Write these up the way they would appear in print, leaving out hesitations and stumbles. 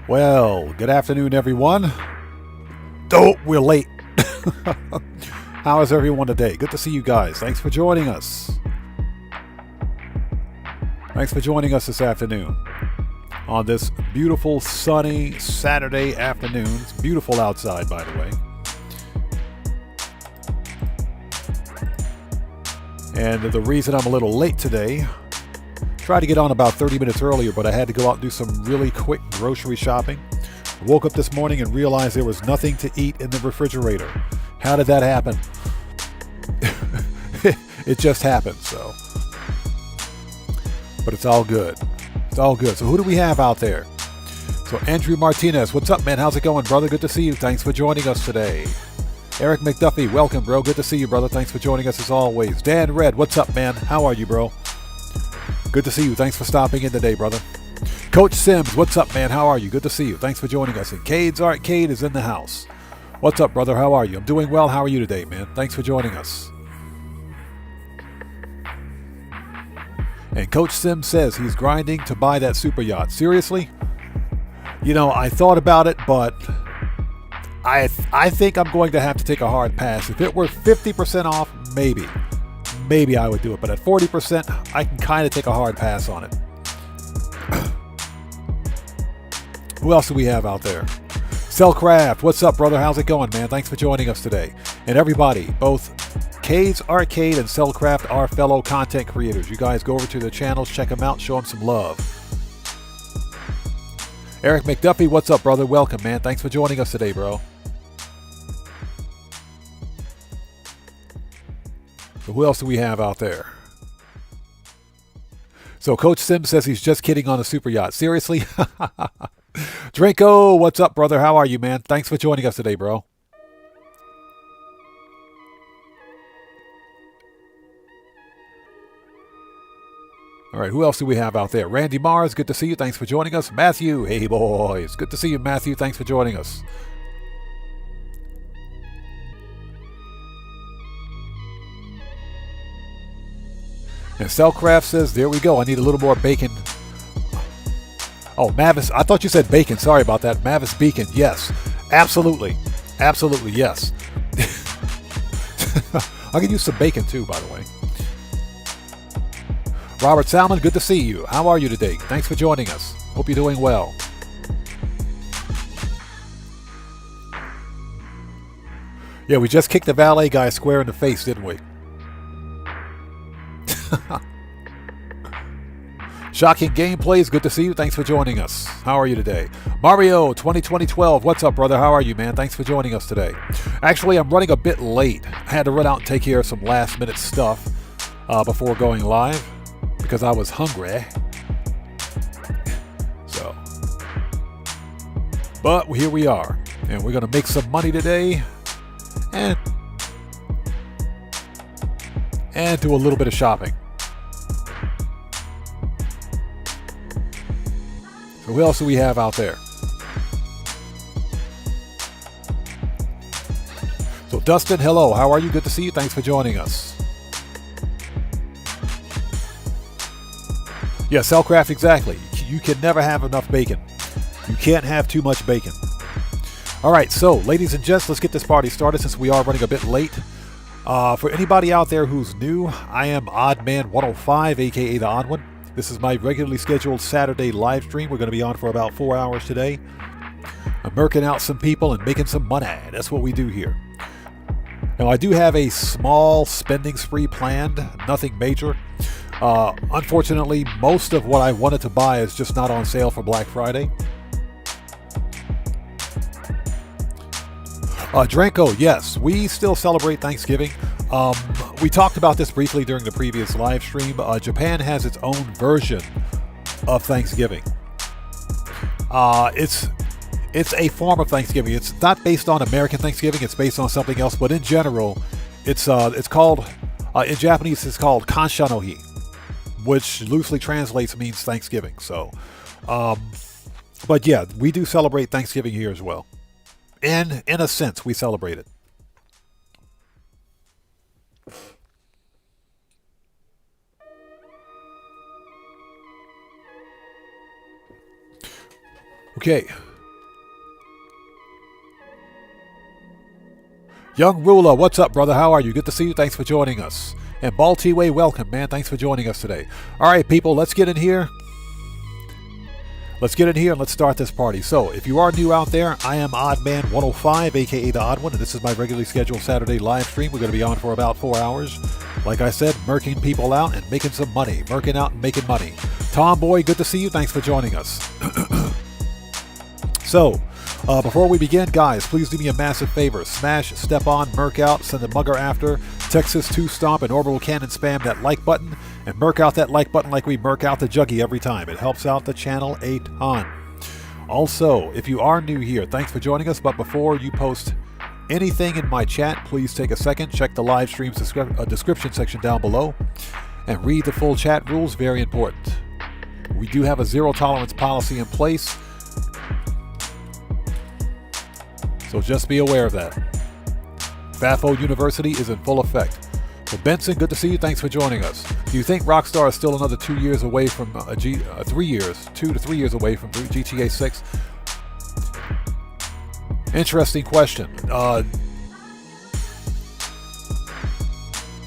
Well, good afternoon, everyone. Oh, we're late. How is everyone today? Good to see you guys. Thanks for joining us. Thanks for joining us this afternoon on this beautiful, sunny Saturday afternoon. It's beautiful outside, by the way. And the reason I'm a little late today, tried to get on about 30 minutes earlier, but I had to go out and do some really quick grocery shopping. I woke up this morning and realized there was nothing to eat in the refrigerator. How did that happen? It just happened, so. But it's all good. It's all good. So who do we have out there? So Andrew Martinez, what's up, man? How's it going, brother? Good to see you. Thanks for joining us today. Eric McDuffie, welcome, bro. Good to see you, brother. Thanks for joining us as always. Dan Red, what's up, man? How are you, bro? Good to see you. Thanks for stopping in today, brother. Coach Sims, what's up, man? How are you? Good to see you. Thanks for joining us. And Cade's Arcade is in the house. What's up, brother? How are you? I'm doing well. How are you today, man? Thanks for joining us. And Coach Sims says he's grinding to buy that super yacht. Seriously? You know, I thought about it, but I think I'm going to have to take a hard pass. If it were 50% off, maybe I would do it. But at 40%, I can kind of take a hard pass on it. Who else do we have out there? Cellcraft, what's up, brother? How's it going, man? Thanks for joining us today. And everybody, both Cade's Arcade and Cellcraft are fellow content creators. You guys go over to their channels, check them out, show them some love. Eric McDuffie, what's up, brother? Welcome, man. Thanks for joining us today, bro. So who else do we have out there? So Coach Sim says he's just kidding on a super yacht. Seriously? Draco, what's up, brother? How are you, man? Thanks for joining us today, bro. All right, who else do we have out there? Randy Mars, good to see you. Thanks for joining us. Matthew, hey, boys. Good to see you, Matthew. Thanks for joining us. And Cellcraft says, there we go. I need a little more bacon. Oh, Mavis. I thought you said bacon. Sorry about that. Mavis Beacon. Yes. Absolutely. Absolutely, yes. I could use some bacon too, by the way. Robert Salmon, good to see you. How are you today? Thanks for joining us. Hope you're doing well. Yeah, we just kicked the valet guy square in the face, didn't we? Shocking Gameplays, good to see you. Thanks for joining us. How are you today? Mario 2012, what's up, brother? How are you, man? Thanks for joining us today. Actually, I'm running a bit late. I had to run out and take care of some last minute stuff before going live because I was hungry. So, but here we are, and we're gonna make some money today and do a little bit of shopping. So who else do we have out there? So Dustin, hello. How are you? Good to see you. Thanks for joining us. Yeah, Cellcraft, exactly. You can never have enough bacon. You can't have too much bacon. All right, so ladies and gents, let's get this party started since we are running a bit late. For anybody out there who's new, I am OddMan105, aka The Odd One. This is my regularly scheduled Saturday live stream. We're going to be on for about 4 hours today. I'm murking out some people and making some money. That's what we do here. Now, I do have a small spending spree planned, nothing major. Unfortunately, most of what I wanted to buy is just not on sale for Black Friday. Dranko, yes, we still celebrate Thanksgiving. We talked about this briefly during the previous live stream. Japan has its own version of Thanksgiving. It's a form of Thanksgiving. It's not based on American Thanksgiving. It's based on something else. But in general, it's called in Japanese. It's called Kansha no Hi, which loosely translates means Thanksgiving. So, but yeah, we do celebrate Thanksgiving here as well. In a sense, we celebrate it. Okay, Young Ruler, what's up, brother? How are you? Good to see you. Thanks for joining us. And Baltiway, welcome, man. Thanks for joining us today. All right, people, let's get in here. Let's get in here and let's start this party. So, if you are new out there, I am OddMan105, aka The Odd One, and this is my regularly scheduled Saturday live stream. We're going to be on for about 4 hours. Like I said, murking people out and making some money. Murking out and making money. Tomboy, good to see you. Thanks for joining us. So, before we begin, guys, please do me a massive favor. Smash, step on, murk out, send a mugger after, Texas 2-stomp, and orbital cannon spam that like button, and murk out that like button like we murk out the juggy every time. It helps out the channel a ton. Also, if you are new here, thanks for joining us, but before you post anything in my chat, please take a second, check the live stream's description section down below, and read the full chat rules, very important. We do have a zero tolerance policy in place, so just be aware of that. FAFO University is in full effect. So Benson, good to see you. Thanks for joining us. Do you think Rockstar is still another 2 years away from 3 years, 2 to 3 years away from GTA 6? Interesting question.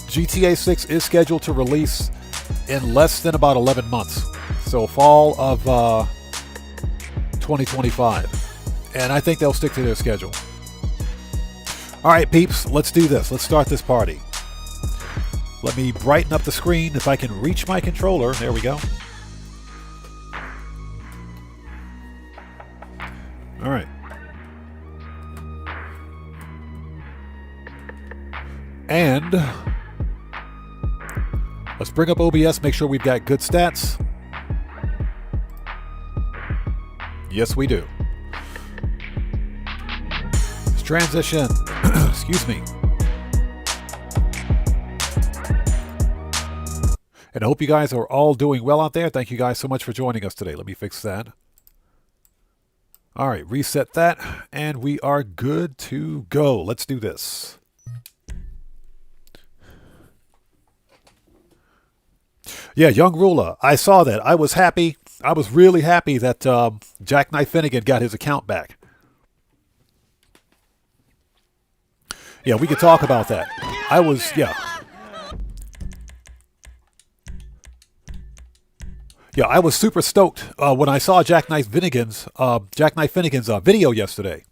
GTA 6 is scheduled to release in less than about 11 months. So fall of 2025. And I think they'll stick to their schedule. All right, peeps, let's do this. Let's start this party. Let me brighten up the screen if I can reach my controller. There we go. All right. And let's bring up OBS, make sure we've got good stats. Yes, we do. Transition. Excuse me. And I hope you guys are all doing well out there. Thank you guys so much for joining us today. Let me fix that. All right, reset that, and we are good to go. Let's do this. Yeah, Young Ruler, I saw that. I was happy. I was really happy that Jackknife Finnegan got his account back. Yeah, we could talk about that. I was, yeah. Yeah, I was super stoked when I saw Jackknife Finnegan's video yesterday.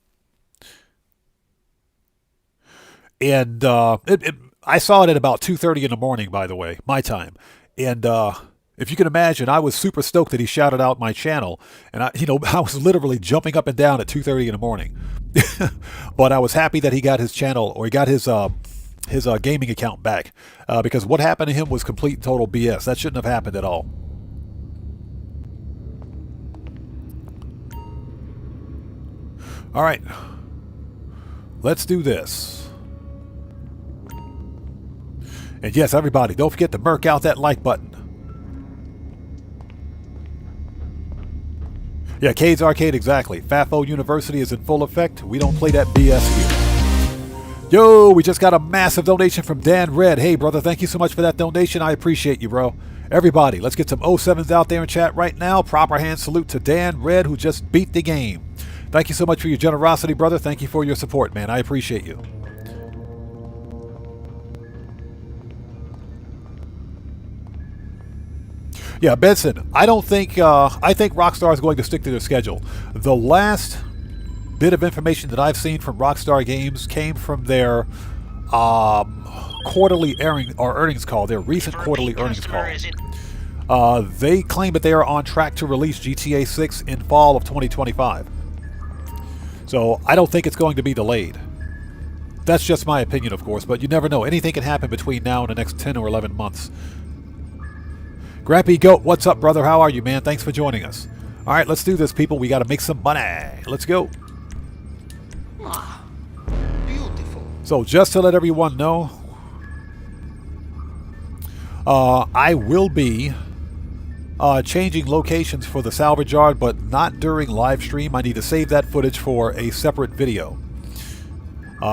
And I saw it at about 2:30 in the morning, by the way, my time. And if you can imagine, I was super stoked that he shouted out my channel. And I was literally jumping up and down at 2:30 in the morning. But I was happy that he got his channel, or he got his gaming account back, because what happened to him was complete and total BS. That shouldn't have happened at all. All right, let's do this. And yes, everybody, don't forget to murk out that like button. Yeah, Cade's Arcade, exactly. FAFO University is in full effect. We don't play that BS here. Yo, we just got a massive donation from Dan Red. Hey, brother, thank you so much for that donation. I appreciate you, bro. Everybody, let's get some 07s out there in chat right now. Proper hand salute to Dan Red, who just beat the game. Thank you so much for your generosity, brother. Thank you for your support, man. I appreciate you. Yeah, Benson, I think Rockstar is going to stick to their schedule. The last bit of information that I've seen from Rockstar Games came from their quarterly earnings call, their recent quarterly earnings call. They claim that they are on track to release GTA 6 in fall of 2025. So I don't think it's going to be delayed. That's just my opinion, of course, but you never know. Anything can happen between now and the next 10 or 11 months. Grappy Goat, what's up, brother? How are you, man? Thanks for joining us. All right, let's do this, people. We got to make some money. Let's go. Beautiful. So just to let everyone know, I will be changing locations for the salvage yard, but not during live stream. I need to save that footage for a separate video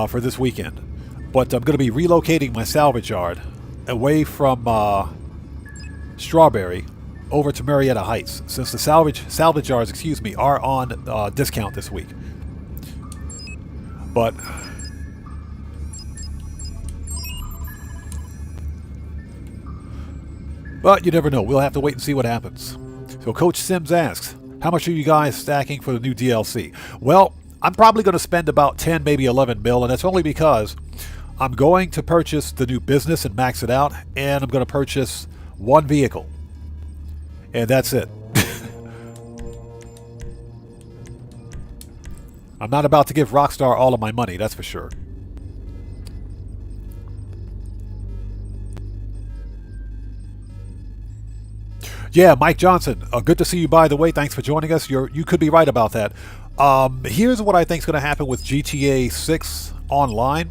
for this weekend. But I'm going to be relocating my salvage yard away from Strawberry over to Marietta Heights, since the salvage yards, excuse me, are on discount this week. But But you never know. We'll have to wait and see what happens. So Coach Sims asks, how much are you guys stacking for the new DLC? Well, I'm probably going to spend about 10, maybe 11 mil, and that's only because I'm going to purchase the new business and max it out, and I'm going to purchase one vehicle. And that's it. I'm not about to give Rockstar all of my money, that's for sure. Yeah, Mike Johnson, good to see you, by the way. Thanks for joining us. You could be right about that. Here's what I think is going to happen with GTA 6 Online.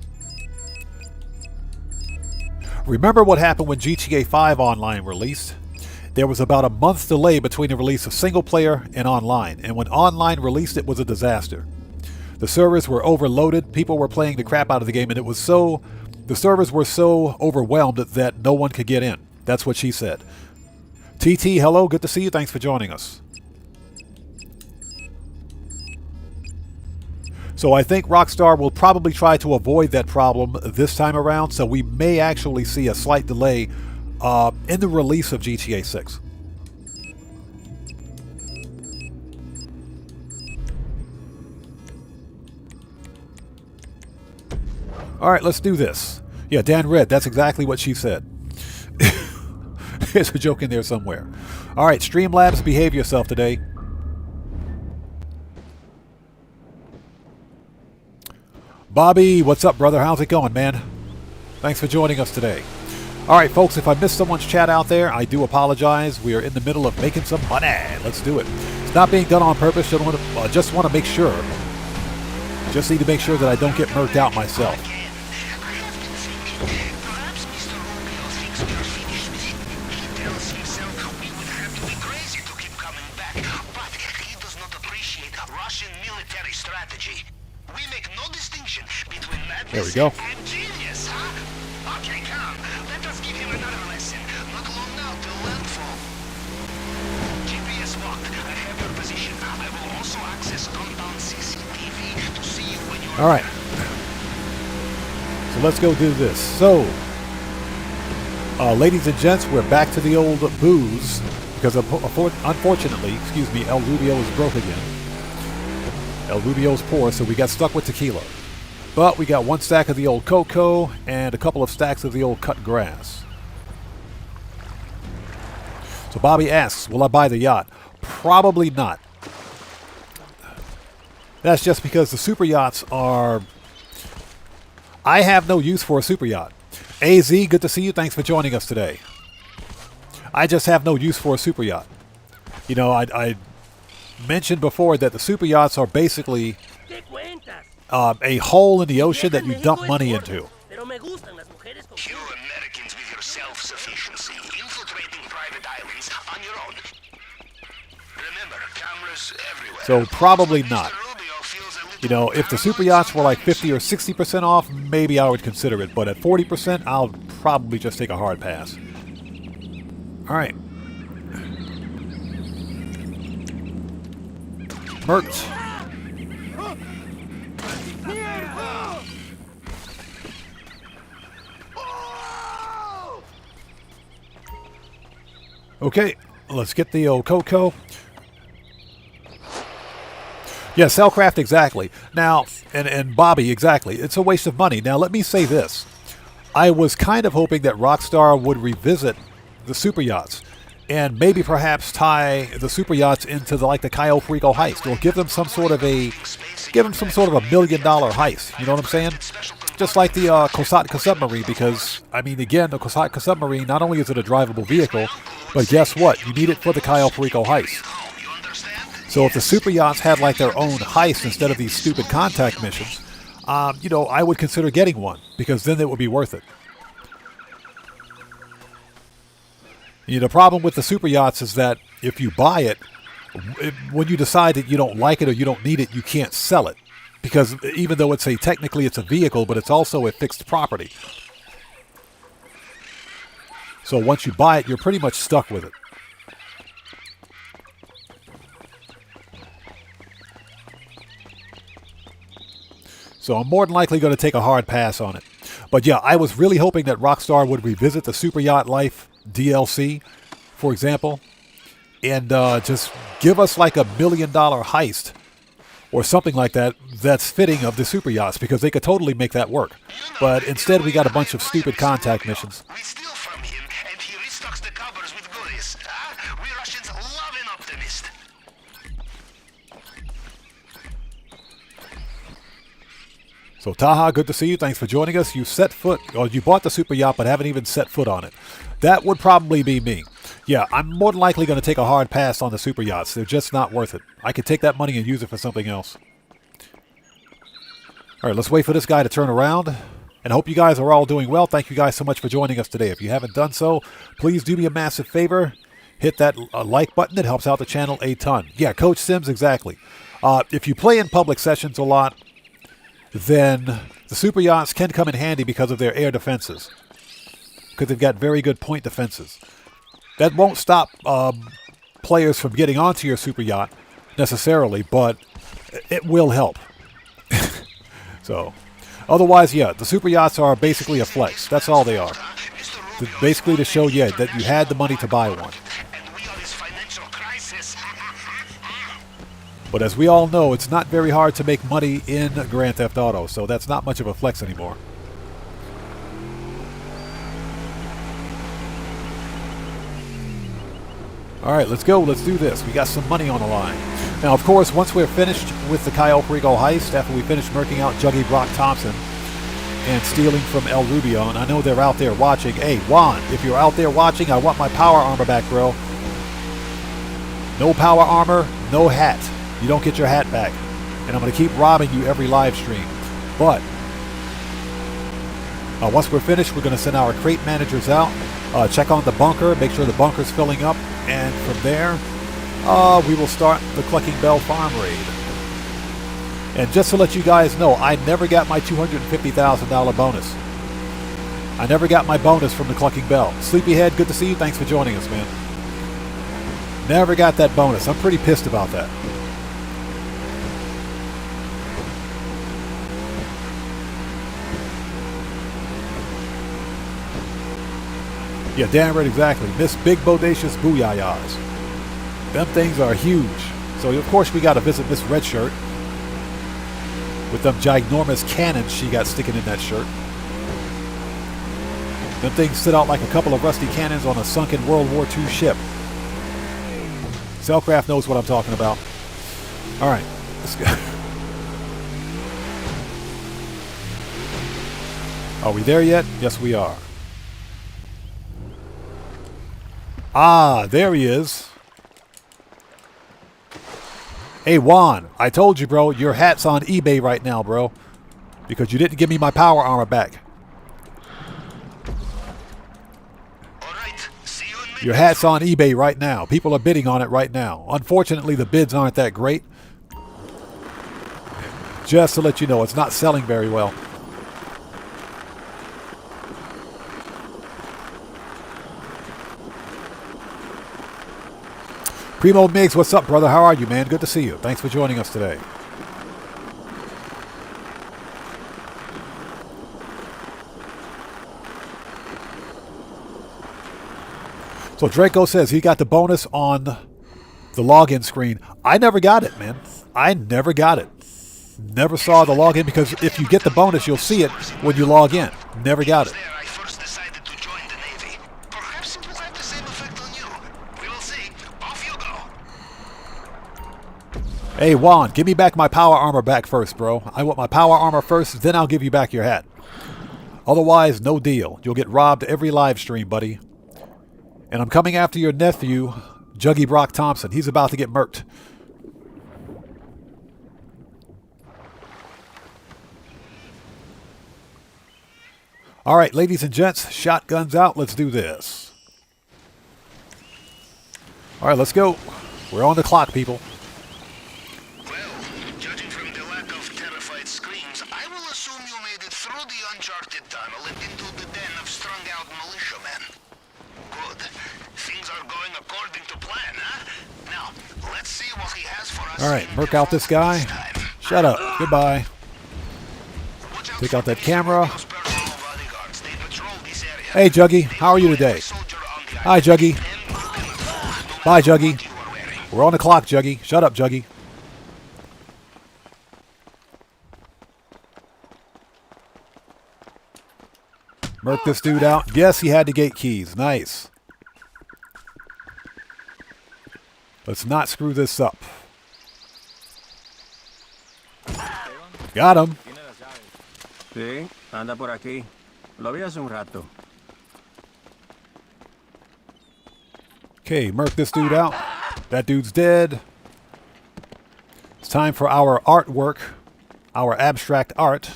Remember what happened when GTA 5 Online released? There was about a month's delay between the release of single player and online, and when online released, it was a disaster. The servers were overloaded, people were playing the crap out of the game, and the servers were so overwhelmed that no one could get in. That's what she said. TT, hello, good to see you, thanks for joining us. So I think Rockstar will probably try to avoid that problem this time around, so we may actually see a slight delay in the release of GTA 6. Alright, let's do this. Yeah, Dan Red, that's exactly what she said. There's a joke in there somewhere. Alright, Streamlabs, behave yourself today. Bobby, what's up, brother? How's it going, man? Thanks for joining us today. Alright, folks, if I missed someone's chat out there, I do apologize. We are in the middle of making some money. Let's do it. It's not being done on purpose. Just want to make sure. Just need to make sure that I don't get murked out myself. There we go. Genius, huh? Okay, come. Let us give him another lesson. Not long now till landfall. GPS locked. I have your position. I will also access compound CCTV to see you when you are. All right. So let's go do this. So, ladies and gents, we're back to the old booze because unfortunately, El Rubio is broke again. El Rubio's poor, so we got stuck with tequila. But we got one stack of the old cocoa and a couple of stacks of the old cut grass. So Bobby asks, will I buy the yacht? Probably not. That's just because the super yachts are... I have no use for a super yacht. AZ, good to see you. Thanks for joining us today. I just have no use for a super yacht. You know, I mentioned before that the super yachts are basically... a hole in the ocean that you dump money into. You Americans with your self-sufficiency, infiltrating private islands on your own. Remember, cameras everywhere. So probably not. You know, if the super yachts were like 50 or 60% off, maybe I would consider it. But at 40%, I'll probably just take a hard pass. All right. Merch. Okay, let's get the old cocoa. Yeah, Cellcraft, exactly. Now, and Bobby, exactly. It's a waste of money. Now, let me say this. I was kind of hoping that Rockstar would revisit the super yachts and maybe perhaps tie the super yachts into the Cayo Perico heist, or give them some sort of a $1 million heist. You know what I'm saying? Just like the Kosatka submarine, because, I mean, again, the Kosatka submarine, not only is it a drivable vehicle, but guess what? You need it for the Cayo Perico heist. So if the super yachts had their own heist instead of these stupid contact missions, you know, I would consider getting one, because then it would be worth it. You know, the problem with the super yachts is that if you buy it, when you decide that you don't like it or you don't need it, you can't sell it. Because even though technically it's a vehicle, but it's also a fixed property. So once you buy it, you're pretty much stuck with it. So I'm more than likely going to take a hard pass on it. But yeah, I was really hoping that Rockstar would revisit the Super Yacht Life DLC for example, and just give us like $1 million heist or something like that that's fitting of the super yachts, because they could totally make that work. But instead we got a bunch of stupid contact missions. We steal from him and he restocks the cupboards with goodies. We Russians love an optimist. So Taha, good to see you. Thanks for joining us. You set foot, or you bought the super yacht but haven't even set foot on it. That would probably be me. Yeah, I'm more than likely going to take a hard pass on the super yachts. They're just not worth it. I could take that money and use it for something else. All right, let's wait for this guy to turn around. And I hope you guys are all doing well. Thank you guys so much for joining us today. If you haven't done so, please do me a massive favor. Hit that like button. It helps out the channel a ton. Yeah, Coach Sims, exactly. If you play in public sessions a lot, then the super yachts can come in handy because of their air defenses, because they've got very good point defenses. That won't stop players from getting onto your super yacht necessarily, but it will help. So, otherwise, yeah, the super yachts are basically a flex. That's all they are. Basically to show you that you had the money to buy one. But as we all know, it's not very hard to make money in Grand Theft Auto, so that's not much of a flex anymore. Alright, let's go. Let's do this. We got some money on the line. Now, of course, once we're finished with the Cayo Perico heist, after we finish murking out Juggy Brock Thompson and stealing from El Rubio, and I know they're out there watching. Hey, Juan, if you're out there watching, I want my power armor back, bro. No power armor, no hat. You don't get your hat back. And I'm going to keep robbing you every live stream. But once we're finished, we're going to send our crate managers out, check on the bunker, make sure the bunker's filling up, and from there, we will start the Clucking Bell farm raid. And just to let you guys know, I never got my $250,000 bonus. I never got my bonus from the Clucking Bell. Sleepyhead, good to see you. Thanks for joining us, man. Never got that bonus. I'm pretty pissed about that. Yeah, damn right, exactly. Miss Big Bodacious Booyayas. Them things are huge. So, of course, we got to visit Miss Red Shirt with them ginormous cannons she got sticking in that shirt. Them things sit out like a couple of rusty cannons on a sunken World War II ship. Cellcraft knows what I'm talking about. All right, let's go. Are we there yet? Yes, we are. Ah, there he is. Hey, Juan, I told you, bro, your hat's on eBay right now, bro. Because you didn't give me my power armor back. Your hat's on eBay right now. People are bidding on it right now. Unfortunately, the bids aren't that great. Just to let you know, it's not selling very well. Primo Migs, what's up, brother? How are you, man? Good to see you. Thanks for joining us today. So Draco says he got the bonus on the login screen. I never got it, man. I never got it. Never saw the login, because if you get the bonus, you'll see it when you log in. Never got it. Hey, Juan, give me back my power armor back first, bro. I want my power armor first, then I'll give you back your hat. Otherwise, no deal. You'll get robbed every live stream, buddy. And I'm coming after your nephew, Juggy Brock Thompson. He's about to get murked. All right, ladies and gents, shotguns out. Let's do this. All right, let's go. We're on the clock, people. All right, murk out this guy. Shut up. Goodbye. Take out that camera. Hey, Juggy. How are you today? Hi, Juggy. Bye, Juggy. We're on the clock, Juggy. Shut up, Juggy. Murk this dude out. Yes, he had the gate keys. Nice. Let's not screw this up. Got him. Sí, anda por aquí. Lo vi hace un rato. Okay, murk this dude out. That dude's dead. It's time for our artwork. Our abstract art.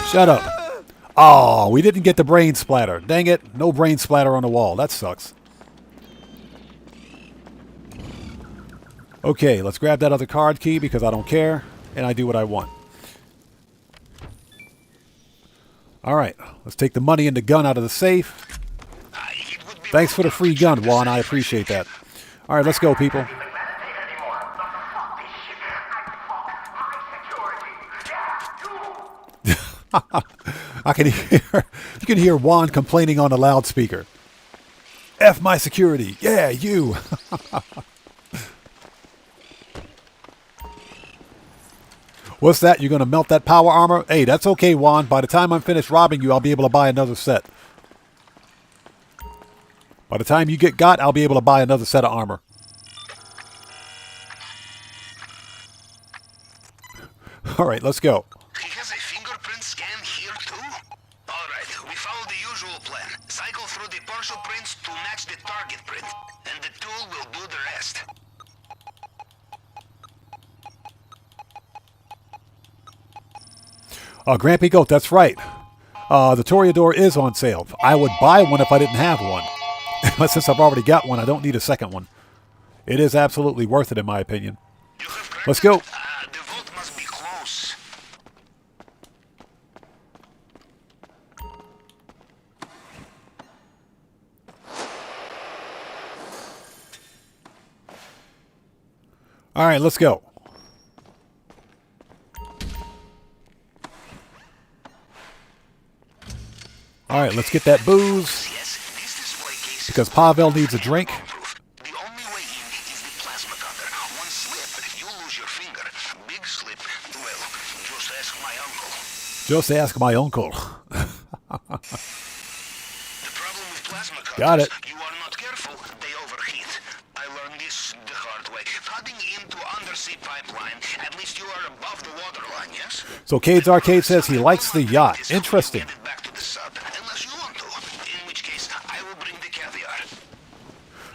Shut up. Oh, we didn't get the brain splatter. Dang it. No brain splatter on the wall. That sucks. Okay, let's grab that other card key because I don't care. And I do what I want. Alright, let's take the money and the gun out of the safe. Thanks for the free gun, Juan. I appreciate that. Alright, let's go, people. I can hear, you can hear Juan complaining on a loudspeaker. F my security. Yeah, you. What's that? You're going to melt that power armor? Hey, that's okay, Juan. By the time I'm finished robbing you, I'll be able to buy another set. By the time you get got, I'll be able to buy another set of armor. All right, let's go. He has a fingerprint scan here too? Alright, we follow the usual plan. Cycle through the partial prints to match the target print, and the tool will do the rest. Grampy Goat, that's right. The Toreador is on sale. I would buy one if I didn't have one. But since I've already got one, I don't need a second one. It is absolutely worth it, in my opinion. Let's go. The vote must be close. All right, let's go. All right, let's get that booze. Because Pavel needs a drink. The only way in is the plasma cutter. One slip, you lose your finger. Big slip, well, just ask my uncle. Just ask my uncle. The problem with plasma cutters, Got it. You are not careful, they overheat. I learned this the hard way. Cutting into undersea pipeline, at least you are above the waterline, yes? So Cade's Arcade says he likes the yacht. Interesting. Get it back to the sub, unless you want to. In which case, I will bring the caviar.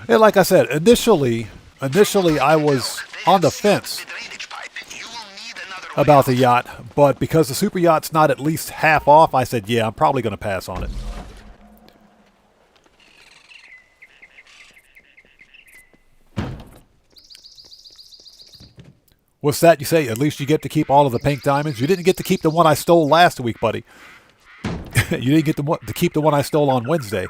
Yeah, like I said, initially I was on the fence about the yacht, but because the super yacht's not at least half off, I said, yeah, I'm probably going to pass on it. What's that you say? At least you get to keep all of the pink diamonds. You didn't get to keep the one I stole last week, buddy. You didn't get to keep the one I stole on Wednesday.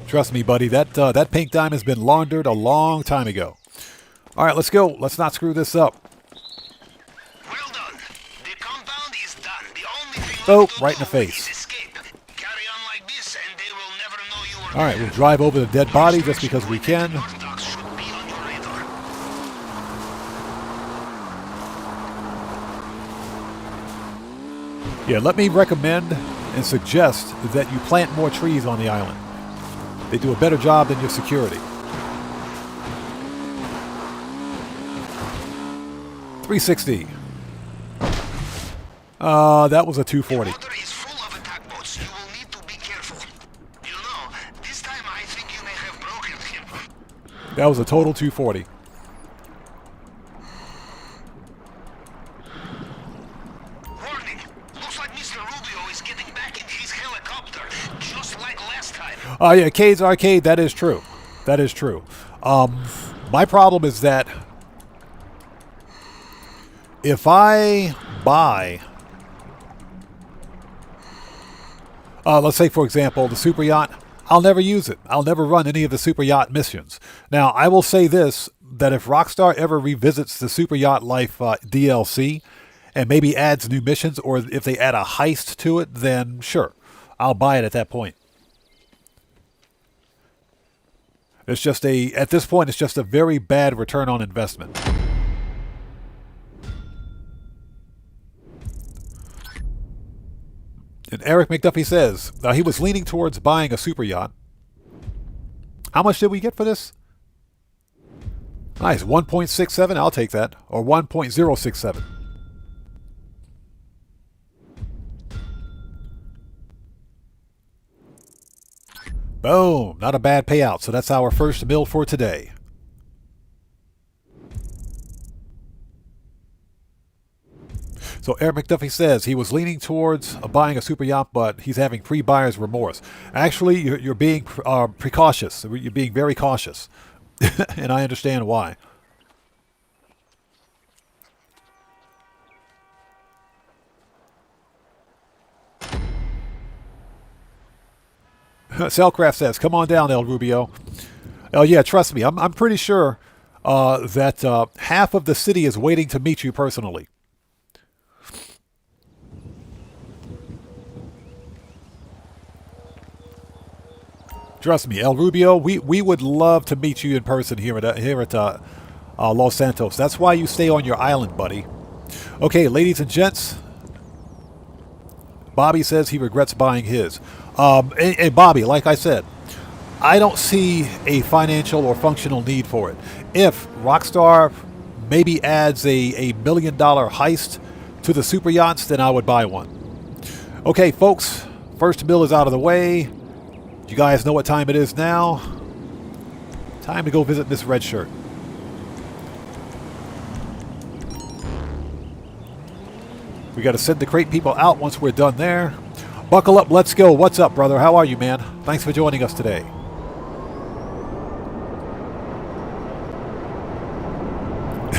Trust me, buddy, that pink diamond's been laundered a long time ago. All right, let's go. Let's not screw this up. Well done. The compound is done. The only thing Oh, left to right in the do face. is escape. Carry on like this, and they will never know you were All right, there. we'll drive over the dead body just because we can. North docks should be on your radar. Yeah, let me recommend and suggest that you plant more trees on the island. They do a better job than your security. 360. That was a 240. Water is full of attack boats. You will need to be careful. You know, this time I think you may have broken him. That was a total 240. Warning! Looks like Mr. Rubio is getting back in his helicopter, just like last time. Oh, yeah, Cade's Arcade, that is true. That is true. My problem is that if I buy, let's say, for example, the super yacht, I'll never use it. I'll never run any of the super yacht missions. Now, I will say this, that if Rockstar ever revisits the Super Yacht Life DLC and maybe adds new missions, or if they add a heist to it, then sure. I'll buy it at that point. It's just at this point, it's just a very bad return on investment. And Eric McDuffie says he was leaning towards buying a super yacht. How much did we get for this? Nice, 1.67. I'll take that. Or 1.067. Boom. Not a bad payout. So that's our first mill for today. So Eric McDuffie says he was leaning towards buying a super yacht, but he's having pre-buyer's remorse. Actually, you're being precautious. You're being very cautious. And I understand why. Cellcraft says, come on down, El Rubio. Oh, yeah, trust me. I'm pretty sure that half of the city is waiting to meet you personally. Trust me, El Rubio, we would love to meet you in person here at Los Santos. That's why you stay on your island, buddy. Okay, ladies and gents. Bobby says he regrets buying his. And Bobby, like I said, I don't see a financial or functional need for it. If Rockstar maybe adds a $1 million heist to the super yachts, then I would buy one. Okay, folks, first mill is out of the way. You guys know what time it is now. Time to go visit Miss Redshirt. We got to send the crate people out once we're done there. Buckle up, let's go. What's up, brother? How are you, man? Thanks for joining us today.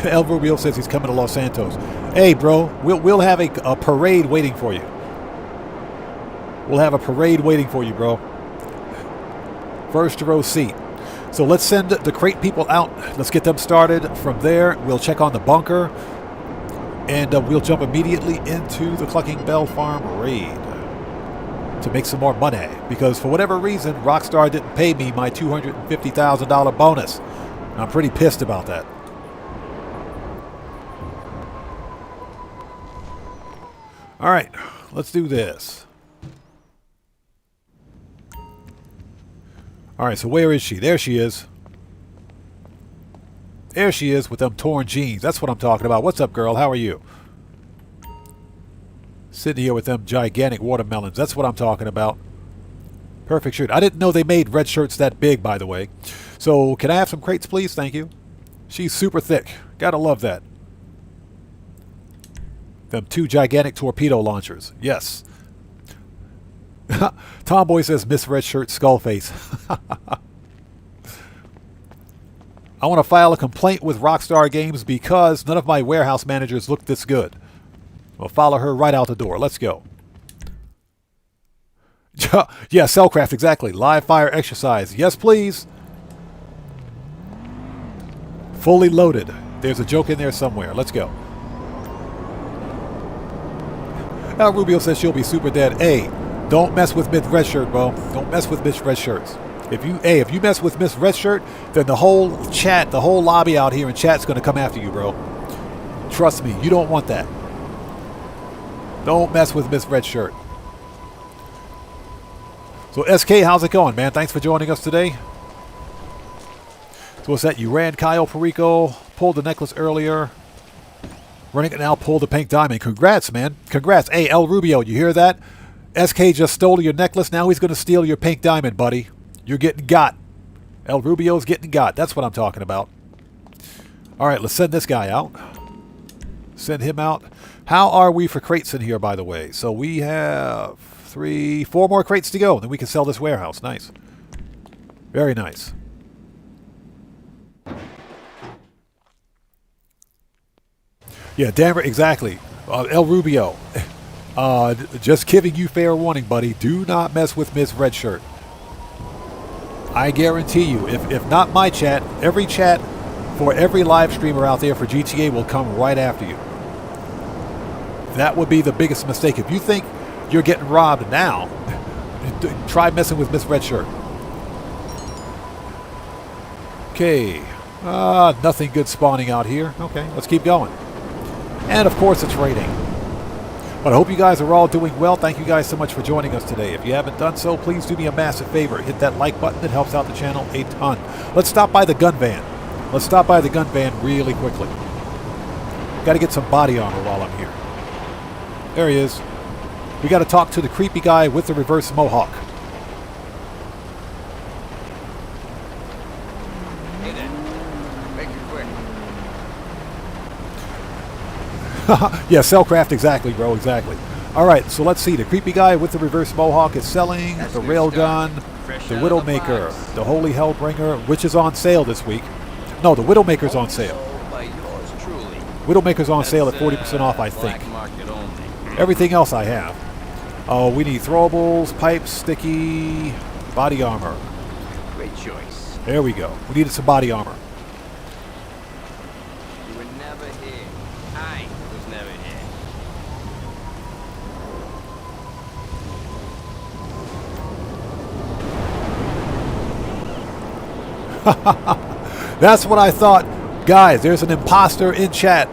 El Rubio says he's coming to Los Santos. Hey, bro, we'll have a parade waiting for you. We'll have a parade waiting for you, bro. First row seat. So let's send the crate people out. Let's get them started. From there, we'll check on the bunker. And we'll jump immediately into the Clucking Bell Farm raid to make some more money. Because for whatever reason, Rockstar didn't pay me my $250,000 bonus. I'm pretty pissed about that. All right, let's do this. All right, so where is she? There she is. There she is with them torn jeans. That's what I'm talking about. What's up, girl? How are you? Sitting here with them gigantic watermelons. That's what I'm talking about. Perfect shirt. I didn't know they made red shirts that big, by the way. So can I have some crates, please? Thank you. She's super thick. Gotta love that. Them two gigantic torpedo launchers. Yes. Tomboy says Miss Redshirt Skullface. I want to file a complaint with Rockstar Games because none of my warehouse managers look this good. We'll follow her right out the door. Let's go. Yeah, Cellcraft, exactly. Live fire exercise. Yes, please. Fully loaded. There's a joke in there somewhere. Let's go. Now Rubio says she'll be super dead. Hey, don't mess with Miss Redshirt, bro. Don't mess with Miss Redshirts. If you mess with Miss Redshirt, then the whole chat, the whole lobby out here in chat's going to come after you, bro. Trust me, you don't want that. Don't mess with Miss Redshirt. So SK, how's it going, man? Thanks for joining us today. So what's that? You ran Kyle Perico, pulled the necklace earlier. Running it now, pulled the pink diamond. Congrats, man. Congrats. Hey, El Rubio, you hear that? SK just stole your necklace. Now he's going to steal your pink diamond, buddy. You're getting got. El Rubio's getting got. That's what I'm talking about. All right, let's send this guy out. Send him out. How are we for crates in here, by the way? So we have 4 more crates to go. Then we can sell this warehouse. Nice. Very nice. Yeah, Denver, exactly. El Rubio. Just giving you fair warning, buddy. Do not mess with Miss Redshirt. I guarantee you, if not my chat, every chat for every live streamer out there for GTA will come right after you. That would be the biggest mistake. If you think you're getting robbed now, Try messing with Miss Red Shirt. Okay. Nothing good spawning out here. Okay, let's keep going. And of course it's raining. But I hope you guys are all doing well. Thank you guys so much for joining us today. If you haven't done so, please do me a massive favor. Hit that like button. It helps out the channel a ton. Let's stop by the gun van. Let's stop by the gun van really quickly. Got to get some body armor while I'm here. There he is. We got to talk to the creepy guy with the reverse mohawk. Hey then. Make it quick. Yeah, Cellcraft, exactly, bro, exactly. All right, so let's see. The creepy guy with the reverse mohawk is selling the railgun, the Widowmaker, the Holy Hellbringer, which is on sale this week. No, the Widowmaker's on sale. Widowmaker's on sale at 40% off, I think. Everything else I have. Oh, we need throwables, pipes, sticky, body armor. Great choice. There we go. We needed some body armor. You were never here. I was never here. That's what I thought. Guys, there's an imposter in chat.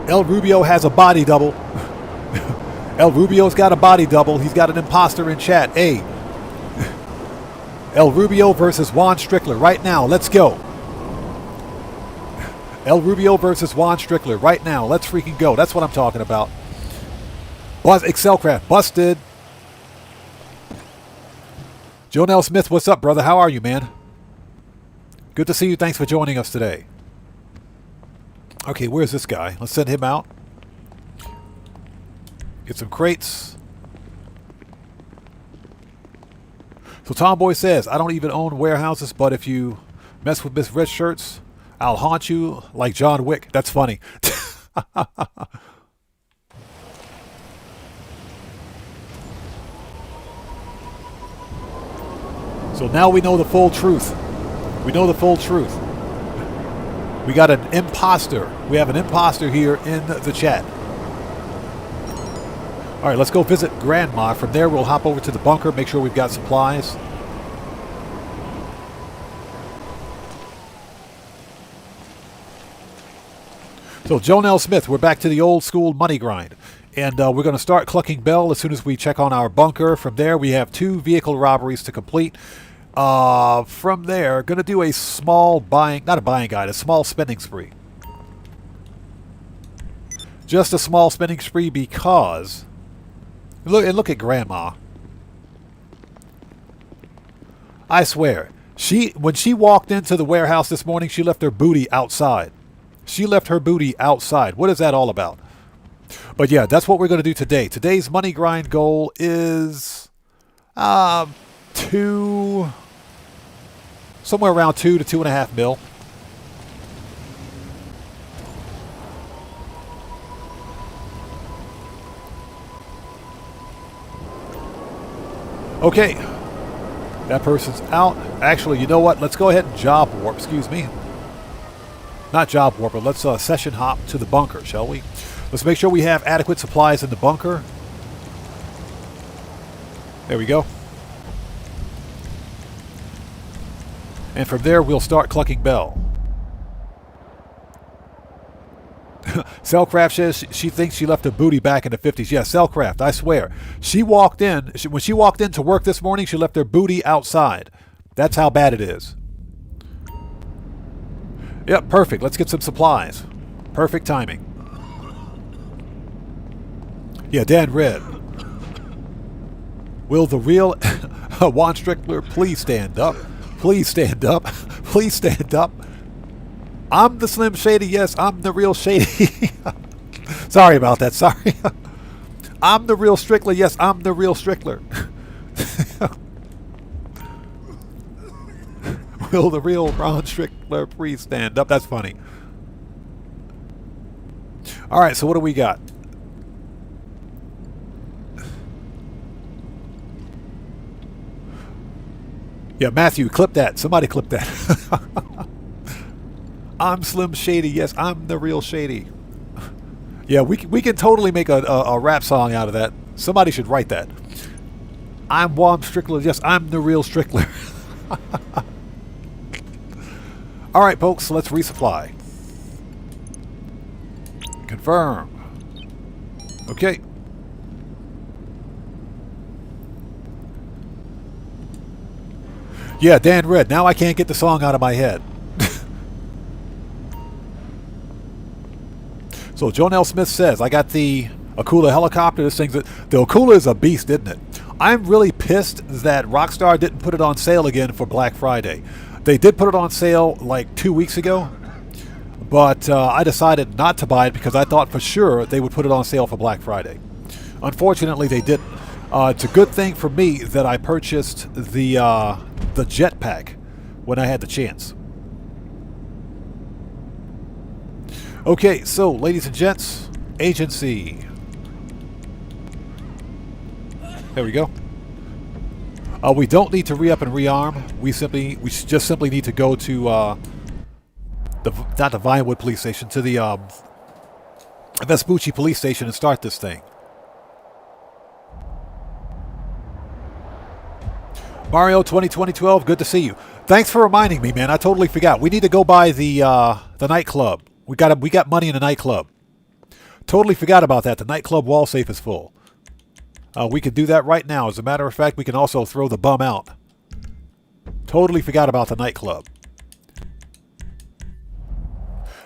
El Rubio has a body double. El Rubio's got a body double. He's got an imposter in chat. Hey. El Rubio versus Juan Strickler right now. Let's go. El Rubio versus Juan Strickler right now. Let's freaking go. That's what I'm talking about. Excelcraft busted. Jonell Smith, what's up, brother? How are you, man? Good to see you. Thanks for joining us today. Okay, where's this guy? Let's send him out. Get some crates. So Tomboy says, I don't even own warehouses, but if you mess with Miss Red Shirts, I'll haunt you like John Wick. That's funny. So now we know the full truth. We know the full truth. We got an imposter. We have an imposter here in the chat. All right, let's go visit Grandma. From there, we'll hop over to the bunker, make sure we've got supplies. So, Jonell Smith, we're back to the old school money grind. And we're going to start clucking bell as soon as we check on our bunker. From there, we have 2 vehicle robberies to complete. From there, going to do a small not a buying guide, a small spending spree. Just a small spending spree because... Look at Grandma. I swear, when she walked into the warehouse this morning, she left her booty outside. She left her booty outside. What is that all about? But yeah, that's what we're going to do today. Today's money grind goal is somewhere around 2 to 2.5 mil. Okay, that person's out. Actually, you know what? Let's go ahead and job warp. Excuse me. Not job warp, but let's session hop to the bunker, shall we? Let's make sure we have adequate supplies in the bunker. There we go. And from there, we'll start clucking bell. Cellcraft says she thinks she left her booty back in the 50s. Yeah, Cellcraft, I swear. She walked in. When she walked in to work this morning, she left her booty outside. That's how bad it is. Yep, perfect. Let's get some supplies. Perfect timing. Yeah, Dan Red. Will the real Juan Strickler please stand up? Please stand up. Please stand up. I'm the Slim Shady. Yes, I'm the real Shady. Sorry about that. Sorry. I'm the real Strickler. Yes, I'm the real Strickler. Will the real Ron Strickler please stand up? That's funny. All right, so what do we got? Yeah, Matthew, clip that. Somebody clip that. I'm Slim Shady. Yes, I'm the real Shady. Yeah, we can totally make a rap song out of that. Somebody should write that. I'm Wom Strickler. Yes, I'm the real Strickler. All right, folks, let's resupply. Confirm. Okay. Yeah, Dan Red. Now I can't get the song out of my head. So Jonelle Smith says, I got the Akula helicopter. This thing's the Akula is a beast, isn't it? I'm really pissed that Rockstar didn't put it on sale again for Black Friday. They did put it on sale like 2 weeks ago, but I decided not to buy it because I thought for sure they would put it on sale for Black Friday. Unfortunately, they didn't. It's a good thing for me that I purchased the jetpack when I had the chance. Okay, so ladies and gents, agency. There we go. We don't need to re-up and rearm. We just simply need to go to not the Vinewood police station, to the Vespucci police station and start this thing. Mario 2012, good to see you. Thanks for reminding me, man. I totally forgot. We need to go by the nightclub. We got money in the nightclub. Totally forgot about that. The nightclub wall safe is full. We can do that right now. As a matter of fact, we can also throw the bum out. Totally forgot about the nightclub.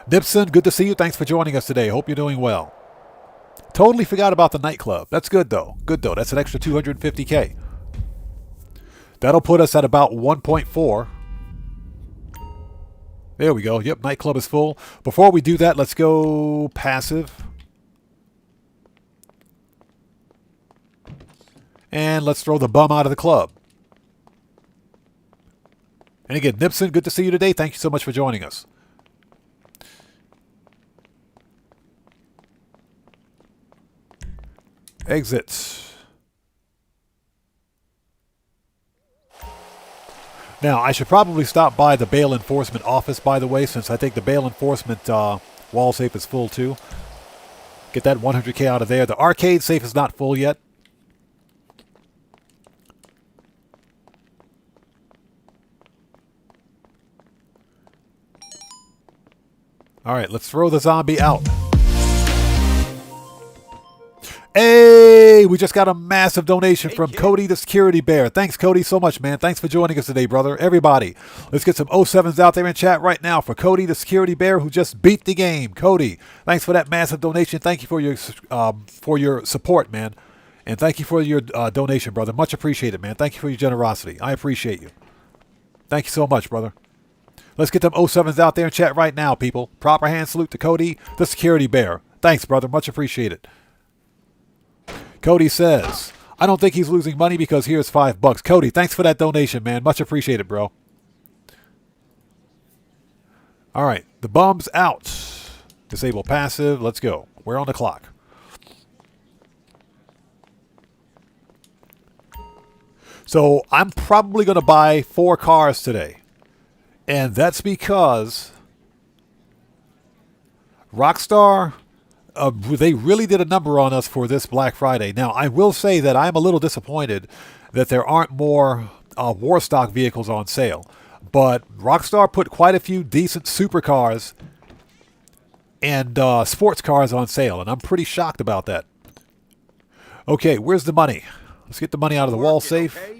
Nipson, good to see you. Thanks for joining us today. Hope you're doing well. Totally forgot about the nightclub. That's good, though. Good, though. That's an extra 250K. That'll put us at about 1.4. There we go. Yep, nightclub is full. Before we do that, let's go passive. And let's throw the bum out of the club. And again, Nipson, good to see you today. Thank you so much for joining us. Exit. Now, I should probably stop by the bail enforcement office, by the way, since I think the bail enforcement wall safe is full, too. Get that 100K out of there. The arcade safe is not full yet. All right, let's throw the zombie out. Hey, we just got a massive donation from Cody the Security Bear. Thanks, Cody, so much, man. Thanks for joining us today, brother. Everybody, let's get some 07s out there in chat right now for Cody the Security Bear, who just beat the game. Cody, thanks for that massive donation. Thank you for your support, man. And thank you for your donation, brother. Much appreciated, man. Thank you for your generosity. I appreciate you. Thank you so much, brother. Let's get them 07s out there in chat right now, people. Proper hand salute to Cody the Security Bear. Thanks, brother. Much appreciated. Cody says, I don't think he's losing money because here's $5. Cody, thanks for that donation, man. Much appreciated, bro. All right, the bum's out. Disable passive. Let's go. We're on the clock. So I'm probably going to buy 4 cars today. And that's because Rockstar, they really did a number on us for this Black Friday. Now, I will say that I'm a little disappointed that there aren't more war stock vehicles on sale. But Rockstar put quite a few decent supercars and sports cars on sale, and I'm pretty shocked about that. Okay, where's the money? Let's get the money out of the wall safe. Okay?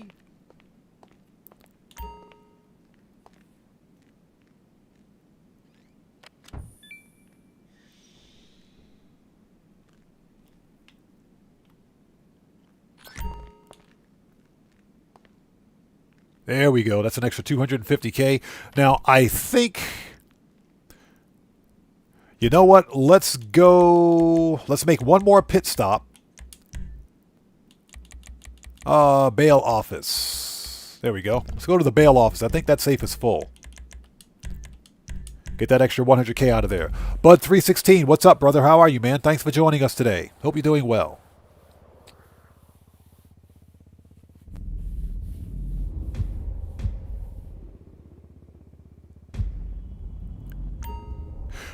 There we go. That's an extra 250K. Now, I think, you know what? Let's go. Let's make one more pit stop. Bail office. There we go. Let's go to the bail office. I think that safe is full. Get that extra 100K out of there. Bud316, what's up, brother? How are you, man? Thanks for joining us today. Hope you're doing well.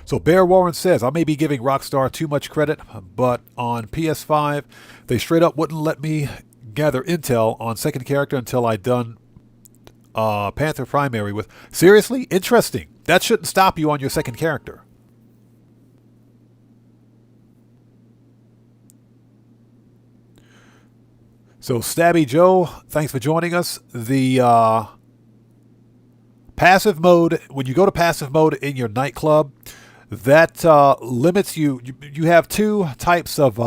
So Bear Warren says, I may be giving Rockstar too much credit, but on PS5, they straight up wouldn't let me gather intel on second character until I done Panther primary with. Seriously? Interesting. That shouldn't stop you on your second character. So Stabby Joe, thanks for joining us. The passive mode, when you go to passive mode in your nightclub, that limits you. You have two types of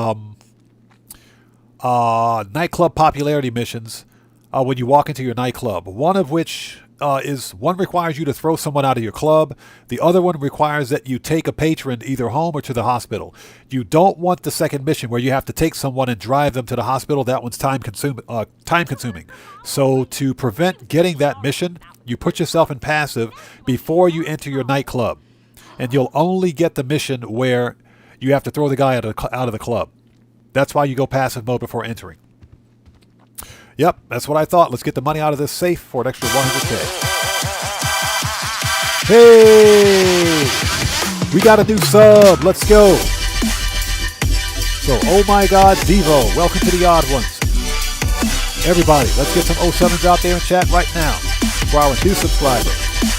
nightclub popularity missions when you walk into your nightclub. One of which one requires you to throw someone out of your club. The other one requires that you take a patron either home or to the hospital. You don't want the second mission where you have to take someone and drive them to the hospital. That one's time consuming. So to prevent getting that mission, you put yourself in passive before you enter your nightclub. And you'll only get the mission where you have to throw the guy out of the club. That's why you go passive mode before entering. Yep, that's what I thought. Let's get the money out of this safe for an extra 100K. Hey! We got a new sub. Let's go. So, oh my god, Devo. Welcome to the Odd Ones. Everybody, let's get some 07s out there in chat right now for our new subscriber.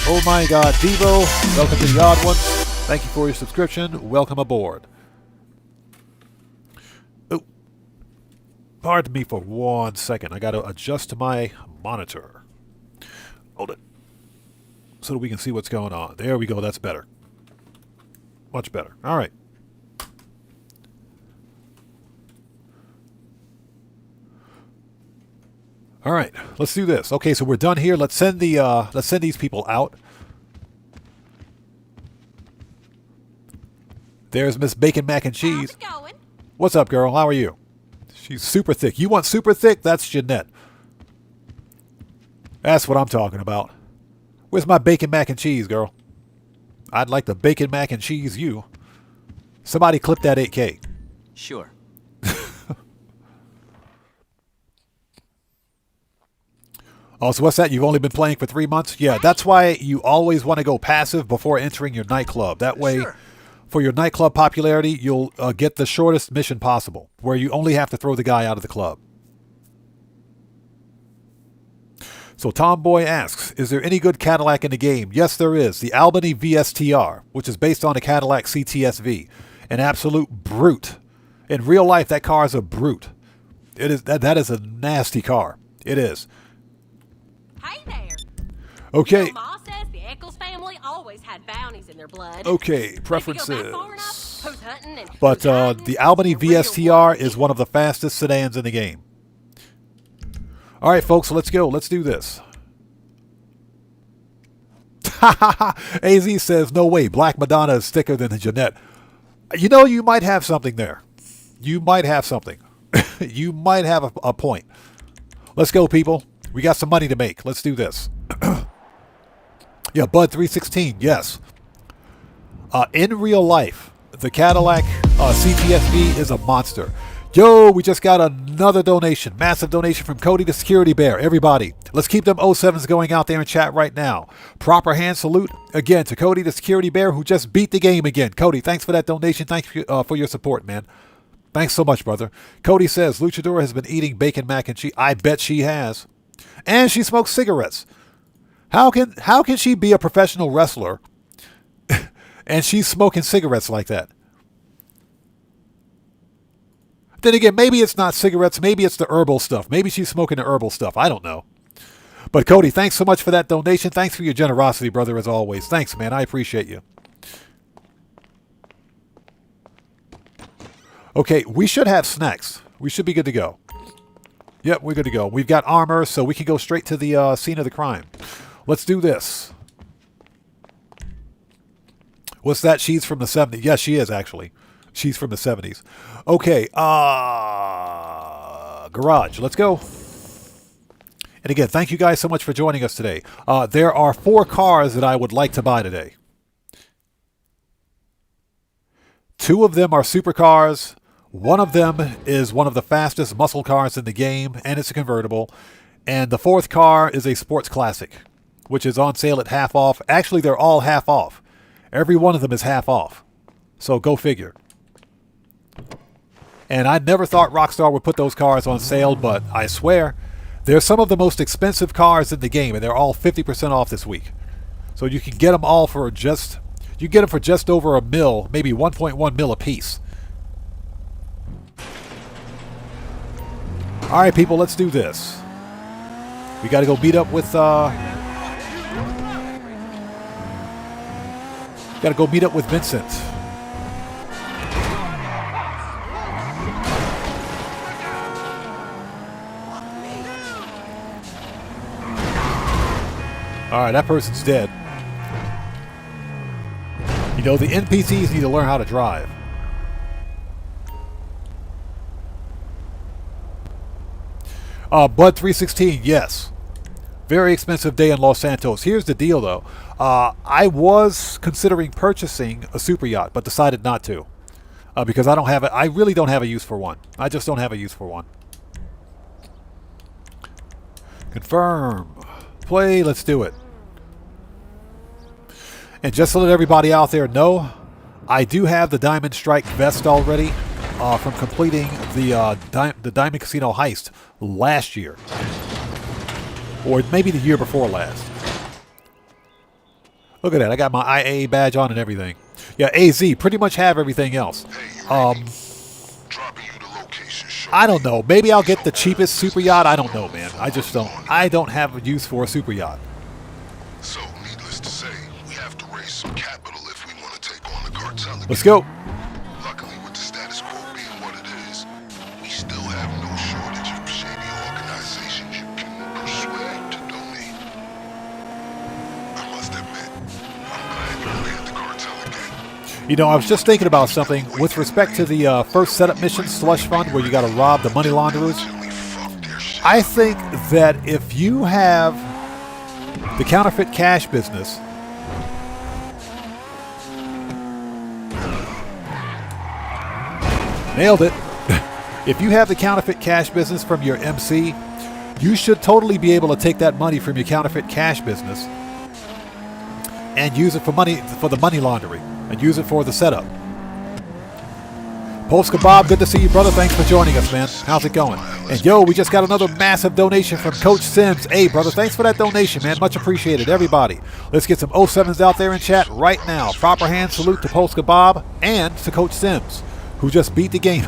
Oh my god, Devo. Welcome to the Odd Ones. Thank you for your subscription. Welcome aboard. Pardon me for 1 second. I got to adjust my monitor. Hold it. So that we can see what's going on. There we go. That's better. Much better. All right. All right. Let's do this. Okay, so we're done here. Let's send these people out. There's Miss Bacon Mac and Cheese. How's it going? What's up, girl? How are you? She's super thick. You want super thick? That's Jeanette. That's what I'm talking about. Where's my bacon mac and cheese, girl? I'd like to bacon mac and cheese you. Somebody clip that 8K. Sure. Oh, so what's that? You've only been playing for 3 months? Yeah, that's why you always want to go passive before entering your nightclub. That way... Sure. For your nightclub popularity, you'll get the shortest mission possible, where you only have to throw the guy out of the club. So Tomboy asks, is there any good Cadillac in the game? Yes, there is. The Albany VSTR, which is based on a Cadillac CTSV. An absolute brute. In real life, that car is a brute. It is that is a nasty car. It is. Hey there. Okay. You know, Ma says the Eccles family always had bounties in their blood. Okay, If you preferences. go back far enough, who's hunting and But who's hiding, the Albany the real VSTR world is one of the fastest sedans in the game. All right, folks, let's go. Let's do this. AZ says, no way, Black Madonna is thicker than Jeanette. You know, you might have something there. You might have something. You might have a point. Let's go, people. We got some money to make. Let's do this. Yeah, Bud 316, yes. In real life, the Cadillac CTSV is a monster. Yo, we just got another donation. Massive donation from Cody the Security Bear. Everybody, let's keep them 07s going out there in chat right now. Proper hand salute, again, to Cody the Security Bear, who just beat the game again. Cody, thanks for that donation. Thanks for your support, man. Thanks so much, brother. Cody says, Luchador has been eating bacon mac and cheese. I bet she has. And she smokes cigarettes. How can she be a professional wrestler and she's smoking cigarettes like that? Then again, maybe it's not cigarettes. Maybe it's the herbal stuff. Maybe she's smoking the herbal stuff. I don't know. But Cody, thanks so much for that donation. Thanks for your generosity, brother, as always. Thanks, man. I appreciate you. Okay, we should have snacks. We should be good to go. Yep, we're good to go. We've got armor, so we can go straight to the scene of the crime. Let's do this. What's that? She's from the 70s. Yes, she is, actually. She's from the 70s. Okay, garage. Let's go. And again, thank you guys so much for joining us today. There are 4 cars that I would like to buy today. 2 of them are supercars. One of them is one of the fastest muscle cars in the game, and it's a convertible. And the 4th car is a sports classic, which is on sale at half off. Actually, they're all half off. Every one of them is half off. So go figure. And I never thought Rockstar would put those cars on sale, but I swear, they're some of the most expensive cars in the game, and they're all 50% off this week. So you can get them all for just, you get them for just over $1 mil, maybe 1.1 mil a piece. All right, people, let's do this. We got to go meet up with. Got to go meet up with Vincent. All right, that person's dead. You know, the NPCs need to learn how to drive. Bud 316, yes. Very expensive day in Los Santos. Here's the deal, though. I was considering purchasing a super yacht, but decided not to. Because I don't have it. I really don't have a use for one. I just don't have a use for one. Confirm. Play, let's do it. And just to let everybody out there know, I do have the Diamond Strike vest already from completing the Diamond Casino heist last year. Or maybe the year before last. Look at that, I got my IA badge on and everything. Yeah, AZ, pretty much have everything else. I don't know. Maybe I'll get the cheapest super yacht. I don't know, man. I just don't. I don't have a use for a super yacht. So, needless to say, we have to raise some capital if we want to take on the cartel again. Let's go. Luckily, with the status quo being what it is, we still have no shortage of shady organizations you can persuade to donate. I must admit, I'm glad you're really at the cartel again. You know, I was just thinking about something with respect to the first setup mission, Slush Fund, where you got to rob the money launderers. I think that if you have the counterfeit cash business, nailed it. If you have the counterfeit cash business from your MC, you should totally be able to take that money from your counterfeit cash business and use it for the money laundering, and use it for the setup. Polska Bob, good to see you, brother. Thanks for joining us, man. How's it going? And yo, we just got another massive donation from Coach Sims. Hey, brother, thanks for that donation, man. Much appreciated, everybody. Let's get some 07s out there in chat right now. Proper hand salute to Polska Bob and to Coach Sims, who just beat the game.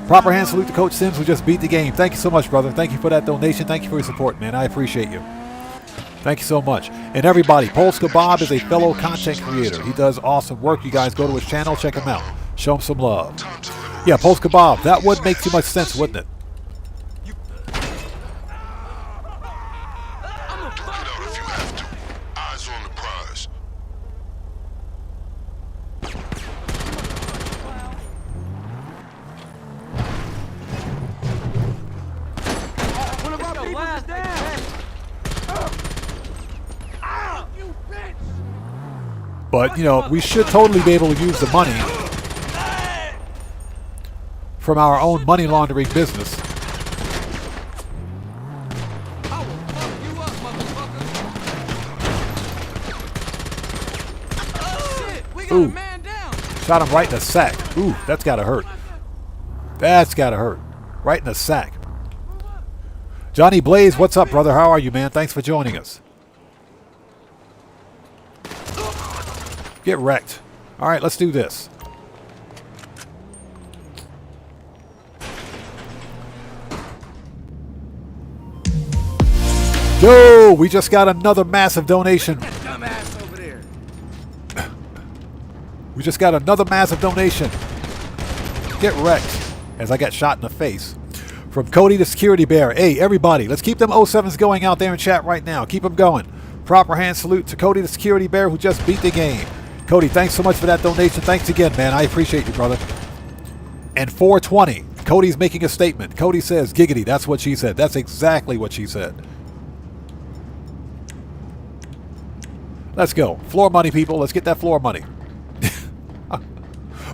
Proper hand salute to Coach Sims, who just beat the game. Thank you so much, brother. Thank you for that donation. Thank you for your support, man. I appreciate you. Thank you so much. And everybody, Polska Bob is a fellow content creator. He does awesome work. You guys go to his channel, check him out. Show him some love. Yeah, Polska Bob, that would make too much sense, wouldn't it? But, you know, we should totally be able to use the money from our own money laundering business. Ooh, shot him right in the sack. Ooh, that's gotta hurt. That's gotta hurt. Right in the sack. Johnny Blaze, what's up, brother? How are you, man? Thanks for joining us. Get wrecked. All right, let's do this. Yo, we just got another massive donation. We just got another massive donation. Get wrecked. As I got shot in the face. From Cody to Security Bear. Hey, everybody, let's keep them 07s going out there in chat right now. Keep them going. Proper hand salute to Cody the Security Bear, who just beat the game. Cody, thanks so much for that donation. Thanks again, man. I appreciate you, brother. And 420. Cody's making a statement. Cody says, giggity. That's what she said. That's exactly what she said. Let's go. Floor money, people. Let's get that floor money.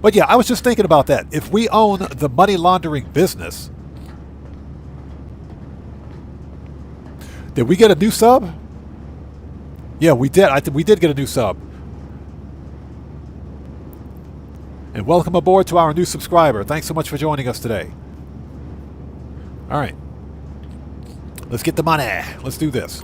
But yeah, I was just thinking about that. If we own the money laundering business, did we get a new sub? Yeah, we did. We did get a new sub. And welcome aboard to our new subscriber. Thanks so much for joining us today. All right. Let's get the money. Let's do this.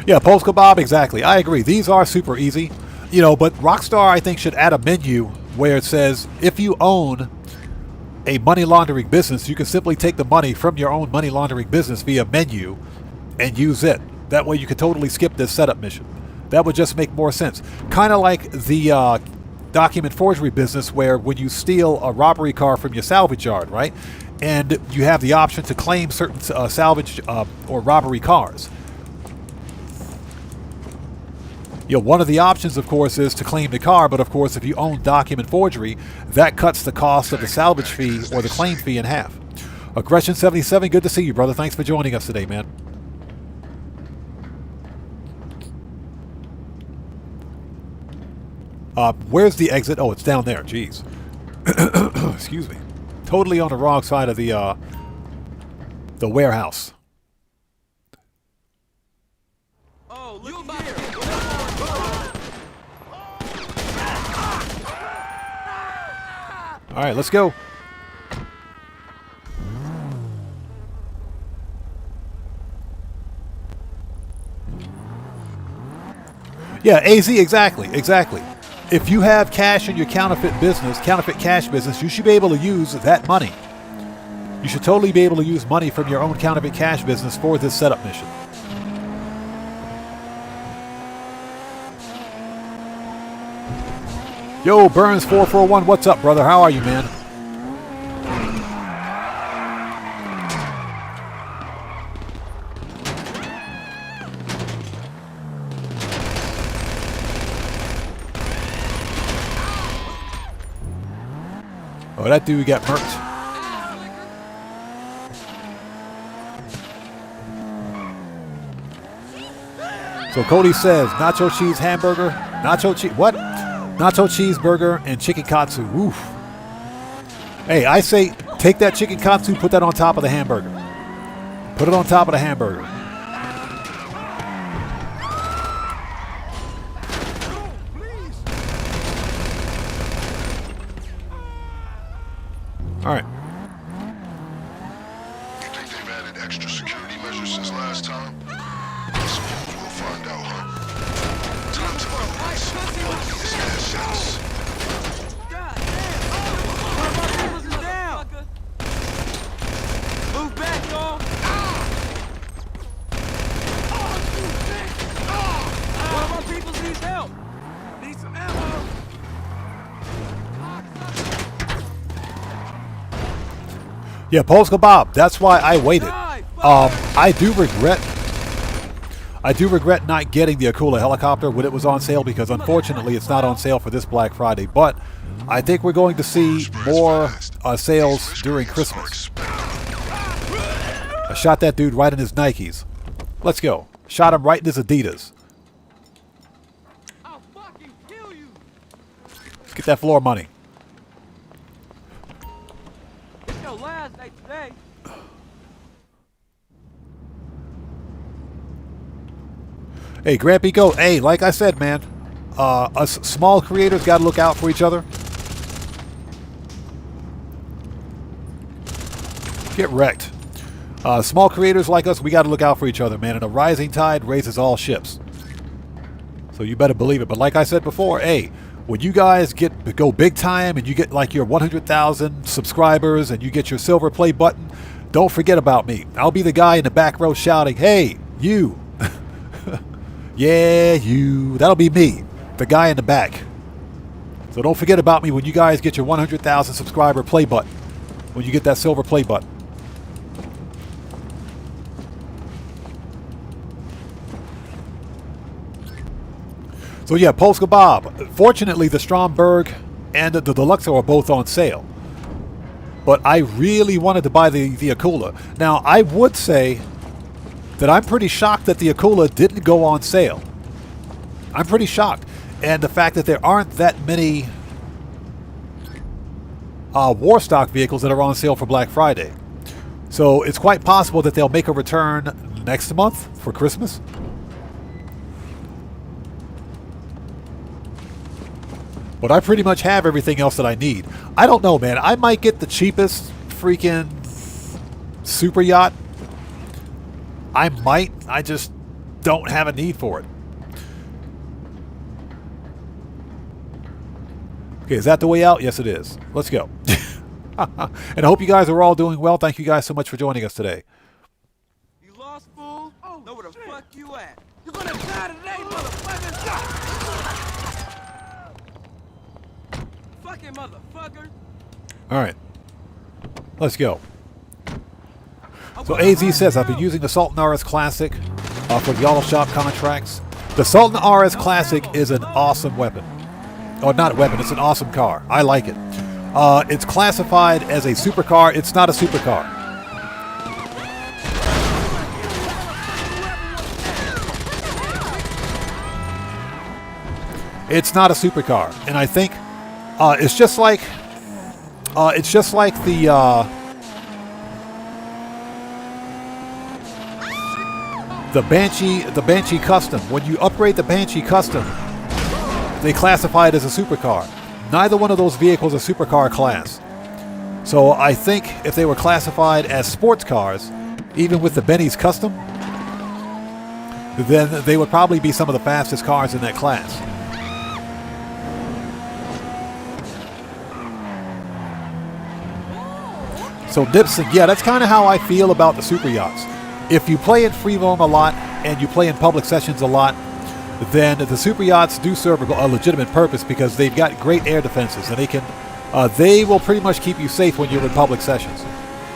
Yeah, Polska Bob, exactly. I agree. These are super easy. You know, but Rockstar, I think, should add a menu where it says, if you own a money laundering business, you can simply take the money from your own money laundering business via menu and use it. That way you could totally skip this setup mission. That would just make more sense. Kind of like the document forgery business where when you steal a robbery car from your salvage yard, right? And you have the option to claim certain salvage or robbery cars. You know, one of the options, of course, is to claim the car, but of course, if you own document forgery, that cuts the cost of the salvage fee or the claim fee in half. Aggression77, good to see you, brother. Thanks for joining us today, man. Where's the exit? Oh, it's down there. Jeez. Excuse me. Totally on the wrong side of the warehouse. Oh, look here. All right, let's go. Yeah, AZ, exactly. If you have cash in your counterfeit cash business, you should be able to use that money. You should totally be able to use money from your own counterfeit cash business for this setup mission. Yo, Burns441, what's up, brother? How are you, man? Oh, that dude got murked. So Cody says, nacho cheese hamburger, what? Nacho cheeseburger and chicken katsu. Oof. Hey, I say take that chicken katsu, put that on top of the hamburger. Put it on top of the hamburger. All right. You think they've added extra security measures since last time? I suppose we'll find out, huh? Time to unleash these assets. God damn! One of my peoples is down! Move back, y'all! One of my peoples needs help! Need some ammo! Yeah, Polska Bob. That's why I waited. I do regret not getting the Akula helicopter when it was on sale because unfortunately it's not on sale for this Black Friday. But I think we're going to see more sales during Christmas. I shot that dude right in his Nikes. Let's go. Shot him right in his Adidas. I'll fucking kill you! Let's get that floor money. It's your last night today. Hey, Grampy Go. Hey, like I said, man, us small creators got to look out for each other. Get wrecked. Small creators like us, we got to look out for each other, man. And a rising tide raises all ships. So you better believe it. But like I said before, hey, when you guys go big time and you get like your 100,000 subscribers and you get your silver play button, don't forget about me. I'll be the guy in the back row shouting, hey, you. Yeah, you. That'll be me, the guy in the back. So don't forget about me when you guys get your 100,000 subscriber play button. When you get that silver play button. So yeah, Polska Bob. Fortunately, the Stromberg and the Deluxe are both on sale. But I really wanted to buy the Akula. Now, I would say that I'm pretty shocked that the Akula didn't go on sale. I'm pretty shocked. And the fact that there aren't that many war stock vehicles that are on sale for Black Friday. So it's quite possible that they'll make a return next month for Christmas. But I pretty much have everything else that I need. I don't know, man. I might get the cheapest freaking super yacht. I might. I just don't have a need for it. Okay, is that the way out? Yes, it is. Let's go. And I hope you guys are all doing well. Thank you guys so much for joining us today. You lost, fool? Oh, know where the fuck you at? You're gonna die today, motherfucker! Fucking motherfucker! All right. Let's go. So AZ says, I've been using the Sultan RS Classic for the auto shop contracts. The Sultan RS Classic is an awesome weapon. Oh, not a weapon. It's an awesome car. I like it. It's classified as a supercar. It's not a supercar. It's not a supercar, and I think it's just like the Banshee Custom. When you upgrade the Banshee Custom, they classify it as a supercar. Neither one of those vehicles are supercar class. So I think if they were classified as sports cars, even with the Benny's Custom, then they would probably be some of the fastest cars in that class. So Dipson, yeah, that's kind of how I feel about the super yachts. If you play in free roam a lot and you play in public sessions a lot, then the super yachts do serve a legitimate purpose because they've got great air defenses and they will pretty much keep you safe when you're in public sessions.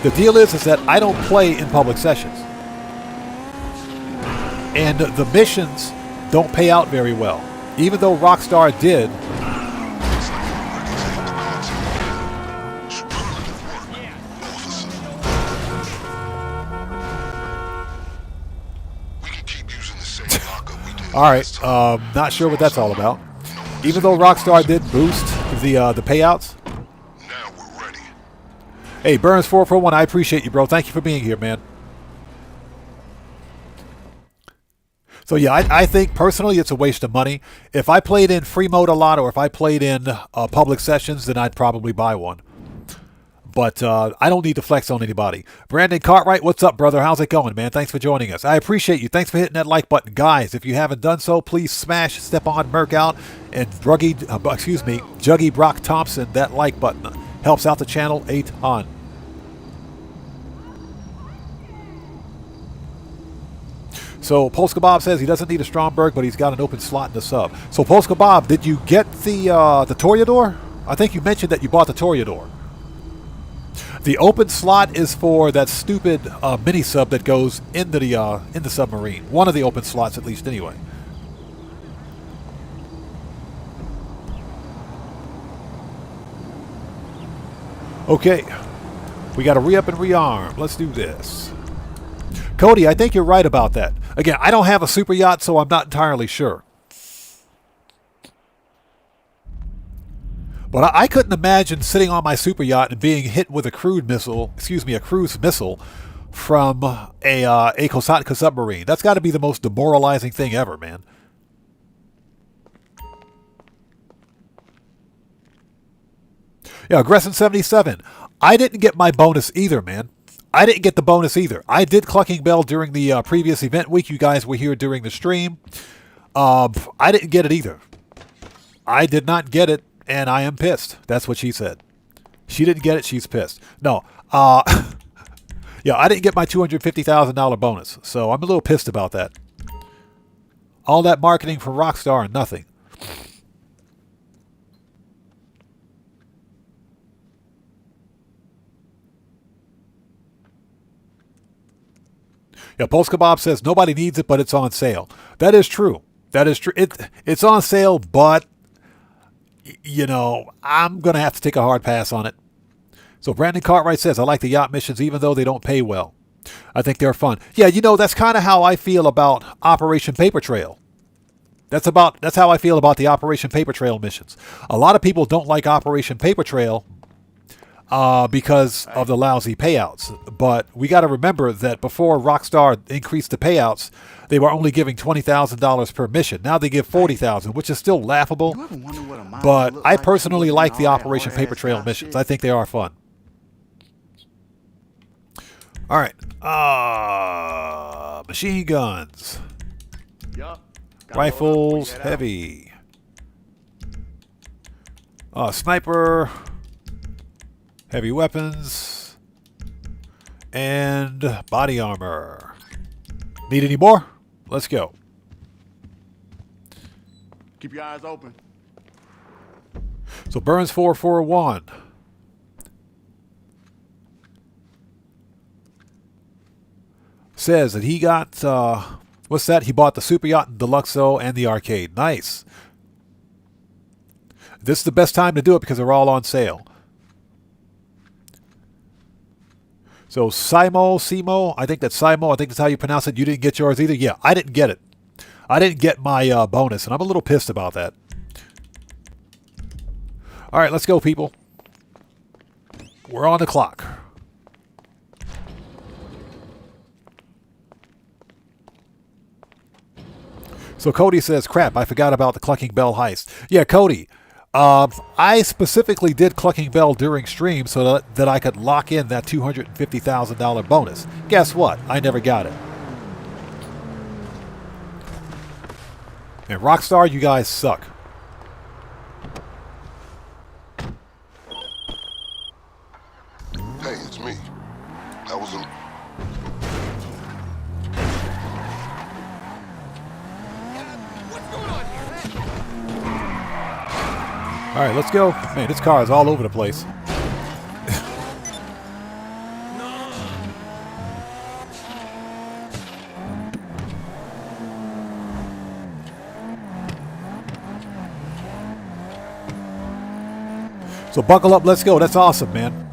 The deal is that I don't play in public sessions, and the missions don't pay out very well. Even though Rockstar did. All right, not sure what that's all about. Even though Rockstar did boost the payouts. Now we're ready. Hey, Burns441, I appreciate you, bro. Thank you for being here, man. So yeah, I think personally it's a waste of money. If I played in free mode a lot, or if I played in public sessions, then I'd probably buy one. But I don't need to flex on anybody. Brandon Cartwright, what's up, brother? How's it going, man? Thanks for joining us. I appreciate you. Thanks for hitting that like button. Guys, if you haven't done so, please smash Step On Merc out and Juggy Brock Thompson, that like button. Helps out the channel a ton. So Polska Bob says he doesn't need a Stromberg, but he's got an open slot in the sub. So Polska Bob, did you get the Toreador? I think you mentioned that you bought the Toreador. The open slot is for that stupid mini sub that goes into the submarine. One of the open slots, at least, anyway. Okay, we got to re-up and rearm. Let's do this. Cody, I think you're right about that. Again, I don't have a super yacht, so I'm not entirely sure. But I couldn't imagine sitting on my super yacht and being hit with a cruise missile from a Kosatka submarine. That's got to be the most demoralizing thing ever, man. Yeah, Aggression77. I didn't get my bonus either, man. I didn't get the bonus either. I did Clucking Bell during the previous event week. You guys were here during the stream. I didn't get it either. I did not get it. And I am pissed. That's what she said. She didn't get it. She's pissed. No. Yeah, I didn't get my $250,000 bonus. So I'm a little pissed about that. All that marketing from Rockstar and nothing. Yeah, Polska Bob says nobody needs it, but it's on sale. That is true. That is true. It's on sale, but you know, I'm going to have to take a hard pass on it. So Brandon Cartwright says, I like the yacht missions even though they don't pay well. I think they're fun. Yeah, you know, that's kind of how I feel about Operation Paper Trail. That's how I feel about the Operation Paper Trail missions. A lot of people don't like Operation Paper Trail because of the lousy payouts. But we got to remember that before Rockstar increased the payouts, they were only giving $20,000 per mission. Now they give $40,000, which is still laughable. But I personally like the Operation Paper Trail missions. I think they are fun. All right. Machine guns. Rifles, heavy. Sniper. Heavy weapons. And body armor. Need any more? Let's go. Keep your eyes open. So Burns 441. Says that he got, what's that? He bought the Super Yacht, Deluxo, and the arcade. Nice. This is the best time to do it because they're all on sale. So Simo, I think that's Simo. I think that's how you pronounce it. You didn't get yours either? Yeah, I didn't get it. I didn't get my bonus, and I'm a little pissed about that. All right, let's go, people. We're on the clock. So Cody says, crap, I forgot about the Clucking Bell heist. Yeah, Cody, I specifically did Clucking Bell during stream so that I could lock in that $250,000 bonus. Guess what? I never got it. And Rockstar, you guys suck. Hey, it's me. I was in... All right, let's go. Man, this car is all over the place. So buckle up, let's go. That's awesome, man.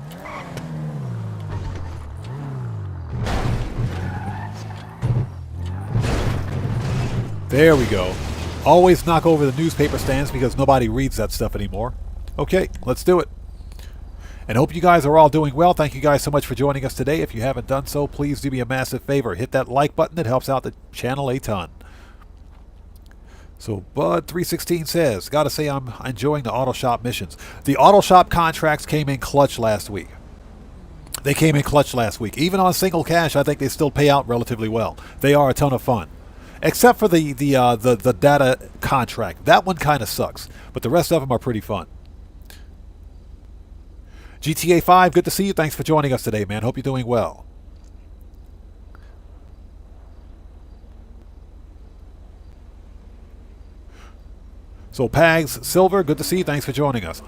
There we go. Always knock over the newspaper stands because nobody reads that stuff anymore. Okay, let's do it. And hope you guys are all doing well. Thank you guys so much for joining us today. If you haven't done so, please do me a massive favor. Hit that like button. It helps out the channel a ton. So Bud316 says, gotta say I'm enjoying the auto shop missions. The auto shop contracts came in clutch last week. They came in clutch last week. Even on single cash, I think they still pay out relatively well. They are a ton of fun. Except for the data contract. That one kind of sucks. But the rest of them are pretty fun. GTA 5, good to see you. Thanks for joining us today, man. Hope you're doing well. So Pags Silver, good to see you. Thanks for joining us.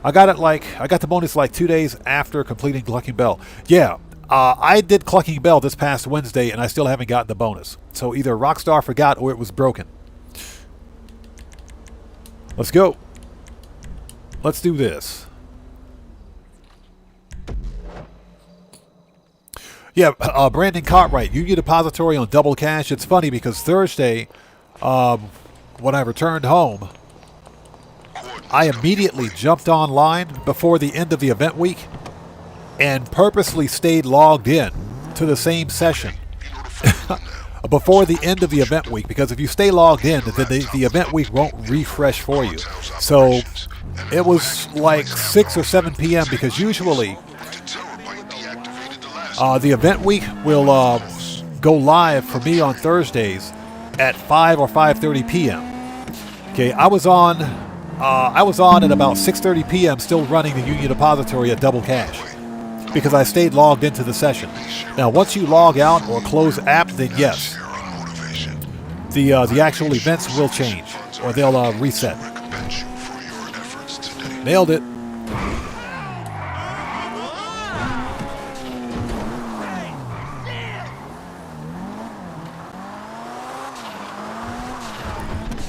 I got the bonus like 2 days after completing Clucking Bell. Yeah. I did Clucking Bell this past Wednesday, and I still haven't gotten the bonus. So either Rockstar forgot or it was broken. Let's go. Let's do this. Yeah, Brandon Cartwright, Union Depository on Double Cash. It's funny because Thursday, when I returned home, I immediately jumped online before the end of the event week and purposely stayed logged in to the same session before the end of the event week, because if you stay logged in, then the event week won't refresh for you. So it was like 6 or 7 p.m. because usually the event week will go live for me on Thursdays at 5 or 5:30 p.m. Okay, I was on at about 6:30 p.m. still running the Union Depository at Double Cash, because I stayed logged into the session. Now, once you log out or close app, then yes, the actual events will change, or they'll reset. Nailed it.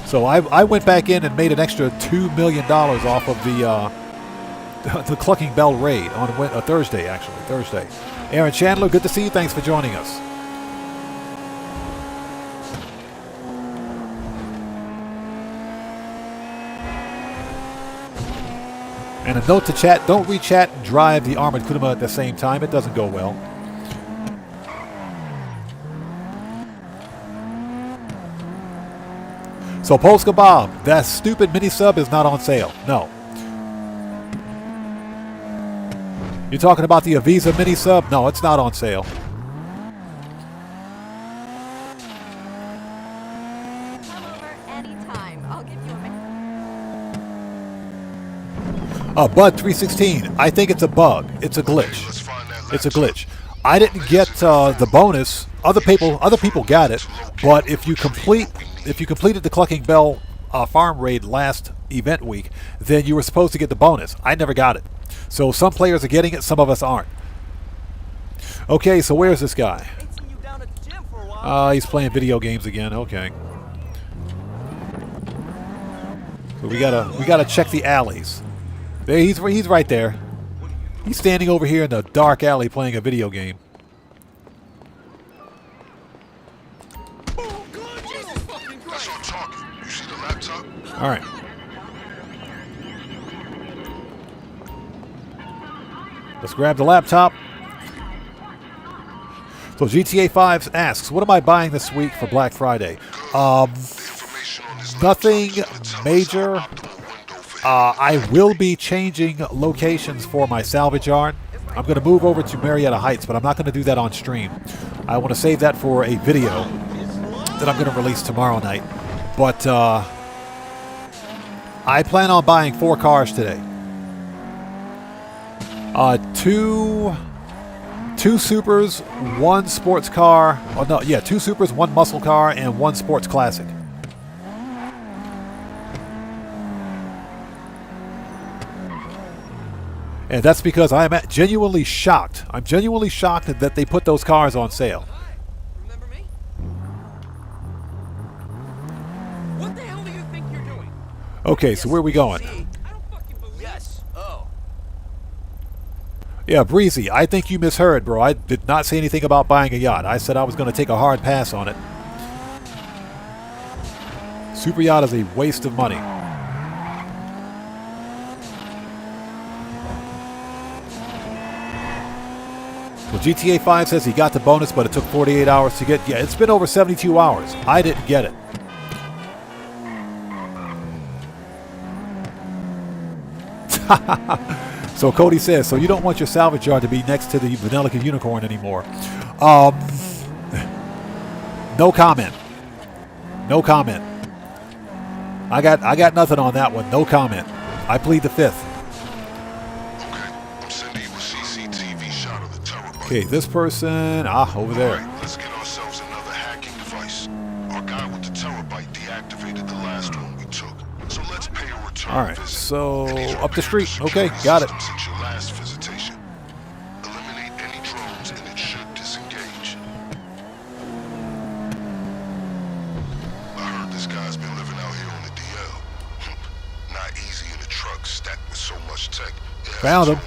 So I went back in and made an extra $2 million off of the Clucking Bell raid on Thursday, actually. Thursday. Aaron Chandler, good to see you. Thanks for joining us. And a note to chat, don't re-chat and drive the armored Kuruma at the same time. It doesn't go well. So Polska Bob, that stupid mini sub is not on sale. No. You're talking about the Avisa mini sub? No, it's not on sale. Bud 316. I think it's a bug. It's a glitch. It's a glitch. I didn't get the bonus. Other people got it. But if you completed the Clucking Bell farm raid last event week, then you were supposed to get the bonus. I never got it. So some players are getting it, some of us aren't. Okay, so where's this guy? He's playing video games again. Okay. So we gotta check the alleys. There, he's right there. He's standing over here in the dark alley playing a video game. That's what I'm talking. You see the laptop? All right. Let's grab the laptop. So GTA 5 asks, what am I buying this week for Black Friday? Nothing major. I will be changing locations for my salvage yard. I'm going to move over to Marietta Heights, but I'm not going to do that on stream. I want to save that for a video that I'm going to release tomorrow night. But I plan on buying 4 cars today. Two Supers, 1 sports car. Oh no, yeah, 2 Supers, 1 muscle car, and 1 sports classic. And that's because I am genuinely shocked. I'm genuinely shocked that they put those cars on sale. Remember me? What the hell do you think you're doing? Okay, so where are we going? I don't fucking believe. Yes. Oh. Yeah, Breezy, I think you misheard, bro. I did not say anything about buying a yacht. I said I was going to take a hard pass on it. Super yacht is a waste of money. Well, GTA 5 says he got the bonus, but it took 48 hours to get. Yeah, it's been over 72 hours. I didn't get it. So Cody says, so you don't want your salvage yard to be next to the Vanilla Unicorn anymore. No comment. No comment. I got nothing on that one. No comment. I plead the fifth. Okay, this person, over there. Right, let's get ourselves another hacking device. Our guy with the terabyte deactivated the last one we took. So let's pay a return. All right, so up the street. Okay, got it. Since your last visitation. Eliminate any drones and it should disengage. I heard this guy's been living out here on the DL. Not easy in a truck stacked with so much tech. Found him.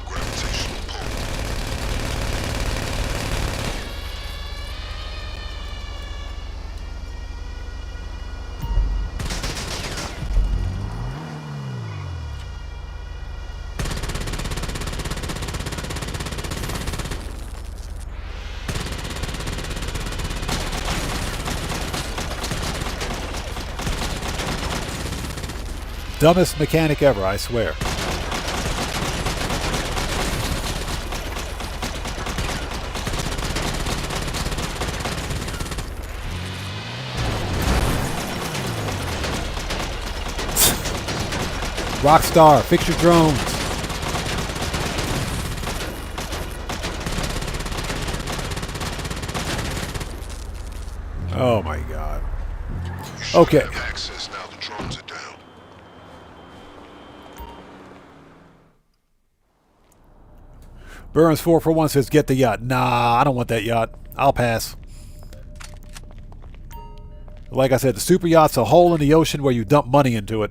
Dumbest mechanic ever, I swear. Rockstar, fix your drones. Oh my god. Okay. Burns 441 says, get the yacht. Nah, I don't want that yacht. I'll pass. Like I said, the super yacht's a hole in the ocean where you dump money into it.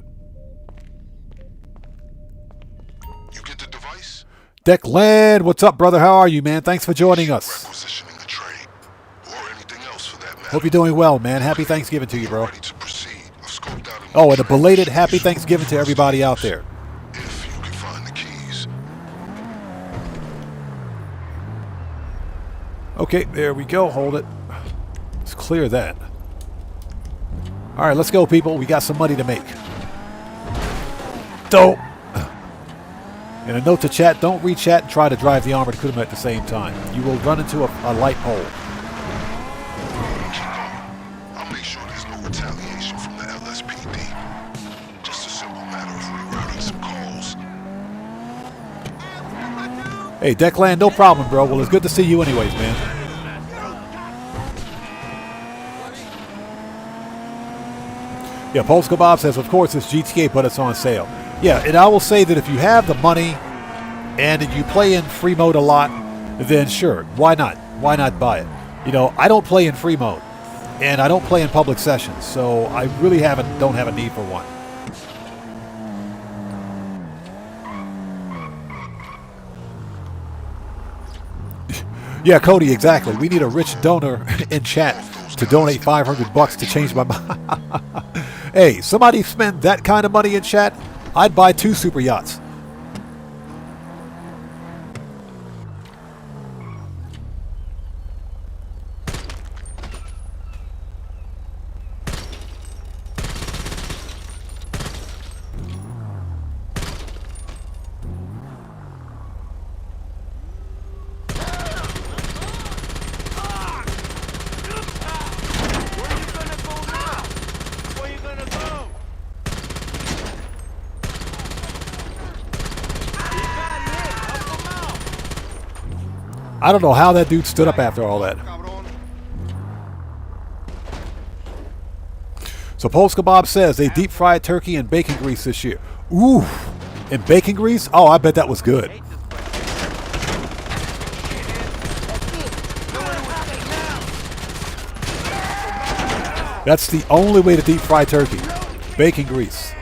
You get the device? Declan, what's up, brother? How are you, man? Thanks for joining us. Requisitioning the trade, or anything else for that matter. Hope you're doing well, man. Happy Thanksgiving to you, bro. Oh, and a belated happy Thanksgiving to everybody out there. If you can find the key. Okay, there we go. Hold it. Let's clear that. All right, let's go, people. We got some money to make. Don't. And a note to chat, don't re-chat and try to drive the armored Kuruma at the same time. You will run into a light pole. I'll make sure there's no retaliation from the LSPD. Just a simple matter of rerouting some calls. Hey, Declan, no problem, bro. Well, it's good to see you anyways, man. Yeah, Polska Bob says, of course, it's GTA, but it's on sale. Yeah, and I will say that if you have the money and you play in free mode a lot, then sure, why not? Why not buy it? You know, I don't play in free mode, and I don't play in public sessions, so I really don't have a need for one. Yeah, Cody, exactly. We need a rich donor in chat to donate $500 to change my mind. Hey, somebody spend that kind of money in chat, I'd buy 2 super yachts. I don't know how that dude stood up after all that. So Polska Bob says they deep fried turkey in bacon grease this year. Ooh, in bacon grease? Oh, I bet that was good. That's the only way to deep fry turkey. Bacon grease.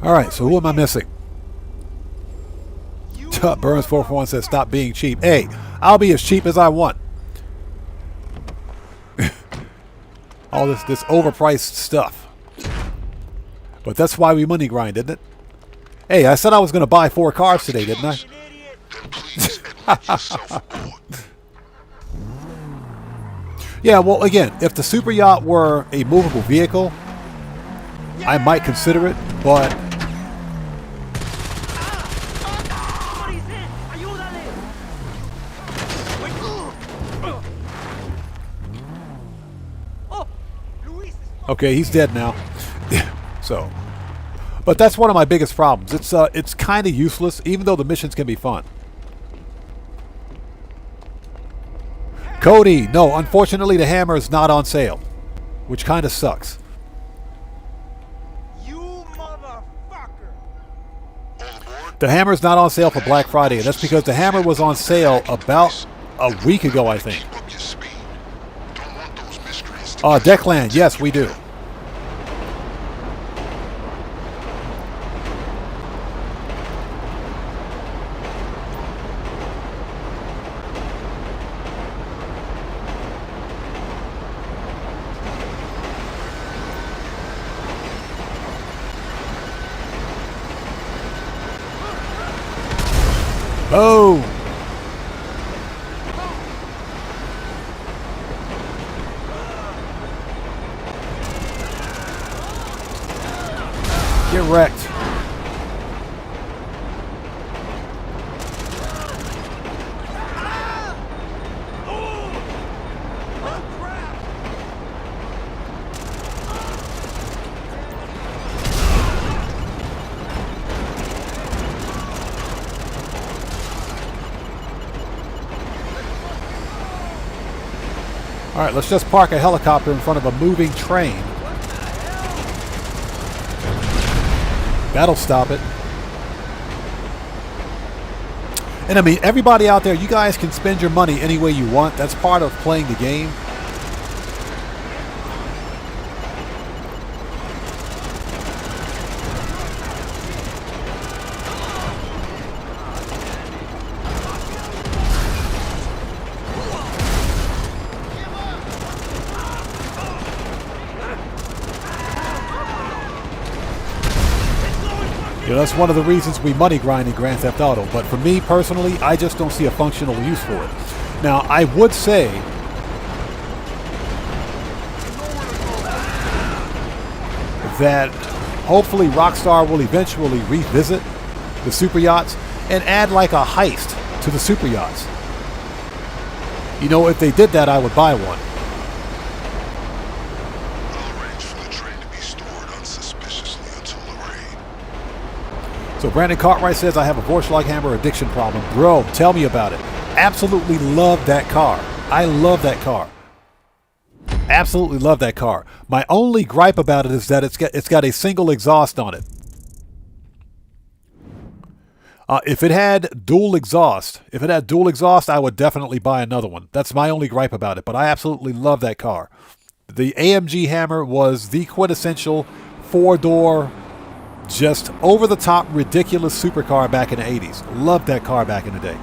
All right, so who am I missing? Burns 441 says, "Stop being cheap." Hey, I'll be as cheap as I want. All this overpriced stuff. But that's why we money grind, isn't it? Hey, I said I was going to buy 4 cars today, didn't I? Yeah, well, again, if the super yacht were a movable vehicle, I might consider it, but okay, he's dead now. So, but that's one of my biggest problems. It's kind of useless, even though the missions can be fun. Cody, no, unfortunately the hammer is not on sale, which kind of sucks. You motherfucker! The hammer is not on sale for Black Friday, and that's because the hammer was on sale about a week ago, I think. Declan, yes, we do. Boom! Get wrecked. All right, let's just park a helicopter in front of a moving train. That'll stop it. And I mean, everybody out there, you guys can spend your money any way you want. That's part of playing the game. You know, that's one of the reasons we money grind in Grand Theft Auto. But for me personally, I just don't see a functional use for it. Now, I would say that hopefully Rockstar will eventually revisit the super yachts and add like a heist to the super yachts. You know, if they did that, I would buy one. So Brandon Cartwright says, I have a Vorschlaghammer addiction problem. Bro, tell me about it. Absolutely love that car. I love that car. Absolutely love that car. My only gripe about it is that it's got a single exhaust on it. If it had dual exhaust, I would definitely buy another one. That's my only gripe about it. But I absolutely love that car. The AMG Hammer was the quintessential four-door, just over-the-top, ridiculous supercar back in the 80s. Loved that car back in the day.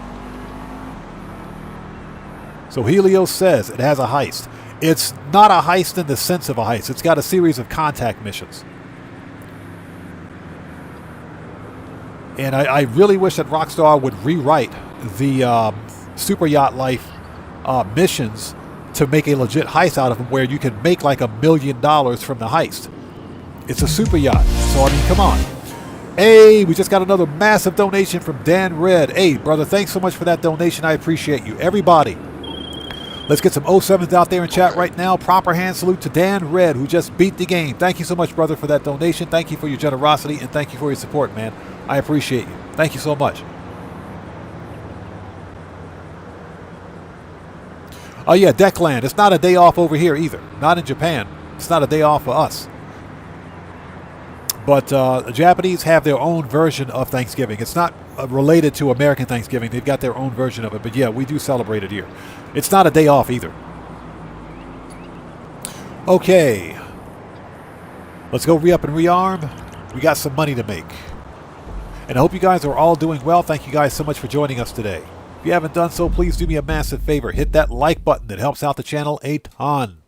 So Helios says it has a heist. It's not a heist in the sense of a heist. It's got a series of contact missions. And I really wish that Rockstar would rewrite the Super Yacht Life missions to make a legit heist out of them where you can make like $1 million from the heist. It's a super yacht, so I mean, come on. Hey, we just got another massive donation from Dan Red. Hey, brother, thanks so much for that donation. I appreciate you. Everybody, let's get some 07s out there in chat right now. Proper hand salute to Dan Red, who just beat the game. Thank you so much, brother, for that donation. Thank you for your generosity, and thank you for your support, man. I appreciate you. Thank you so much. Oh, yeah, Deckland. It's not a day off over here either. Not in Japan. It's not a day off for us. But the Japanese have their own version of Thanksgiving. It's not related to American Thanksgiving. They've got their own version of it. But yeah, we do celebrate it here. It's not a day off either. Okay. Let's go re-up and rearm. We got some money to make. And I hope you guys are all doing well. Thank you guys so much for joining us today. If you haven't done so, please do me a massive favor. Hit that like button. It helps out the channel a ton.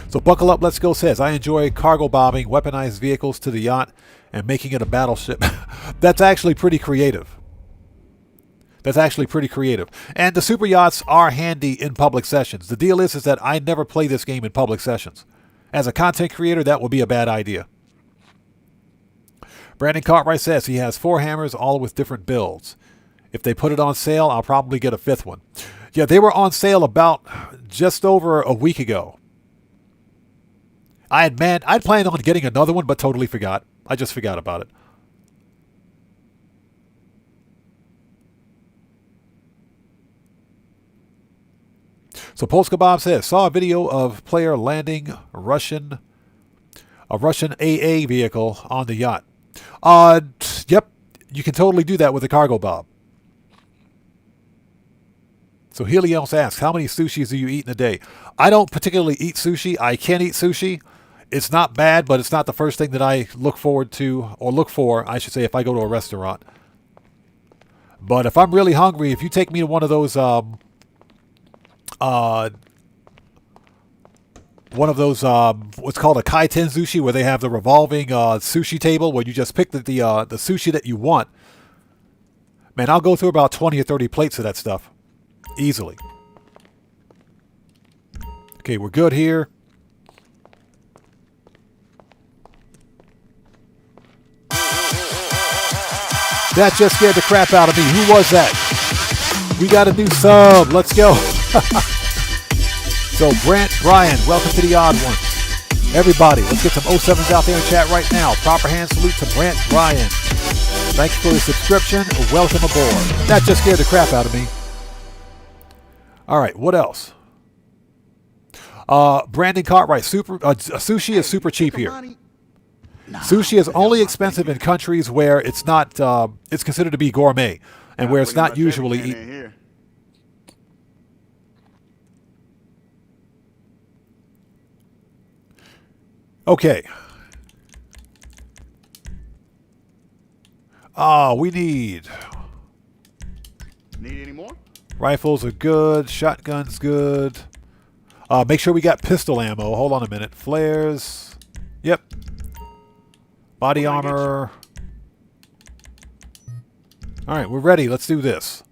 So Buckle Up, Let's Go says, I enjoy cargo bombing weaponized vehicles to the yacht and making it a battleship. That's actually pretty creative. That's actually pretty creative. And the super yachts are handy in public sessions. The deal is that I never play this game in public sessions. As a content creator, that would be a bad idea. Brandon Cartwright says he has 4 hammers, all with different builds. If they put it on sale, I'll probably get a 5th one. Yeah, they were on sale about just over a week ago. I'd planned on getting another one, but totally forgot. I just forgot about it. So Polska Bob says, saw a video of player landing a Russian AA vehicle on the yacht. Yep, you can totally do that with a cargo bob. So Helios asks, how many sushis do you eat in a day? I don't particularly eat sushi. I can eat sushi. It's not bad, but it's not the first thing that I look forward to, or look for, I should say, if I go to a restaurant. But if I'm really hungry, if you take me to one of those, what's called a kaiten sushi, where they have the revolving sushi table, where you just pick the sushi that you want. Man, I'll go through about 20 or 30 plates of that stuff. Easily. Okay, we're good here. That just scared the crap out of me. Who was that? We got a new sub. Let's go. So, Brant Bryan, welcome to the Odd Ones. Everybody, let's get some 07s out there in chat right now. Proper hand salute to Brant Bryan. Thanks for the subscription. Welcome aboard. That just scared the crap out of me. All right, what else? Brandon Cartwright, sushi is super cheap here. Sushi is only expensive in countries where it's not, it's considered to be gourmet, and where it's not usually eaten. Here. Okay. We need... Need any more? Rifles are good. Shotgun's good. Make sure we got pistol ammo. Hold on a minute. Flares. Yep. Body armor. Alright, we're ready. Let's do this.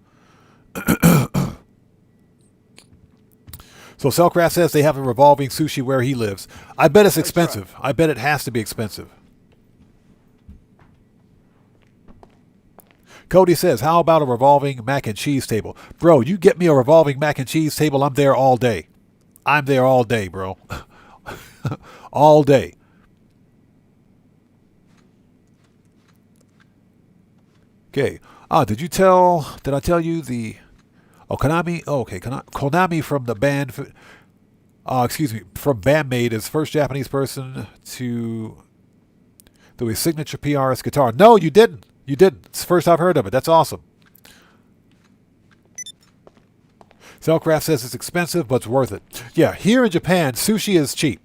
So Cellcraft says they have a revolving sushi where he lives. I bet it's expensive. I bet it has to be expensive. Cody says, how about a revolving mac and cheese table? Bro, you get me a revolving mac and cheese table, I'm there all day. I'm there all day, bro. All day. Okay. Did I tell you the... Oh, Konami. Oh, okay. Konami from the band... excuse me. From Bandmate is first Japanese person to do a signature PRS guitar. No, you didn't. You didn't. It's the first I've heard of it. That's awesome. Cellcraft says it's expensive, but it's worth it. Yeah, here in Japan, sushi is cheap.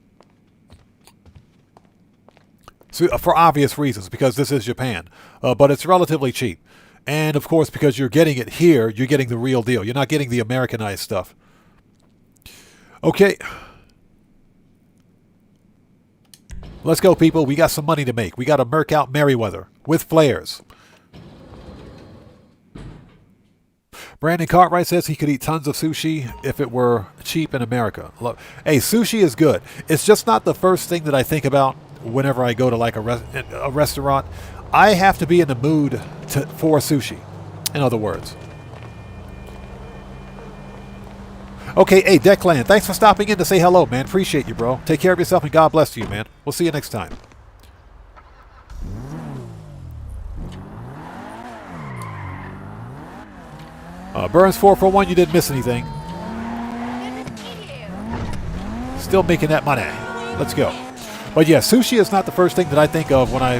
So, for obvious reasons, because this is Japan. But it's relatively cheap. And, of course, because you're getting it here, you're getting the real deal. You're not getting the Americanized stuff. Okay. Let's go, people. We got some money to make. We got to murk out Merryweather with flares. Brandon Cartwright says he could eat tons of sushi if it were cheap in America. Look, hey, sushi is good. It's just not the first thing that I think about whenever I go to like a restaurant. I have to be in the mood for sushi, in other words. Okay, hey, Declan, thanks for stopping in to say hello, man. Appreciate you, bro. Take care of yourself and God bless you, man. We'll see you next time. Burns 441, you didn't miss anything. Still making that money. Let's go. But yeah, sushi is not the first thing that I think of when I,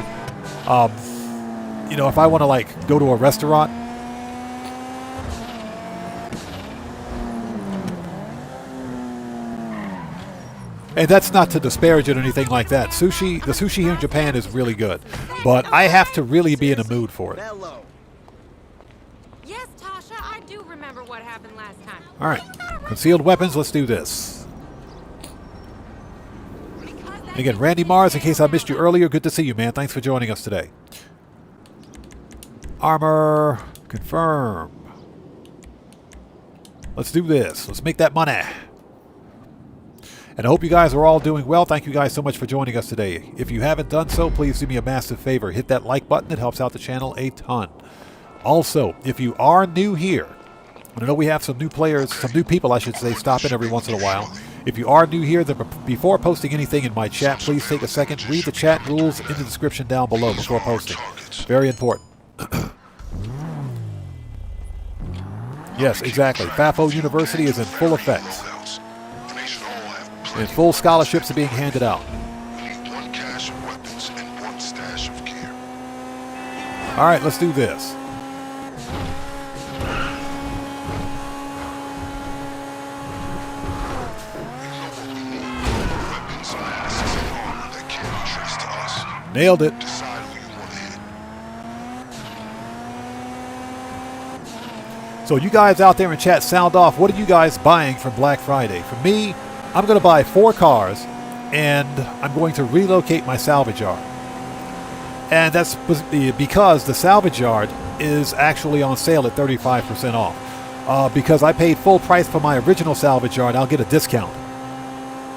if I want to like go to a restaurant. And that's not to disparage it or anything like that. The sushi here in Japan is really good. But I have to really be in the mood for it. Yes, Tasha, I do remember what happened last time. Alright. Concealed weapons, let's do this. And again, Randy Mars, in case I missed you earlier, good to see you, man. Thanks for joining us today. Armor. Confirm. Let's do this. Let's make that money. And I hope you guys are all doing well. Thank you guys so much for joining us today. If you haven't done so, please do me a massive favor. Hit that like button. It helps out the channel a ton. Also, if you are new here, and I know we have some new players, some new people, I should say, stop in every once in a while. If you are new here, then before posting anything in my chat, please take a second, read the chat rules in the description down below before posting. Very important. Yes, exactly. FAFO University is in full effect. And full scholarships are being handed out. Alright, let's do this. Nailed it. So you guys out there in chat, sound off. What are you guys buying for Black Friday? For me, I'm going to buy 4 cars, and I'm going to relocate my salvage yard. And that's because the salvage yard is actually on sale at 35% off. Because I paid full price for my original salvage yard, I'll get a discount.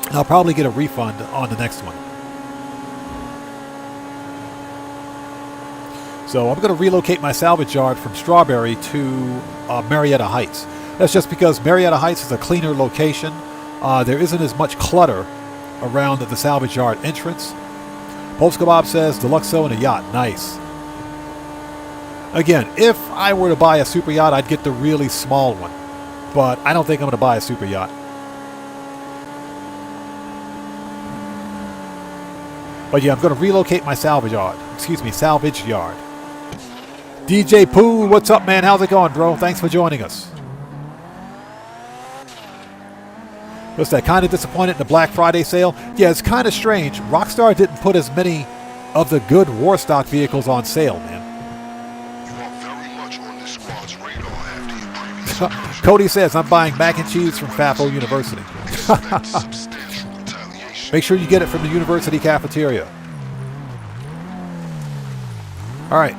And I'll probably get a refund on the next one. So I'm going to relocate my salvage yard from Strawberry to Marietta Heights. That's just because Marietta Heights is a cleaner location. There isn't as much clutter around the salvage yard entrance. Post Kebab says, Deluxo and a yacht. Nice. Again, if I were to buy a super yacht, I'd get the really small one. But I don't think I'm going to buy a super yacht. But yeah, I'm going to relocate my salvage yard. Excuse me, salvage yard. DJ Pooh, what's up, man? How's it going, bro? Thanks for joining us. What's that? Kind of disappointed in the Black Friday sale? Yeah, it's kind of strange. Rockstar didn't put as many of the good war stock vehicles on sale, man. You are very much on this squad's radar after your previous Cody says, I'm buying mac and cheese from Fafo University. substantial retaliation. Make sure you get it from the university cafeteria. All right.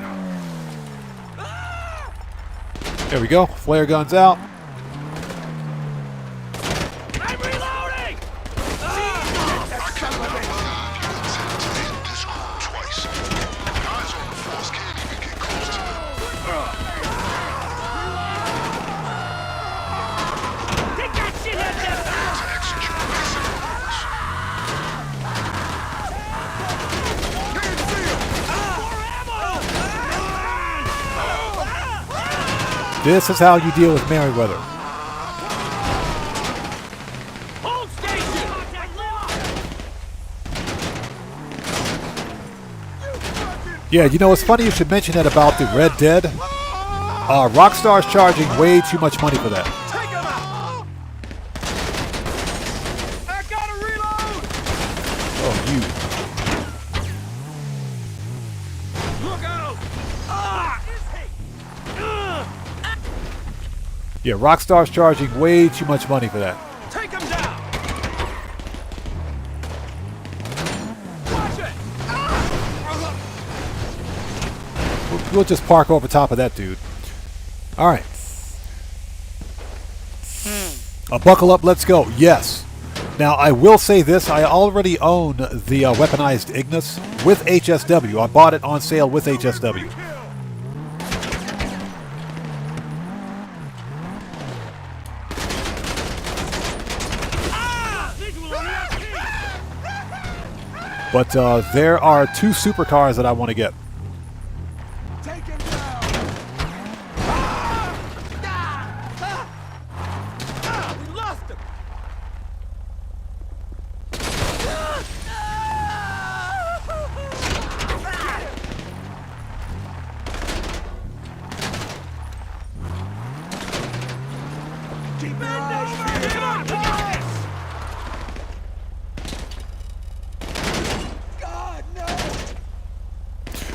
There we go. Flare guns out. I'm reloading! I cannot believe you intended to hit this group twice. Eyes on the force can't even get close to them. Take that shit out there! To execute basic orders. This is how you deal with Merriweather. Hold station! Yeah, you know, it's funny you should mention that about the Red Dead. Rockstar's charging way too much money for that. Take him out! I gotta reload! Oh, you. Look out! Yeah, Rockstar's charging way too much money for that. Take him down! Watch it! We'll just park over top of that dude. All right. Buckle up, let's go. Yes. Now, I will say this. I already own the weaponized Ignis with HSW. I bought it on sale with HSW. But there are 2 supercars that I want to get. Take him down! We lost him! Keep it moving! Come on, guys! God, no!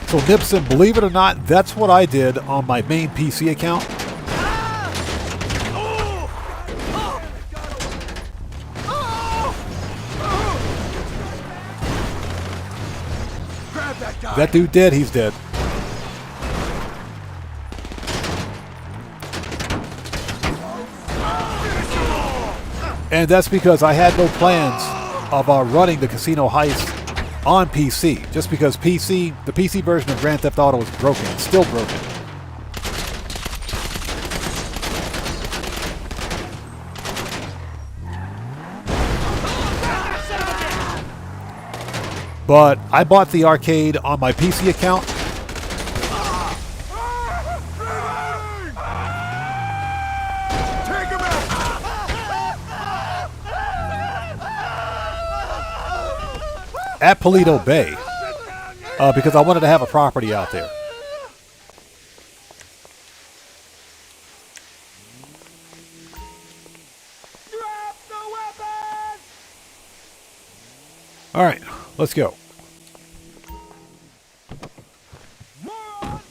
So Nipson, believe it or not, that's what I did on my main PC account. Grab that guy! That dude dead, he's dead. And that's because I had no plans of running the casino heist on PC. Just because the PC version of Grand Theft Auto is broken. It's still broken. But I bought the arcade on my PC account. Take him out! At Paleto Bay. Because I wanted to have a property out there. Drop the weapon! All right, let's go. Moron!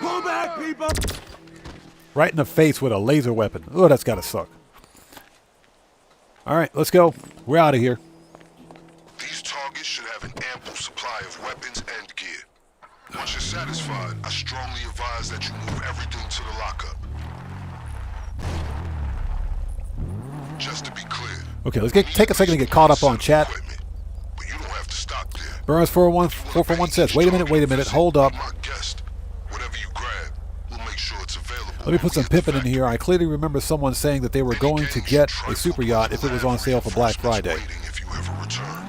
Pull back, people! Right in the face with a laser weapon. Oh, that's gotta suck. All right, let's go. We're out of here. These targets should have an ample supply of weapons and gear. Once you're satisfied, I strongly advise that you move everything to the lockup. Just to be clear. Okay, let's take a second to get caught up on chat. Equipment, but you don't have to stop there. Burns 441 says, wait a minute, hold up. My guest. Whatever you grab, we'll make sure it's available. Let me put some pimping in here. I clearly remember someone saying that they were going to get a super yacht if it was on sale for Black Friday. If you ever return.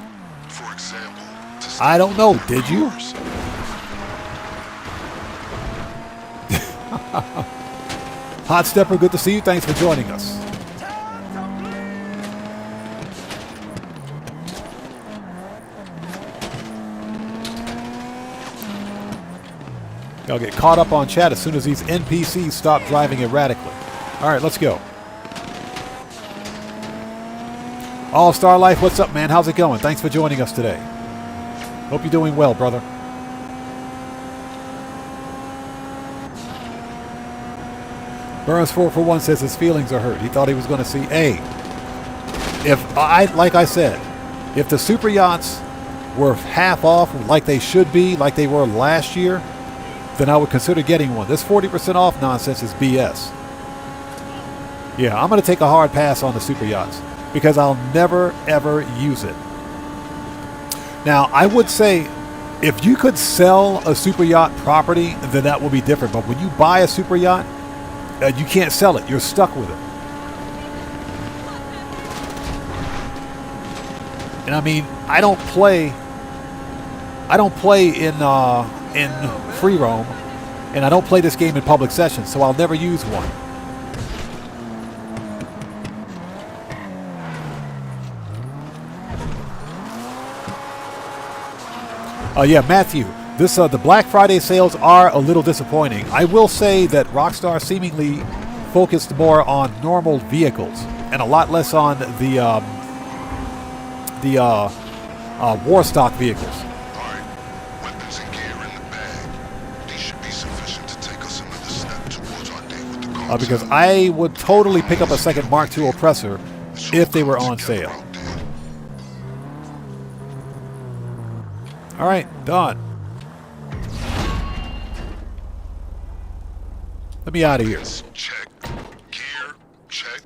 For example, to I don't know. Did you? Hot Stepper, good to see you. Thanks for joining us. I'll get caught up on chat as soon as these NPCs stop driving erratically. All right, let's go. All Star Life, what's up, man? How's it going? Thanks for joining us today. Hope you're doing well, brother. Burns 441 says his feelings are hurt. He thought he was going to see like I said, if the super yachts were half off like they should be, like they were last year, then I would consider getting one. This 40% off nonsense is BS. Yeah, I'm going to take a hard pass on the super yachts because I'll never, ever use it. Now, I would say if you could sell a super yacht property, then that will be different. But when you buy a super yacht, you can't sell it. You're stuck with it. And I mean, I don't play in free roam, and I don't play this game in public sessions, so I'll never use one. Yeah, Matthew, the Black Friday sales are a little disappointing. I will say that Rockstar seemingly focused more on normal vehicles and a lot less on the war stock vehicles. Because I would totally pick up a second Mark II oppressor if they were on sale. All right, done. Let me out of here. Check. Gear, check.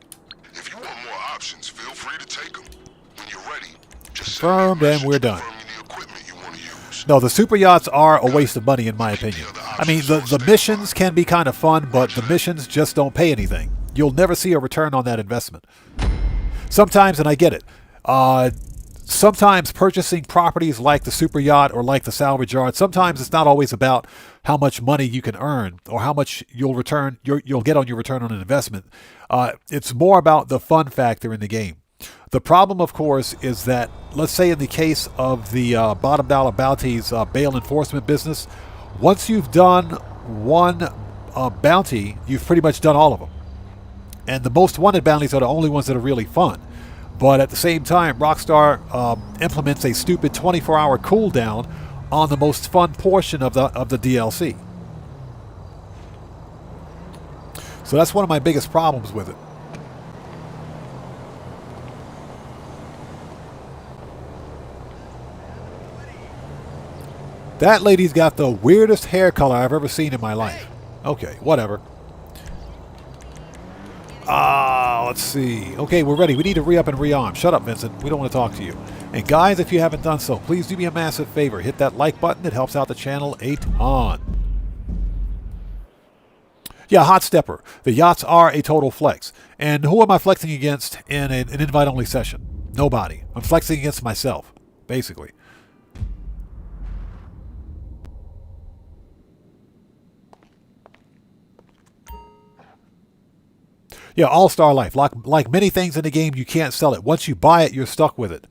If you want more options, feel free to take them. When you're ready, just confirmed and we're done. the equipment you want to use. No, the super yachts are a waste of money in my opinion. I mean, the missions can be kind of fun, but the missions just don't pay anything. You'll never see a return on that investment. Sometimes, and I get it, sometimes purchasing properties like the super yacht or like the salvage yard, sometimes it's not always about how much money you can earn or how much you'll get on your return on an investment. It's more about the fun factor in the game. The problem, of course, is that, let's say in the case of the bottom dollar bounties bail enforcement business, once you've done one bounty, you've pretty much done all of them. And the most wanted bounties are the only ones that are really fun. But at the same time, Rockstar implements a stupid 24-hour cooldown on the most fun portion of the DLC. So that's one of my biggest problems with it. That lady's got the weirdest hair color I've ever seen in my life. Okay, whatever. Let's see. Okay, we're ready. We need to re-up and rearm. Shut up, Vincent. We don't want to talk to you. And guys, if you haven't done so, please do me a massive favor. Hit that like button. It helps out the channel a ton. Yeah, Hot Stepper. The yachts are a total flex. And who am I flexing against in an invite-only session? Nobody. I'm flexing against myself, basically. Yeah, All-Star Life. Like many things in the game, you can't sell it. Once you buy it, you're stuck with it.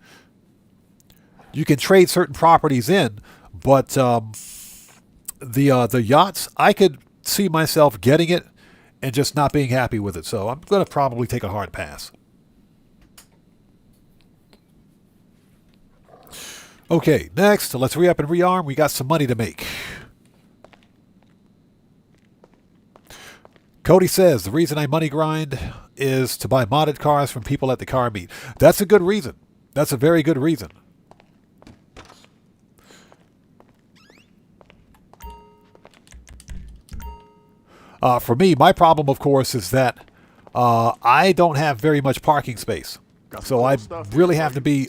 You can trade certain properties in, but the yachts, I could see myself getting it and just not being happy with it. So I'm going to probably take a hard pass. Okay, next, let's re-up and rearm. We got some money to make. Cody says, the reason I money grind is to buy modded cars from people at the car meet. That's a good reason. That's a very good reason. For me, my problem, of course, is that I don't have very much parking space. So I really have to be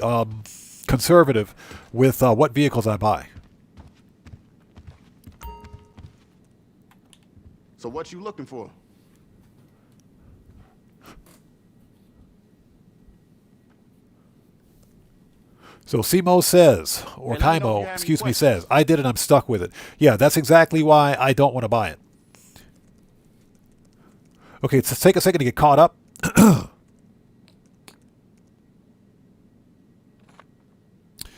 conservative with what vehicles I buy. So what you looking for? So Simo says, or Kaimo, excuse me, says, I did it, I'm stuck with it. Yeah, that's exactly why I don't want to buy it. Okay, let's take a second to get caught up.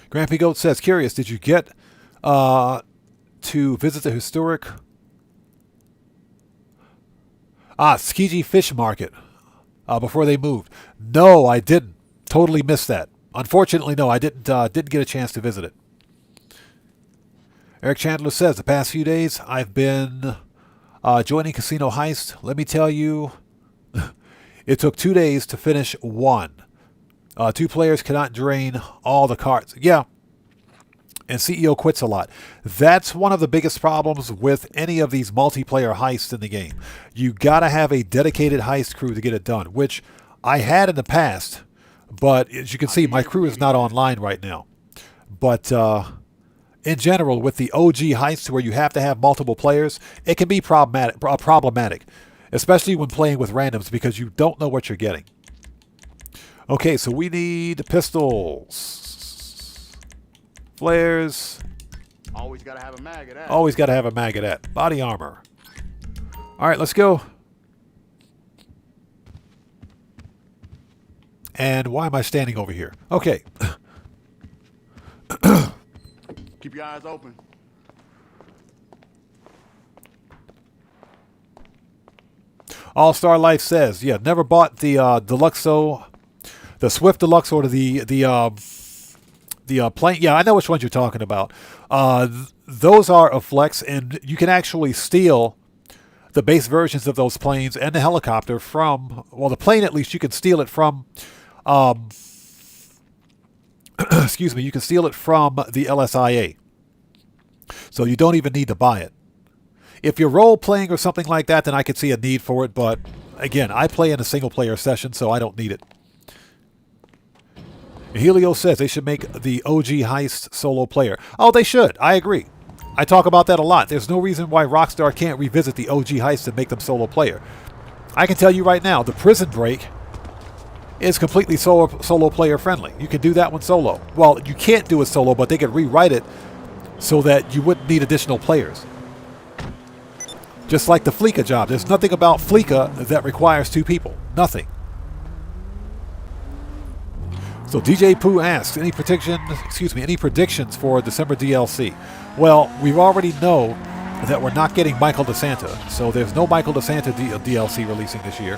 Grampy Goat says, curious, did you get to visit the historic Tsukiji Fish Market before they moved? No, I didn't. Totally missed that. Unfortunately, no, I didn't get a chance to visit it. Eric Chandler says, the past few days I've been joining Casino Heist. Let me tell you, it took 2 days to finish one. 2 players cannot drain all the cards. Yeah, and CEO quits a lot. That's one of the biggest problems with any of these multiplayer heists in the game. You got to have a dedicated heist crew to get it done, which I had in the past. But as you can see, my crew is not online right now. But in general, with the OG heists where you have to have multiple players, it can be problematic, especially when playing with randoms because you don't know what you're getting. Okay, so we need pistols, flares. Always gotta have a mag of that. Always got to have a mag of that. Body armor. All right, let's go. And why am I standing over here? Okay. Keep your eyes open. All Star Life says, yeah, never bought the Deluxo, the Swift Deluxe or the plane. Yeah, I know which ones you're talking about. Those are a flex, and you can actually steal the base versions of those planes and the helicopter from, well, the plane at least you can steal it from. Excuse me, you can steal it from the LSIA. So you don't even need to buy it. If you're role playing or something like that, then I could see a need for it. But again, I play in a single player session, so I don't need it. Helio says they should make the OG Heist solo player. Oh, they should. I agree. I talk about that a lot. There's no reason why Rockstar can't revisit the OG Heist and make them solo player. I can tell you right now, the Prison Break is completely solo player friendly. You can do that one solo. Well, you can't do it solo, but they could rewrite it so that you wouldn't need additional players. Just like the Fleeka job. There's nothing about Fleeka that requires 2 people. Nothing. So DJ Pooh asks, any predictions for December DLC? Well, we already know that we're not getting Michael DeSanta, so there's no Michael DeSanta DLC releasing this year.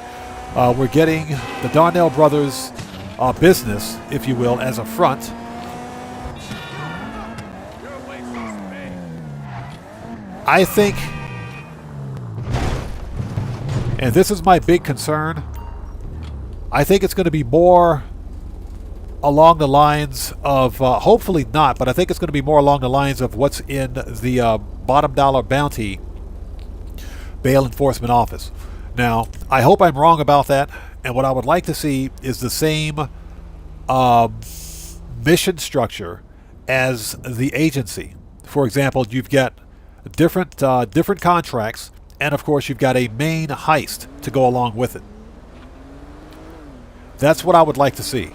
We're getting the Darnell Brothers business, if you will, as a front. I think, and this is my big concern, I think it's going to be more along the lines of, hopefully not, but I think it's going to be more along the lines of what's in the bottom dollar bounty bail enforcement office. Now, I hope I'm wrong about that, and what I would like to see is the same mission structure as the agency. For example, you've got different contracts, and of course you've got a main heist to go along with it. That's what I would like to see.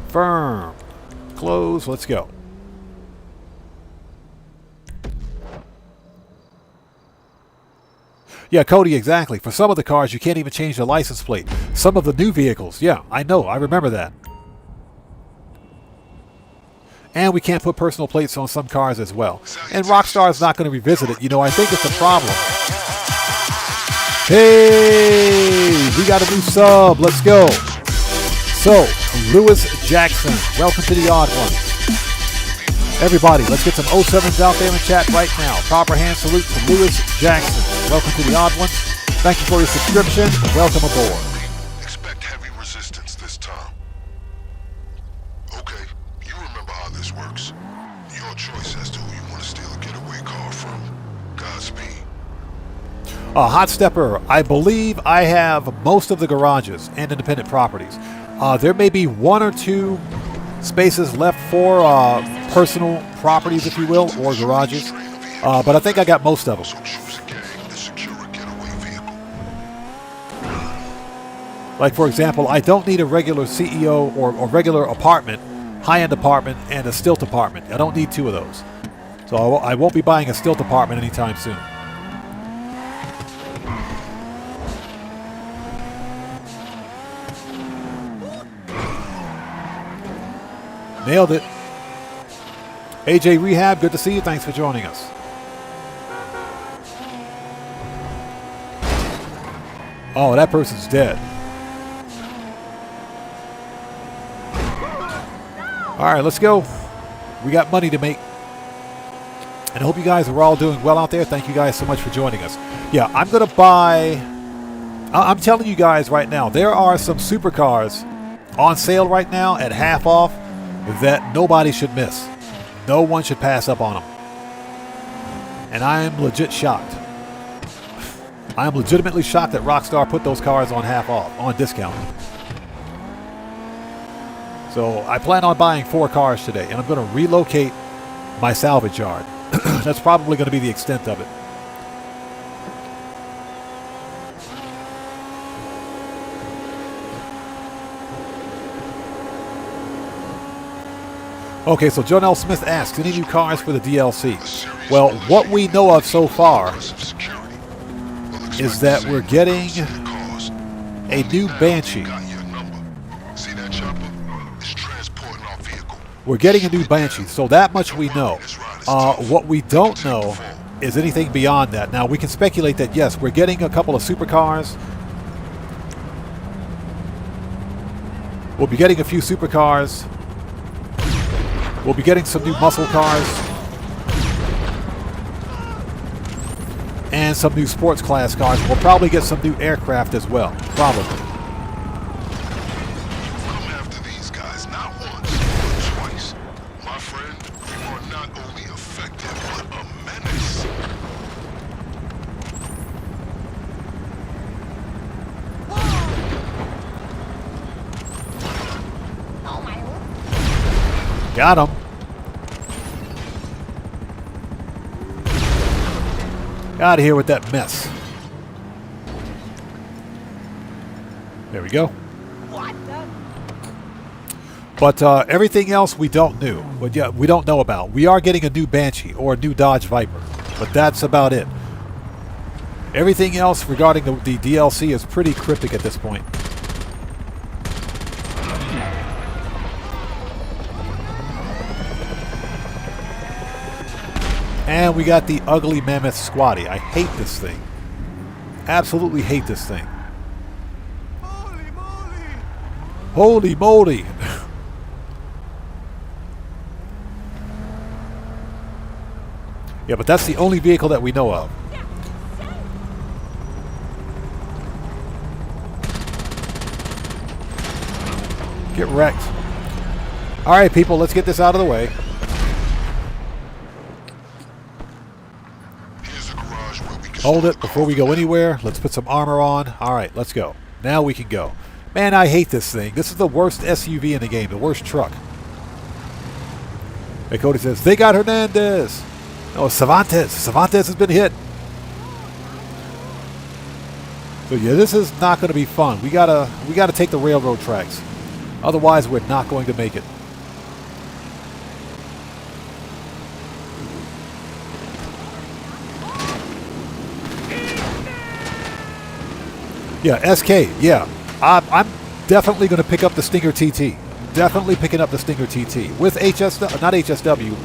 Firm. Close. Let's go. Yeah, Cody, exactly. For some of the cars, you can't even change the license plate. Some of the new vehicles, yeah, I know. I remember that. And we can't put personal plates on some cars as well. And Rockstar is not going to revisit it. You know, I think it's a problem. Hey, we got a new sub. Let's go. So, Lewis Jackson, welcome to the Odd Ones. Everybody, let's get some 07s out there in chat right now. Proper hand salute to Lewis Jackson. Welcome to the Odd Ones. Thank you for your subscription. Welcome aboard. Expect heavy resistance this time. Okay, you remember how this works. Your choice as to who you want to steal a getaway car from. Godspeed. Hot Stepper, I believe I have most of the garages and independent properties. There may be 1 or 2 spaces left for personal properties, if you will, or garages. But I think I got most of them. So choose a gang and secure a getaway vehicle. Like, for example, I don't need a regular CEO or regular apartment high-end apartment and a stilt apartment. I don't need two of those. So I won't be buying a stilt apartment anytime soon. Nailed it. AJ Rehab, good to see you. Thanks for joining us. Oh, that person's dead. All right, let's go. We got money to make. And I hope you guys are all doing well out there. Thank you guys so much for joining us. Yeah, I'm going to buy... I'm telling you guys right now, there are some supercars on sale right now at half off that nobody should miss. No one should pass up on them. And I am legit shocked. I am legitimately shocked that Rockstar put those cars on half off, on discount. So I plan on buying 4 cars today, and I'm going to relocate my salvage yard. That's probably going to be the extent of it. Okay, so Jonelle Smith asks, any new cars for the DLC? Well, what we know of so far is that we're getting a new Banshee. We're getting a new Banshee, so that much we know. What we don't know is anything beyond that. Now, we can speculate that, yes, we're getting a couple of supercars. We'll be getting a few supercars. We'll be getting some new muscle cars. And some new sports class cars. We'll probably get some new aircraft as well. Probably. Come after these guys not once, but twice. My friend, you are not only effective, but a menace. Got him. Out of here with that mess. There we go. But everything else we don't know. But yeah, we don't know about. We are getting a new Banshee or a new Dodge Viper, but that's about it. Everything else regarding the DLC is pretty cryptic at this point. And we got the ugly mammoth squatty. I hate this thing. Absolutely hate this thing. Holy moly! Holy moly! Yeah, but that's the only vehicle that we know of. Get wrecked. Alright, people, let's get this out of the way. Hold it before we go anywhere. Let's put some armor on. Alright, let's go. Now we can go. Man, I hate this thing. This is the worst SUV in the game. The worst truck. Hey, Cody says, they got Hernandez. Oh, Cervantes. Cervantes has been hit. So yeah, this is not going to be fun. We gotta take the railroad tracks. Otherwise, we're not going to make it. Yeah, SK. Yeah, I'm definitely going to pick up the Stinger TT. Definitely picking up the Stinger TT with HSW, not HSW,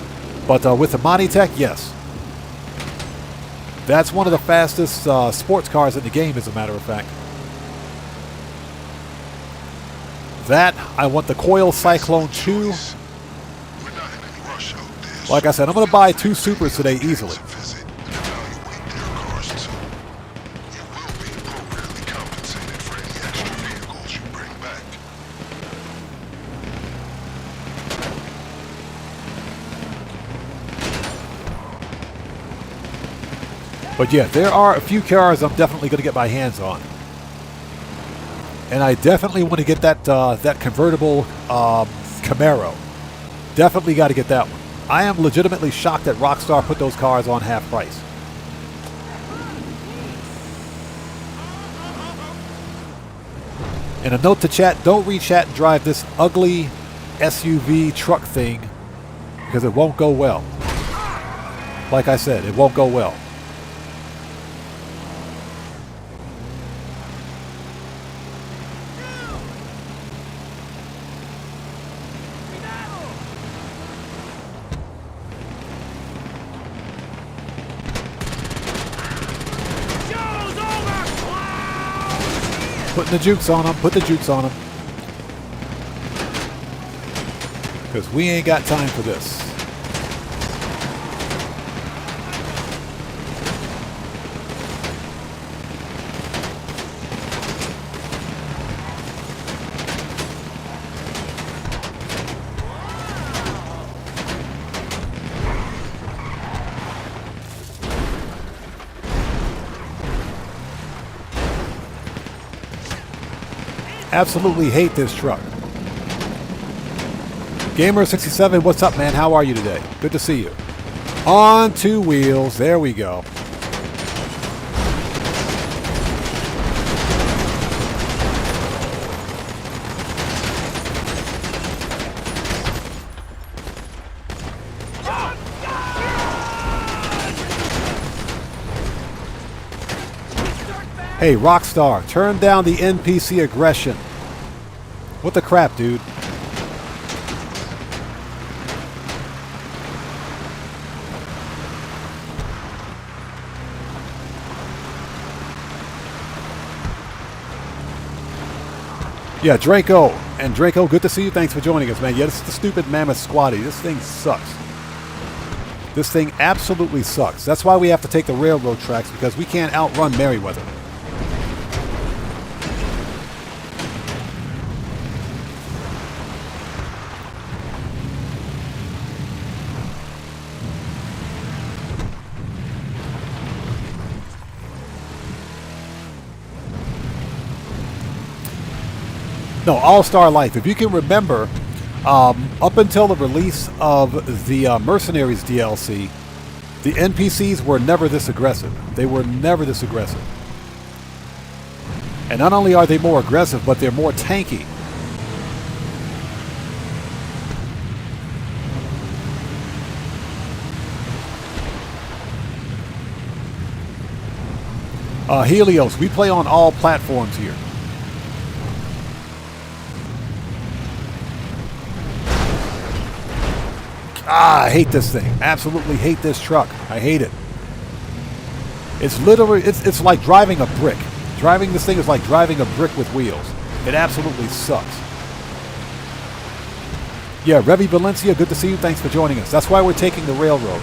but with the Monitech. Yes, that's one of the fastest sports cars in the game, as a matter of fact. That I want the Coil Cyclone 2. Like I said, I'm going to buy 2 Supers today easily. But yeah, there are a few cars I'm definitely going to get my hands on. And I definitely want to get that that convertible Camaro. Definitely got to get that one. I am legitimately shocked that Rockstar put those cars on half price. And a note to chat, don't re-chat and drive this ugly SUV truck thing because it won't go well. Like I said, it won't go well. Putting the jukes on them. Put the jukes on them. Because we ain't got time for this. Absolutely hate this truck. Gamer67, what's up, man? How are you today? Good to see you. On two wheels. There we go. Hey, Rockstar, turn down the NPC aggression. What the crap, dude? Yeah, Draco. And Draco, good to see you. Thanks for joining us, man. Yeah, this is the stupid Mammoth Squatty. This thing sucks. This thing absolutely sucks. That's why we have to take the railroad tracks, because we can't outrun Merryweather. No, All-Star Life. If you can remember, up until the release of the Mercenaries DLC, the NPCs were never this aggressive. They were never this aggressive. And not only are they more aggressive, but they're more tanky. Helios, we play on all platforms here. Ah, I hate this thing. Absolutely hate this truck. I hate it. It's literally, it's like driving a brick. Driving this thing is like driving a brick with wheels. It absolutely sucks. Yeah, Revy Valencia, good to see you. Thanks for joining us. That's why we're taking the railroad.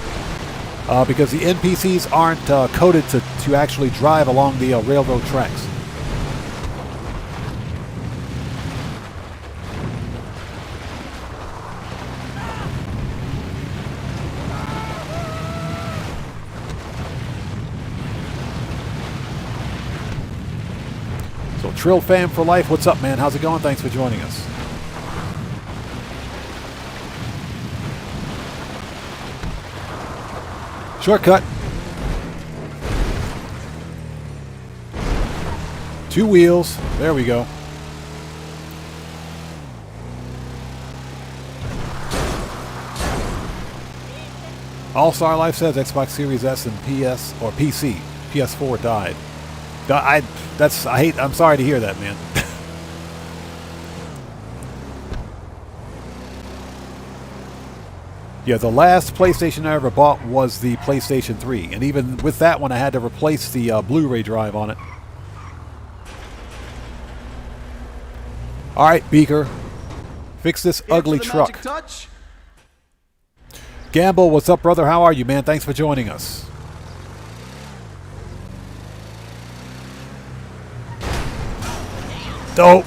Because the NPCs aren't coded to actually drive along the railroad tracks. Trill Fam for Life, what's up, man? How's it going? Thanks for joining us. Shortcut. Two wheels. There we go. All-Star Life says Xbox Series S and PS or PC. PS4 died. I'm sorry to hear that, man. Yeah, the last PlayStation I ever bought was the PlayStation 3. And even with that one, I had to replace the Blu-ray drive on it. Alright, Beaker. Fix this ugly truck. Gamble, what's up, brother? How are you, man? Thanks for joining us. Dope.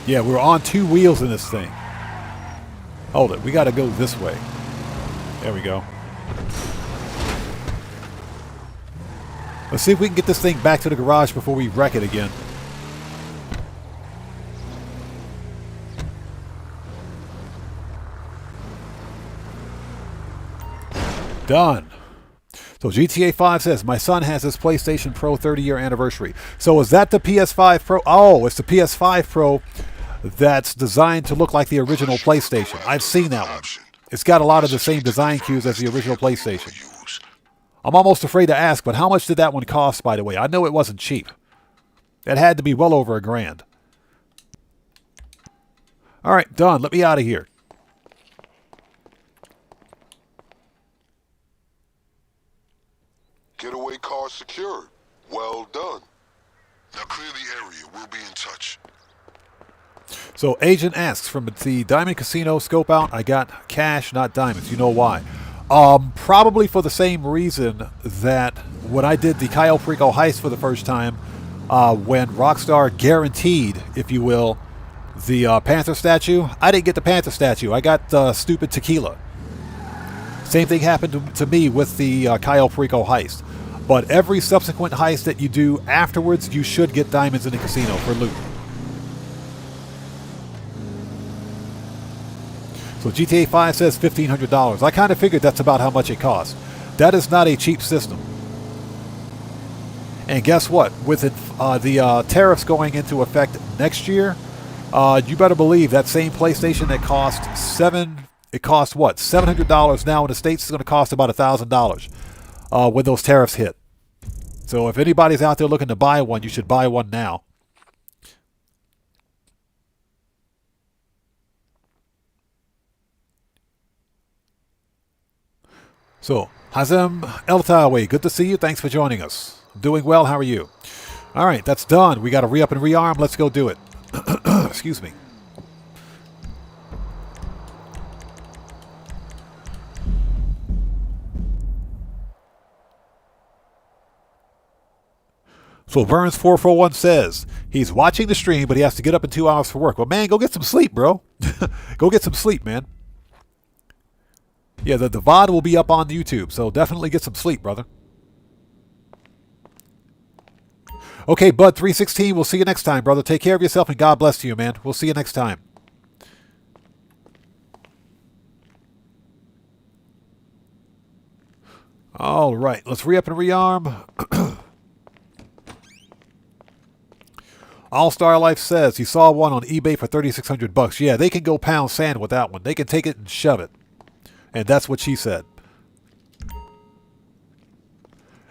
Yeah, we're on two wheels in this thing. Hold it. We got to go this way. There we go. Let's see if we can get this thing back to the garage before we wreck it again. Done. So GTA 5 says, my son has his PlayStation Pro 30-year anniversary. So is that the PS5 Pro? Oh, it's the PS5 Pro that's designed to look like the original PlayStation. I've seen that one. It's got a lot of the same design cues as the original PlayStation. I'm almost afraid to ask, but how much did that one cost, by the way? I know it wasn't cheap. It had to be well over $1,000. All right, done. Let me out of here. Getaway car secured. Well done. Now clear the area. We'll be in touch. So agent asks, from the Diamond Casino scope out, I got cash, not diamonds. You know why? Probably for the same reason that when I did the Cayo Perico heist for the first time, when Rockstar guaranteed, if you will, the Panther statue, I didn't get the Panther statue. I got stupid tequila. Same thing happened to me with the Cayo Perico heist. But every subsequent heist that you do afterwards, you should get diamonds in the casino for loot. So GTA 5 says $1,500. I kind of figured that's about how much it costs. That is not a cheap system. And guess what? With the tariffs going into effect next year, you better believe that same PlayStation that cost $700 now in the States is going to cost about $1,000 when those tariffs hit. So if anybody's out there looking to buy one, you should buy one now. So, Hazem Eltawi, good to see you. Thanks for joining us. Doing well. How are you? All right, that's done. We got to re-up and rearm. Let's go do it. Excuse me. So Burns441 says he's watching the stream, but he has to get up in 2 hours for work. Well, man, go get some sleep, bro. Go get some sleep, man. Yeah, the VOD will be up on YouTube, so definitely get some sleep, brother. Okay, Bud316, we'll see you next time, brother. Take care of yourself, and God bless you, man. We'll see you next time. All right, let's re-up and rearm. All-Star Life says he saw one on eBay for $3,600. Yeah, they can go pound sand with that one. They can take it and shove it. And that's what she said.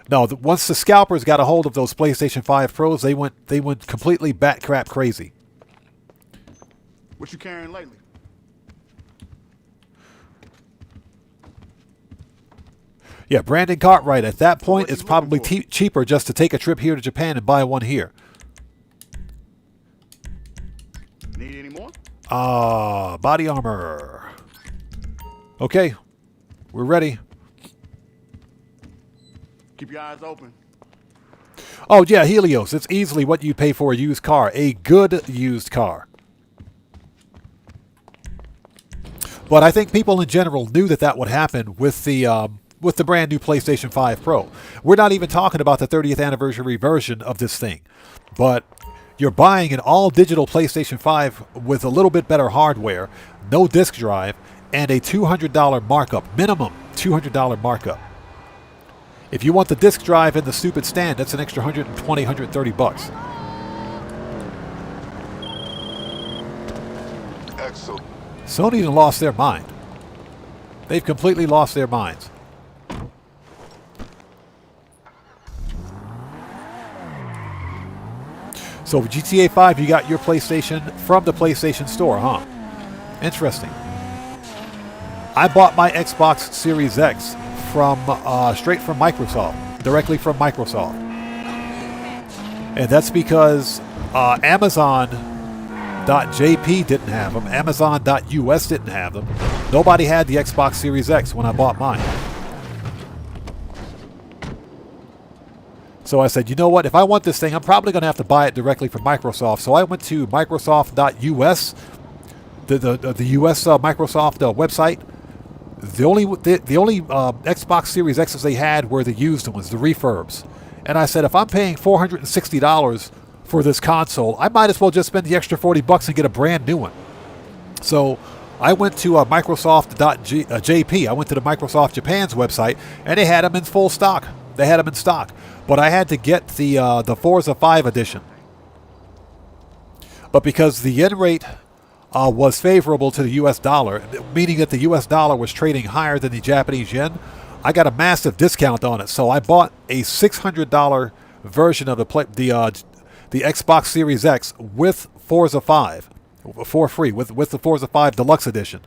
No, once the scalpers got a hold of those PlayStation 5 Pros, they went completely bat crap crazy. What you carrying lately? Yeah, Brandon Cartwright, at that point, it's probably cheaper just to take a trip here to Japan and buy one here. Need any more? Body armor. Okay, we're ready. Keep your eyes open. Oh, yeah, Helios. It's easily what you pay for a used car. A good used car. But I think people in general knew that that would happen with the brand new PlayStation 5 Pro. We're not even talking about the 30th anniversary version of this thing. But you're buying an all-digital PlayStation 5 with a little bit better hardware, no disk drive, and a $200 markup. Minimum $200 markup. If you want the disk drive and the stupid stand, that's an extra $120, $130. Excellent. Sony done lost their mind. They've completely lost their minds. So GTA 5, you got your PlayStation from the PlayStation Store, huh? Interesting. I bought my Xbox Series X from straight from Microsoft, directly from Microsoft. And that's because Amazon.jp didn't have them. Amazon.us didn't have them. Nobody had the Xbox Series X when I bought mine. So I said, you know what? If I want this thing, I'm probably going to have to buy it directly from Microsoft. So I went to Microsoft.us, the US Microsoft website. The only Xbox Series X's they had were the used ones, the refurbs. And I said, if I'm paying $460 for this console, I might as well just spend the extra $40 and get a brand new one. So I went to Microsoft.jp. I went to the Microsoft Japan's website, and they had them in full stock. They had them in stock. But I had to get the Forza 5 edition. But because the yen rate was favorable to the U.S. dollar, meaning that the U.S. dollar was trading higher than the Japanese yen, I got a massive discount on it. So I bought a $600 version of the Xbox Series X with Forza 5 for free, with the Forza 5 Deluxe Edition.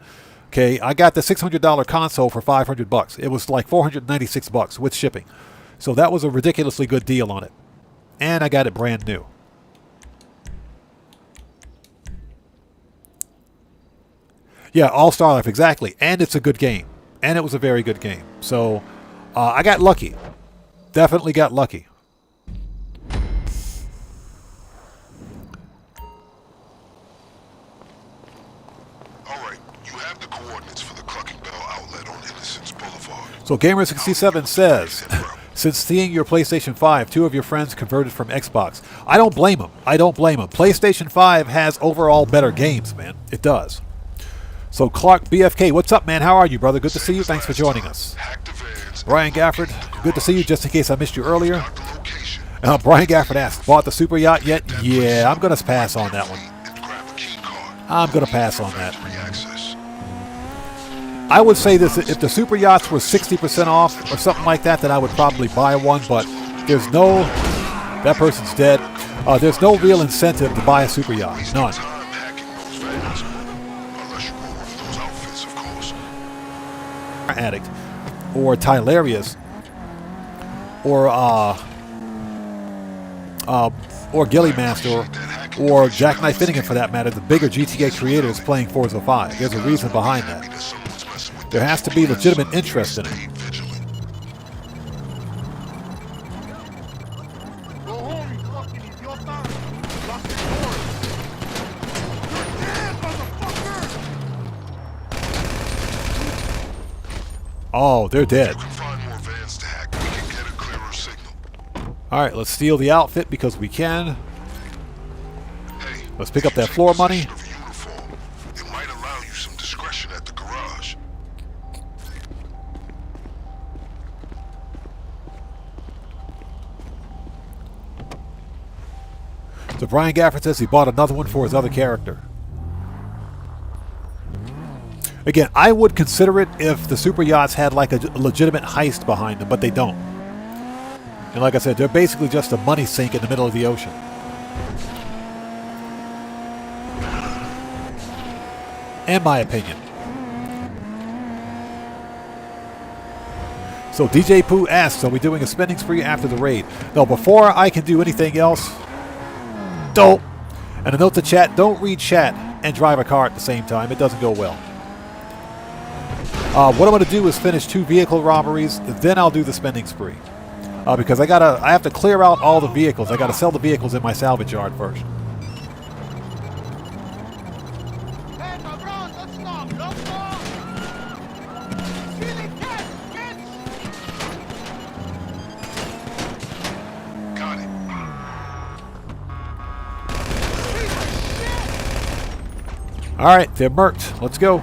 Okay, I got the $600 console for $500. It was like $496 with shipping. So that was a ridiculously good deal on it. And I got it brand new. Yeah, All-Star Life, exactly. And it's a good game. And it was a very good game. So I got lucky. Definitely got lucky. So Gamer67 says, since seeing your PlayStation 5, 2 of your friends converted from Xbox. I don't blame them. I don't blame them. PlayStation 5 has overall better games, man. It does. So Clark BFK, what's up, man? How are you, brother? Good to see you. Thanks for joining us. Brian Gafford, good to see you, just in case I missed you earlier. Brian Gafford asked, bought the super yacht yet? Yeah, I'm going to pass on that one. I'm going to pass on that. I would say this, if the super yachts were 60% off or something like that, then I would probably buy one, but there's no, that person's dead. There's no real incentive to buy a super yacht. None. Addict, or Tylarius, or Gilly Master, or Jackknife Finnegan for that matter, the bigger GTA creators playing Forza 5. There's a reason behind that. There has to be legitimate interest in it. Oh, they're dead. Alright, let's steal the outfit because we can. Let's pick up that floor money. So Brian Gafford says he bought another one for his other character. Again, I would consider it if the super yachts had like a legitimate heist behind them, but they don't. And like I said, they're basically just a money sink in the middle of the ocean. In my opinion. So DJ Pooh asks, are we doing a spending spree after the raid? No, before I can do anything else, don't. And a note to chat, don't read chat and drive a car at the same time. It doesn't go well. What I'm going to do is finish 2 vehicle robberies, then I'll do the spending spree. Because I have to clear out all the vehicles. I got to sell the vehicles in my salvage yard first. Alright, they're murked. Let's go.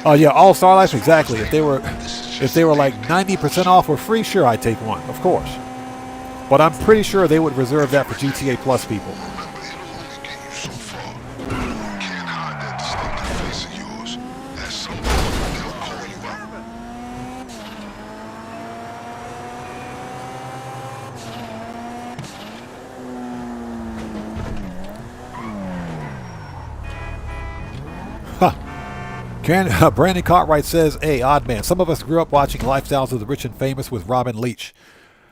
Oh yeah, all Star Life, exactly. If they were like 90% off or free, sure, I'd take one, of course. But I'm pretty sure they would reserve that for GTA Plus people. Brandon Cartwright says, hey, odd man, some of us grew up watching Lifestyles of the Rich and Famous with Robin Leach.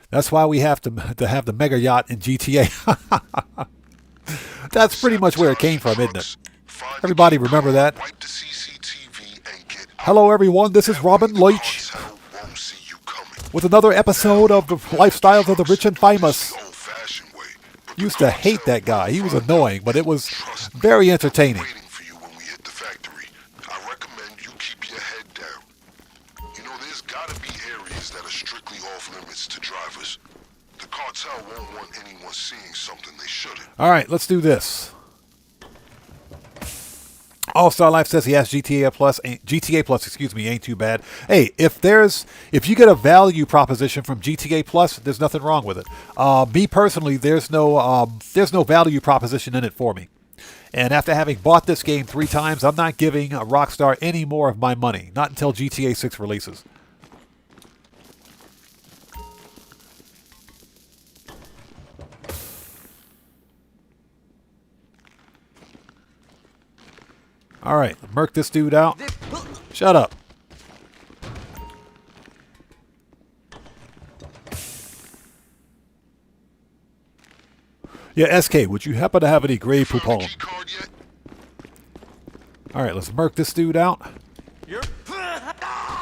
That's why we have to have the mega yacht in GTA. That's pretty much where it came from, isn't it? Everybody remember that? Hello, everyone. This is Robin Leach with another episode of the Lifestyles of the Rich and Famous. Used to hate that guy. He was annoying, but it was very entertaining. That are strictly off limits to drivers. The cartel won't are seeing something they shouldn't. All right, let's do this. All-Star Life says he has GTA Plus, excuse me, ain't too bad. Hey, if you get a value proposition from GTA Plus, there's nothing wrong with it. Me personally, there's no value proposition in it for me. And after having bought this game 3 times, I'm not giving Rockstar any more of my money. Not until GTA 6 releases. All right, murk this dude out. Shut up. Yeah, SK, would you happen to have any gray poupon? Key card yet? All right, let's murk this dude out. You're... I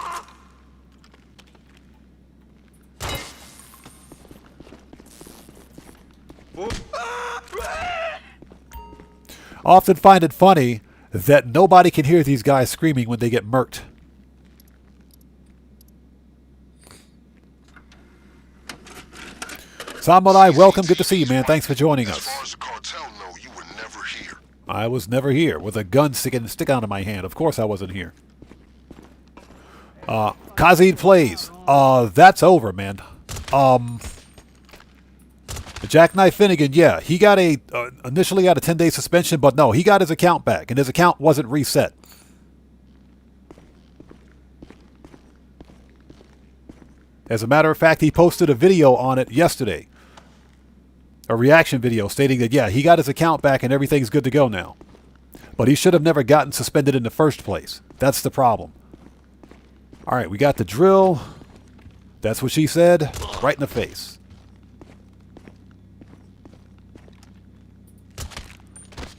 often find it funny that nobody can hear these guys screaming when they get murked. Samurai, welcome. Good to see you, man. Thanks for joining As us. far as the cartel know, you were never here. I was never here with a gun sticking out of my hand. Of course I wasn't here. Kazid plays. That's over, man. Jackknife Finnegan, yeah, he got initially got a 10-day suspension, but no, he got his account back, and his account wasn't reset. As a matter of fact, he posted a video on it yesterday. A reaction video stating that, yeah, he got his account back and everything's good to go now. But he should have never gotten suspended in the first place. That's the problem. All right, we got the drill. That's what she said. Right in the face.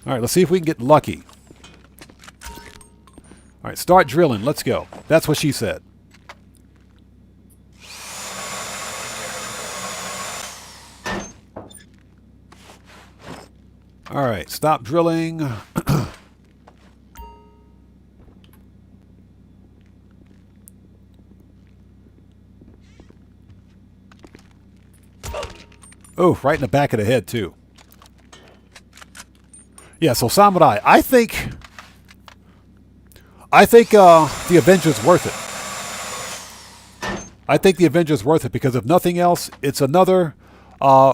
All right, let's see if we can get lucky. All right, start drilling. Let's go. That's what she said. All right, stop drilling. Oh, right in the back of the head, too. Yeah, so Samurai, I think the Avengers worth it. I think the Avengers worth it because if nothing else, it's another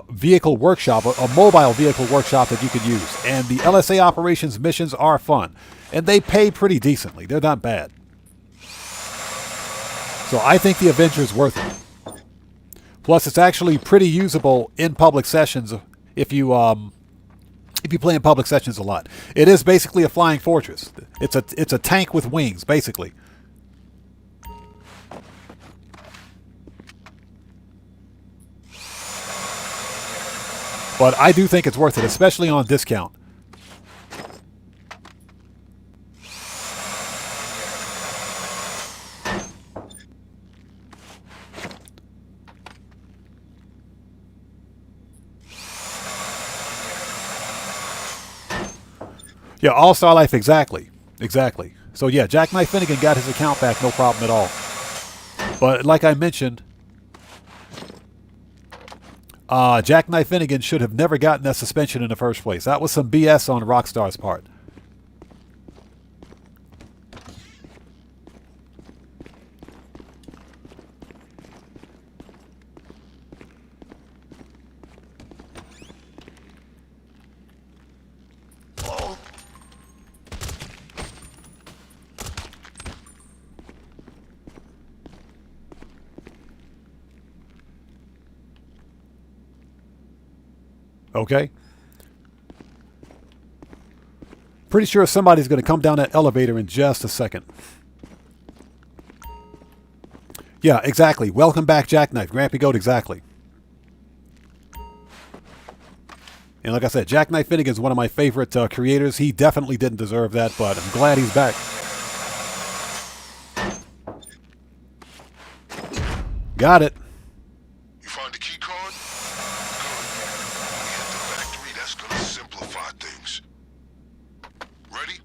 vehicle workshop, a mobile vehicle workshop that you could use. And the LSA operations missions are fun. And they pay pretty decently. They're not bad. So I think the Avengers worth it. Plus, it's actually pretty usable in public sessions if you play in public sessions a lot. It is basically a flying fortress. It's a tank with wings, basically. But I do think it's worth it, especially on discount. Yeah, All-Star Life, exactly. Exactly. So yeah, Jackknife Finnegan got his account back, no problem at all. But like I mentioned, Jackknife Finnegan should have never gotten that suspension in the first place. That was some BS on Rockstar's part. Okay. Pretty sure somebody's going to come down that elevator in just a second. Yeah, exactly. Welcome back, Jackknife. Grampy Goat, exactly. And like I said, Jackknife Finnegan is one of my favorite creators. He definitely didn't deserve that, but I'm glad he's back. Got it. You find the key card? Good. We hit the factory. That's gonna simplify things. Ready?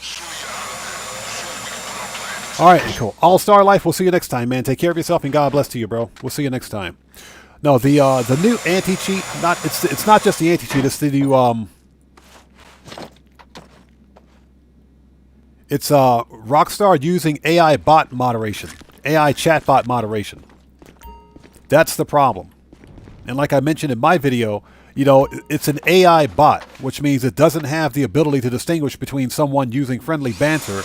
Soon as you're out of there, soon we can put our plan into All right, cool. All-Star Life, we'll see you next time, man. Take care of yourself and God bless to you, bro. We'll see you next time. No, the new anti-cheat, it's not just the anti-cheat, it's the new it's Rockstar using AI bot moderation, AI chatbot moderation. That's the problem. And like I mentioned in my video, you know, it's an AI bot, which means it doesn't have the ability to distinguish between someone using friendly banter,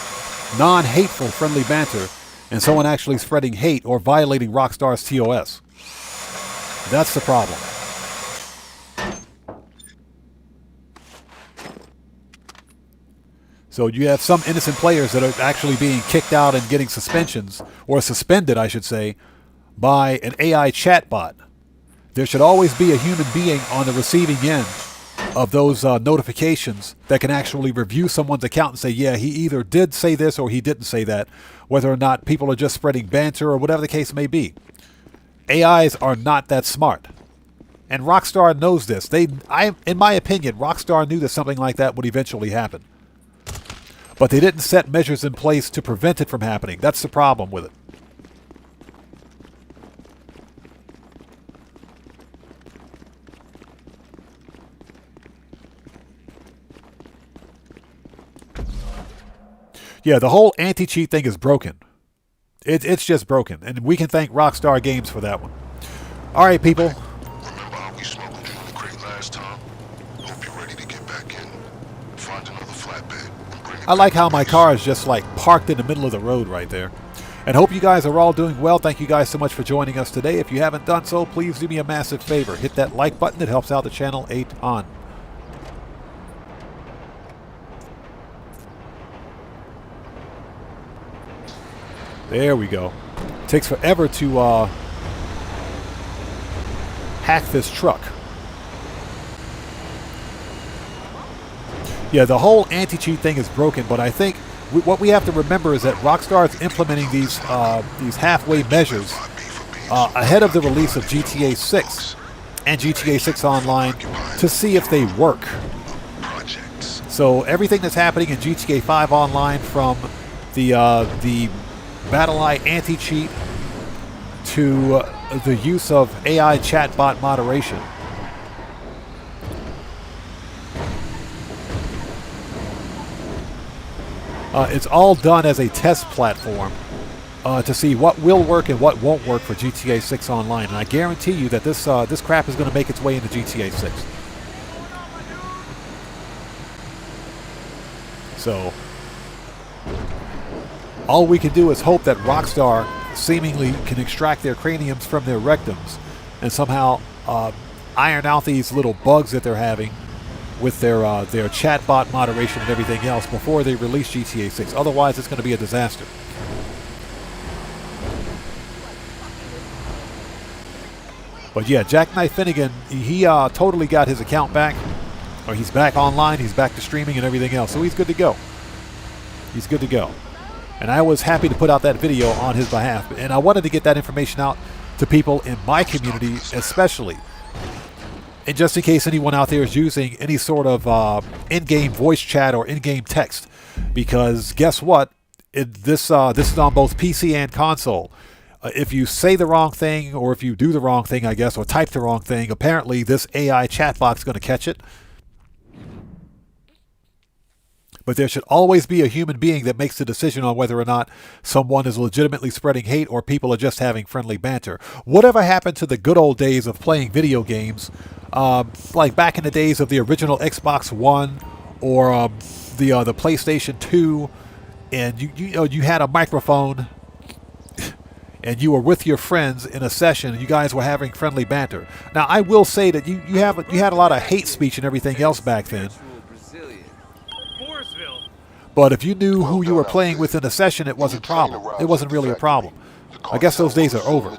non-hateful friendly banter, and someone actually spreading hate or violating Rockstar's TOS. That's the problem. So you have some innocent players that are actually being kicked out and getting suspensions, or suspended, I should say, by an AI chatbot. There should always be a human being on the receiving end of those notifications that can actually review someone's account and say, yeah, he either did say this or he didn't say that, whether or not people are just spreading banter or whatever the case may be. AIs are not that smart. And Rockstar knows this. In my opinion, Rockstar knew that something like that would eventually happen. But they didn't set measures in place to prevent it from happening. That's the problem with it. Yeah, the whole anti-cheat thing is broken. It's just broken. And we can thank Rockstar Games for that one. All right, people. Remember how we smuggled you in the crate last time? Hope you're ready to get back in. Find another flatbed and bring it I like back how to my base. car is just like parked in the middle of the road right there. And hope you guys are all doing well. Thank you guys so much for joining us today. If you haven't done so, please do me a massive favor. Hit that like button. It helps out the channel a ton. There we go. Takes forever to hack this truck. Yeah, the whole anti-cheat thing is broken, but I think what we have to remember is that Rockstar is implementing these halfway measures ahead of the release of GTA 6 and GTA 6 Online to see if they work. So everything that's happening in GTA 5 Online, from the BattlEye anti-cheat to the use of AI chatbot moderation. It's all done as a test platform to see what will work and what won't work for GTA 6 Online. And I guarantee you that this crap is going to make its way into GTA 6. So all we can do is hope that Rockstar seemingly can extract their craniums from their rectums and somehow iron out these little bugs that they're having with their chatbot moderation and everything else before they release GTA 6. Otherwise, it's going to be a disaster. But yeah, Jackknife Finnegan, he totally got his account back. Or he's back online, he's back to streaming and everything else. So he's good to go. He's good to go. And I was happy to put out that video on his behalf. And I wanted to get that information out to people in my community especially. And just in case anyone out there is using any sort of in-game voice chat or in-game text. Because guess what? This is on both PC and console. If you say the wrong thing, or if you do the wrong thing, I guess, or type the wrong thing, apparently this AI chatbot is going to catch it. But there should always be a human being that makes the decision on whether or not someone is legitimately spreading hate or people are just having friendly banter. Whatever happened to the good old days of playing video games, like back in the days of the original Xbox One or the PlayStation 2, and you had a microphone and you were with your friends in a session and you guys were having friendly banter. Now, I will say that you had a lot of hate speech and everything else back then. But if you knew who you were playing with in a session, it wasn't a problem. It wasn't really a problem. I guess those days are over.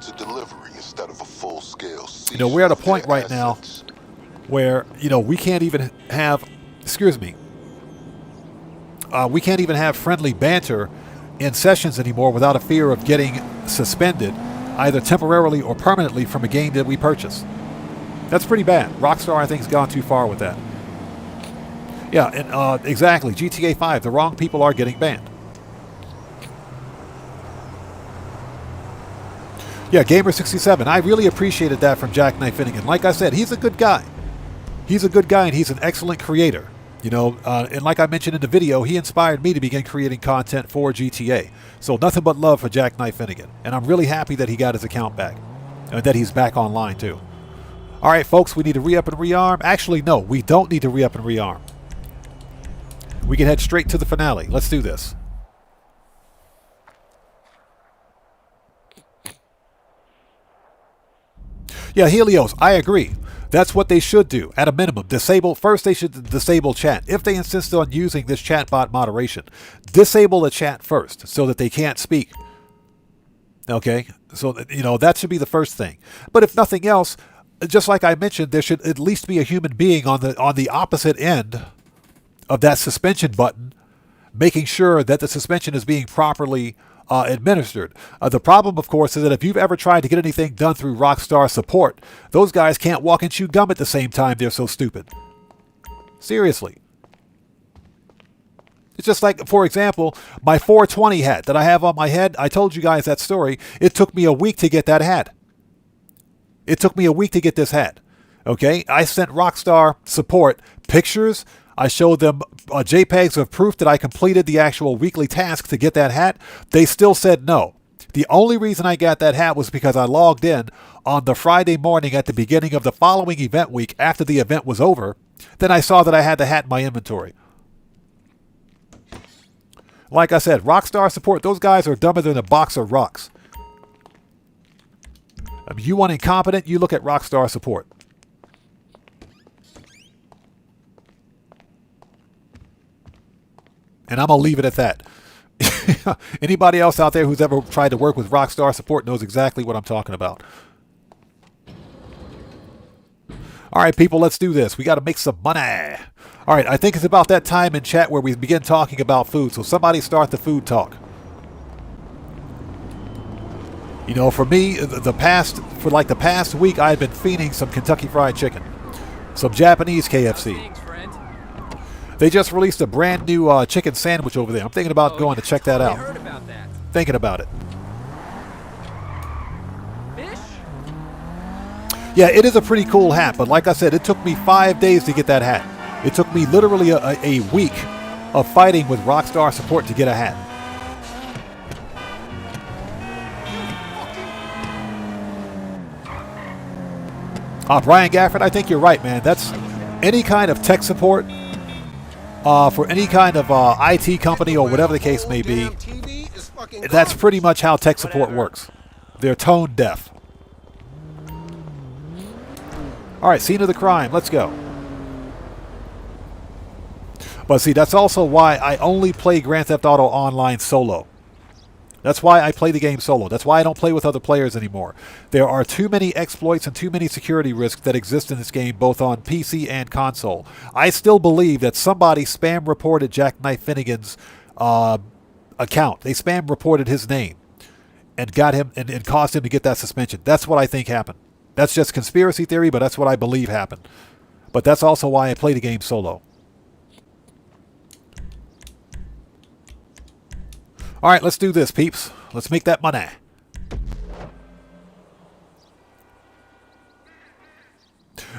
You know, we're at a point right now where, we can't even have, we can't even have friendly banter in sessions anymore without a fear of getting suspended, either temporarily or permanently, from a game that we purchase. That's pretty bad. Rockstar, I think, has gone too far with that. Yeah, and exactly. GTA 5, the wrong people are getting banned. Yeah, Gamer67. I really appreciated that from Jackknife Finnegan. Like I said, he's a good guy. He's a good guy, and he's an excellent creator. You know, and like I mentioned in the video, he inspired me to begin creating content for GTA. So nothing but love for Jackknife Finnegan. And I'm really happy that he got his account back. And that he's back online, too. All right, folks, we need to re-up and rearm. Actually, no, we don't need to re-up and rearm. We can head straight to the finale. Let's do this. Yeah, Helios, I agree. That's what they should do, at a minimum. First they should disable chat. If they insist on using this chatbot moderation, disable the chat first so that they can't speak. Okay? So, you know, that should be the first thing. But if nothing else, just like I mentioned, there should at least be a human being on the opposite end of that suspension button, making sure that the suspension is being properly administered. The problem, of course, is that if you've ever tried to get anything done through Rockstar support, those guys can't walk and chew gum at the same time. They're so stupid. Seriously. It's just like, for example, my 420 hat that I have on my head. I told you guys that story. It took me a week to get that hat. It took me a week to get this hat. Okay? I sent Rockstar support pictures. I showed them JPEGs of proof that I completed the actual weekly task to get that hat. They still said no. The only reason I got that hat was because I logged in on the Friday morning at the beginning of the following event week after the event was over. Then I saw that I had the hat in my inventory. Like I said, Rockstar support, those guys are dumber than a box of rocks. I mean, you want incompetent, you look at Rockstar support. And I'm going to leave it at that. Anybody else out there who's ever tried to work with Rockstar support knows exactly what I'm talking about. All right, people, let's do this. We got to make some money. All right, I think it's about that time in chat where we begin talking about food. So somebody start the food talk. You know, for me, the past week, I've been fiending some Kentucky Fried Chicken. Some Japanese KFC. They just released a brand new chicken sandwich over there. I'm thinking about going to check that out. Heard about that. Thinking about it. Fish? Yeah, it is a pretty cool hat, but like I said, it took me 5 days to get that hat. It took me literally a week of fighting with Rockstar support to get a hat. Brian Gafford, I think you're right, man. That's any kind of tech support for any kind of IT company or whatever the case may be. That's pretty much how tech support works. They're tone deaf. All right, scene of the crime. Let's go. But see, that's also why I only play Grand Theft Auto Online solo. That's why I play the game solo. That's why I don't play with other players anymore. There are too many exploits and too many security risks that exist in this game, both on PC and console. I still believe that somebody spam reported Jackknife Finnegan's account. They spam reported his name and got him and caused him to get that suspension. That's what I think happened. That's just conspiracy theory, but that's what I believe happened. But that's also why I play the game solo. All right, let's do this, peeps. Let's make that money.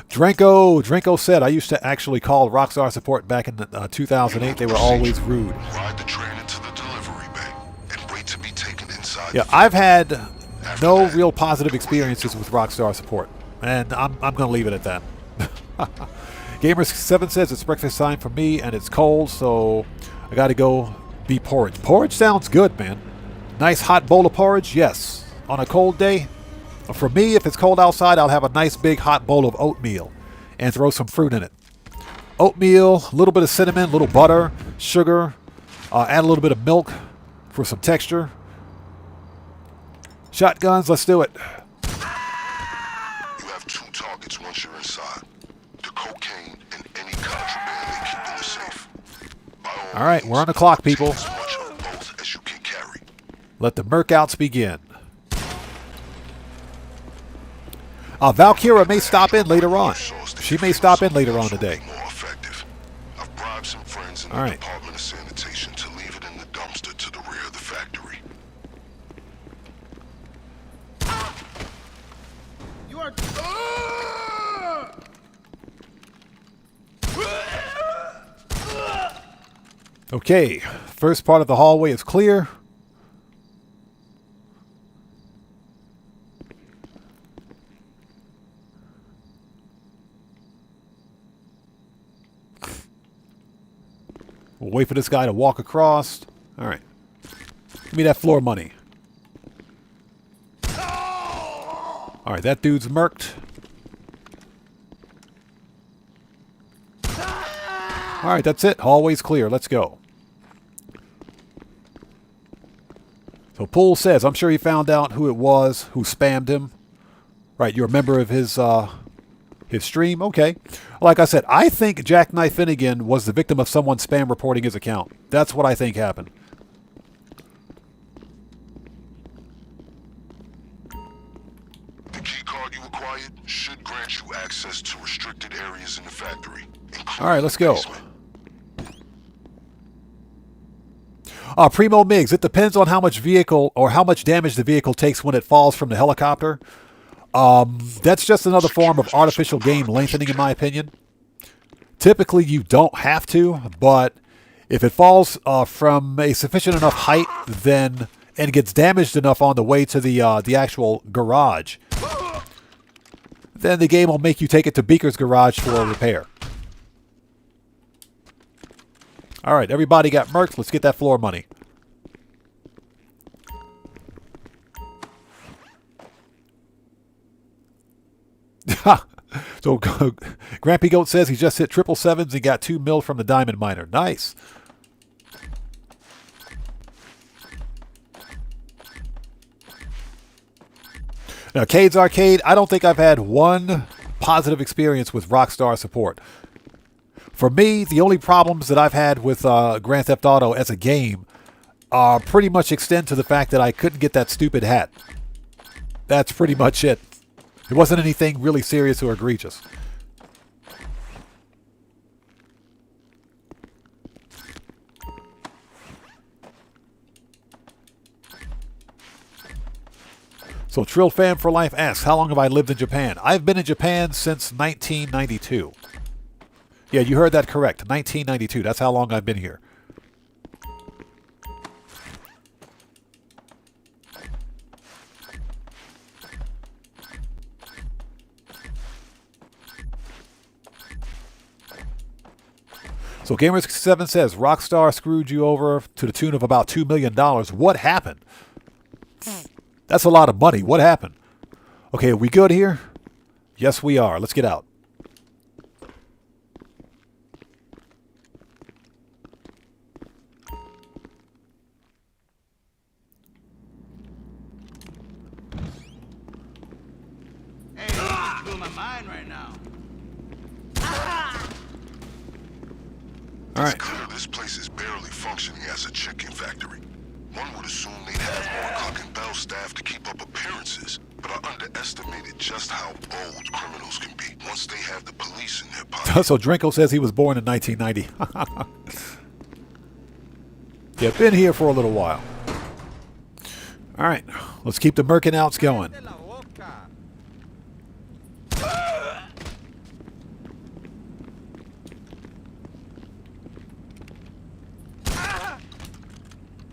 Drenko said, I used to actually call Rockstar support back in 2008. They were always rude. Ride the train into the delivery bay and wait to be taken inside. Yeah, I've had no real positive experiences with Rockstar support, and I'm going to leave it at that. Gamer7 says it's breakfast time for me, and it's cold, so I got to go be porridge. Porridge sounds good, man. Nice hot bowl of porridge, yes. On a cold day, for me, if it's cold outside, I'll have a nice big hot bowl of oatmeal and throw some fruit in it. Oatmeal, a little bit of cinnamon, a little butter, sugar, add a little bit of milk for some texture. Shotguns, let's do it. You have two targets once you're inside. The cocaine and any contraband they keep in the safe. All right, we're on the clock, people. As much of both as you can carry. Let the merkouts begin. Valkyra may stop in later on. She may stop in later on today. I've bribed some friends in the Department of Sanitation to leave it in the dumpster to the rear of the factory. You are. Okay, first part of the hallway is clear. We'll wait for this guy to walk across. All right. Give me that floor money. All right, that dude's murked. All right, that's it. Hallway's clear. Let's go. So Poole says, I'm sure he found out who it was who spammed him. Right, you're a member of his stream? Okay. Like I said, I think Jackknife Finnegan was the victim of someone spam reporting his account. That's what I think happened. The key card you acquired should grant you access to restricted areas in the factory. All right, let's go. Primo Miggs, it depends on how much vehicle or how much damage the vehicle takes when it falls from the helicopter. That's just another form of artificial game lengthening, in my opinion. Typically, you don't have to, but if it falls from a sufficient enough height, then and gets damaged enough on the way to the actual garage, then the game will make you take it to Beaker's garage for a repair. All right, everybody got mercs. Let's get that floor money. So Grampy Goat says he just hit 777s and got 2 mil from the diamond miner. Nice. Now, Cade's Arcade, I don't think I've had one positive experience with Rockstar support. For me, the only problems that I've had with Grand Theft Auto as a game pretty much extend to the fact that I couldn't get that stupid hat. That's pretty much it. It wasn't anything really serious or egregious. So Trill Fan for Life asks, how long have I lived in Japan? I've been in Japan since 1992. Yeah, you heard that correct. 1992. That's how long I've been here. So Gamer67 says, Rockstar screwed you over to the tune of about $2 million. What happened? That's a lot of money. What happened? Okay, are we good here? Yes, we are. Let's get out. Hey, this is blowing my mind right now. All right. It's clear this place is barely functioning as a chicken factory. One would assume they'd have more clock and bell staff to keep up appearances, but I underestimated just how bold criminals can be once they have the police in their pocket. So Drinko says he was born in 1990. Yeah, been here for a little while. All right, let's keep the merkin outs going.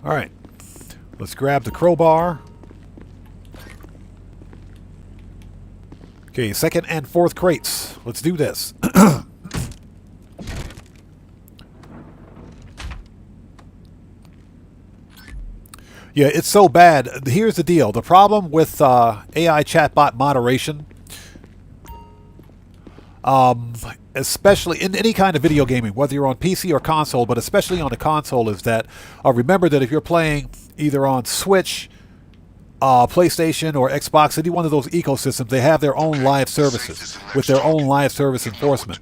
All right, let's grab the crowbar. Okay, second and fourth crates. Let's do this. Yeah, it's so bad. Here's the deal. The problem with AI chatbot moderation, especially in any kind of video gaming, whether you're on PC or console, but especially on the console, is that remember that if you're playing either on Switch, PlayStation, or Xbox, any one of those ecosystems, they have their own live services with their own live service enforcement.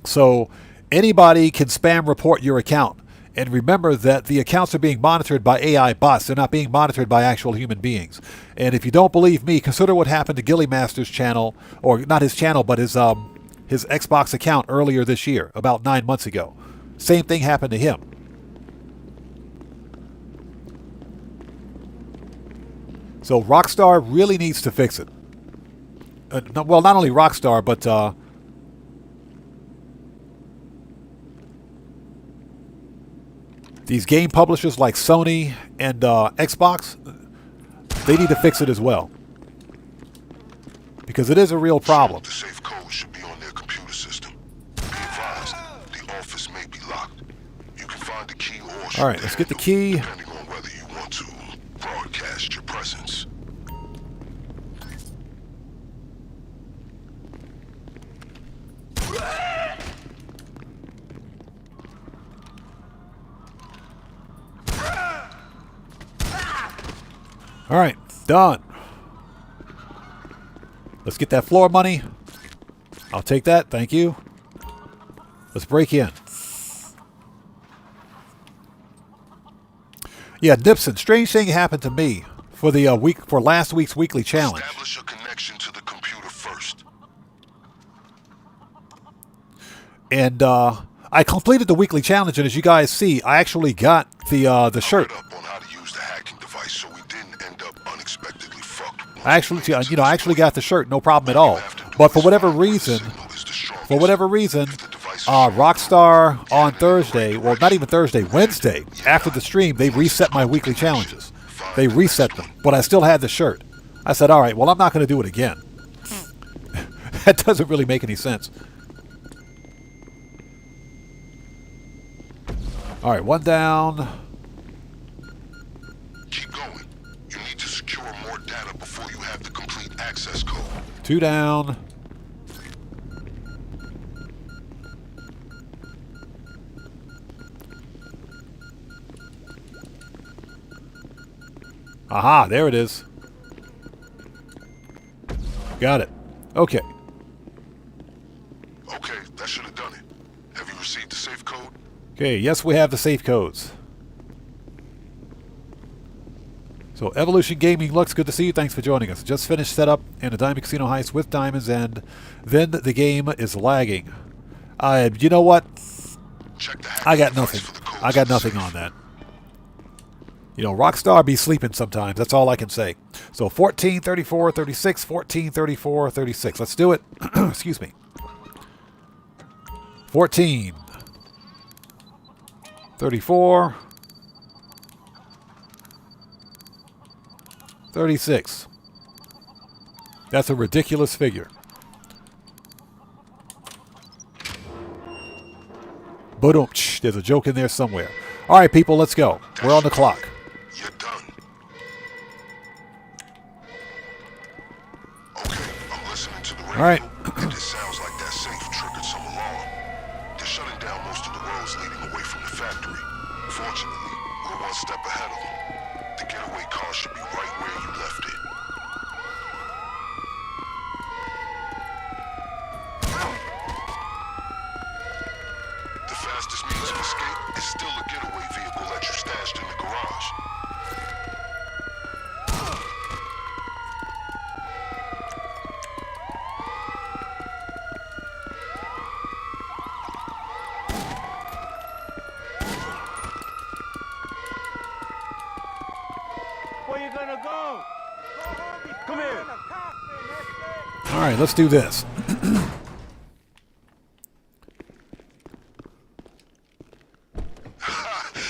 So anybody can spam report your account. And remember that the accounts are being monitored by AI bots. They're not being monitored by actual human beings. And if you don't believe me, consider what happened to Gilly Master's channel, or not his channel, but his Xbox account earlier this year, about 9 months ago. Same thing happened to him. So Rockstar really needs to fix it. well, not only Rockstar, but these game publishers like Sony and Xbox, they need to fix it as well. Because it is a real problem. The safe code should be on their computer system. Be advised, the office may be locked. You can find the key or All right, let's get the key. depending on whether you want to broadcast your presence. All right, done. Let's get that floor money. I'll take that, thank you. Let's break in. Yeah, Nipson, strange thing happened to me for the last week's weekly challenge. Establish a connection to the computer first. And I completed the weekly challenge, and as you guys see, I actually got the shirt. Up on how to use the hacking device so we didn't end up unexpectedly fucked. I actually got the shirt, no problem at all. But for whatever reason, Rockstar on Thursday, well, not even Thursday, Wednesday, after the stream, they reset my weekly challenges. They reset them, but I still had the shirt. I said, all right, well, I'm not going to do it again. That doesn't really make any sense. All right, one down. Keep going. You need to secure more data before you have the complete access code. Two down. Aha, there it is. Got it. Okay. Okay, that should have done it. Have you received the safe code? Okay, yes, we have the safe codes. So, Evolution Gaming Lux, good to see you. Thanks for joining us. Just finished setup in a Diamond Casino heist with diamonds, and then the game is lagging. You know what? Check the I got hacking nothing. device for the codes I got and nothing safe. on that. You know, Rockstar be sleeping sometimes. That's all I can say. So 14, 34, 36, 14, 34, 36. Let's do it. Excuse me. 14, 34, 36. That's a ridiculous figure. Boom. There's a joke in there somewhere. All right, people, let's go. We're on the clock. You're done. Okay, I'm listening to the radio. All right. And it sounds like that safe triggered some alarm. They're shutting down most of the roads leading away from the factory. Fortunately, we're one step ahead of them. The getaway car should be right where you left it. The fastest means of escape is still a getaway vehicle that you stashed in the garage. Where you gonna go? Come here. All right, let's do this.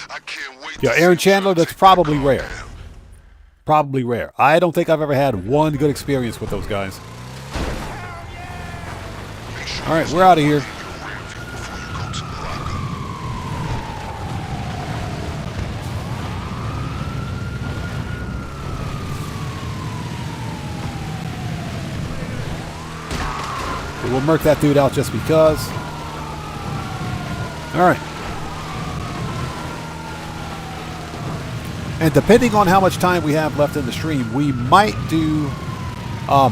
I can't wait. Yeah, to Aaron see Chandler, you that's take probably that car rare. down. Probably rare. I don't think I've ever had one good experience with those guys. Make sure All right, you we're out of here. get a rear view before you go to the lockup. We'll murk that dude out just because. All right. And depending on how much time we have left in the stream, we might do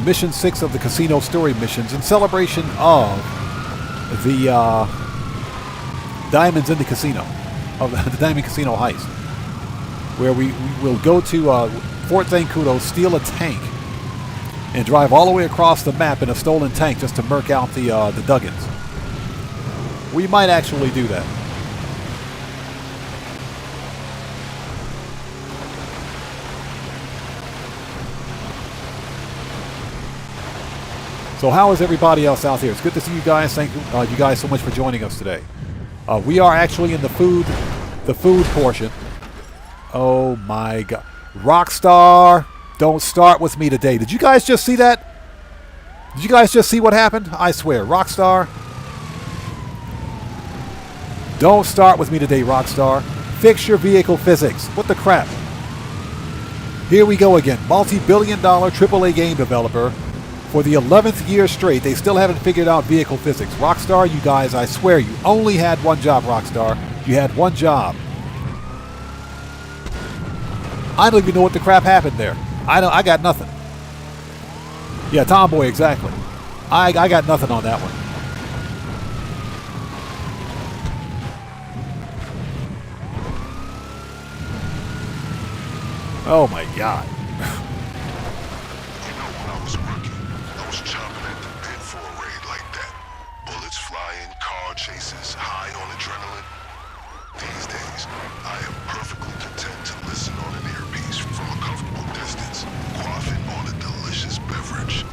Mission 6 of the Casino Story missions in celebration of the Diamonds in the Casino, of the Diamond Casino heist, where we will go to Fort Zancudo, steal a tank, and drive all the way across the map in a stolen tank just to murk out the Duggins. We might actually do that. So how is everybody else out there? It's good to see you guys. Thank you guys so much for joining us today. We are actually in the food portion. Oh my God. Rockstar, don't start with me today. Did you guys just see that? Did you guys just see what happened? I swear, Rockstar. Don't start with me today, Rockstar. Fix your vehicle physics. What the crap? Here we go again. Multi-billion-dollar AAA game developer. For the 11th year straight, they still haven't figured out vehicle physics. Rockstar, you guys, I swear, you only had one job, Rockstar. You had one job. I don't even know what the crap happened there. I got nothing. Yeah, Tomboy, exactly. I got nothing on that one. Oh my God. You know, when I was working, I was chomping at the bit for a raid like that. Bullets flying, car chases, high on adrenaline. These days, I am perfectly content to listen on an earpiece from a comfortable distance, quaffing on a delicious beverage.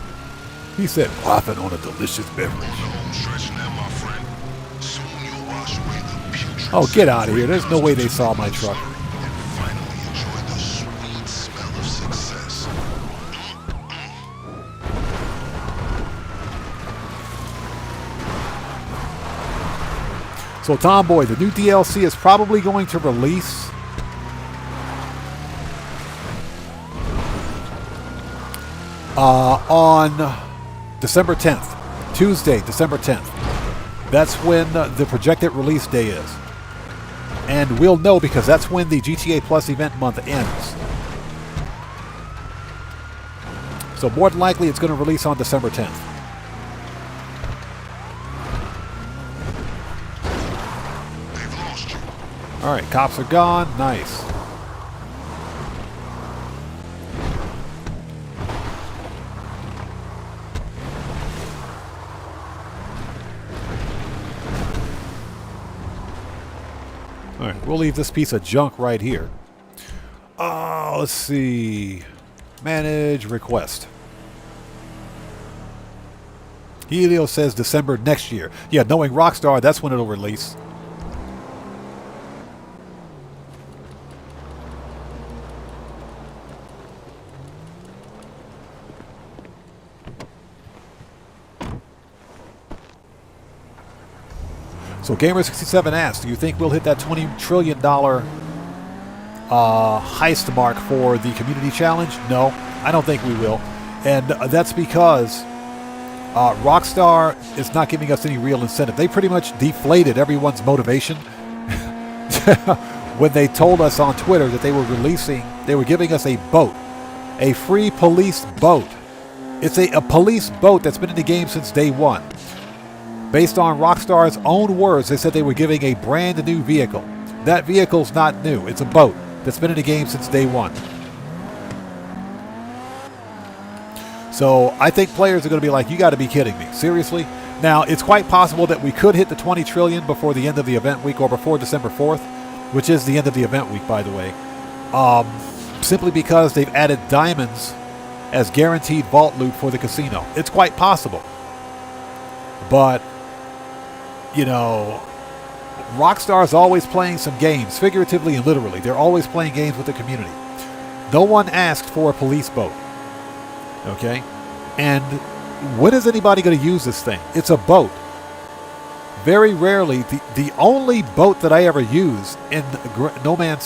He said, quaffing on a delicious beverage. On the home stretch now, my friend. Soon you'll wash away the putrid. Oh, get out of here. There's no way they saw my truck. And finally enjoy the sweet smell of success. So, Tomboy, the new DLC is probably going to release on December 10th. Tuesday, December 10th. That's when the projected release day is. And we'll know because that's when the GTA Plus event month ends. So more than likely it's going to release on December 10th. They've lost you. Alright, cops are gone. Nice. Alright, we'll leave this piece of junk right here. Let's see. Manage request. Helio says December next year. Yeah, knowing Rockstar, that's when it'll release. So Gamer67 asks, do you think we'll hit that $20 trillion heist mark for the community challenge? No, I don't think we will. And that's because Rockstar is not giving us any real incentive. They pretty much deflated everyone's motivation when they told us on Twitter that they were giving us a boat, a free police boat. It's a police boat that's been in the game since day one. Based on Rockstar's own words, they said they were giving a brand new vehicle. That vehicle's not new. It's a boat that's been in the game since day one. So I think players are going to be like, you got to be kidding me. Seriously? Now, it's quite possible that we could hit the 20 trillion before the end of the event week or before December 4th, which is the end of the event week, by the way. Simply because they've added diamonds as guaranteed vault loot for the casino. It's quite possible. But, you know, Rockstar is always playing some games, figuratively and literally. They're always playing games with the community. No one asked for a police boat. Okay? And when is anybody going to use this thing? It's a boat. Very rarely, the only boat that I ever use in in Grand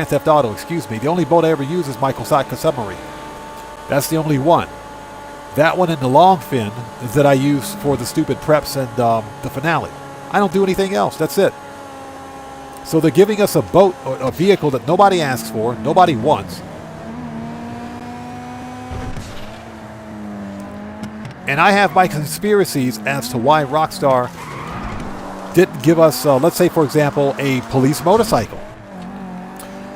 Theft Auto, excuse me, the only boat I ever use is my Kosaka submarine. That's the only one. That one and the long fin that I use for the stupid preps and the finale. I don't do anything else. That's it. So they're giving us a boat, or a vehicle that nobody asks for, nobody wants. And I have my conspiracies as to why Rockstar didn't give us, let's say, for example, a police motorcycle.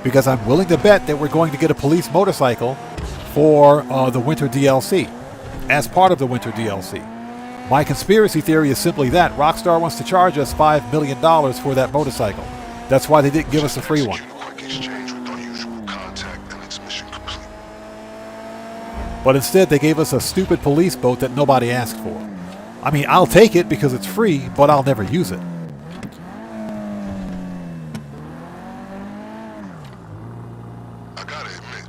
Because I'm willing to bet that we're going to get a police motorcycle for the winter DLC. As part of the winter DLC. My conspiracy theory is simply that Rockstar wants to charge us $5 million for that motorcycle. That's why they didn't give us a free one. Quick exchange with unusual contact and its mission complete. But instead, they gave us a stupid police boat that nobody asked for. I mean, I'll take it because it's free, but I'll never use it. I gotta admit,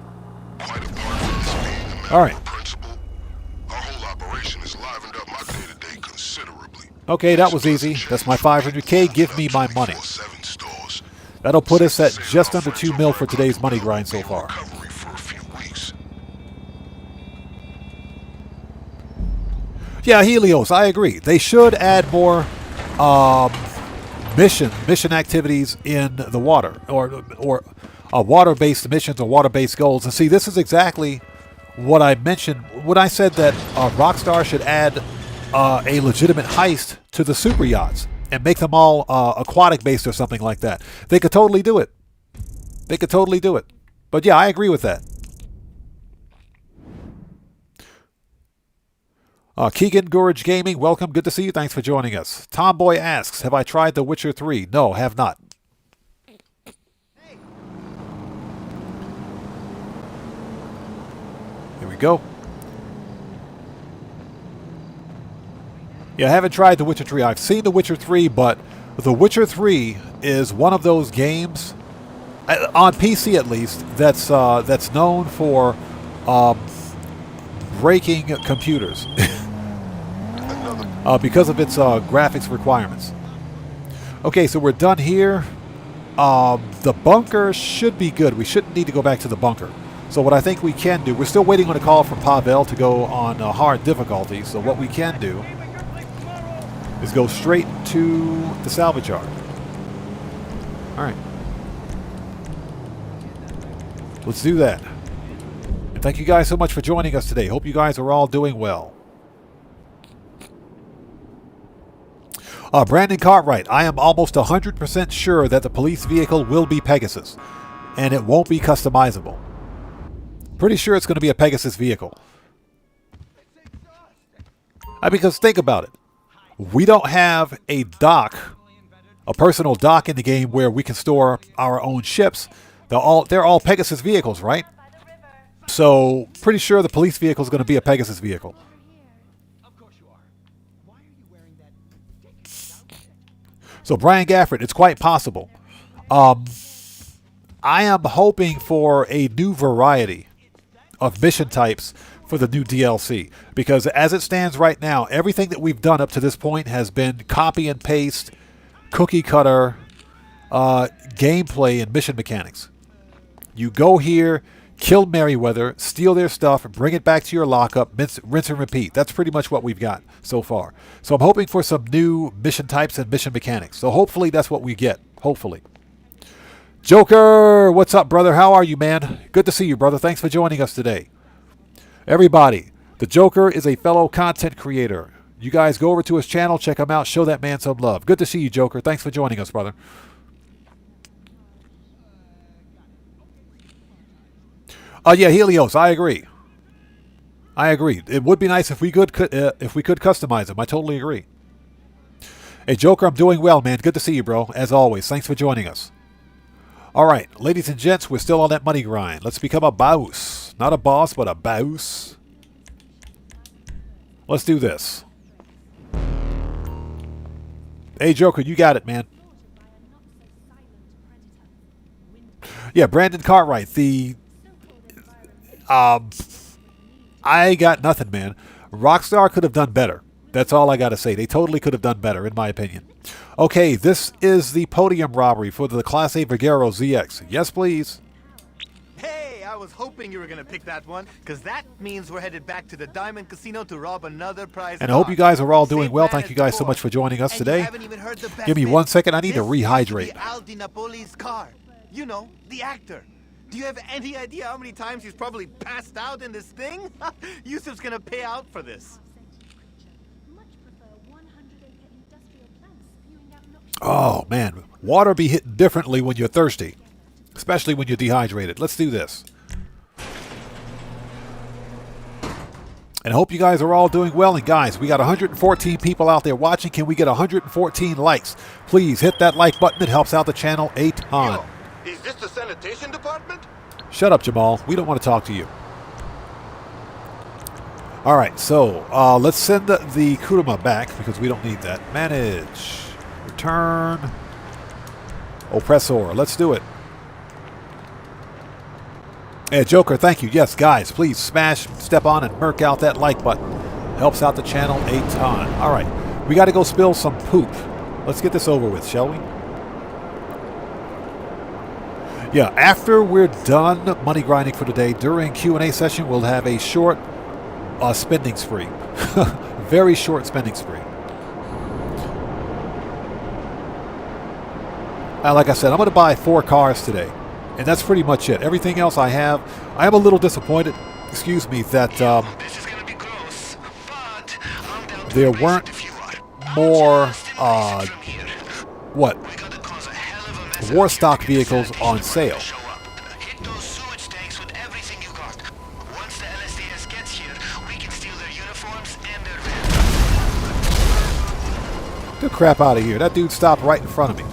quite apart from this being a matter All right. of principle, our whole operation has livened up my day-to-day considerably. Okay, that was easy. That's my 500K. Give me my money. 24/7 stores. That'll put us at just under 2 mil for today's money grind so far. Recovery for a few weeks. Yeah, Helios, I agree. They should add more mission activities in the water, or water-based missions or water-based goals. And see, this is exactly what I mentioned when I said that Rockstar should add a legitimate heist to the super yachts and make them all aquatic-based or something like that. They could totally do it. They could totally do it. But yeah, I agree with that. Keegan Gorge Gaming, welcome. Good to see you. Thanks for joining us. Tomboy asks, have I tried The Witcher 3? No, have not. Here we go. Yeah, I haven't tried The Witcher 3. I've seen The Witcher 3, but The Witcher 3 is one of those games, on PC at least, that's known for breaking computers. Because of its graphics requirements. Okay, so we're done here. The bunker should be good. We shouldn't need to go back to the bunker. So what I think we can do, we're still waiting on a call from Pavel to go on hard difficulty. So what we can do is go straight to the salvage yard. All right. Let's do that. And thank you guys so much for joining us today. Hope you guys are all doing well. Brandon Cartwright, I am almost 100% sure that the police vehicle will be Pegasus, and it won't be customizable. Pretty sure it's going to be a Pegasus vehicle. Because think about it. We don't have a dock, a personal dock in the game where we can store our own ships. They're all Pegasus vehicles, right? So pretty sure the police vehicle is going to be a Pegasus vehicle. So Brian Gafford, it's quite possible. I am hoping for a new variety of mission types for the new DLC. Because as it stands right now, everything that we've done up to this point has been copy and paste, cookie cutter gameplay and mission mechanics. You go here, kill Merryweather, steal their stuff, bring it back to your lockup, rinse and repeat. That's pretty much what we've got so far. So I'm hoping for some new mission types and mission mechanics. So hopefully that's what we get. Hopefully. Joker, what's up, brother? How are you, man? Good to see you, brother. Thanks for joining us today. Everybody, the Joker is a fellow content creator. You guys go over to his channel, check him out, show that man some love. Good to see you, Joker. Thanks for joining us, brother. Yeah, Helios, I agree. I agree. It would be nice if we could customize them. I totally agree. Hey, Joker, I'm doing well, man. Good to see you, bro. As always, thanks for joining us. All right, ladies and gents, we're still on that money grind. Let's become a boss. Not a boss, but a boss. Let's do this. Hey, Joker, you got it, man. Yeah, Brandon Cartwright, I got nothing, man. Rockstar could have done better. That's all I got to say. They totally could have done better, in my opinion. Okay, this is the podium robbery for the Class A Vaguero ZX. Yes, please. Hey, I was hoping you were going to pick that one, because that means we're headed back to the Diamond Casino to rob another prize. And I hope you guys are all doing well. Thank you guys so much for joining us today. Give me 1 second. I need to rehydrate. Aldi Napoli's car. You know, the actor. Do you have any idea how many times he's probably passed out in this thing? Yusuf's going to pay out for this. Oh, man. Water be hitting differently when you're thirsty. Especially when you're dehydrated. Let's do this. And I hope you guys are all doing well. And guys, we got 114 people out there watching. Can we get 114 likes? Please hit that like button. It helps out the channel a ton. Yo, is this the sanitation department? Shut up, Jamal. We don't want to talk to you. All right, so let's send the Kuruma back because we don't need that. Manage. Return. Oppressor. Let's do it. Hey, Joker, thank you. Yes, guys, please smash, step on, and murk out that like button. Helps out the channel a ton. All right, we got to go spill some poop. Let's get this over with, shall we? Yeah, after we're done money grinding for today, during Q&A session, we'll have a short spending spree. Very short spending spree. Like I said, I'm going to buy 4 cars today. And that's pretty much it. Everything else I have, I am a little disappointed, excuse me, that This is gonna be gross, but there weren't more, what, we gotta cause a hell of a mess war stock vehicles on sale. show up. Hit those sewage tanks with everything you got. Once the LSDS gets here, we can steal their uniforms and their vans. Get the crap out of here. That dude stopped right in front of me.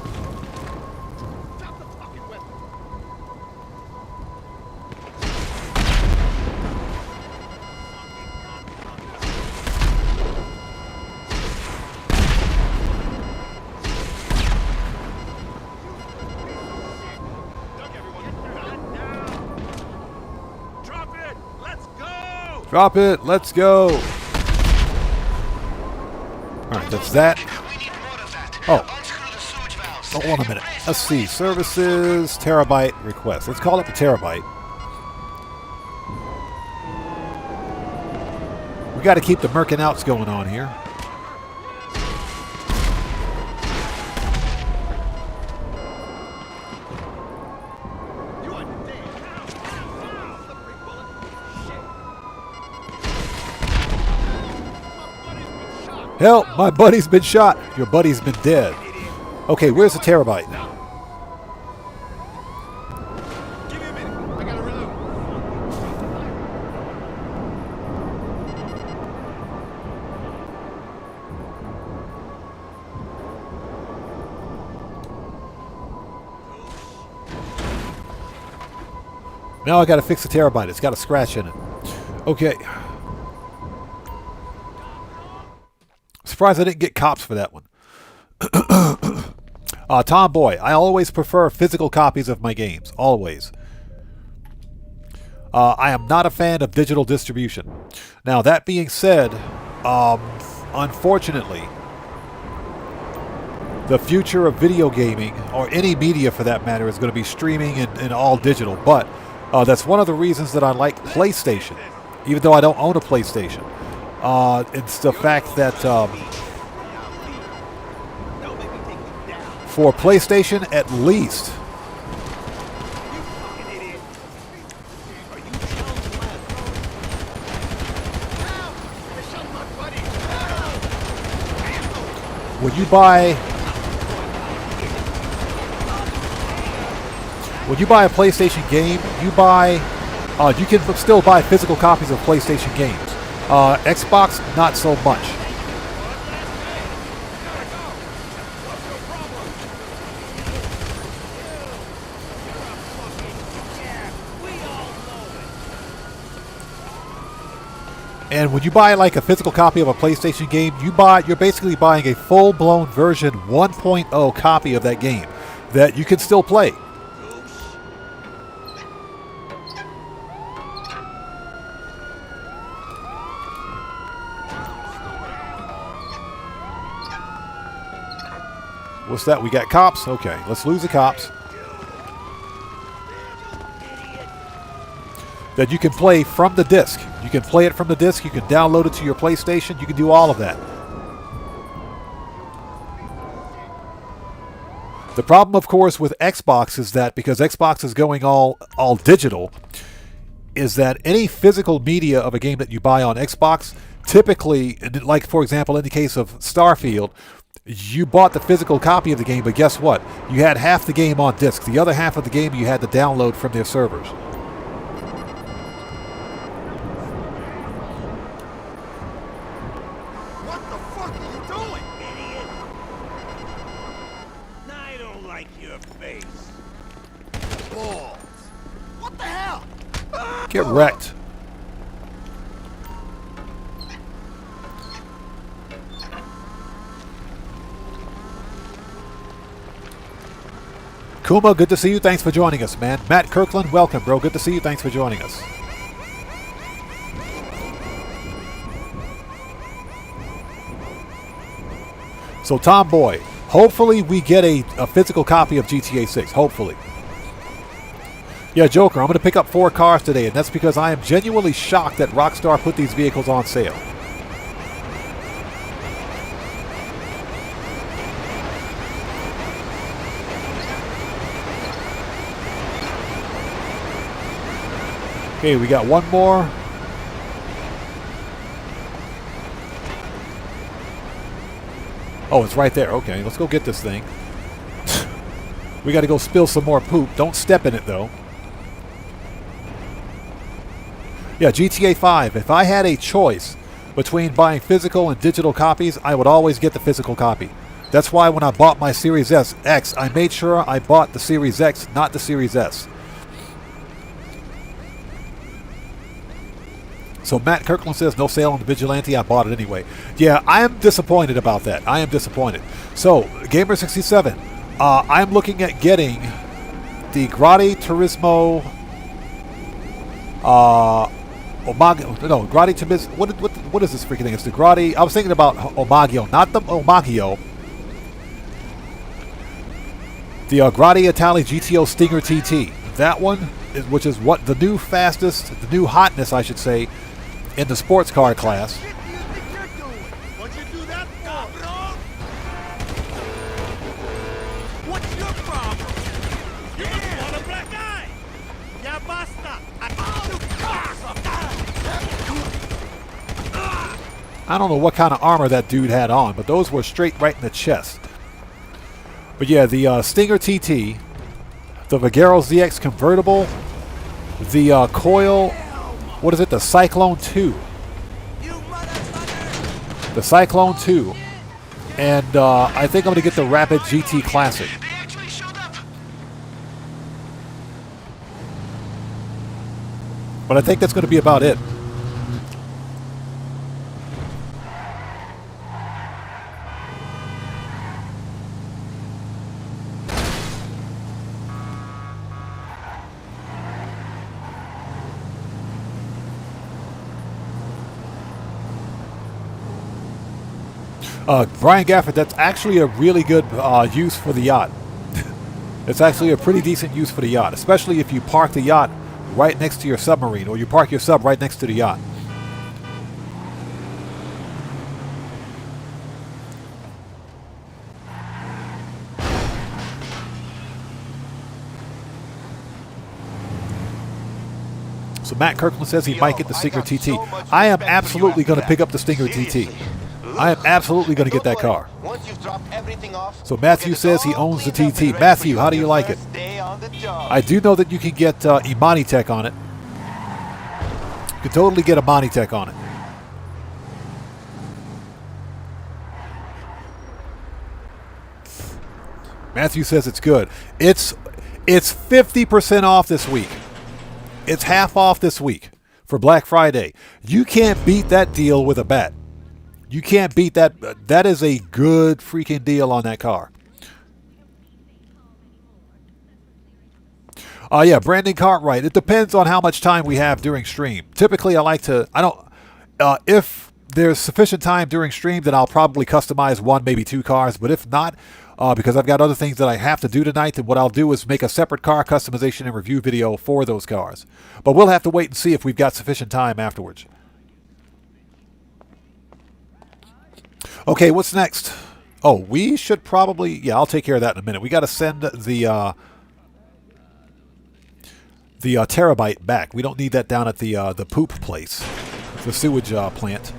Drop it. Let's go. All right, that's that. We need more of that. Oh. Unscrew the sewage valves. Oh, hold on a minute. Let's see. Services, terabyte request. Let's call up a terabyte. We got to keep the merkin outs going on here. Help! My buddy's been shot. Your buddy's been dead. Okay, where's the terabyte? Give me a minute. I gotta reload. Now I got to fix the terabyte. It's got a scratch in it. Okay. Surprised I didn't get cops for that one. Tomboy, I always prefer physical copies of my games. Always. I am not a fan of digital distribution. Now, that being said, unfortunately, the future of video gaming, or any media for that matter, is going to be streaming and all digital. But that's one of the reasons that I like PlayStation, even though I don't own a PlayStation. It's the fact that for PlayStation, at least, when you buy a PlayStation game, you can still buy physical copies of PlayStation games. Xbox, not so much. And when you buy like a physical copy of a PlayStation game, you're basically buying a full-blown version 1.0 copy of that game that you can still play. What's that? We got cops? Okay, let's lose the cops. That you can play from the disc. You can play it from the disc. You can download it to your PlayStation. You can do all of that. The problem, of course, with Xbox is that because Xbox is going all digital, is that any physical media of a game that you buy on Xbox, typically, like for example in the case of Starfield, you bought the physical copy of the game, but guess what? You had half the game on disc. The other half of the game you had to download from their servers. What the fuck are you doing, idiot? I don't like your face. Balls. What the hell? Get wrecked. Kuma, good to see you. Thanks for joining us, man. Matt Kirkland, welcome, bro. Good to see you. Thanks for joining us. So, Tomboy, hopefully we get a physical copy of GTA 6. Hopefully. Yeah, Joker, I'm going to pick up 4 cars today, and that's because I am genuinely shocked that Rockstar put these vehicles on sale. Okay, we got one more. Oh, it's right there. Okay, let's go get this thing. We got to go spill some more poop. Don't step in it, though. Yeah, GTA 5. If I had a choice between buying physical and digital copies, I would always get the physical copy. That's why when I bought my Series X, I made sure I bought the Series X, not the Series S. So Matt Kirkland says, no sale on the Vigilante. I bought it anyway. Yeah, I am disappointed about that. I am disappointed. So, Gamer67, I'm looking at getting the Gradi Turismo... Gradi Turismo... What is this freaking thing? It's the Gradi... I was thinking about Omagio, not the Omagio. The Gradi Italia GTO Stinger TT. That one, which is what the new fastest, the new hotness, I should say, in the sports car class. What do you think you're doing? What'd you do that for, bro? What's your problem? You must want a black eye. Ya basta. I don't know what kind of armor that dude had on, but those were straight right in the chest. But yeah, the Stinger TT, the Vagero ZX convertible, the Coil, what is it, the Cyclone 2. The Cyclone 2. And I think I'm going to get the Rapid GT Classic. They actually showed up. But I think that's going to be about it. Brian Gafford, that's actually a really good use for the yacht. It's actually a pretty decent use for the yacht, especially if you park the yacht right next to your submarine, or you park your sub right next to the yacht. So Matt Kirkland says he might get the Stinger TT. I am absolutely going to pick up the Stinger TT. I am absolutely going to get that car. So Matthew says he owns the TT. Matthew, how do you like it? I do know that you can get Imani Tech on it. You can totally get Imani Tech on it. Matthew says it's good. It's 50% off this week. It's half off this week for Black Friday. You can't beat that deal with a bat. You can't beat that. That is a good freaking deal on that car. Yeah, Brandon Cartwright. It depends on how much time we have during stream. Typically, if there's sufficient time during stream, then I'll probably customize 1, maybe 2 cars. But if not, because I've got other things that I have to do tonight, then what I'll do is make a separate car customization and review video for those cars. But we'll have to wait and see if we've got sufficient time afterwards. Okay, what's next? Oh, we should probably... Yeah, I'll take care of that in a minute. We got to send the terabyte back. We don't need that down at the poop place, the sewage plant.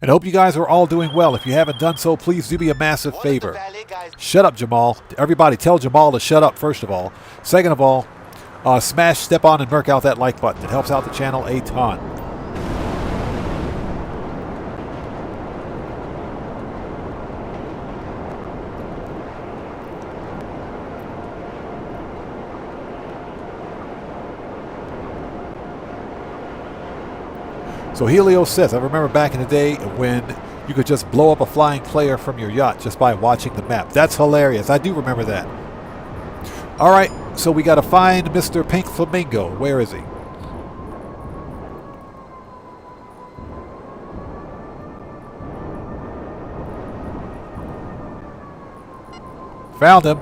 And I hope you guys are all doing well. If you haven't done so, please do me a massive favor. Shut up, Jamal. Everybody tell Jamal to shut up, first of all. Second of all, smash, step on, and murk out that like button. It helps out the channel a ton. So Helios says, I remember back in the day when you could just blow up a flying player from your yacht just by watching the map. That's hilarious. I do remember that. All right, so we got to find Mr. Pink Flamingo. Where is he? Found him.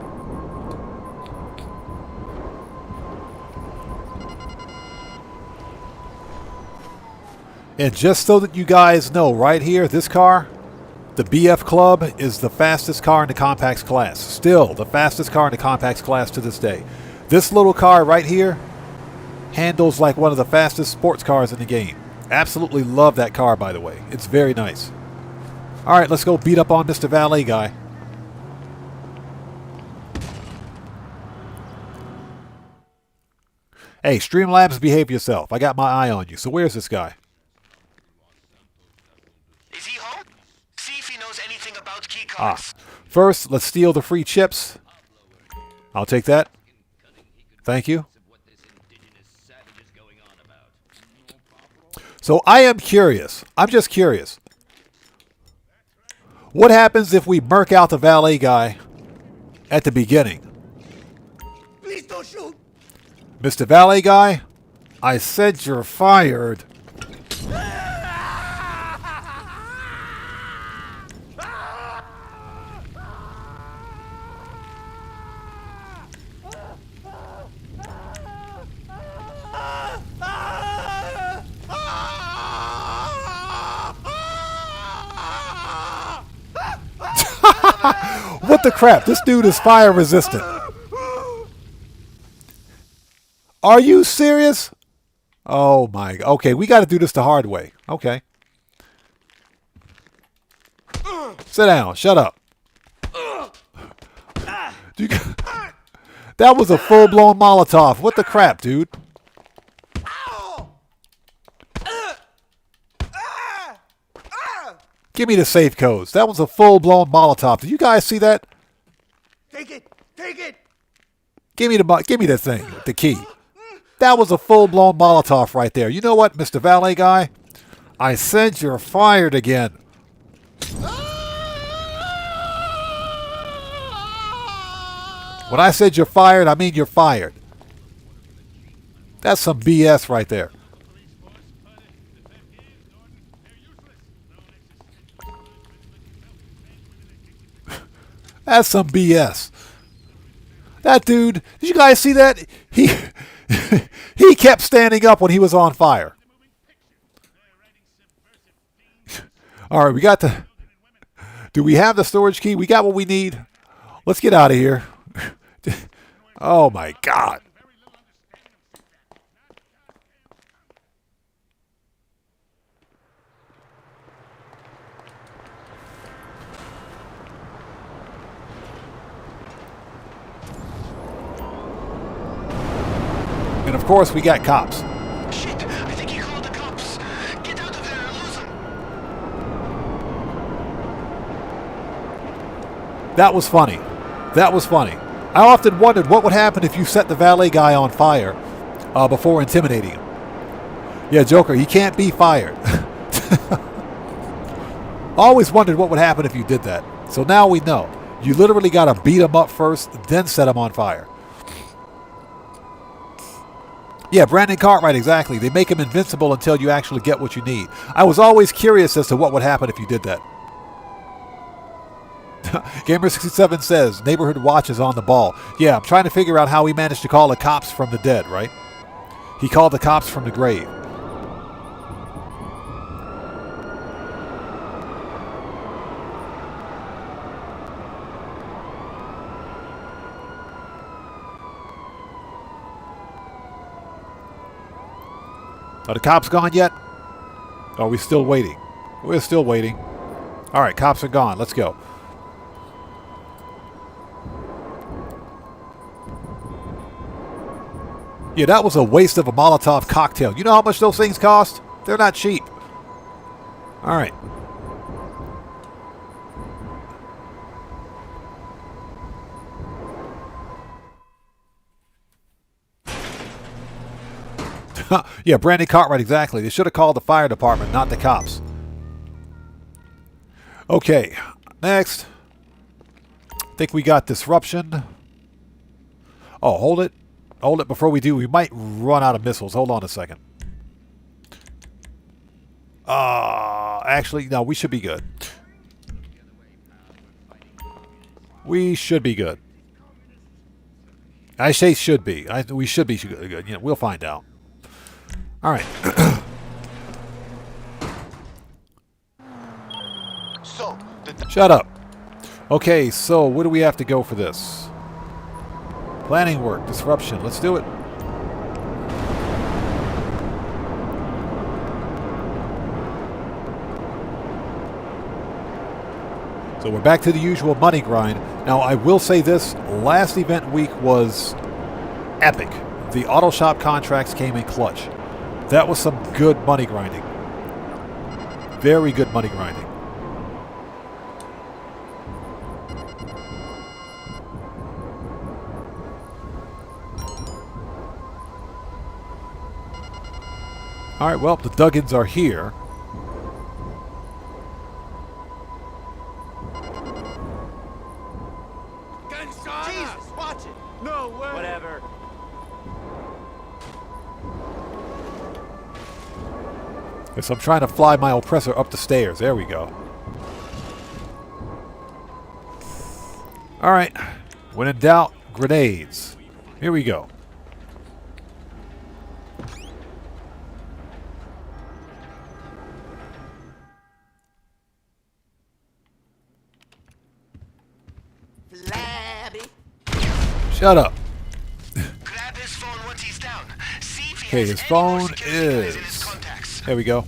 And just so that you guys know, right here, this car, the BF Club, is the fastest car in the compacts class. Still the fastest car in the compacts class to this day. This little car right here handles like one of the fastest sports cars in the game. Absolutely love that car, by the way. It's very nice. All right, let's go beat up on Mr. Valet guy. Hey, Streamlabs, behave yourself. I got my eye on you. So where's this guy? Is he home? See if he knows anything about key cards. First, let's steal the free chips. I'll take that. Thank you. So I am curious. I'm just curious. What happens if we murk out the valet guy at the beginning? Please don't shoot. Mr. Valet guy, I said you're fired. What the crap? This dude is fire resistant. Are you serious? Oh my. Okay, we got to do this the hard way. Okay. Sit down. Shut up. That was a full-blown Molotov. What the crap, dude? Give me the safe codes. That was a full-blown Molotov. Did you guys see that? Take it. Take it. Give me the thing, the key. That was a full-blown Molotov right there. You know what, Mr. Valet guy? I said you're fired again. When I said you're fired, I mean you're fired. That's some BS right there. That's some BS. That dude, did you guys see that? He kept standing up when he was on fire. All right, we got the... Do we have the storage key? We got what we need. Let's get out of here. Oh my God. And of course, we got cops. Shit, I think he called the cops. Get out of there and lose him. That was funny. That was funny. I often wondered what would happen if you set the valet guy on fire before intimidating him. Yeah, Joker, he can't be fired. Always wondered what would happen if you did that. So now we know. You literally got to beat him up first, then set him on fire. Yeah, Brandon Cartwright, exactly. They make him invincible until you actually get what you need. I was always curious as to what would happen if you did that. Gamer67 says, Neighborhood Watch is on the ball. Yeah, I'm trying to figure out how he managed to call the cops from the dead, right? He called the cops from the grave. Are the cops gone yet? Are we still waiting? We're still waiting. All right, cops are gone. Let's go. Yeah, that was a waste of a Molotov cocktail. You know how much those things cost? They're not cheap. All right. Yeah, Brandon Cartwright, exactly. They should have called the fire department, not the cops. Okay, next. I think we got disruption. Oh, hold it. Hold it before we do. We might run out of missiles. Hold on a second. Actually, no, we should be good. We should be good. I say should be. We should be good. You know, we'll find out. All right. So, Shut up. Okay, so where do we have to go for this? Planning work, disruption. Let's do it. So we're back to the usual money grind. Now, I will say this. Last event week was epic. The auto shop contracts came in clutch. That was some good money grinding. Very good money grinding. All right, well, the Duggins are here. Jesus, watch it. No way. Whatever. Yes, I'm trying to fly my oppressor up the stairs. There we go. All right. When in doubt, grenades. Here we go. Flabby. Shut up. Grab his phone once he's down. See if he Okay, has his any phone more security guys in his is... contacts. There we go.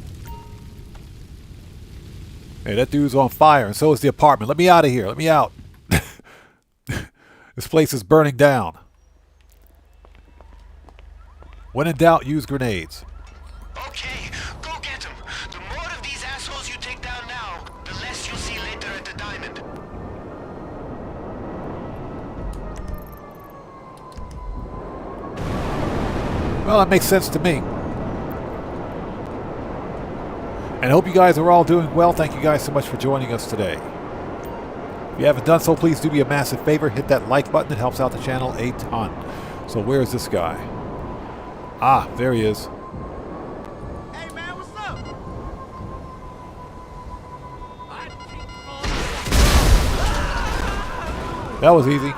Hey, that dude's on fire, and so is the apartment. Let me out of here. Let me out. This place is burning down. When in doubt, use grenades. Okay, go get him. The more of these assholes you take down now, the less you'll see later at the diamond. Well, that makes sense to me. And I hope you guys are all doing well. Thank you guys so much for joining us today. If you haven't done so, please do me a massive favor. Hit that like button. It helps out the channel a ton. So where is this guy? Ah, there he is. Hey man, what's up? That was easy.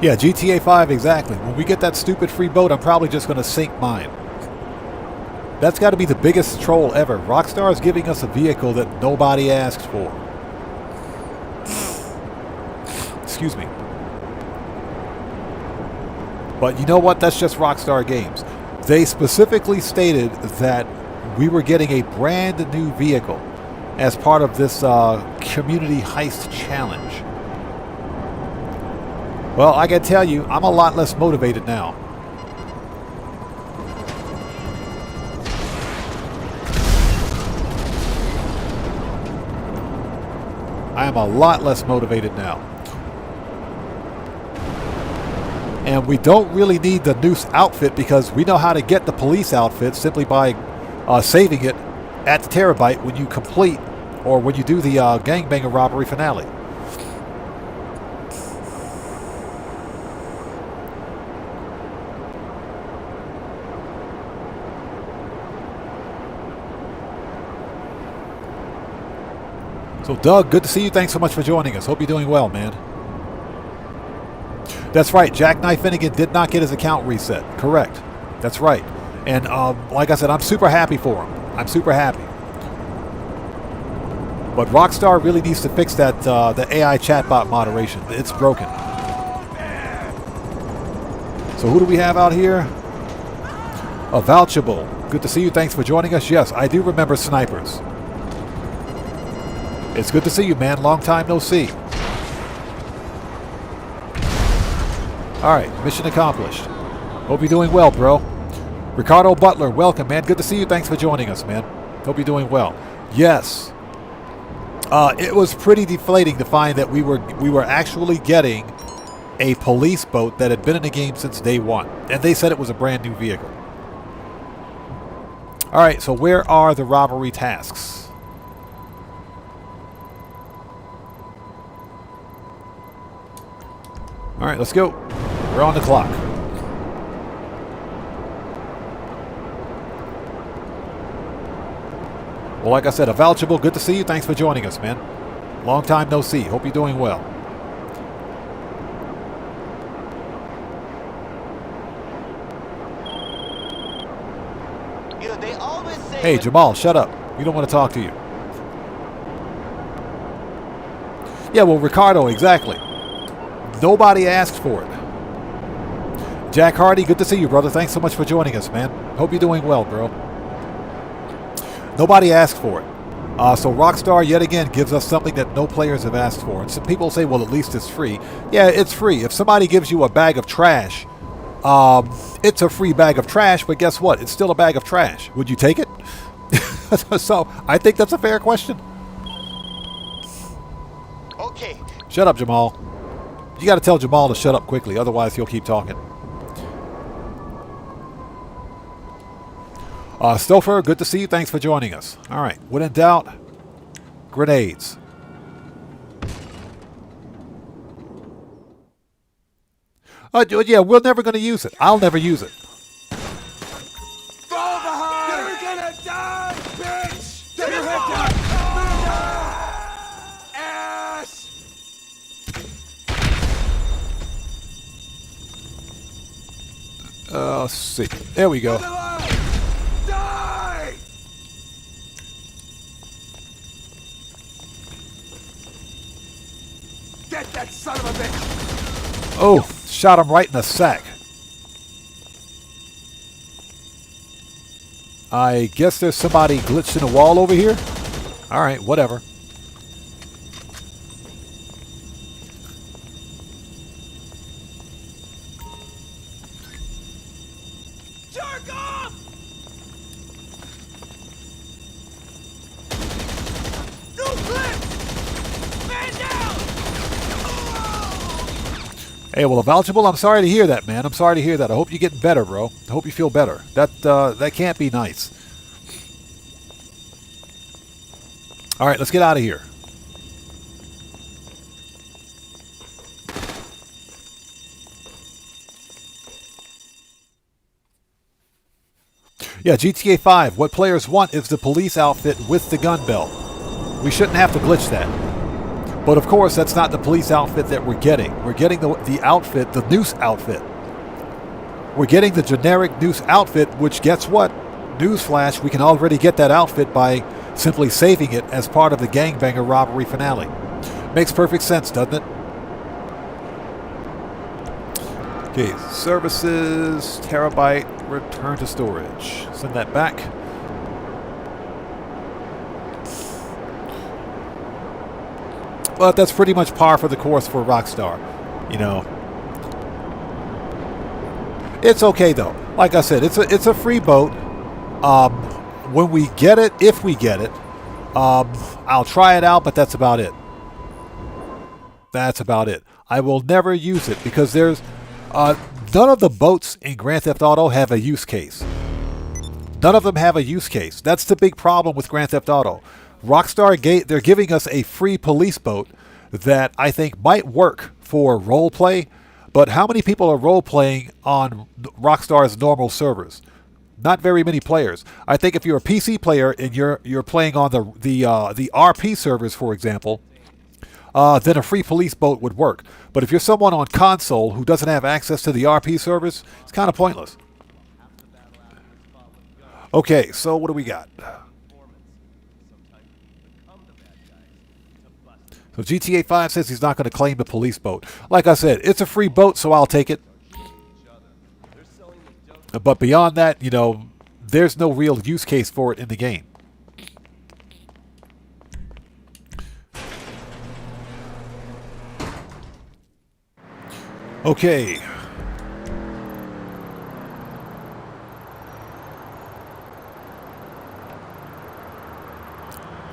Yeah, GTA 5, exactly. When we get that stupid free boat, I'm probably just going to sink mine. That's got to be the biggest troll ever. Rockstar is giving us a vehicle that nobody asked for. Excuse me. But you know what? That's just Rockstar Games. They specifically stated that we were getting a brand new vehicle as part of this community heist challenge. Well, I can tell you, I'm a lot less motivated now. I am a lot less motivated now. And we don't really need the Noose outfit because we know how to get the police outfit simply by saving it at the Terabyte when you complete or when you do the gangbanger robbery finale. So, Doug, good to see you. Thanks so much for joining us. Hope you're doing well, man. That's right. Jackknife Finnegan did not get his account reset. Correct. That's right. And like I said, I'm super happy for him. I'm super happy. But Rockstar really needs to fix that the AI chatbot moderation. It's broken. So who do we have out here? Avouchable. Good to see you. Thanks for joining us. Yes, I do remember snipers. It's good to see you, man. Long time no see. Alright, mission accomplished. Hope you're doing well, bro. Ricardo Butler, welcome, man. Good to see you. Thanks for joining us, man. Hope you're doing well. Yes. It was pretty deflating to find that we were actually getting a police boat that had been in the game since day one. And they said it was a brand new vehicle. Alright, so where are the robbery tasks? Alright, let's go. We're on the clock. Well, like I said, Avouchable, good to see you. Thanks for joining us, man. Long time no see. Hope you're doing well. You know, they always say Hey, Jamal, shut up. We don't want to talk to you. Yeah, well, Ricardo, exactly. Nobody asked for it. Jack Hardy, good to see you, brother. Thanks so much for joining us, man. Hope you're doing well, bro. Nobody asked for it. So Rockstar, yet again, gives us something that no players have asked for. And some people say, well, at least it's free. Yeah, it's free. If somebody gives you a bag of trash, it's a free bag of trash, but guess what? It's still a bag of trash. Would you take it? So I think that's a fair question. okay. Shut up, Jamal. You got to tell Jamal to shut up quickly, otherwise he'll keep talking. Stouffer, good to see you. Thanks for joining us. All right. When in doubt, grenades. Yeah, we're never going to use it. I'll never use it. Fall behind! You're gonna die, bitch! Get your head down! Ass! Let's see. There we go. Die! Get that son of a bitch! Oh, shot him right in the sack. I guess there's somebody glitched in the wall over here. All right, whatever. Jerk off! No clip! Man down! Hey, well, Avouchable, I'm sorry to hear that, man. I'm sorry to hear that. I hope you're getting better, bro. I hope you feel better. That can't be nice. All right, let's get out of here. Yeah, GTA 5. What players want is the police outfit with the gun belt. We shouldn't have to glitch that. But of course, that's not the police outfit that we're getting. We're getting the outfit, the noose outfit. We're getting the generic noose outfit, which guess what? Newsflash, we can already get that outfit by simply saving it as part of the gangbanger robbery finale. Makes perfect sense, doesn't it? Okay, services, terabyte, return to storage. Send that back. But that's pretty much par for the course for Rockstar. You know. It's okay though. Like I said, it's a free boat. When we get it, if we get it, I'll try it out, but that's about it. That's about it. I will never use it because there's none of the boats in Grand Theft Auto have a use case. None of them have a use case. That's the big problem with Grand Theft Auto. Rockstar, they're giving us a free police boat that I think might work for role play, but how many people are role playing on Rockstar's normal servers? Not very many players. I think if you're a PC player and you're playing on the RP servers, for example, then a free police boat would work. But if you're someone on console who doesn't have access to the RP servers, it's kind of pointless. Okay, so what do we got? So GTA 5 says he's not going to claim the police boat. Like I said, it's a free boat, so I'll take it. But beyond that, you know, there's no real use case for it in the game. Okay.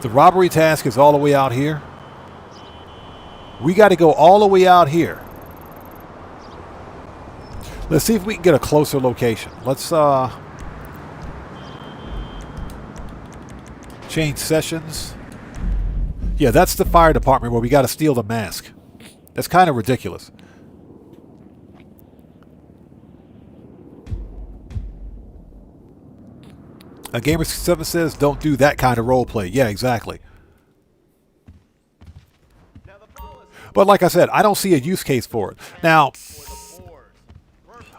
The robbery task is all the way out here. We got to go all the way out here. Let's see if we can get a closer location. Let's change sessions. Yeah, that's the fire department where we got to steal the mask. That's kind of ridiculous. Gamer7 says, don't do that kind of role play. Yeah, exactly. But like I said, I don't see a use case for it. Now,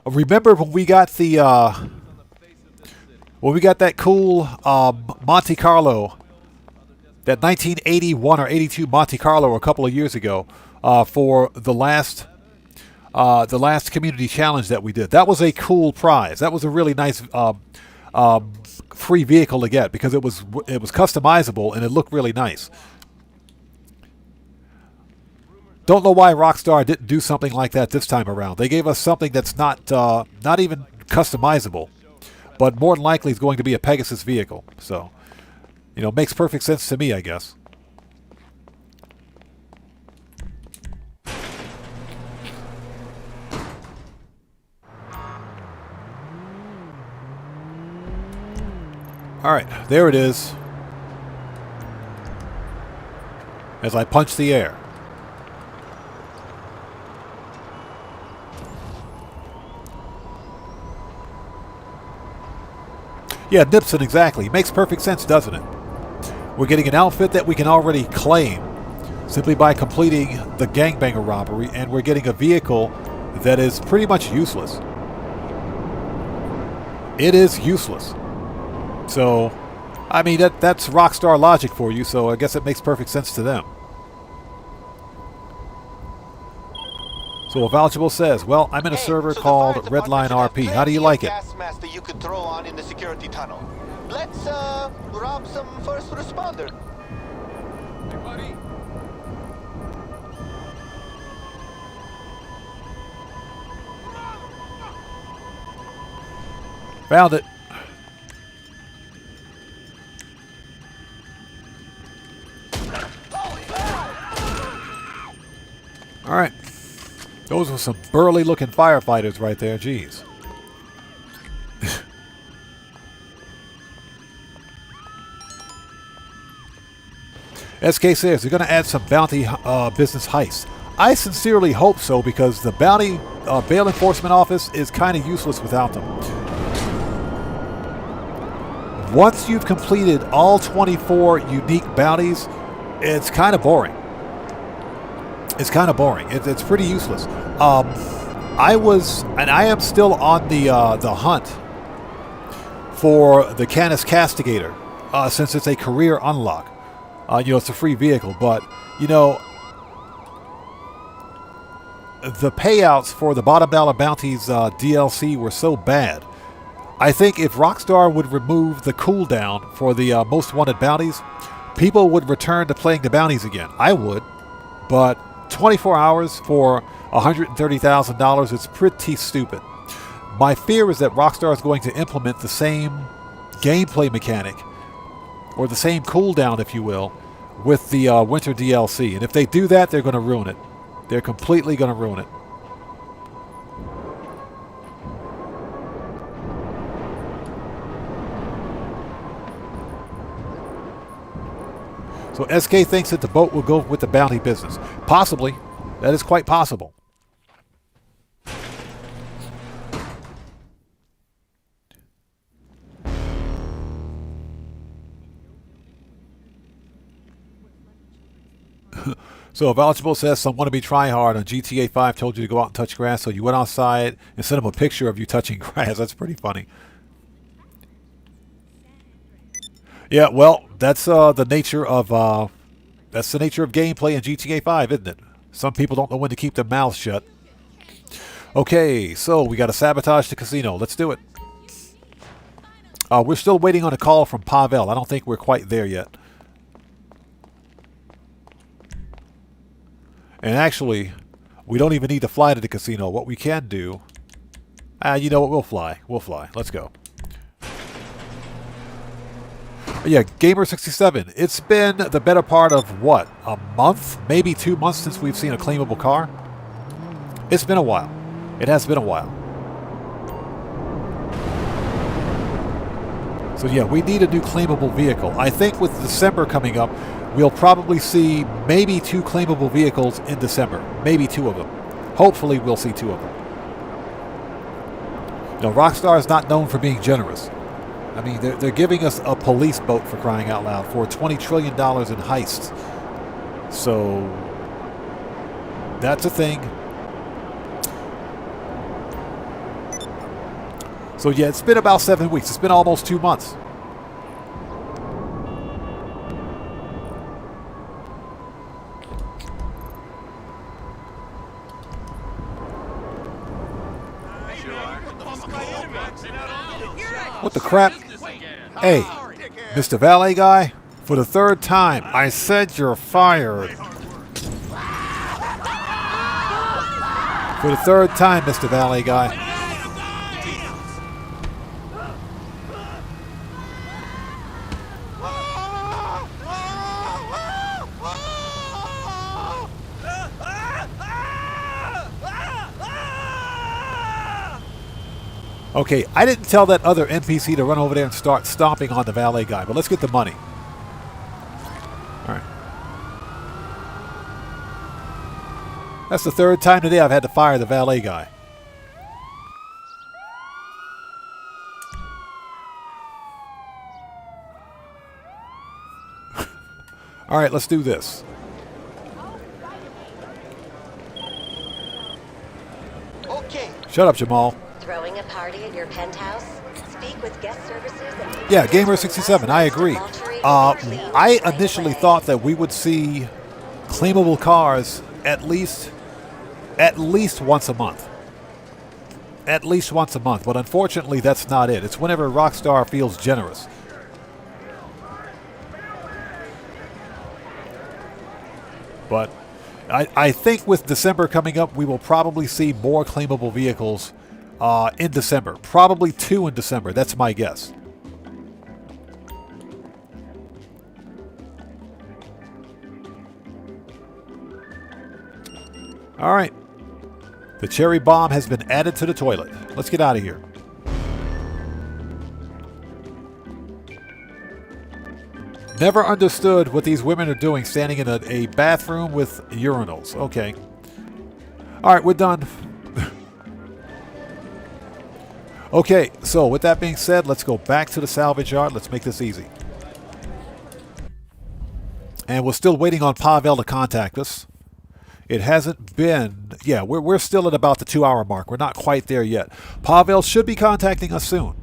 remember when we got the that cool Monte Carlo, that 1981 or 82 Monte Carlo a couple of years ago for the last community challenge that we did. That was a cool prize. That was a really nice free vehicle to get because it was customizable and it looked really nice. Don't know why Rockstar didn't do something like that this time around. They gave us something that's not even customizable, but more than likely is going to be a Pegasus vehicle. So, you know, makes perfect sense to me, I guess. All right, there it is. As I punch the air. Yeah, Nipson, exactly. Makes perfect sense, doesn't it? We're getting an outfit that we can already claim simply by completing the gangbanger robbery, and we're getting a vehicle that is pretty much useless. It is useless. So, I mean, that's Rockstar logic for you, so I guess it makes perfect sense to them. So Avouchable says, well, I'm in a server called Redline RP. How do you like it? Gas mask that you could throw on in the security tunnel. Let's rob some first responder. Hey, buddy. Found it. All right. Those were some burly looking firefighters right there. Jeez. SK says they're going to add some bounty business heists. I sincerely hope so, because the bounty bail enforcement office is kind of useless without them. Once you've completed all 24 unique bounties, it's kind of boring. It's kind of boring. It's pretty useless. I am still on the hunt for the Canis Castigator, since it's a career unlock. You know, it's a free vehicle, but you know, the payouts for the Bottom Dollar Bounties DLC were so bad. I think if Rockstar would remove the cooldown for the most wanted bounties, people would return to playing the bounties again. I would, but 24 hours for $130,000 is pretty stupid. My fear is that Rockstar is going to implement the same gameplay mechanic, or the same cooldown, if you will, with the winter DLC. And if they do that, they're going to ruin it. They're completely going to ruin it. So SK thinks that the boat will go with the bounty business. Possibly. That is quite possible. So Avouchable says, someone to be try hard on GTA 5 told you to go out and touch grass, so you went outside and sent him a picture of you touching grass. That's pretty funny. Yeah, well, that's the nature of gameplay in GTA 5, isn't it? Some people don't know when to keep their mouths shut. Okay, so we got to sabotage the casino. Let's do it. We're still waiting on a call from Pavel. I don't think we're quite there yet. And actually, we don't even need to fly to the casino. What we can do... you know what? We'll fly. We'll fly. Let's go. Yeah, Gamer67. It's been the better part of what? A month? Maybe 2 months since we've seen a claimable car? It's been a while. It has been a while. So yeah, we need a new claimable vehicle. I think with December coming up, we'll probably see maybe 2 claimable vehicles in December. Maybe 2 of them. Hopefully we'll see 2 of them. You know, Rockstar is not known for being generous. I mean, they're giving us a police boat, for crying out loud, for $20 trillion in heists. So that's a thing. So yeah, it's been about 7 weeks. It's been almost 2 months. What the crap? Hey, Mr. Valet guy, for the 3rd time, I said you're fired. For the 3rd time, Mr. Valet guy. Okay, I didn't tell that other NPC to run over there and start stomping on the valet guy, but let's get the money. Alright. That's the 3rd time today I've had to fire the valet guy. Alright, let's do this. Okay. Shut up, Jamal. Throwing a party at your penthouse? Speak with guest services and Yeah, Gamer67, I agree. I initially thought that we would see claimable cars at least once a month. At least once a month, but unfortunately that's not it. It's whenever Rockstar feels generous. But I think with December coming up, we will probably see more claimable vehicles in December. Probably 2 in December. That's my guess. All right. The cherry bomb has been added to the toilet. Let's get out of here. Never understood what these women are doing standing in a bathroom with urinals. Okay. All right, we're done. Okay, so with that being said, let's go back to the salvage yard. Let's make this easy. And we're still waiting on Pavel to contact us. It hasn't been... Yeah, we're still at about the 2-hour mark. We're not quite there yet. Pavel should be contacting us soon.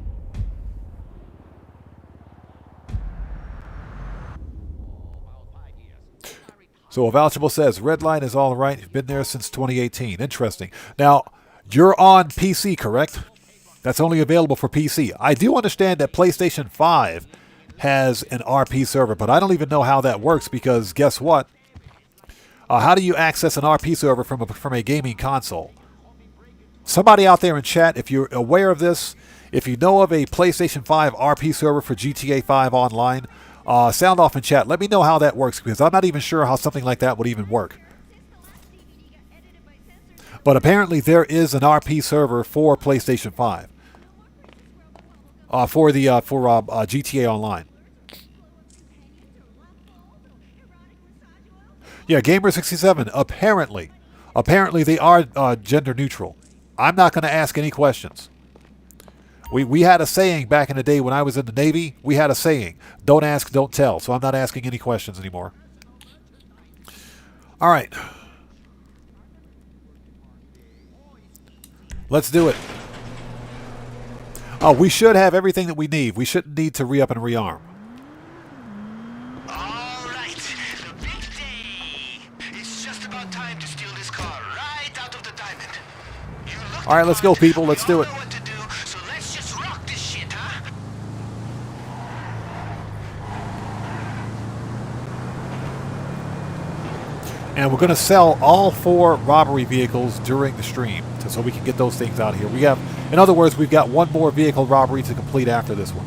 So Avouchable says, Red Line is all right. You've been there since 2018. Interesting. Now, you're on PC, correct? That's only available for PC. I do understand that PlayStation 5 has an RP server, but I don't even know how that works because guess what? How do you access an RP server from a gaming console? Somebody out there in chat, if you're aware of this, if you know of a PlayStation 5 RP server for GTA 5 Online, sound off in chat. Let me know how that works because I'm not even sure how something like that would even work. But apparently there is an RP server for PlayStation 5. For GTA Online. Yeah, Gamer67, apparently they are gender neutral. I'm not going to ask any questions. We had a saying back in the day when I was in the Navy. We had a saying, don't ask, don't tell. So I'm not asking any questions anymore. All right. Let's do it. We should have everything that we need. We shouldn't need to re-up and rearm. All right, the big day. It's just about time to steal this car right out of the diamond. All right, let's go, people. Let's do it. You know what to do, so let's just rock this shit, huh? And we're going to sell all 4 robbery vehicles during the stream so we can get those things out of here. We have, in other words, we've got 1 more vehicle robbery to complete after this one.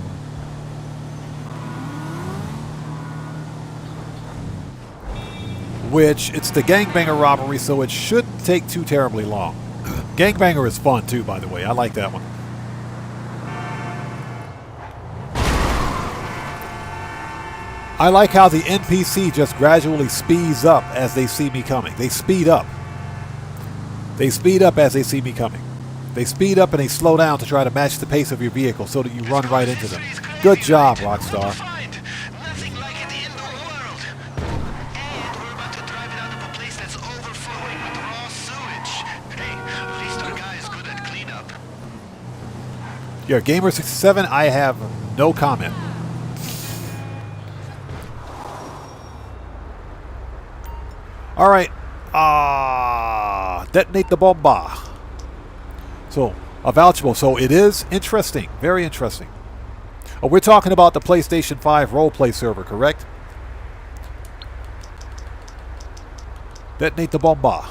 which it's the gangbanger robbery, so it shouldn't take too terribly long. Gangbanger is fun too, by the way. I like that one. I like how the NPC just gradually speeds up as they see me coming. They speed up. They speed up as they see me coming. They speed up and they slow down to try to match the pace of your vehicle so that you run right into them. Good job, Rockstar. Nothing like it in the world. And we're about to drive it out of a place that's overflowing with raw sewage. Hey, at least our guy is good at cleanup. You're Gamer67. I have no comment. All right. Detonate the bomba. So, vouchable. So it is interesting. Very interesting. Oh, we're talking about the PlayStation 5 roleplay server, correct? Detonate the bomba.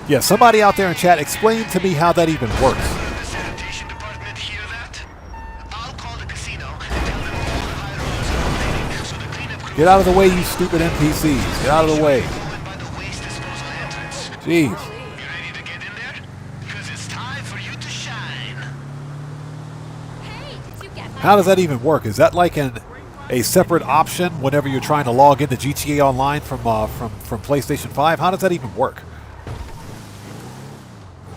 Yeah, somebody out there in chat, explain to me how that even works. The sanitation department hear that? I'll call the casino and tell them all the high roads are complaining, so the cleanup crew... Get out of the way, you stupid NPCs. Get out of the way. by the waste disposal entrance. Jeez. You ready to get in there? Because it's time for you to shine. Hey, did you get my How does that even work? Is that like a separate option whenever you're trying to log into GTA Online from PlayStation 5? How does that even work?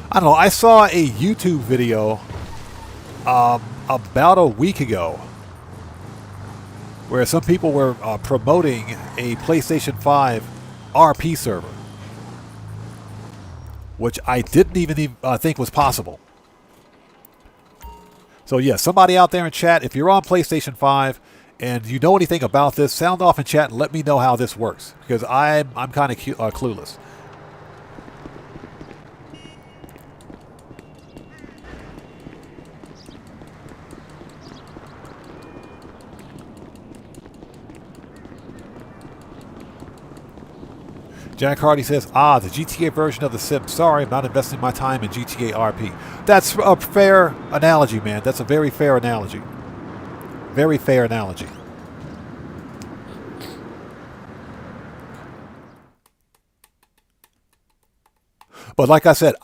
I don't know. I saw a YouTube video about a week ago where some people were promoting a PlayStation 5 RP server, which I didn't even think was possible. So yeah, somebody out there in chat, if you're on PlayStation 5 and you know anything about this, sound off in chat and let me know how this works, because I'm kind of clueless. Jack Hardy says, the GTA version of The Sims. Sorry, I'm not investing my time in GTA RP. That's a fair analogy, man. That's a very fair analogy. Very fair analogy. But like I said,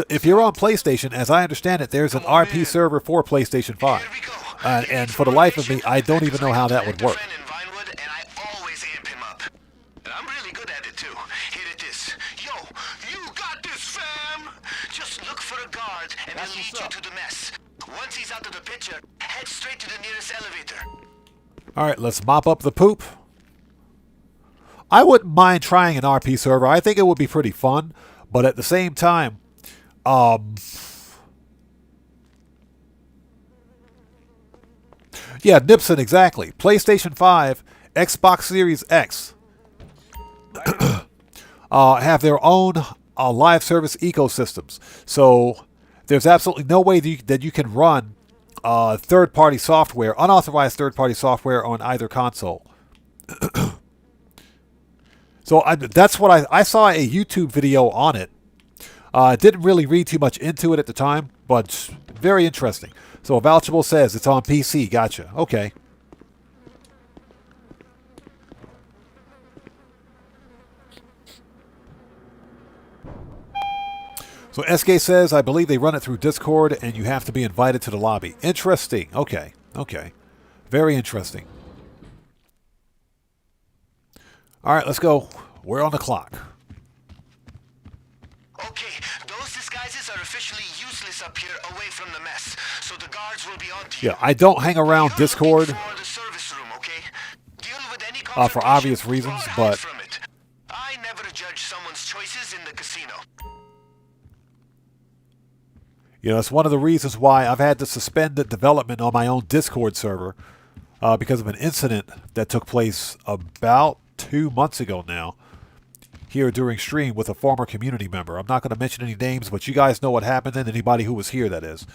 if you're on PlayStation, as I understand it, there's an RP server for PlayStation 5. And for the life of me, I don't even know how that would work. Once he's out of the picture, head straight to the nearest elevator. All right, let's mop up the poop. I wouldn't mind trying an RP server. I think it would be pretty fun, but at the same time, yeah, Nipson, exactly. PlayStation 5, Xbox Series X have their own live service ecosystems. So there's absolutely no way that you can run third-party software, unauthorized third-party software on either console. So that's what I saw a YouTube video on it. Didn't really read too much into it at the time, but very interesting. So Vouchable says it's on PC. Gotcha. Okay. So SK says, I believe they run it through Discord and you have to be invited to the lobby. Interesting. Okay. Okay. Very interesting. All right, let's go. We're on the clock. Okay, those disguises are officially useless up here away from the mess, so the guards will be on to you. Yeah, I don't hang around Discord For the service room, okay? Deal with any for obvious reasons, but I never judge someone's choices in the casino. you know, it's one of the reasons why I've had to suspend the development on my own Discord server because of an incident that took place about 2 months ago now here during stream with a former community member. I'm not going to mention any names, but you guys know what happened, and anybody who was here, that is.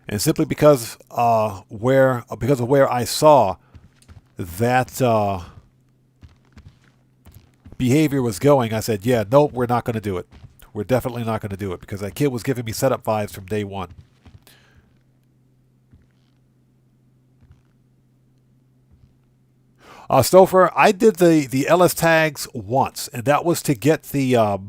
And simply because of where I saw that behavior was going, I said, yeah, nope, we're not going to do it. We're definitely not going to do it, because that kid was giving me setup vibes from day one. Stouffer, I did the LS tags once, and that was to get the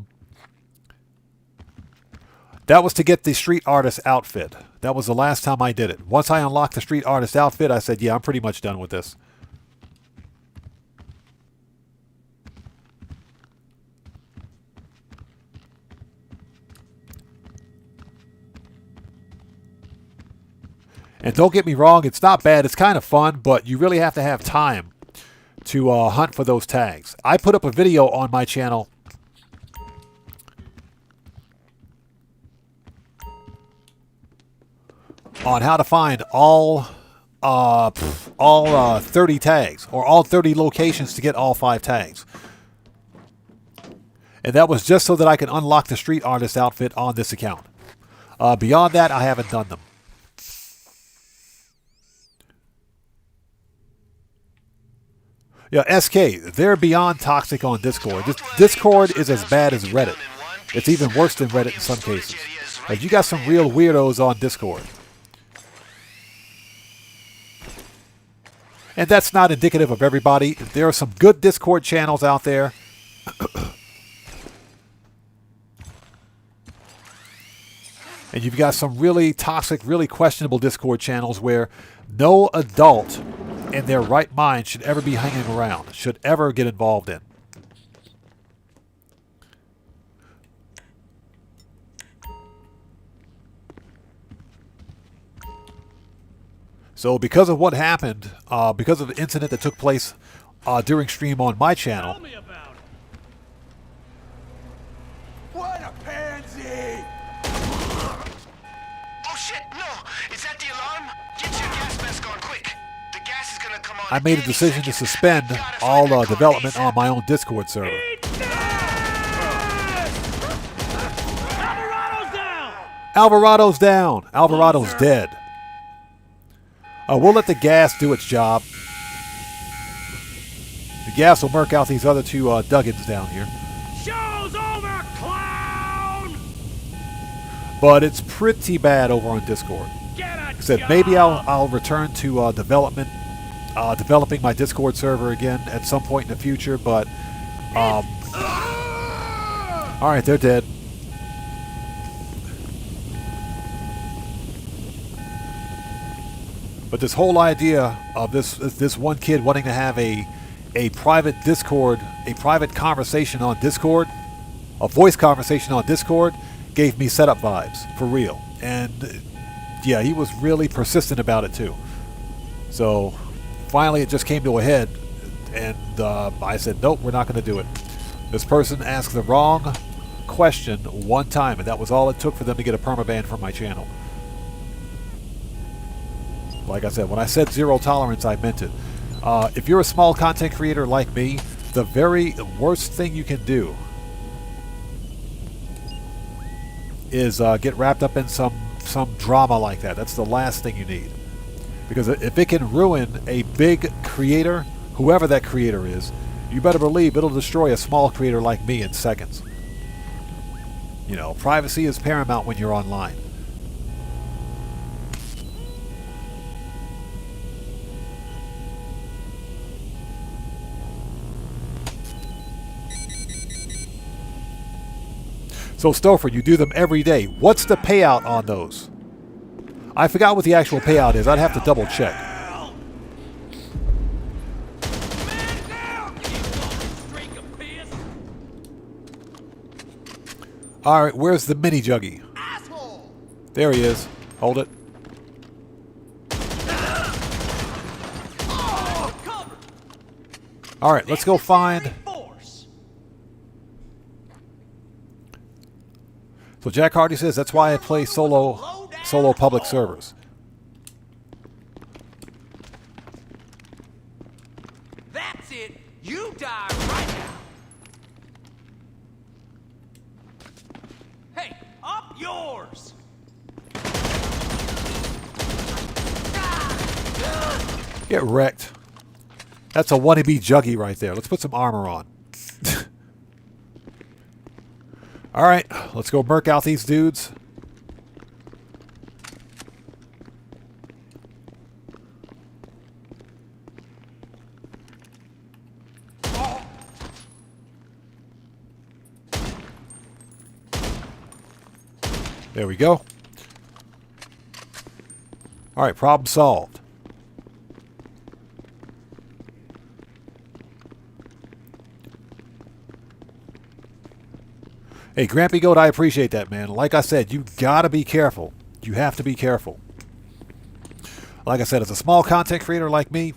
street artist outfit. That was the last time I did it. Once I unlocked the street artist outfit, I said, yeah, I'm pretty much done with this. And don't get me wrong, it's not bad. It's kind of fun, but you really have to have time to hunt for those tags. I put up a video on my channel on how to find all 30 tags, or all 30 locations to get all 5 tags. And that was just so that I can unlock the street artist outfit on this account. Beyond that, I haven't done them. Yeah, SK, they're beyond toxic on Discord. Discord is as bad as Reddit. It's even worse than Reddit in some cases. Like, you got some real weirdos on Discord. And that's not indicative of everybody. There are some good Discord channels out there. And you've got some really toxic, really questionable Discord channels where no adult in their right mind should ever be hanging around, should ever get involved in. So because of what happened, because of the incident that took place during stream on my channel, Tell me about it. What a pansy! Oh shit, no! Is that the alarm? Get your gas mask on quick. The gas is gonna come on. I made a decision to suspend all development on my own Discord server. Alvarado's down! Alvarado's down. Alvarado's dead. We'll let the gas do its job. The gas will murk out these other 2 Duggins down here. Show's over, clown! But it's pretty bad over on Discord. Get a Like I said, maybe I'll return to developing my Discord server again at some point in the future, but alright, they're dead. But this whole idea of this one kid wanting to have a private Discord, a private conversation on Discord, a voice conversation on Discord, gave me setup vibes, for real. And yeah, he was really persistent about it too. So finally it just came to a head, and I said, nope, we're not going to do it. This person asked the wrong question one time, and that was all it took for them to get a permaban from my channel. Like I said, when I said zero tolerance, I meant it. If you're a small content creator like me, the very worst thing you can do is get wrapped up in some drama like that. That's the last thing you need. Because if it can ruin a big creator, whoever that creator is, you better believe it'll destroy a small creator like me in seconds. You know, privacy is paramount when you're online. So Stouffer, you do them every day. What's the payout on those? I forgot what the actual payout is. I'd have to double check. Alright, where's the mini juggy? There he is. Hold it. Alright, let's go find... So Jack Hardy says, that's why I play solo public servers. That's it. You die right now. Hey, up yours. Get wrecked. That's a wannabe juggy right there. Let's put some armor on. Alright, let's go murk out these dudes. There we go. All right, problem solved. Hey, Grampy Goat, I appreciate that, man. Like I said, you gotta be careful. You have to be careful. Like I said, as a small content creator like me,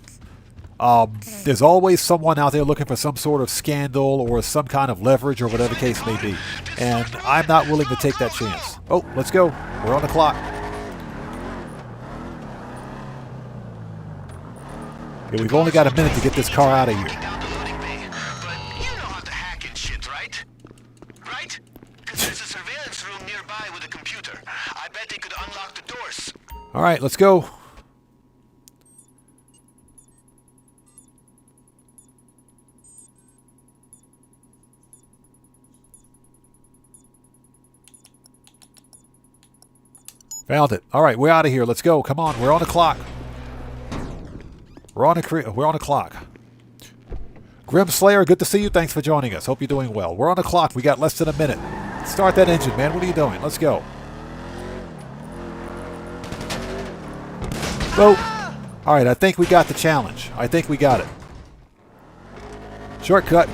there's always someone out there looking for some sort of scandal or some kind of leverage or whatever the case may be. And I'm not willing to take that chance. Oh, let's go. We're on the clock. Yeah, we've only got a minute to get this car out of here. All right, let's go. Found it. All right, we're out of here. Let's go. Come on, we're on the clock. We're on the clock. Grim Slayer, good to see you. Thanks for joining us. Hope you're doing well. We're on the clock. We got less than a minute. Start that engine, man. What are you doing? Let's go. Go. All right, I think we got the challenge. I think we got it. Shortcut.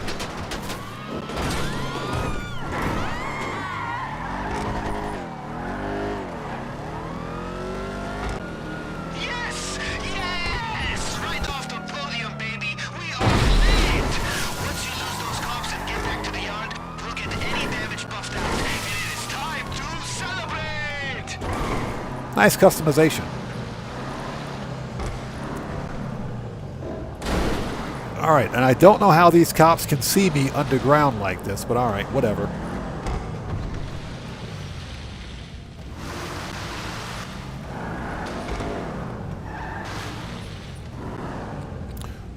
Yes! Yes! Right off the podium, baby! We are lit! Once you lose those cops and get back to the yard, we'll get any damage buffed out. And it is time to celebrate! Nice customization. Alright, and I don't know how these cops can see me underground like this, but alright, whatever.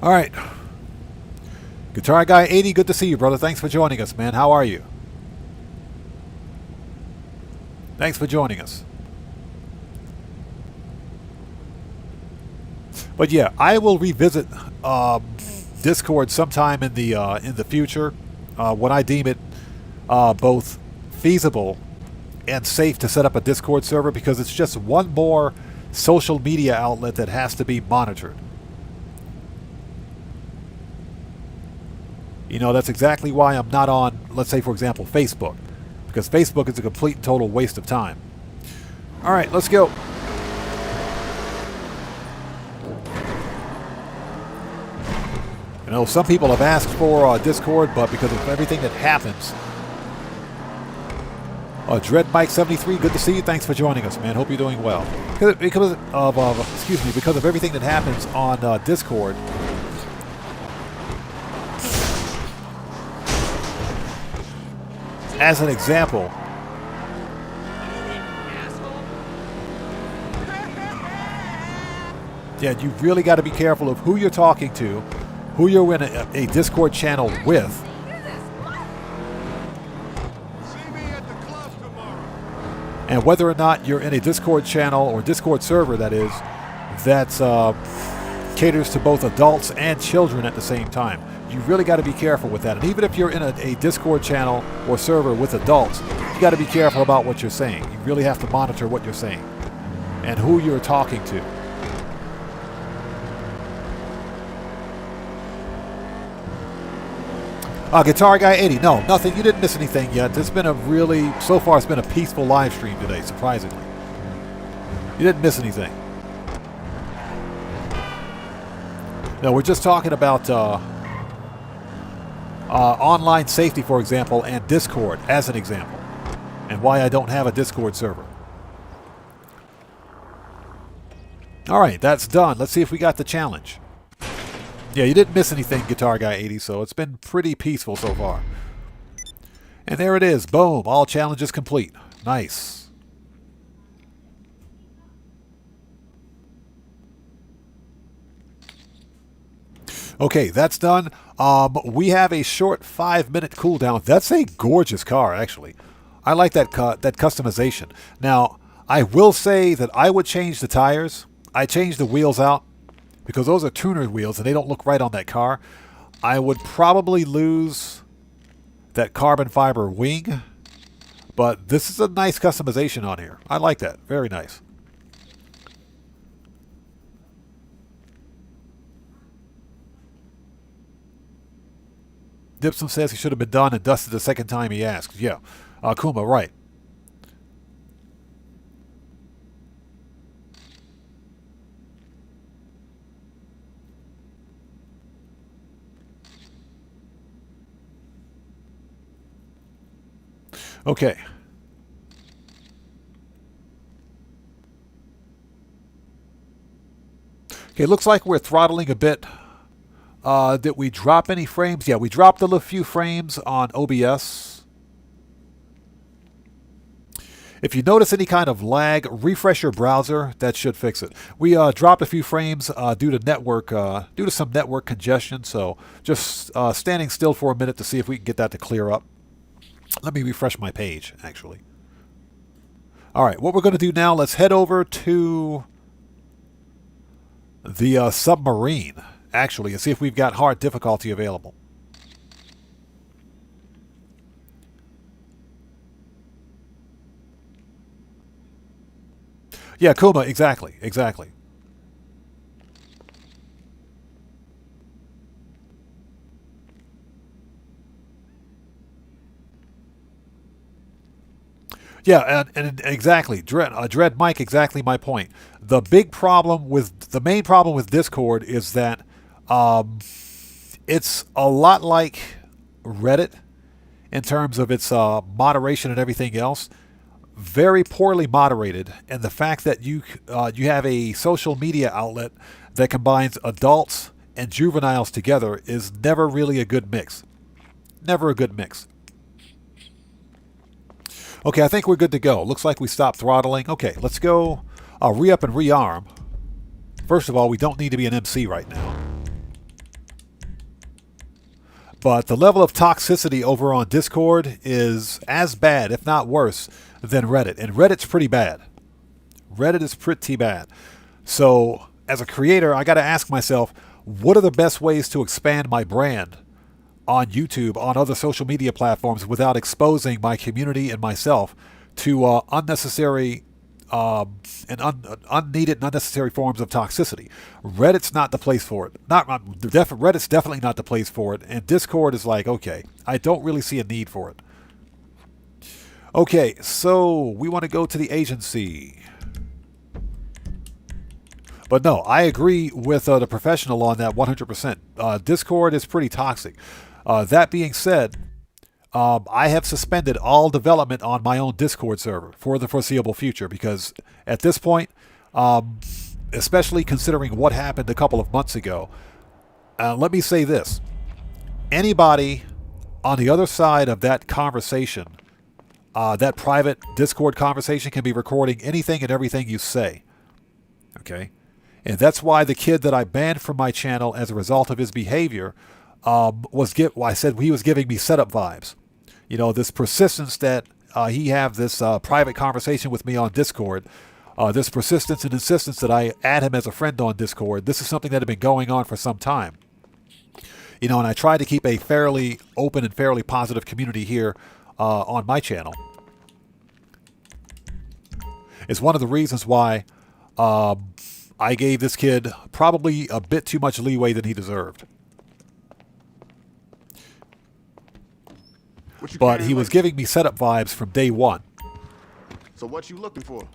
Alright. Guitar Guy 80, good to see you, brother. Thanks for joining us, man. How are you? Thanks for joining us. But yeah, I will revisit Discord sometime in the future when I deem it both feasible and safe to set up a Discord server, because it's just one more social media outlet that has to be monitored. You know, that's exactly why I'm not on, let's say, for example, Facebook, because Facebook is a complete and total waste of time. All right, let's go. You know, some people have asked for Discord, but because of everything that happens. Dread Mike 73, good to see you. Thanks for joining us, man. Hope you're doing well. Because of everything that happens on Discord. As an example, yeah, you really got to be careful of who you're talking to, who you're in a Discord channel with, and whether or not you're in a Discord channel or Discord server, that is, that caters to both adults and children at the same time. You really got to be careful with that. And even if you're in a Discord channel or server with adults, you got to be careful about what you're saying. You really have to monitor what you're saying and who you're talking to. Guitar Guy 80. No, nothing. You didn't miss anything yet. It's been a really, so far it's been a peaceful live stream today, surprisingly. You didn't miss anything. No, we're just talking about online safety, for example, and Discord as an example, and why I don't have a Discord server. All right, that's done. Let's see if we got the challenge. Yeah, you didn't miss anything, Guitar Guy 80, so it's been pretty peaceful so far. And there it is. Boom. All challenges complete. Nice. Okay, that's done. We have a short 5-minute cooldown. That's a gorgeous car, actually. I like that that customization. Now, I will say that I would change the tires. I changed the wheels out, because those are tuner wheels and they don't look right on that car. I would probably lose that carbon fiber wing, But this is a nice customization on here. I like that. Very nice. Dipson says he should have been done and dusted the second time he asked. Yeah. Kuma, right. Okay. Okay, looks like we're throttling a bit. Did we drop any frames? Yeah, we dropped a few frames on OBS. If you notice any kind of lag, refresh your browser. That should fix it. We dropped a few frames due to some network congestion. So just standing still for a minute to see if we can get that to clear up. Let me refresh my page, actually. All right, what we're going to do now, let's head over to the submarine, actually, and see if we've got hard difficulty available. Yeah, Kuma, exactly. Yeah, and exactly, Dread Mike, exactly my point. The main problem with Discord is that it's a lot like Reddit in terms of its moderation and everything else. Very poorly moderated, and the fact that you have a social media outlet that combines adults and juveniles together is never really a good mix. Never a good mix. Okay, I think we're good to go. Looks like we stopped throttling. Okay, let's go re-up and rearm. First of all, we don't need to be an MC right now. But the level of toxicity over on Discord is as bad, if not worse, than Reddit. And Reddit's pretty bad. Reddit is pretty bad. So, as a creator, I got to ask myself, what are the best ways to expand my brand on YouTube, on other social media platforms, without exposing my community and myself to unnecessary and unneeded and unnecessary forms of toxicity? Reddit's not the place for it. Reddit's definitely not the place for it. And Discord is like, okay, I don't really see a need for it. Okay, so we want to go to the agency. But no, I agree with the professional on that 100%. Discord is pretty toxic. That being said, I have suspended all development on my own Discord server for the foreseeable future because at this point, especially considering what happened a couple of months ago, let me say this. Anybody on the other side of that conversation, that private Discord conversation, can be recording anything and everything you say. Okay? And that's why the kid that I banned from my channel as a result of his behavior I said he was giving me setup vibes. You know, this persistence that he have this private conversation with me on Discord, this persistence and insistence that I add him as a friend on Discord, this is something that had been going on for some time. You know, and I try to keep a fairly open and fairly positive community here on my channel. It's one of the reasons why I gave this kid probably a bit too much leeway than he deserved. But he was giving me setup vibes from day one. So what you looking for?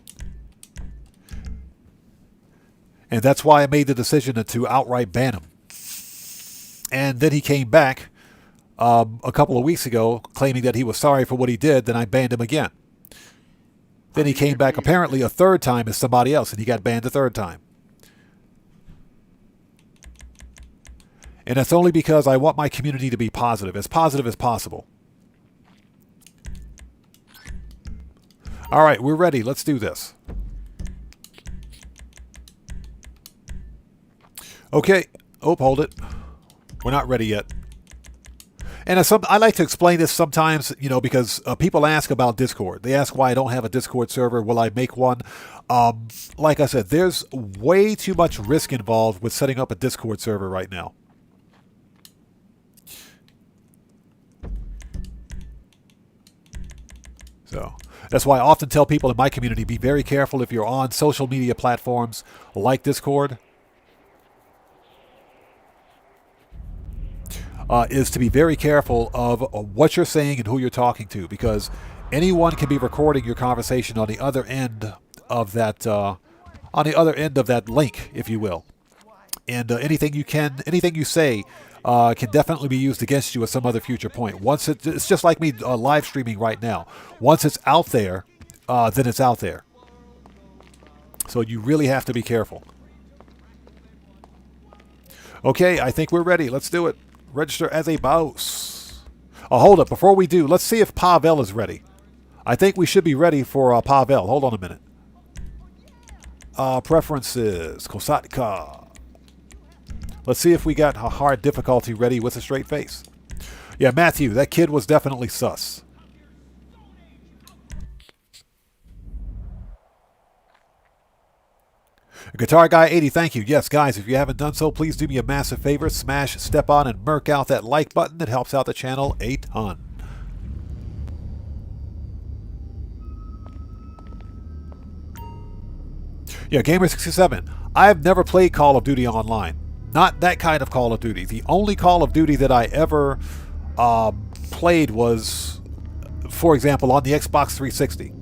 And that's why I made the decision to outright ban him. And then he came back a couple of weeks ago claiming that he was sorry for what he did. Then I banned him again. Then he came back apparently a third time as somebody else, and he got banned a third time. And that's only because I want my community to be positive as possible. All right, we're ready. Let's do this. Okay. Oh, hold it. We're not ready yet. And I like to explain this sometimes, you know, because people ask about Discord. They ask why I don't have a Discord server. Will I make one? Like I said, there's way too much risk involved with setting up a Discord server right now. So that's why I often tell people in my community, be very careful if you're on social media platforms like Discord. Is to be very careful of what you're saying and who you're talking to, because anyone can be recording your conversation on the other end of that link, if you will. And anything you say can definitely be used against you at some other future point. Once it's just like me live streaming right now. Once it's out there, then it's out there. So you really have to be careful. Okay, I think we're ready. Let's do it. Register as a boss. Oh, hold up. Before we do, let's see if Pavel is ready. I think we should be ready for Pavel. Hold on a minute. Preferences. Kosatka. Let's see if we got a hard difficulty ready with a straight face. Yeah, Matthew, that kid was definitely sus. Guitar Guy 80, thank you. Yes, guys, if you haven't done so, please do me a massive favor. Smash, step on, and murk out that like button. It helps out the channel a ton. Yeah, Gamer67. I've never played Call of Duty Online. Not that kind of Call of Duty. The only Call of Duty that I ever played was, for example, on the Xbox 360.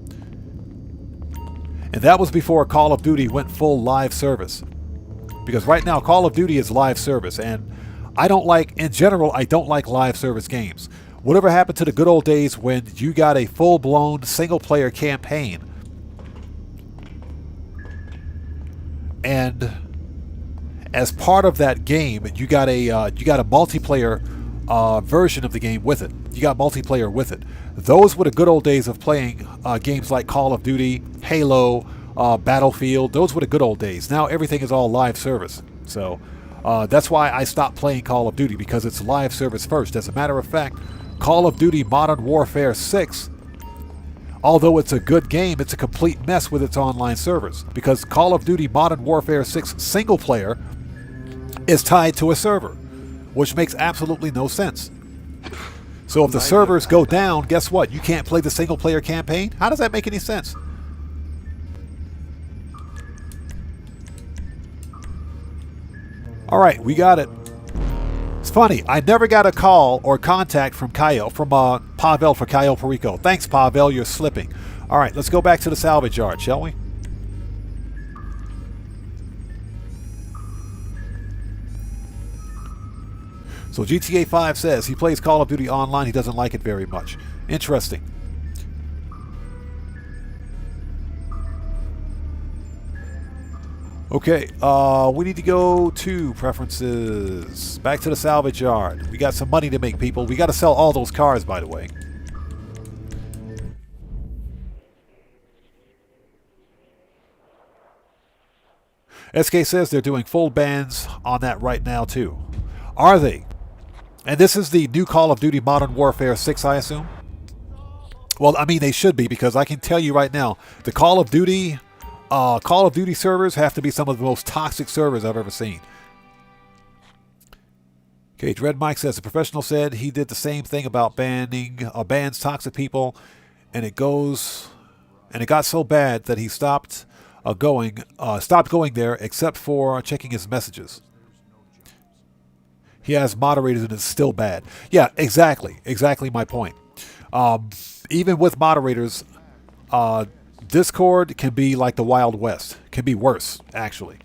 And that was before Call of Duty went full live service. Because right now, Call of Duty is live service. And I don't like, in general, I don't like live service games. Whatever happened to the good old days when you got a full-blown single-player campaign? And as part of that game, you got a multiplayer version of the game with it. You got multiplayer with it. Those were the good old days of playing games like Call of Duty, Halo, Battlefield. Those were the good old days. Now everything is all live service. So that's why I stopped playing Call of Duty, because it's live service first. As a matter of fact, Call of Duty Modern Warfare 6, although it's a good game, it's a complete mess with its online servers, because Call of Duty Modern Warfare 6 single player is tied to a server, which makes absolutely no sense. So if the servers go down, guess what? You can't play the single player campaign? How does that make any sense? All right, we got it. It's funny, I never got a call or contact from Pavel for Cayo Perico. Thanks, Pavel, you're slipping. All right, let's go back to the salvage yard, shall we? So GTA 5 says he plays Call of Duty Online. He doesn't like it very much. Interesting. Okay, we need to go to preferences. Back to the salvage yard. We got some money to make, people. We got to sell all those cars, by the way. SK says they're doing full bans on that right now, too. Are they? And this is the new Call of Duty Modern Warfare 6, I assume? Well, I mean, they should be, because I can tell you right now, the Call of Duty servers have to be some of the most toxic servers I've ever seen. Okay, Dread Mike says, a professional said he did the same thing about bans toxic people, and it got so bad that he stopped going there except for checking his messages. He has moderators and it's still bad. Yeah, exactly my point. Even with moderators, Discord can be like the Wild West. Can be worse, actually.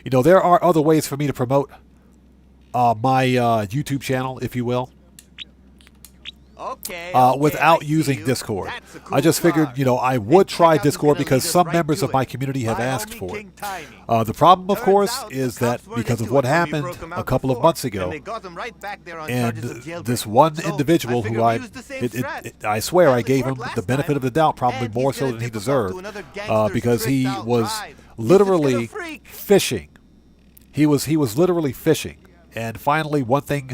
You know, there are other ways for me to promote my YouTube channel, if you will. Without using Discord. Cool I just figured, you know, I would try Discord because some members of my community have asked for it. The problem, of course, is that because of what happened a couple of months ago, and this one individual who I swear I gave him the benefit of the doubt, probably more so than he deserved, because he was literally fishing. He was literally fishing. And finally, one thing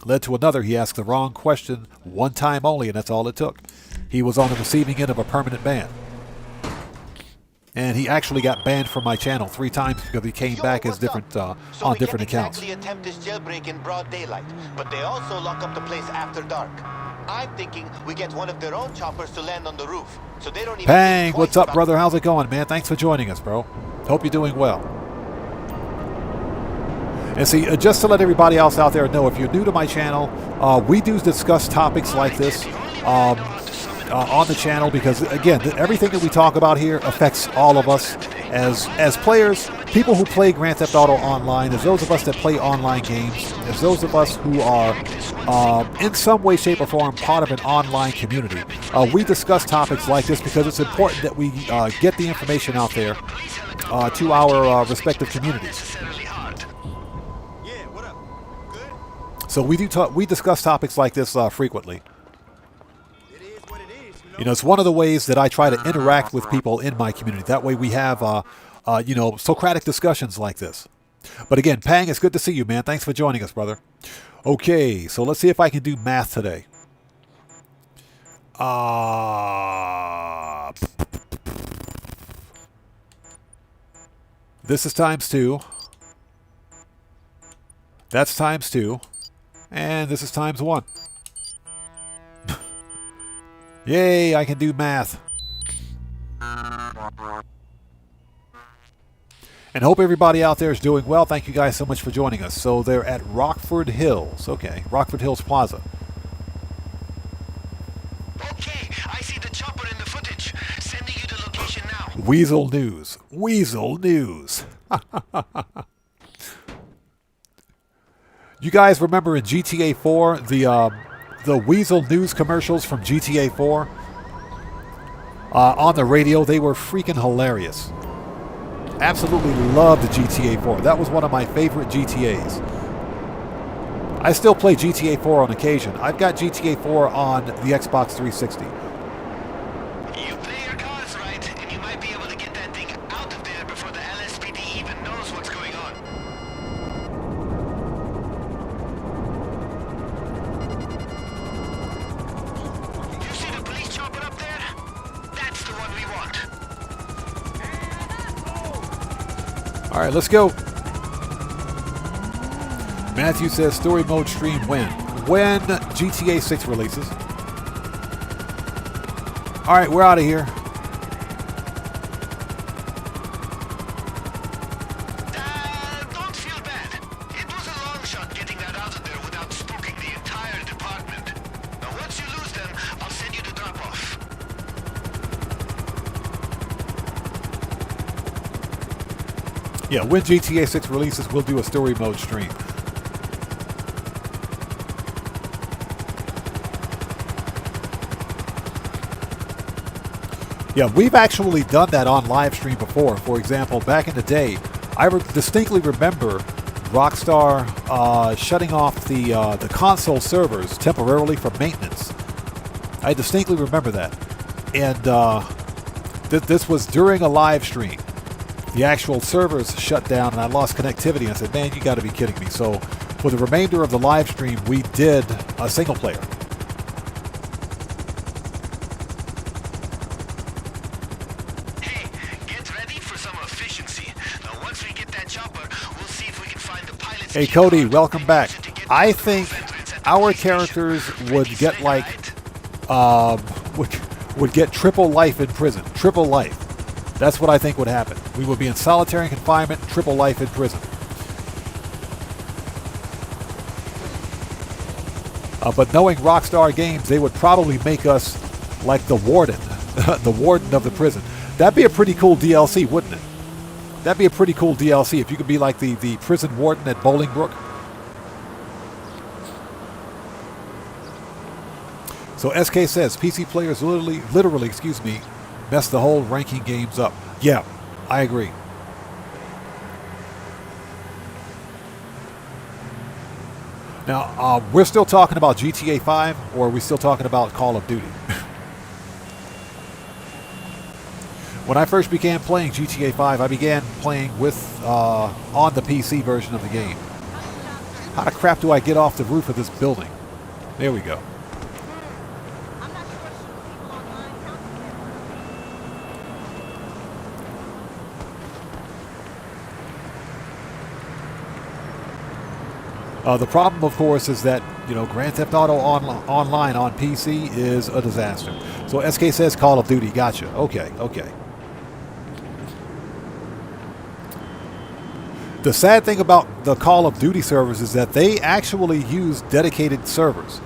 led to another. He asked the wrong question one time only, and that's all it took. He was on the receiving end of a permanent ban. And he actually got banned from my channel 3 times because he came back as different So on different accounts. We attempt this jailbreak in broad daylight, but they also lock up the place after dark. I'm thinking we get one of their own choppers to land on the roof, so they don't even Pang, think what's twice up, about brother? How's it going, man? Thanks for joining us, bro. Hope you're doing well. And see, just to let everybody else out there know, if you're new to my channel, we do discuss topics like this on the channel because, again, everything that we talk about here affects all of us as players, people who play Grand Theft Auto Online, as those of us that play online games, as those of us who are in some way, shape, or form part of an online community. We discuss topics like this because it's important that we get the information out there to our respective communities. So we discuss topics like this frequently. You know, it's one of the ways that I try to interact with people in my community. That way we have, you know, Socratic discussions like this. But again, Pang, it's good to see you, man. Thanks for joining us, brother. Okay, so let's see if I can do math today. This is times 2. That's times 2. And this is times 1. Yay, I can do math. And hope everybody out there is doing well. Thank you guys so much for joining us. So they're at Rockford Hills. Okay, Rockford Hills Plaza. Okay, I see the chopper in the footage. Sending you the location now. Weasel News. Weasel News. You guys remember in GTA 4 the Weasel News commercials from GTA 4 on the radio? They were freaking hilarious. Absolutely loved GTA 4. That was one of my favorite GTAs. I still play GTA 4 on occasion. I've got GTA 4 on the Xbox 360. You play your cards right, and you might be able to get that thing out of there before the LSPD even knows what's going on. You see the police chopper up there? That's the one we want. All right, let's go. Matthew says story mode stream when? When GTA 6 releases. All right, we're out of here. Don't feel bad. It was a long shot getting that out of there without spooking the entire department. Now once you lose them, I'll send you the drop-off. Yeah, when GTA 6 releases, we'll do a story mode stream. Yeah, we've actually done that on live stream before. For example, back in the day, I distinctly remember Rockstar shutting off the console servers temporarily for maintenance. I distinctly remember that. And this was during a live stream. The actual servers shut down and I lost connectivity. And I said, man, you got to be kidding me. So for the remainder of the live stream, we did a single player. Hey, get ready for some efficiency. Now once we get that chopper, we'll see if we can find the pilot's Hey, Cody, welcome back. I think our characters would get like, would get triple life in prison. Triple life. That's what I think would happen. We would be in solitary confinement, triple life in prison. But knowing Rockstar Games, they would probably make us like the warden, the warden of the prison. That'd be a pretty cool DLC, wouldn't it? That'd be a pretty cool DLC if you could be like the prison warden at Bolingbrook. So SK says PC players literally, excuse me, mess the whole ranking games up. Yeah, I agree. Now, we're still talking about GTA 5, or are we still talking about Call of Duty? When I first began playing GTA 5, I began playing with on the PC version of the game. How the crap do I get off the roof of this building? There we go. The problem, of course, is that, you know, Grand Theft Auto Online on PC is a disaster. So SK says Call of Duty. Gotcha. Okay, okay. The sad thing about the Call of Duty servers is that they actually use dedicated servers,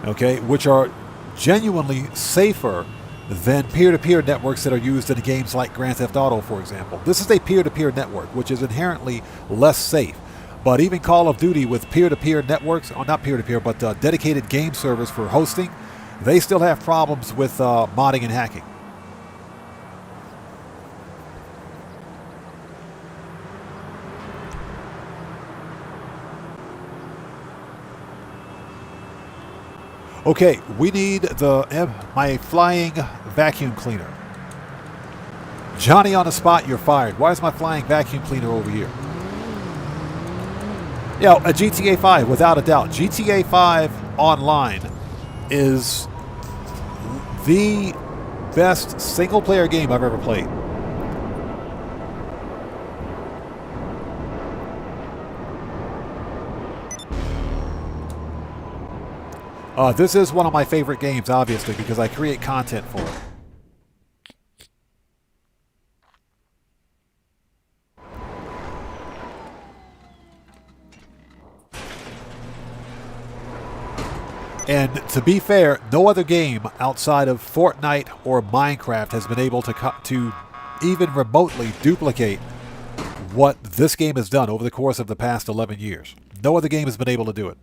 okay, which are genuinely safer than peer-to-peer networks that are used in games like Grand Theft Auto, for example. This is a peer-to-peer network, which is inherently less safe. But even Call of Duty with peer-to-peer networks, or not peer-to-peer, but dedicated game servers for hosting, they still have problems with modding and hacking. Okay, we need my flying vacuum cleaner. Johnny on the spot, you're fired. Why is my flying vacuum cleaner over here? Yeah, a GTA 5, without a doubt. GTA 5 Online is the best single-player game I've ever played. This is one of my favorite games, obviously, because I create content for it. And to be fair, no other game outside of Fortnite or Minecraft has been able to even remotely duplicate what this game has done over the course of the past 11 years. No other game has been able to do it.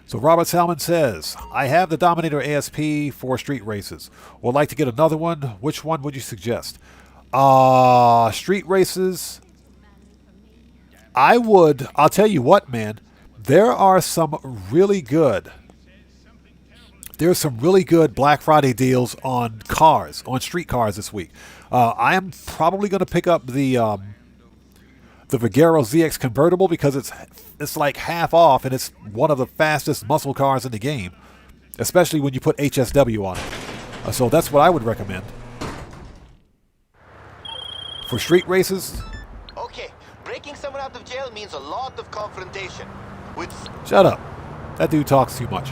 So Robert Salmon says, I have the Dominator ASP for street races. Would like to get another one. Which one would you suggest? Street races. I'll tell you what, man. There are some really good. There's some really good Black Friday deals on cars, on street cars this week. I am probably going to pick up the Vigero ZX convertible because it's like half off and it's one of the fastest muscle cars in the game, especially when you put HSW on it. So that's what I would recommend. For street races? Okay, breaking someone out of jail means a lot of confrontation. Shut up. That dude talks too much.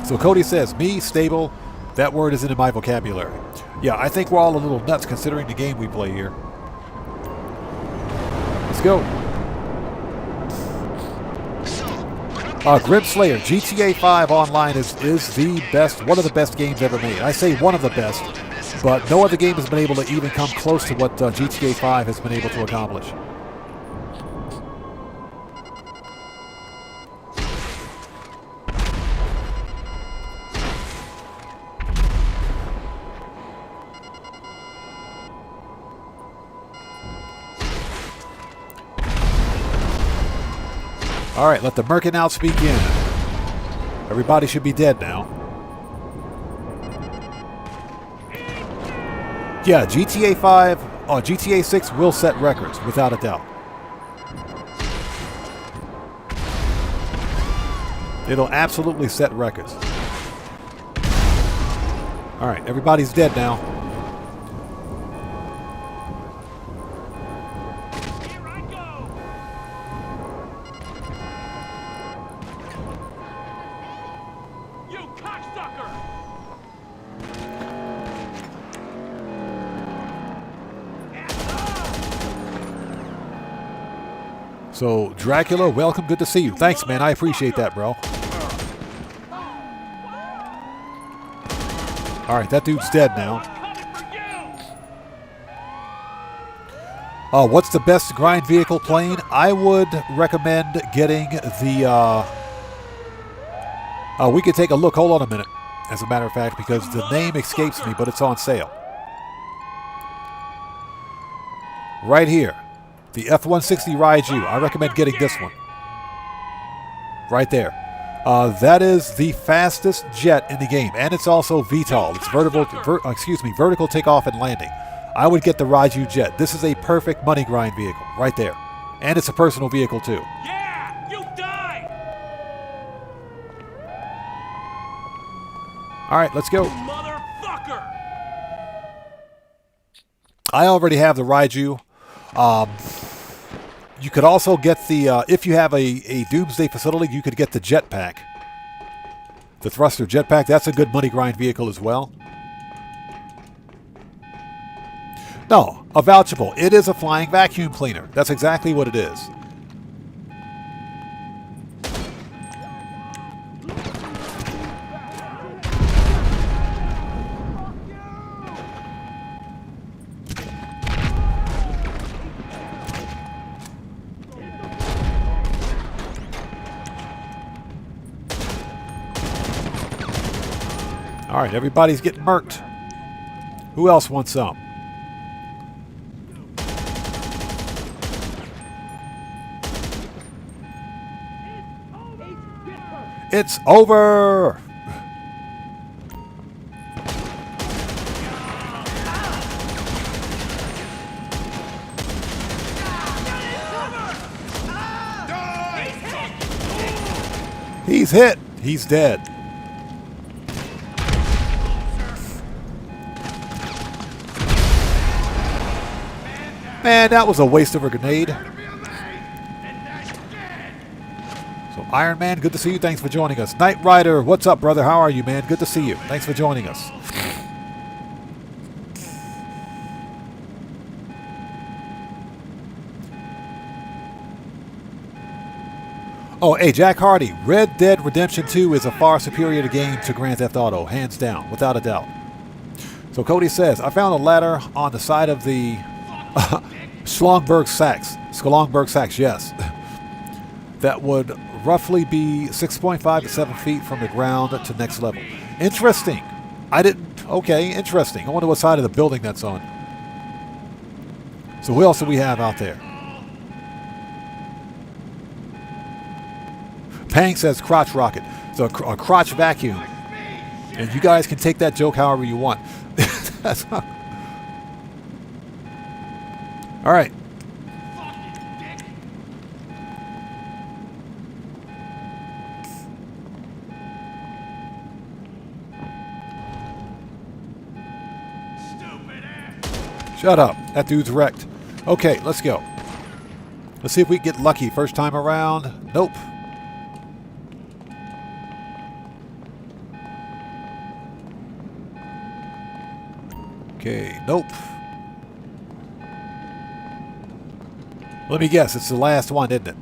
So Cody says, me, stable, that word isn't in my vocabulary. Yeah, I think we're all a little nuts considering the game we play here. Let's go. Grim Slayer, GTA 5 Online is the best, one of the best games ever made. I say one of the best, but no other game has been able to even come close to what GTA 5 has been able to accomplish. Alright, let the Mercanouts speak in. Everybody should be dead now. Yeah, GTA 5, GTA 6 will set records, without a doubt. It'll absolutely set records. Alright, everybody's dead now. So, Dracula, welcome. Good to see you. Thanks, man. I appreciate that, bro. Alright, that dude's dead now. What's the best grind vehicle plane? I would recommend getting the... we could take a look. Hold on a minute, as a matter of fact, because the name escapes me, but it's on sale. Right here. The F-160 Raiju. I recommend getting this one. Right there. That is the fastest jet in the game, and it's also VTOL. It's vertical takeoff and landing. I would get the Raiju jet. This is a perfect money grind vehicle, right there. And it's a personal vehicle, too. Yeah! You die! All right, let's go. Motherfucker! I already have the Raiju. You could also get the, if you have a Doomsday Facility, you could get the jetpack. The thruster jetpack, that's a good money grind vehicle as well. No, a vouchable. It is a flying vacuum cleaner. That's exactly what it is. All right, everybody's getting murked. Who else wants some? It's over! He's hit! He's dead. Man, that was a waste of a grenade. So, Iron Man, good to see you. Thanks for joining us. Knight Rider, what's up, brother? How are you, man? Good to see you. Thanks for joining us. Oh, hey, Jack Hardy. Red Dead Redemption 2 is a far superior game to Grand Theft Auto, hands down, without a doubt. So Cody says, I found a ladder on the side of the Schlongberg Sachs, yes. That would roughly be 6.5 to 7 feet from the ground to next level. Interesting. Okay, interesting. I wonder what side of the building that's on. So what else do we have out there? Pang says crotch rocket. So a crotch vacuum. And you guys can take that joke however you want. That's not... All right. Shut up. That dude's wrecked. Okay, let's go. Let's see if we can get lucky first time around. Nope. Okay, nope. Let me guess, it's the last one, isn't it?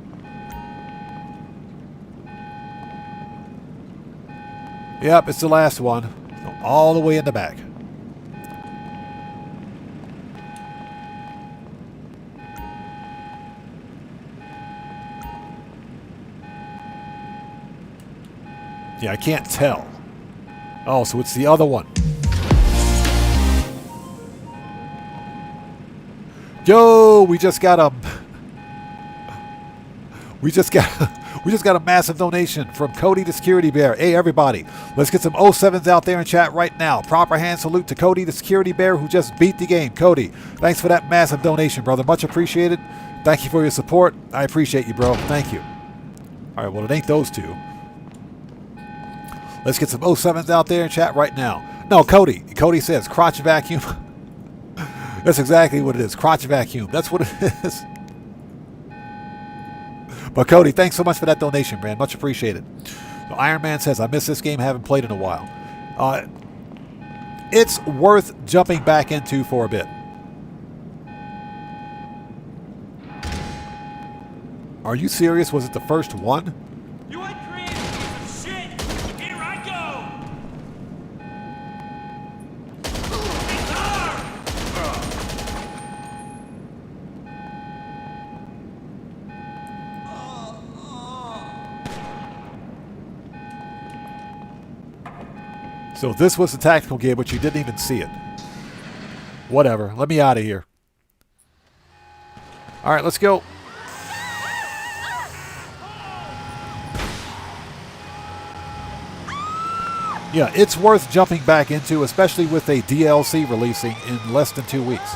Yep, it's the last one. So all the way in the back. Yeah, I can't tell. Oh, so it's the other one. Yo, we just got a a massive donation from Cody the Security Bear. Hey everybody, let's get some 07s out there in chat right now. Proper hand salute to Cody the Security Bear who just beat the game. Cody, thanks for that massive donation, brother. Much appreciated. Thank you for your support. I appreciate you, bro. Thank you. All right, well it ain't those two. Let's get some 07s out there in chat right now. No, Cody. Cody says crotch vacuum. That's exactly what it is. Crotch vacuum. That's what it is. But Cody, thanks so much for that donation, man. Much appreciated. So Iron Man says, I miss this game. Haven't played in a while. It's worth jumping back into for a bit. Are you serious? Was it the first one? You ain't creative piece of shit! Here I go! So this was the tactical gear, but you didn't even see it. Whatever. Let me out of here. All right, let's go. Yeah, it's worth jumping back into, especially with a DLC releasing in less than 2 weeks.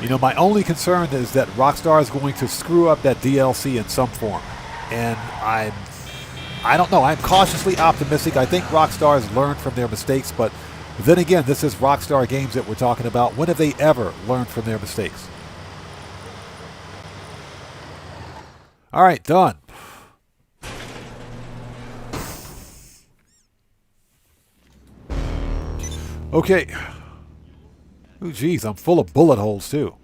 You know, my only concern is that Rockstar is going to screw up that DLC in some form. And I don't know. I'm cautiously optimistic. I think Rockstar has learned from their mistakes, but then again, this is Rockstar Games that we're talking about. When have they ever learned from their mistakes? All right, done. Okay. Oh, geez, I'm full of bullet holes, too.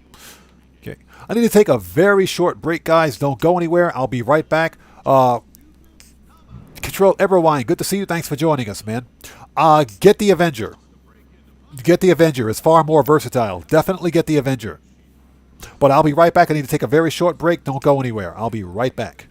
Okay. I need to take a very short break, guys. Don't go anywhere. I'll be right back. Control Everwine, good to see you. Thanks for joining us, man. Get the Avenger. Get the Avenger. It's far more versatile. Definitely get the Avenger. But I'll be right back. I need to take a very short break. Don't go anywhere. I'll be right back.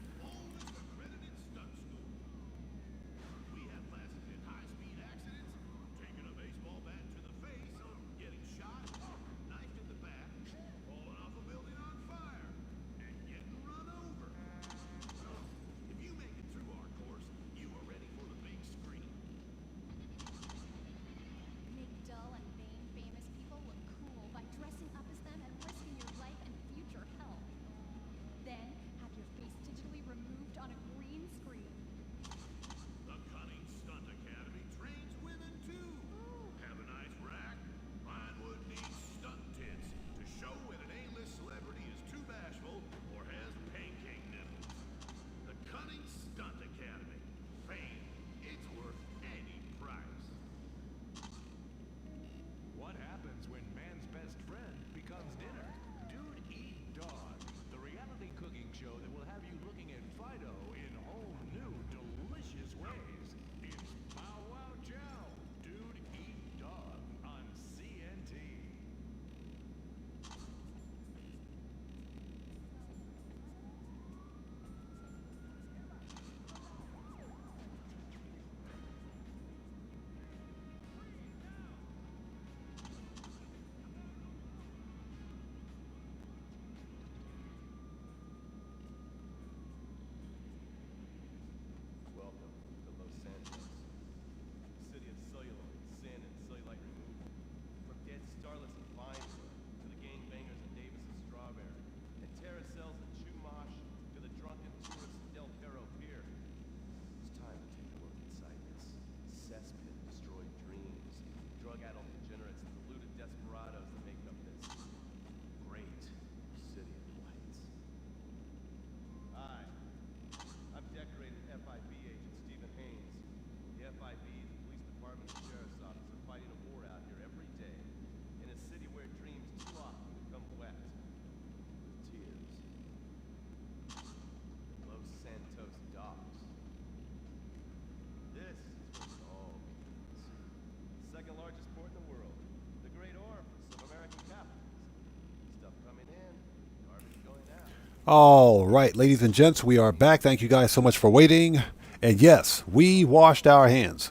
All right, ladies and gents, we are back. Thank you guys so much for waiting. And yes, we washed our hands.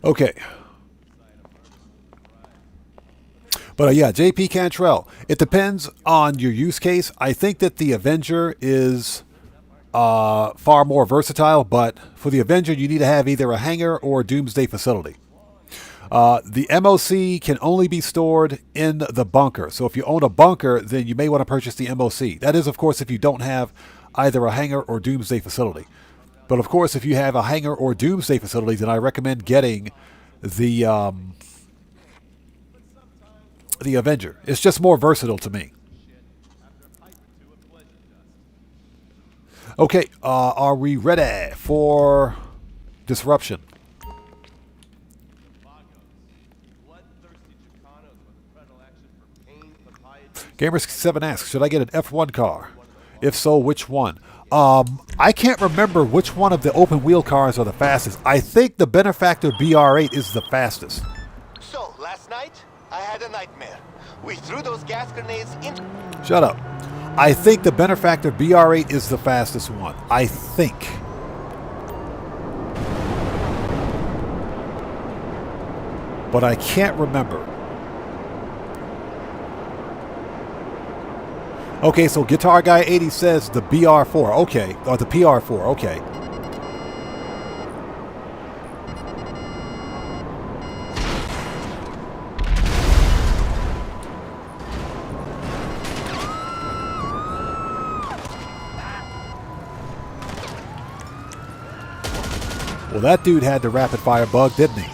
Okay. But yeah, JP Cantrell, it depends on your use case. I think that the Avenger is far more versatile, but for the Avenger, you need to have either a hangar or a Doomsday facility. The MOC can only be stored in the bunker. So if you own a bunker, then you may want to purchase the MOC. That is, of course, if you don't have either a hangar or Doomsday facility. But of course, if you have a hangar or Doomsday facility, then I recommend getting the Avenger. It's just more versatile to me. Okay, are we ready for disruption? Gamer67 asks, should I get an F1 car? If so, which one? I can't remember which one of the open wheel cars are the fastest. I think the Benefactor BR8 is the fastest. So, last night, I had a nightmare. We threw those gas grenades in... Shut up. I think the Benefactor BR8 is the fastest one. I think. But I can't remember. Okay, so Guitar Guy 80 says the BR4. Okay. Or the PR4. Okay. Well, that dude had the rapid fire bug, didn't he?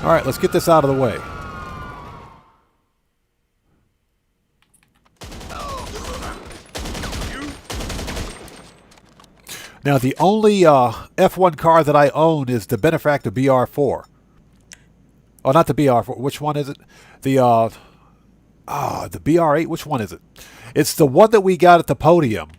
All right, let's get this out of the way. Now, the only F1 car that I own is the Benefactor BR4. Oh, not the BR4. Which one is it? The BR8. Which one is it? It's the one that we got at the podium.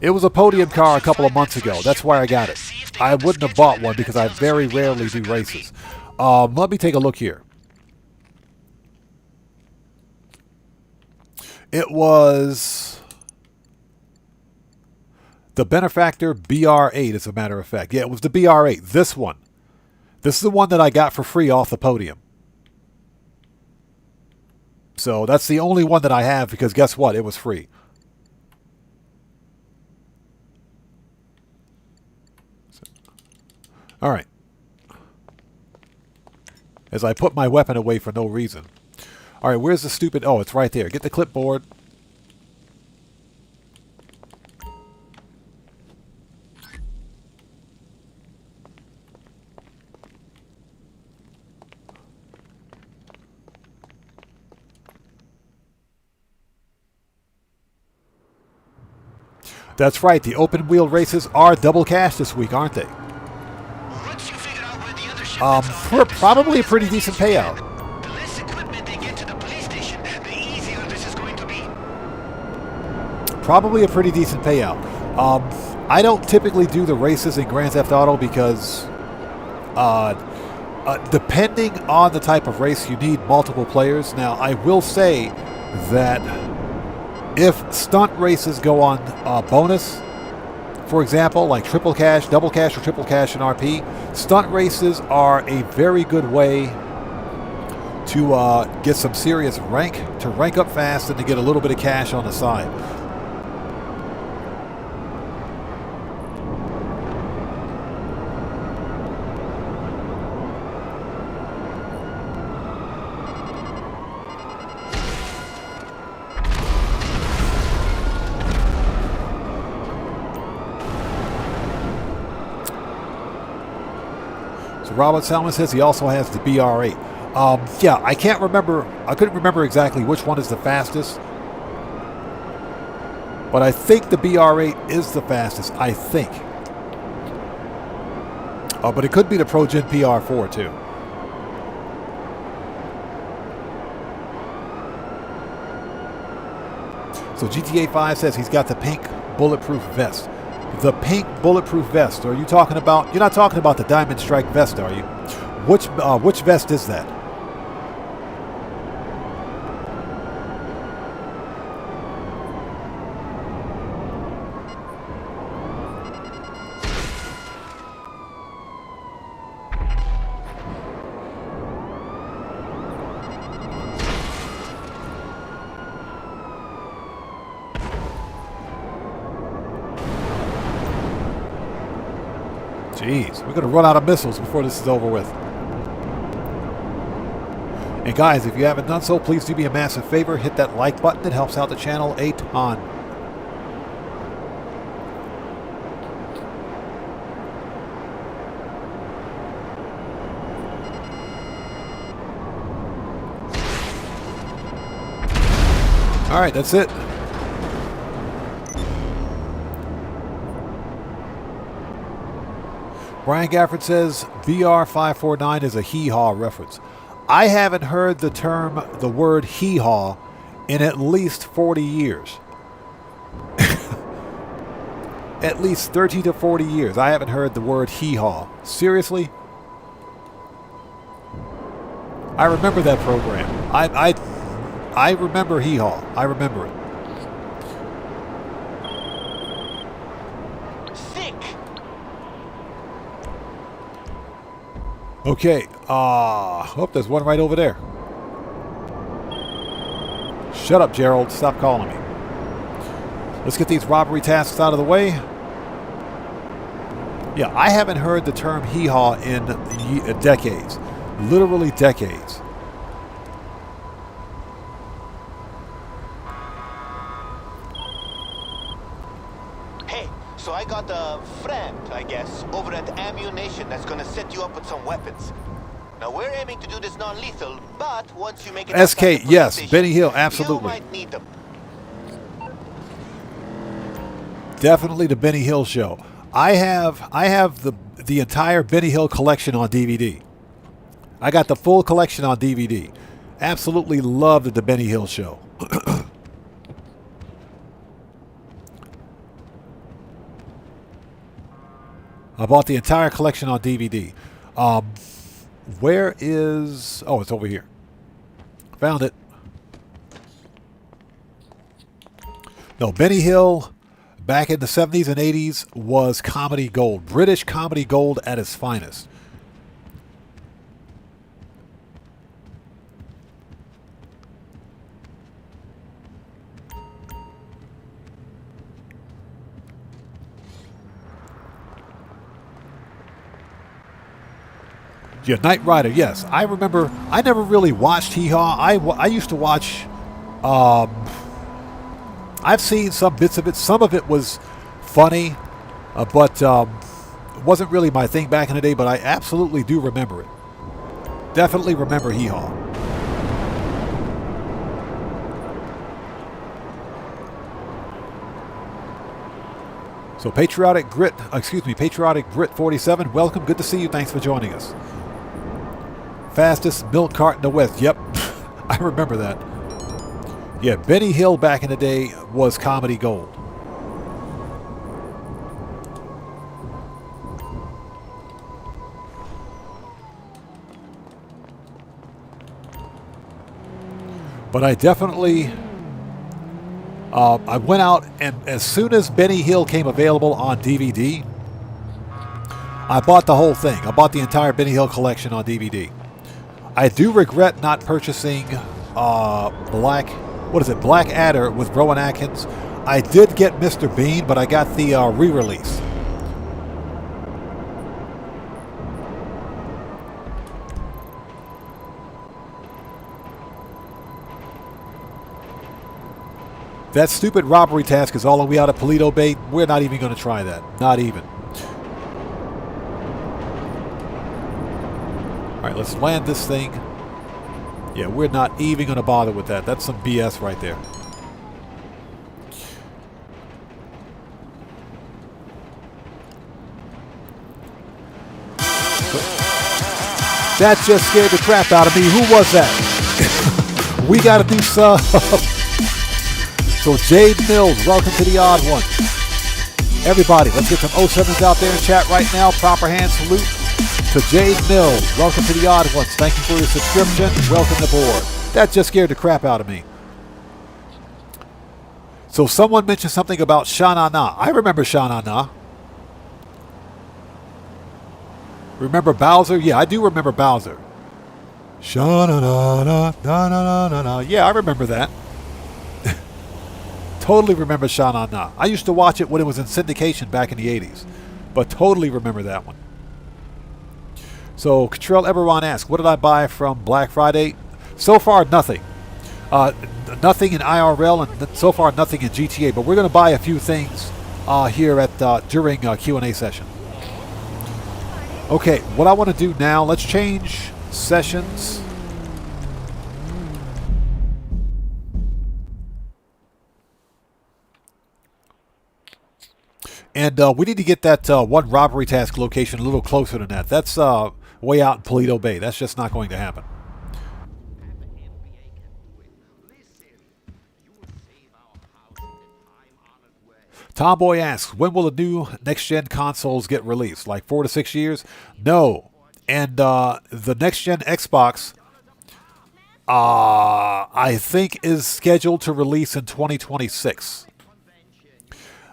It was a podium car a couple of months ago. That's why I got it. I wouldn't have bought one because I very rarely do races. Let me take a look here. It was the Benefactor BR8, as a matter of fact. Yeah, it was the BR8. This one. This is the one that I got for free off the podium. So that's the only one that I have because guess what? It was free. All right. As I put my weapon away for no reason. All right, where's the stupid... Oh, it's right there. Get the clipboard. That's right. The open wheel races are double cash this week, aren't they? Once you figure out where the other shipments are, Probably a pretty decent payout. the less equipment they get to the police station, the easier this is going to be. Probably a pretty decent payout. I don't typically do the races in Grand Theft Auto because depending on the type of race, you need multiple players. Now, I will say that if stunt races go on bonus, for example, like triple cash, double cash, or triple cash in RP, stunt races are a very good way to get some serious rank, to rank up fast, and to get a little bit of cash on the side. Robert Salmon says he also has the BR8. Yeah, I can't remember. I couldn't remember exactly which one is the fastest. But I think the BR8 is the fastest. I think. But it could be the ProGen PR4 too. So GTA 5 says he's got the pink bulletproof vest. The pink bulletproof vest. Are you talking about? You're not talking about the Diamond Strike vest, are you? Which vest is that? Jeez, we're going to run out of missiles before this is over with. And guys, if you haven't done so, please do me a massive favor. Hit that like button. It helps out the channel a ton. All right, that's it. Brian Gafford says BR549 is a hee-haw reference. I haven't heard the word hee-haw in at least 40 years. At least 30 to 40 years. I haven't heard the word hee-haw. Seriously? I remember that program. I remember hee-haw. I remember it. Okay, oh, there's one right over there. Shut up, Gerald. Stop calling me. Let's get these robbery tasks out of the way. Yeah, I haven't heard the term hee-haw in decades. Literally decades. Hey, so I got a friend, I guess, over at Ammunition that's gonna set you up with some weapons. Now we're aiming to do this non-lethal, but once you make it SK, yes, Benny Hill, absolutely. you might need them. Definitely the Benny Hill show. I have the entire Benny Hill collection on DVD. I got the full collection on DVD. Absolutely loved the Benny Hill show. I bought the entire collection on DVD. Where is... Oh, it's over here. Found it. No, Benny Hill back in the 70s and 80s was comedy gold. British comedy gold at its finest. Yeah, Knight Rider, yes. I remember, I never really watched Hee Haw. I used to watch, I've seen some bits of it. Some of it was funny, but it wasn't really my thing back in the day, but I absolutely do remember it. Definitely remember Hee Haw. So Patriotic Brit 47, welcome. Good to see you. Thanks for joining us. Fastest milk cart in the West. Yep, I remember that. Yeah, Benny Hill back in the day was comedy gold. But I definitely, I went out and as soon as Benny Hill came available on DVD, I bought the whole thing. I bought the entire Benny Hill collection on DVD. I do regret not purchasing Black Adder with Rowan Atkins. I did get Mr. Bean, but I got the re-release. That stupid robbery task is all the way out of Paleto Bay. We're not even going to try that. Not even. All right, let's land this thing. Yeah, we're not even going to bother with that. That's some BS right there. That just scared the crap out of me. Who was that? We got to do some. So Jade Mills, welcome to the Odd One. Everybody, let's get some 07s out there in chat right now. Proper hand salute to Jade Mills. Welcome to the Odd Ones. Thank you for your subscription. Welcome aboard. That just scared the crap out of me. So someone mentioned something about Sha-Na-Na. I remember Sha-Na-Na. Remember Bowser? Yeah, I do remember Bowser. Sha-Na-Na-Na, na-na-na-na-na. Yeah, I remember that. Totally remember Sha-Na-Na. I used to watch it when it was in syndication back in the 80s. But totally remember that one. So, Catrell Eberron asks, what did I buy from Black Friday? So far, nothing. Nothing in IRL and so far nothing in GTA. But we're going to buy a few things here at during Q&A session. Okay, what I want to do now, let's change sessions. And we need to get that one robbery task location a little closer than that. That's way out in Paleto Bay. That's just not going to happen. Tomboy asks, when will the new next-gen consoles get released? Like 4 to 6 years? No. And the next-gen Xbox, I think, is scheduled to release in 2026.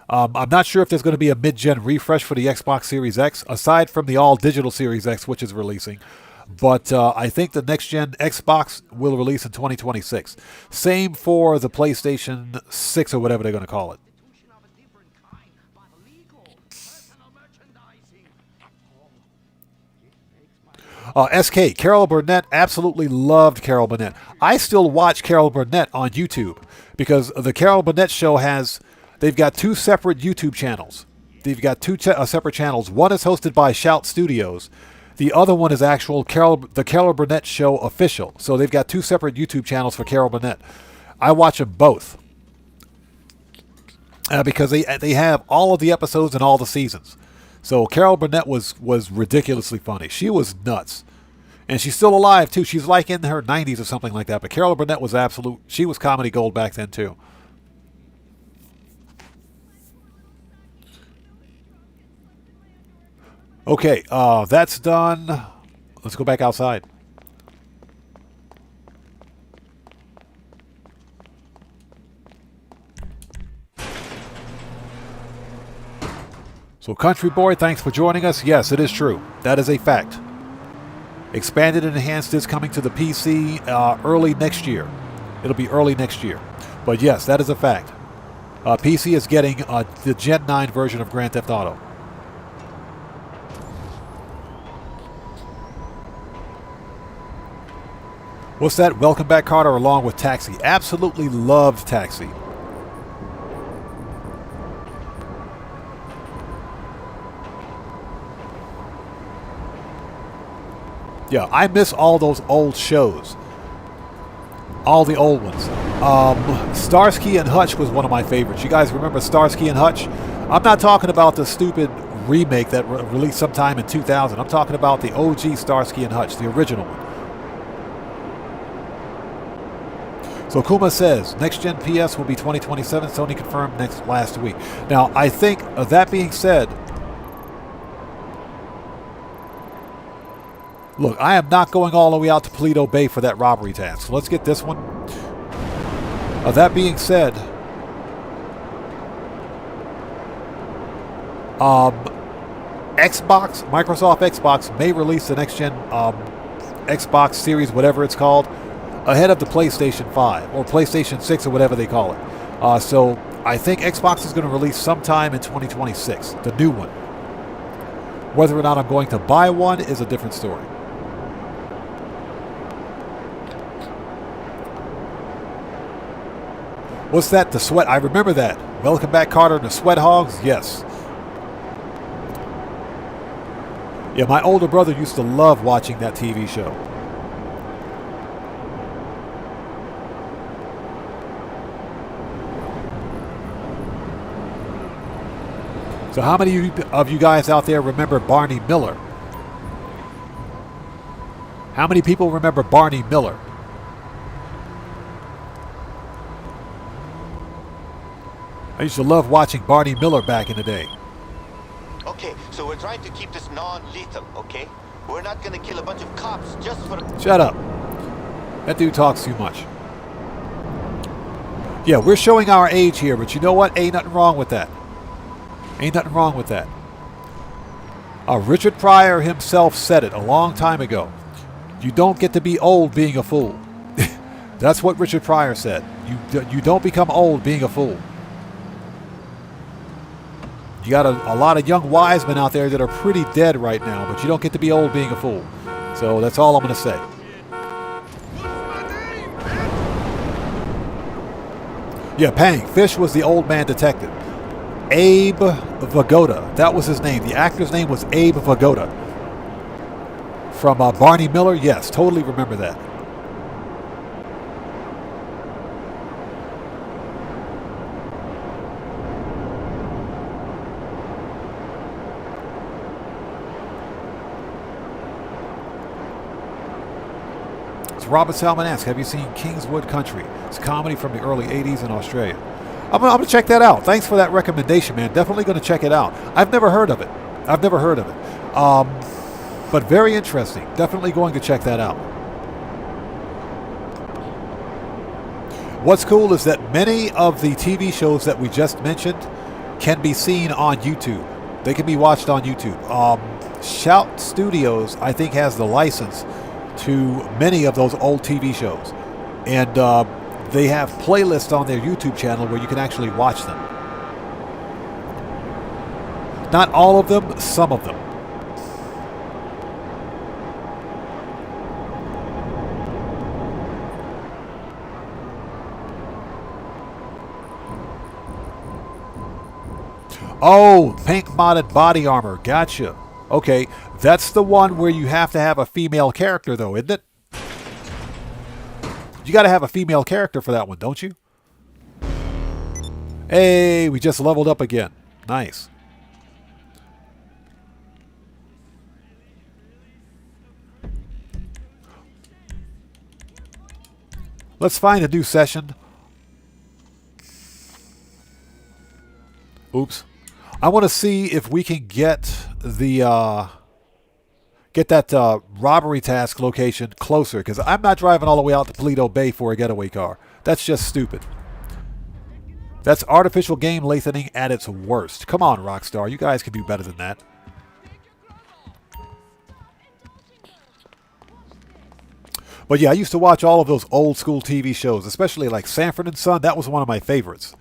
I'm not sure if there's going to be a mid-gen refresh for the Xbox Series X, aside from the all-digital Series X, which is releasing. But I think the next-gen Xbox will release in 2026. Same for the PlayStation 6 or whatever they're going to call it. SK, Carol Burnett, absolutely loved Carol Burnett. I still watch Carol Burnett on YouTube because the Carol Burnett show they've got 2 separate YouTube channels. They've got 2 separate channels. One is hosted by Shout Studios. The other one is the Carol Burnett Show official. So they've got 2 separate YouTube channels for Carol Burnett. I watch them both because they have all of the episodes and all the seasons. So Carol Burnett was ridiculously funny. She was nuts. And she's still alive, too. She's like in her 90s or something like that. But Carol Burnett was she was comedy gold back then, too. Okay, that's done. Let's go back outside. So, Country Boy, thanks for joining us. Yes, it is true. That is a fact. Expanded and Enhanced is coming to the PC early next year. It'll be early next year. But yes, that is a fact. PC is getting the Gen 9 version of Grand Theft Auto. What's that? Welcome Back, Carter, along with Taxi. Absolutely loved Taxi. Yeah, I miss all those old shows. All the old ones. Starsky and Hutch was one of my favorites. You guys remember Starsky and Hutch? I'm not talking about the stupid remake that released sometime in 2000. I'm talking about the OG Starsky and Hutch, the original one. So Kuma says, next-gen PS will be 2027. Sony confirmed last week. Now, I think, that being said, look, I am not going all the way out to Toledo Bay for that robbery task. So let's get this one. That being said, Microsoft Xbox may release the next-gen Xbox Series, whatever it's called, ahead of the PlayStation 5 or PlayStation 6 or whatever they call it. So I think Xbox is going to release sometime in 2026, the new one. Whether or not I'm going to buy one is a different story. What's that? The Sweat. I remember that. Welcome Back, Carter, and the Sweat Hogs. Yes. Yeah, my older brother used to love watching that TV show. So how many of you guys out there remember Barney Miller? How many people remember Barney Miller? I used to love watching Barney Miller back in the day. Okay, so we're trying to keep this non-lethal, okay? We're not gonna kill a bunch of cops just for... Shut up. That dude talks too much. Yeah, we're showing our age here, but you know what? Ain't nothing wrong with that. Ain't nothing wrong with that. Richard Pryor himself said it a long time ago. You don't get to be old being a fool. That's what Richard Pryor said. You don't become old being a fool. You got a lot of young wise men out there that are pretty dead right now, but you don't get to be old being a fool. So that's all I'm going to say. Yeah, Pang. Fish was the old man detective. Abe Vigoda. That was his name. The actor's name was Abe Vigoda. From Barney Miller. Yes, totally remember that. Robert Salmon asks, have you seen Kingswood Country? It's a comedy from the early 80s in Australia. I'm going to check that out. Thanks for that recommendation, man. Definitely going to check it out. I've never heard of it. But very interesting. Definitely going to check that out. What's cool is that many of the TV shows that we just mentioned can be seen on YouTube. They can be watched on YouTube. Shout Studios, I think, has the license to many of those old TV shows. And they have playlists on their YouTube channel where you can actually watch them. Not all of them, some of them. Oh, pink modded body armor. Gotcha. Okay, that's the one where you have to have a female character, though, isn't it? You got to have a female character for that one, don't you? Hey, we just leveled up again. Nice. Let's find a new session. Oops. I want to see if we can get the get that robbery task location closer, because I'm not driving all the way out to Toledo Bay for a getaway car. That's just stupid. That's artificial game lengthening at its worst. Come on, Rockstar. You guys can do better than that. But yeah, I used to watch all of those old school TV shows, especially like Sanford and Son. That was one of my favorites.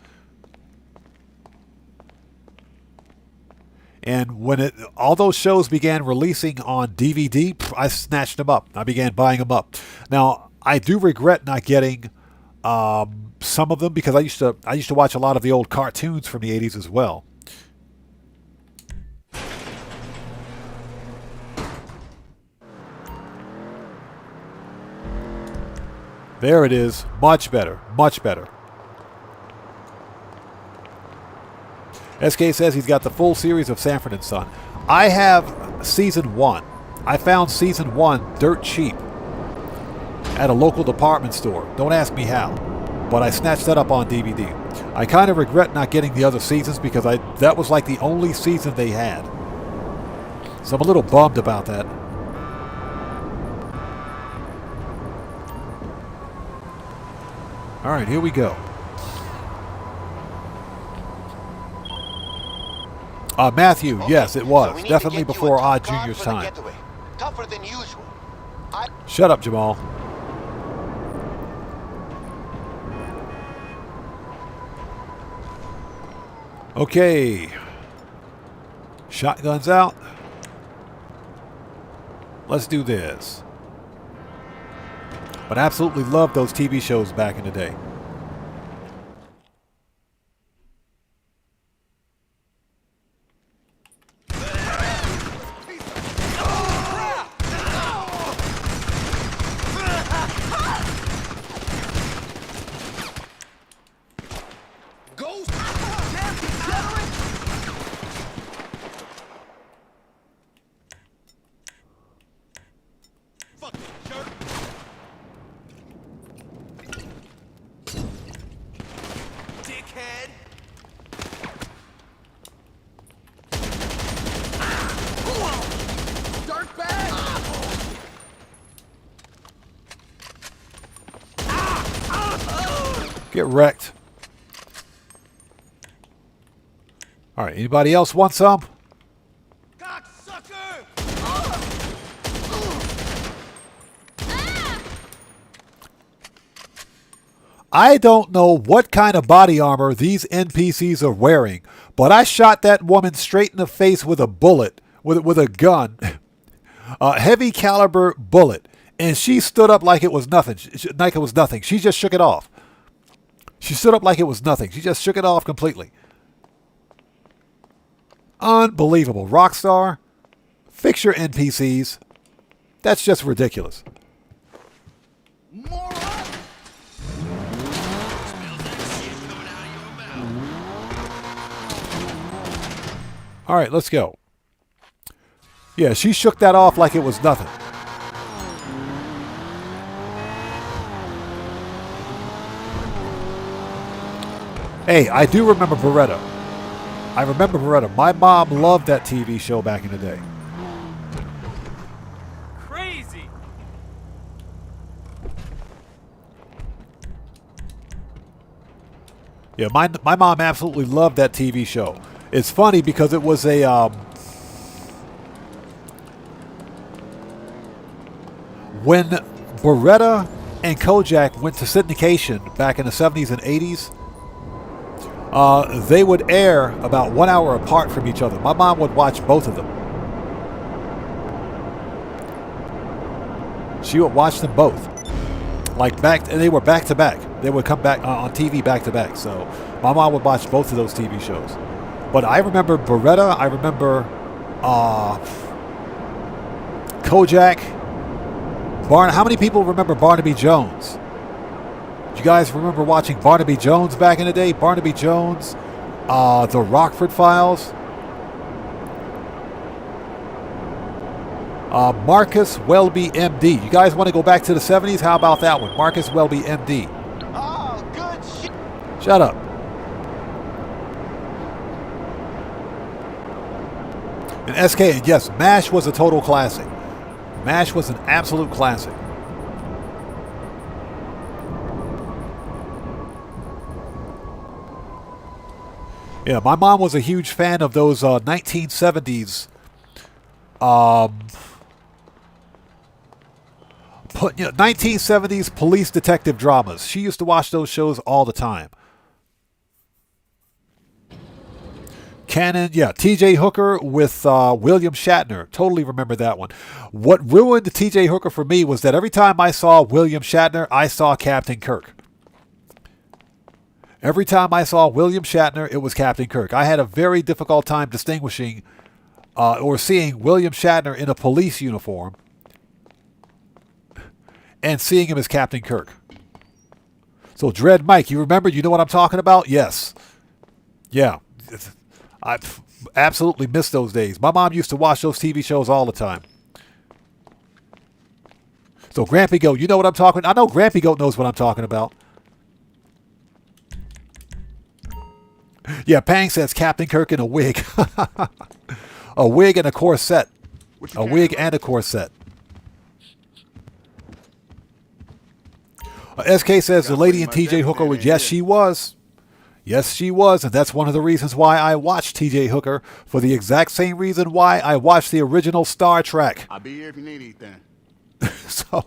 And when all those shows began releasing on DVD, I snatched them up. I began buying them up. Now, I do regret not getting some of them, because I used to watch a lot of the old cartoons from the 80s as well. There it is. Much better. Much better. SK says he's got the full series of Sanford and Son. I have season 1. I found season 1 dirt cheap at a local department store. Don't ask me how, but I snatched that up on DVD. I kind of regret not getting the other seasons, because that was like the only season they had. So I'm a little bummed about that. All right, here we go. Matthew, okay, yes, it was. So definitely before Odd Junior's time. Tougher than usual. Shut up, Jamal. Okay. Shotguns out. Let's do this. But I absolutely loved those TV shows back in the day. Get wrecked. All right, anybody else want some? I don't know what kind of body armor these NPCs are wearing, but I shot that woman straight in the face with a bullet, with a gun, a heavy caliber bullet, and she stood up like it was nothing. Like it was nothing. She just shook it off. She stood up like it was nothing. She just shook it off completely. Unbelievable. Rockstar, fix your NPCs. That's just ridiculous. All right, let's go. Yeah, she shook that off like it was nothing. Hey, I do remember Beretta. I remember Beretta. My mom loved that TV show back in the day. Crazy. Yeah, my mom absolutely loved that TV show. It's funny because it was a when Beretta and Kojak went to syndication back in the 70s and 80s, they would air about 1 hour apart from each other. My mom would watch both of them. She would watch them both. Like and they were back to back. They would come back on TV back to back. So my mom would watch both of those TV shows. But I remember Beretta. I remember Kojak. How many people remember Barnaby Jones? Do you guys remember watching Barnaby Jones back in the day? Barnaby Jones, the Rockford Files. Marcus Welby, MD. You guys want to go back to the 70s? How about that one? Marcus Welby, MD. Oh, good shit. Shut up. And SK, yes, MASH was a total classic. MASH was an absolute classic. Yeah, my mom was a huge fan of those 1970s 1970s police detective dramas. She used to watch those shows all the time. Cannon, yeah, T.J. Hooker with William Shatner. Totally remember that one. What ruined T.J. Hooker for me was that every time I saw William Shatner, I saw Captain Kirk. Every time I saw William Shatner, it was Captain Kirk. I had a very difficult time distinguishing or seeing William Shatner in a police uniform and seeing him as Captain Kirk. So, Dread Mike, you remember? You know what I'm talking about? Yes. Yeah. I absolutely miss those days. My mom used to watch those TV shows all the time. So, Grampy Goat, you know what I'm talking about? I know Grampy Goat knows what I'm talking about. Yeah, Pang says Captain Kirk in a wig. A wig and a corset. A wig and a corset. SK says the lady in TJ Hooker was, yes, she was. Yes, she was. And that's one of the reasons why I watched TJ Hooker, for the exact same reason why I watched the original Star Trek. I'll be here if you need anything. So,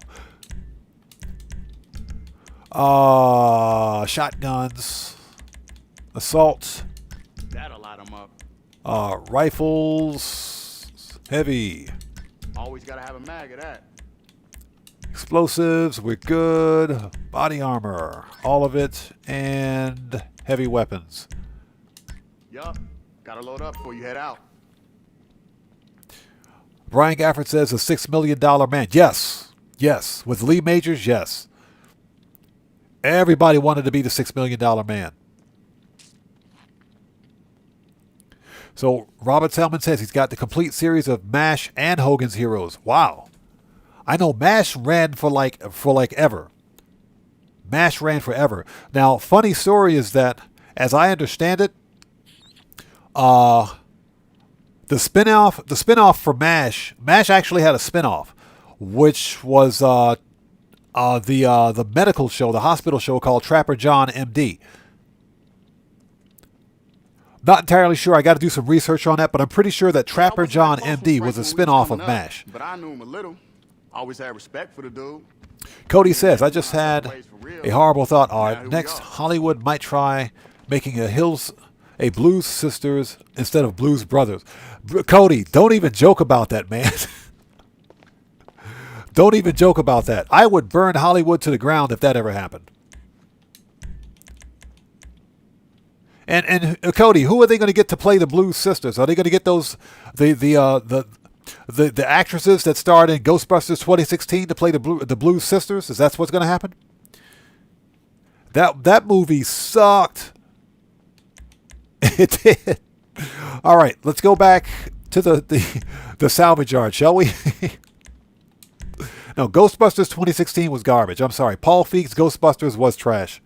shotguns, assault, That'll light them up. rifles, heavy. Always gotta have a mag of that. Explosives, we're good. Body armor, all of it, and heavy weapons. Yup. Gotta load up before you head out. Brian Gafford says a $6 million man. Yes. Yes. With Lee Majors, yes. Everybody wanted to be the $6 million man. So Robert Selman says he's got the complete series of MASH and Hogan's Heroes. Wow. I know MASH ran for like ever. MASH ran forever. Now, funny story is that, as I understand it, the spinoff for MASH actually had a spinoff, which was the medical show, the hospital show called Trapper John MD. Not entirely sure. I got to do some research on that, but I'm pretty sure that Trapper John MD was a spinoff of MASH. But I knew him a little. Always had respect for the dude. Cody says, I just had a horrible thought. Next, Hollywood might try making a Blues Sisters instead of Blues Brothers. Cody, don't even joke about that, man. Don't even joke about that. I would burn Hollywood to the ground if that ever happened. And Cody, who are they going to get to play the Blues Sisters? Are they going to get those the actresses that starred in Ghostbusters 2016 to play the Blues Sisters? Is that what's going to happen? That movie sucked. It did. All right, let's go back to the salvage yard, shall we? No, Ghostbusters 2016 was garbage. I'm sorry. Paul Feig's Ghostbusters was trash.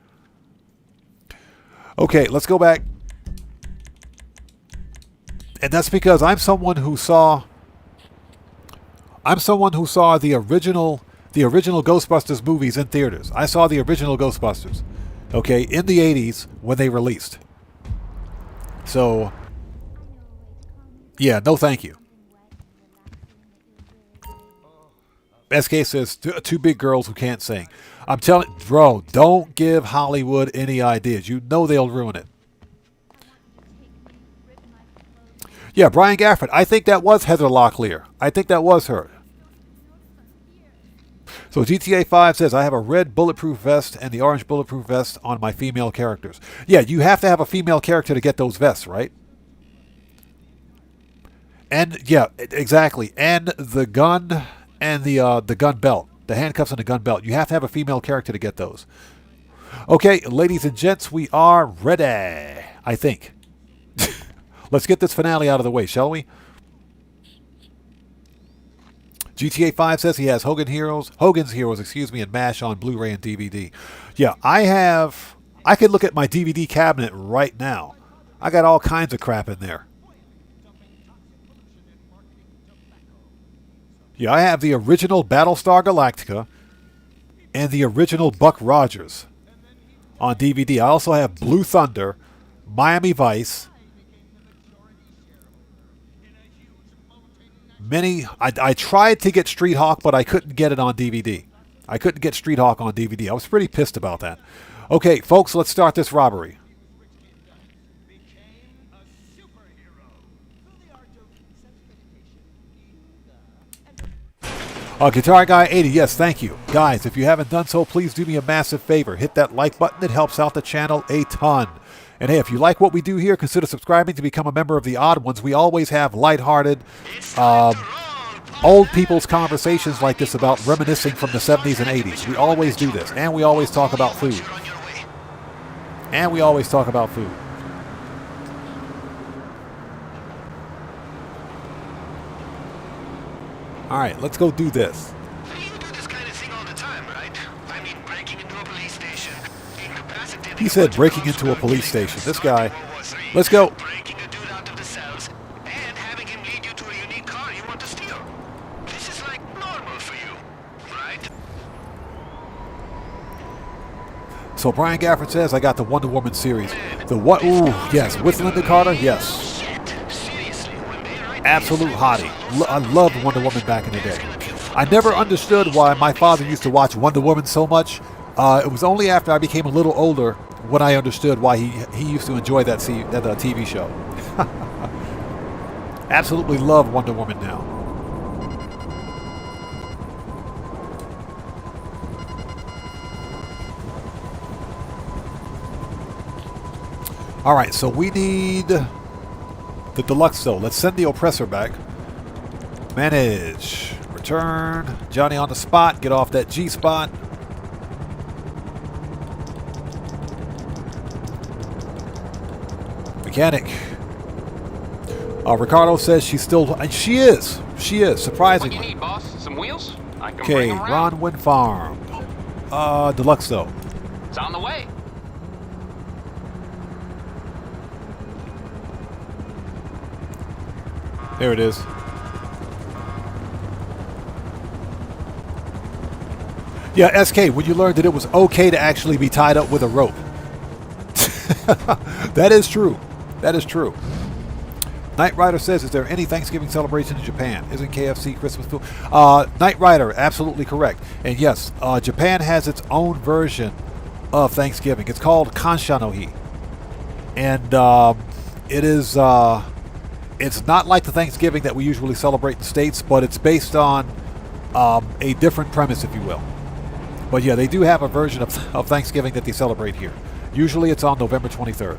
Okay, let's go back. And that's because I'm someone who saw the original Ghostbusters movies in theaters. I saw the original Ghostbusters, okay, in the 80s when they released. So, yeah, no thank you. SK says, two big girls who can't sing. I'm telling, bro, don't give Hollywood any ideas. You know they'll ruin it. Yeah, Brian Gafford. I think that was Heather Locklear. I think that was her. So GTA 5 says, I have a red bulletproof vest and the orange bulletproof vest on my female characters. Yeah, you have to have a female character to get those vests, right? And, yeah, exactly. And the gun and the gun belt. The handcuffs and the gun belt. You have to have a female character to get those. Okay, ladies and gents, we are ready, I think. Let's get this finale out of the way, shall we? GTA 5 says he has Hogan's Heroes, and MASH on Blu-ray and DVD. Yeah, I could look at my DVD cabinet right now. I got all kinds of crap in there. Yeah, I have the original Battlestar Galactica and the original Buck Rogers on DVD. I also have Blue Thunder, Miami Vice, I tried to get Street Hawk, but I couldn't get it on DVD. I couldn't get Street Hawk on DVD. I was pretty pissed about that. Okay, folks, let's start this robbery. Guitar Guy 80, yes, thank you. Guys, if you haven't done so, please do me a massive favor. Hit that like button. It helps out the channel a ton. And hey, if you like what we do here, consider subscribing to become a member of the Odd Ones. We always have lighthearted, old people's conversations like this about reminiscing from the 70s and 80s. We always do this. And we always talk about food. Alright, let's go do this. You do this kind of thing all the time, right? I mean, breaking into a police station, incapacitating... He said breaking into a police station. This guy. Let's go. Breaking a dude out of the cells, and having him lead you to a unique car you want to steal. This is like normal for you, right? So Brian Gafford says, I got the Wonder Woman series. The what? Ooh, yes. With Linda Carter? Yes. Absolute hottie. I loved Wonder Woman back in the day. I never understood why my father used to watch Wonder Woman so much. It was only after I became a little older when I understood why he used to enjoy that TV show. Absolutely love Wonder Woman now. All right, so we need the deluxe though. Let's send the oppressor back. Manage. Return. Johnny on the spot. Get off that G spot. Mechanic. Ricardo says she's still... And she is. She is, surprisingly. What you need, boss? Some wheels? I can okay, bring 'em around. Ron Wind Farm. Deluxe though. It's on the way. There it is. Yeah, SK, when you learned that it was okay to actually be tied up with a rope. That is true. That is true. Knight Rider says, is there any Thanksgiving celebration in Japan? Isn't KFC Christmas food? Knight Rider, absolutely correct. And yes, Japan has its own version of Thanksgiving. It's called Kanshanohi. And it is... it's not like the Thanksgiving that we usually celebrate in the States, but it's based on a different premise, if you will. But yeah, they do have a version of Thanksgiving that they celebrate here. Usually it's on November 23rd.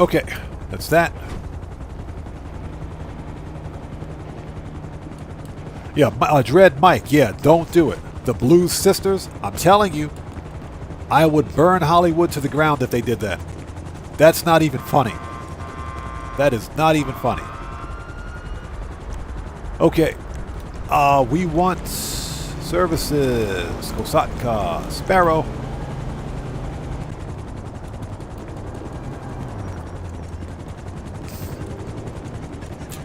Okay, that's that. Yeah, Dread Mike, yeah, don't do it. The Blues Sisters, I'm telling you, I would burn Hollywood to the ground if they did that. That's not even funny. That is not even funny. Okay, we want services. Kosatka, Sparrow.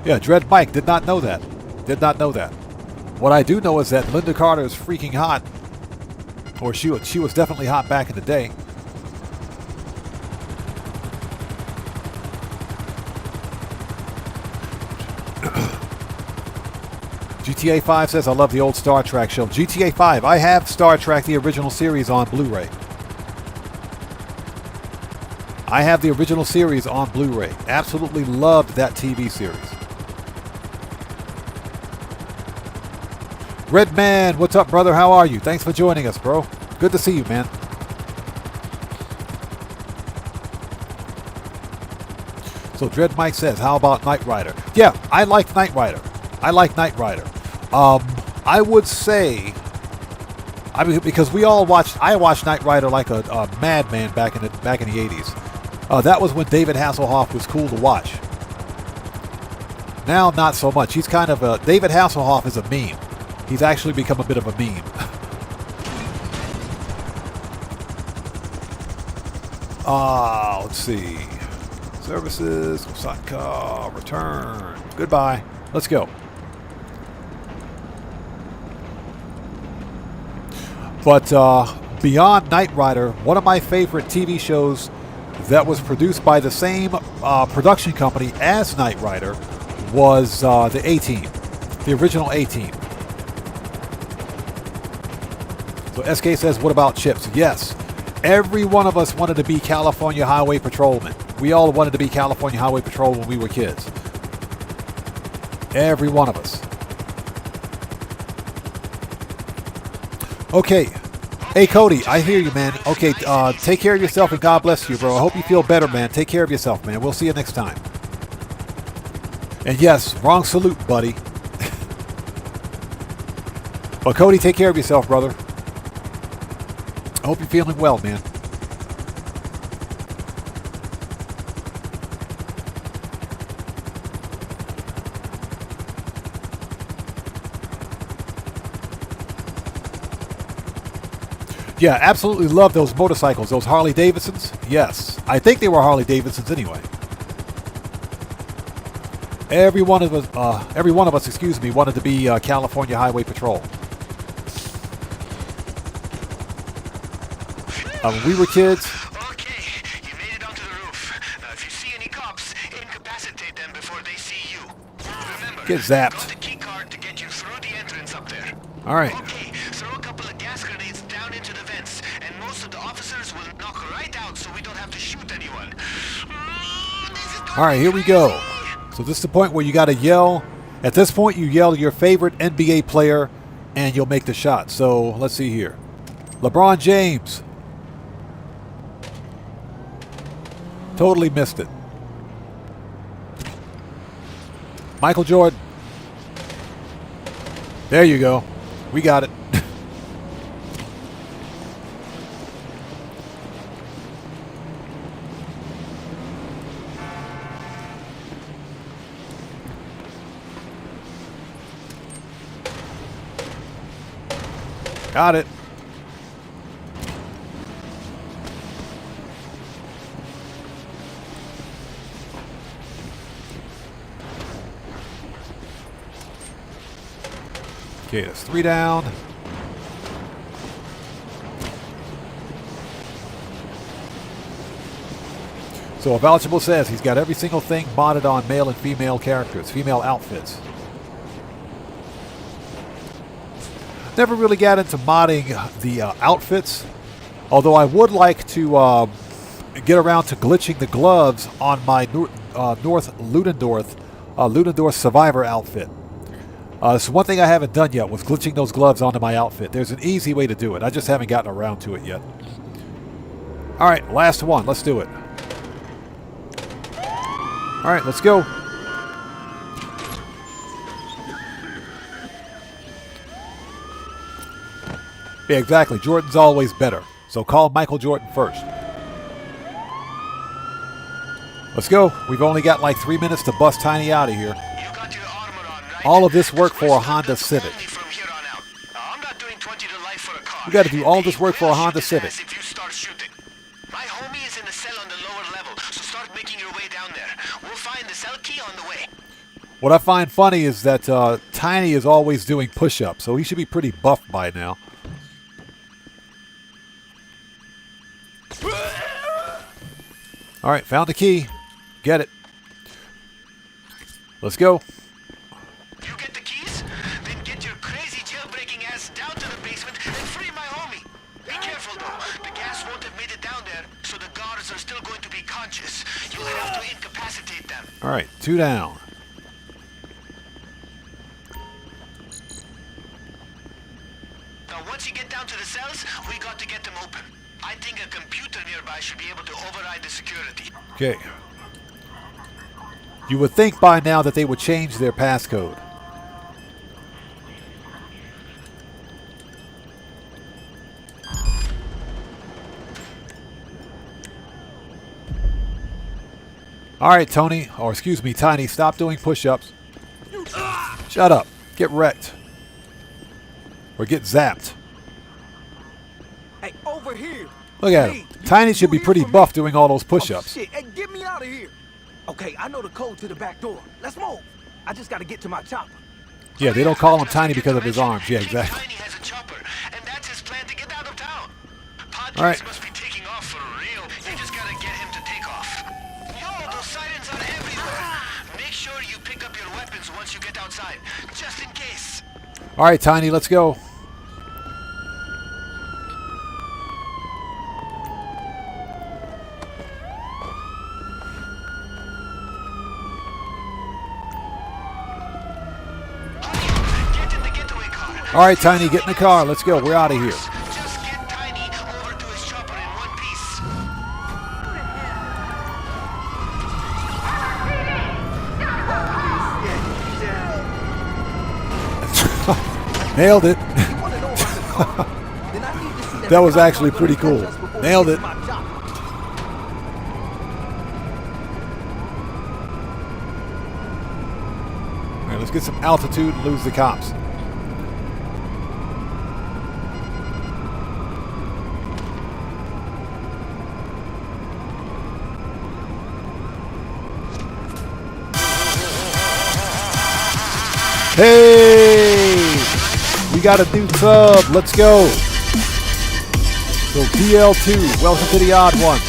Yeah, Dread Mike, did not know that. Did not know that. What I do know is that Linda Carter is freaking hot. Or she was definitely hot back in the day. GTA 5 says, I love the old Star Trek show. GTA 5, I have Star Trek, the original series, on Blu-ray. I have the original series on Blu-ray. Absolutely loved that TV series. Redman, what's up, brother? How are you? Thanks for joining us, bro. Good to see you, man. So Dread Mike says, how about Knight Rider? Yeah, I like Knight Rider. I like Knight Rider. I would say, because I watched Knight Rider like a madman back in the 80s. That was when David Hasselhoff was cool to watch. Now, not so much. He's kind of David Hasselhoff is a meme. He's actually become a bit of a meme. Let's see. Services, Osaka, return. Goodbye. Let's go. But beyond Knight Rider, one of my favorite TV shows that was produced by the same production company as Knight Rider was the A-Team, the original A-Team. So SK says, what about Chips? Yes, every one of us wanted to be California Highway Patrolman. We all wanted to be California Highway Patrol when we were kids. Every one of us. Okay. Hey, Cody, I hear you, man. Okay, take care of yourself and God bless you, bro. I hope you feel better, man. Take care of yourself, man. We'll see you next time. And yes, wrong salute, buddy. But Cody, take care of yourself, brother. I hope you're feeling well, man. Yeah, absolutely love those motorcycles, those Harley Davidsons. Yes, I think they were Harley Davidsons anyway. Every one of us, excuse me, wanted to be California Highway Patrol. When we were kids. Okay, you made it onto the roof. Now, if you see any cops, incapacitate them before they see you. Remember, get zapped. got the key card to get you through the entrance up there. All right. Okay, throw a couple of gas grenades down into the vents, and most of the officers will knock right out so we don't have to shoot anyone. All right, here we go. So this is the point where you got to yell. At this point, you yell your favorite NBA player, and you'll make the shot. So let's see here. LeBron James. Totally missed it. Michael Jordan. There you go. We got it. Got it. Okay, that's 3 down. So Available says he's got every single thing modded on male and female characters, female outfits. Never really got into modding the outfits, although I would like to get around to glitching the gloves on my North Ludendorff Survivor outfit. So one thing I haven't done yet was glitching those gloves onto my outfit. There's an easy way to do it. I just haven't gotten around to it yet. All right, last one. Let's do it. All right, let's go. Yeah, exactly. Jordan's always better. So call Michael Jordan first. Let's go. We've only got like 3 minutes to bust Tiny out of here. All of this work for a Honda Civic. We got to do all this work for a Honda Civic. My homie is in the cell on the lower level, so start making your way down there. We'll find the cell key on the way. What I find funny is that Tiny is always doing push-ups, so he should be pretty buff by now. All right, found the key. Get it. Let's go. You get the keys? Then get your crazy jailbreaking ass down to the basement and free my homie. Be careful though. The gas won't have made it down there, so the guards are still going to be conscious. You'll have to incapacitate them. All right, 2 down. Now once you get down to the cells, we got to get them open. I think a computer nearby should be able to override the security. Okay. You would think by now that they would change their passcode. All right, Tony, or excuse me, Tiny, stop doing push-ups. Shut up. Get wrecked. Or get zapped. Hey, over here. Look at him. Tiny should be pretty buff doing all those push-ups. Oh, shit. Hey, get me out of here. Okay, I know the code to the back door. Let's move. I just got to get to my chopper. Yeah, they don't call him Tiny because of his arms. Yeah, exactly. Tiny has a chopper, and that's his plan to get out of town. Podcast All right. must be taking off for real. You just gotta get him to take off. Yo, those sirens are everywhere. Make sure you pick up your weapons once you get outside, just in case. All right, Tiny, let's go. Get in the getaway car. All right, Tiny, get in the car. Let's go. We're out of here. Just get Tiny over to his chopper in one piece. Nailed it. That was actually pretty cool. Nailed it. All right, let's get some altitude and lose the cops. Hey! We got a new sub. Let's go. So DL2, welcome to the Odd Ones.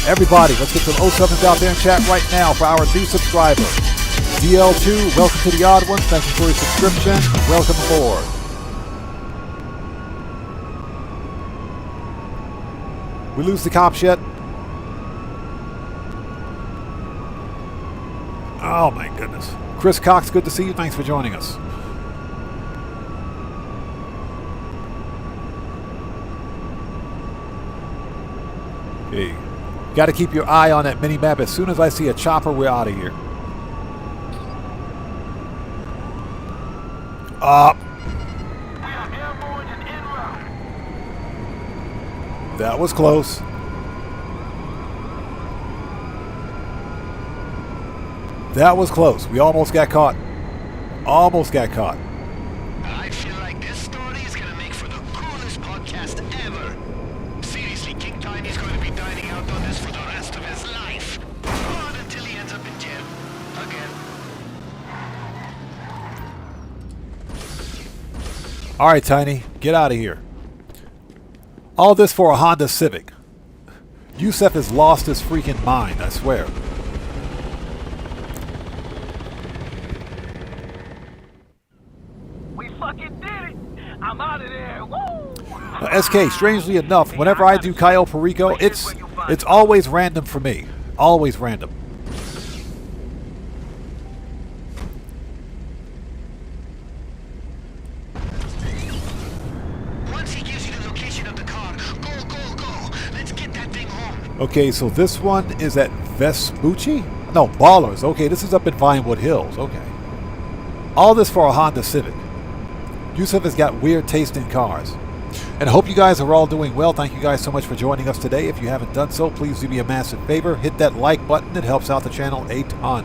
Everybody, let's get some 07s out there in chat right now for our new subscriber. DL2, welcome to the Odd Ones. Thank you for your subscription. Welcome aboard. We lose the cops yet? Oh my goodness. Chris Cox, good to see you. Thanks for joining us. Okay. Got to keep your eye on that mini-map. As soon as I see a chopper, we're out of here. That was close. That was close. We almost got caught. Almost got caught. I feel like this story is gonna make for the coolest podcast ever. Seriously, King Tiny's going to be dining out on this for the rest of his life. Or until he ends up in jail. Again. All right, Tiny, get out of here. All this for a Honda Civic. Yusef has lost his freaking mind, I swear. We fucking did it. I'm out of there. Woo! Now, SK, strangely enough, whenever I do Cayo Perico, it's always random for me. Always random. Once he gives you the location of the car, go. Let's get that thing home. Okay, so this one is at Vespucci? No, Ballers. Okay, this is up in Vinewood Hills. Okay. All this for a Honda Civic. Yusuf has got weird taste in cars. And I hope you guys are all doing well. Thank you guys so much for joining us today. If you haven't done so, please do me a massive favor. Hit that like button. It helps out the channel a ton.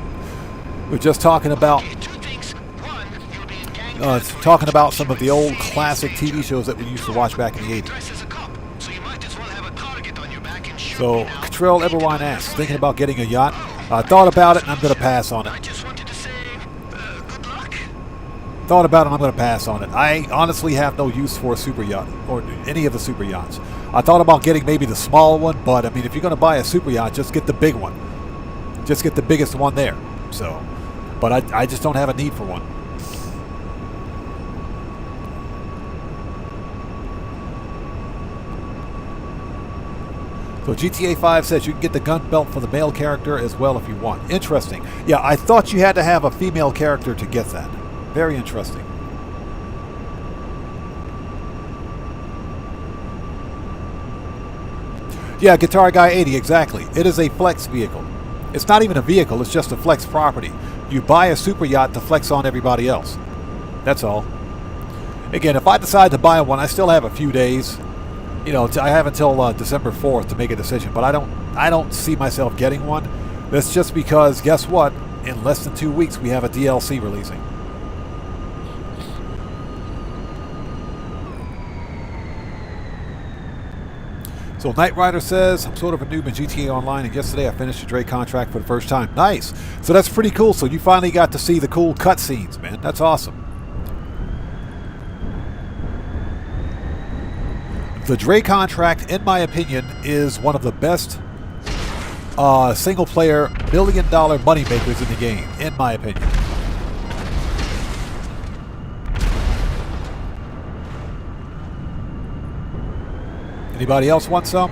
We're just talking about some of the old classic TV shows that we used to watch back in the 80s. So, Catrell Everwine asks, thinking about getting a yacht? I thought about it and I'm going to pass on it. thought about it, I'm going to pass on it. I honestly have no use for a super yacht or any of the super yachts. I thought about getting maybe the small one, but I mean, if you're going to buy a super yacht, just get the big one. Just get the biggest one there. So, but I just don't have a need for one. So GTA 5 says you can get the gun belt for the male character as well if you want. Interesting. Yeah, I thought you had to have a female character to get that. Very interesting. Yeah, Guitar Guy 80, exactly. It is a flex vehicle. It's not even a vehicle, it's just a flex property. You buy a super yacht to flex on everybody else. That's all. Again, if I decide to buy one, I still have a few days. You know, I have until December 4th to make a decision, but I don't see myself getting one. That's just because, guess what? In less than 2 weeks, we have a DLC releasing. So Knight Rider says, I'm sort of a noob in GTA Online, and yesterday I finished a Dre contract for the first time. Nice. So that's pretty cool. So you finally got to see the cool cutscenes, man. That's awesome. The Dre contract, in my opinion, is one of the best single-player billion-dollar moneymakers in the game, in my opinion. Anybody else want some?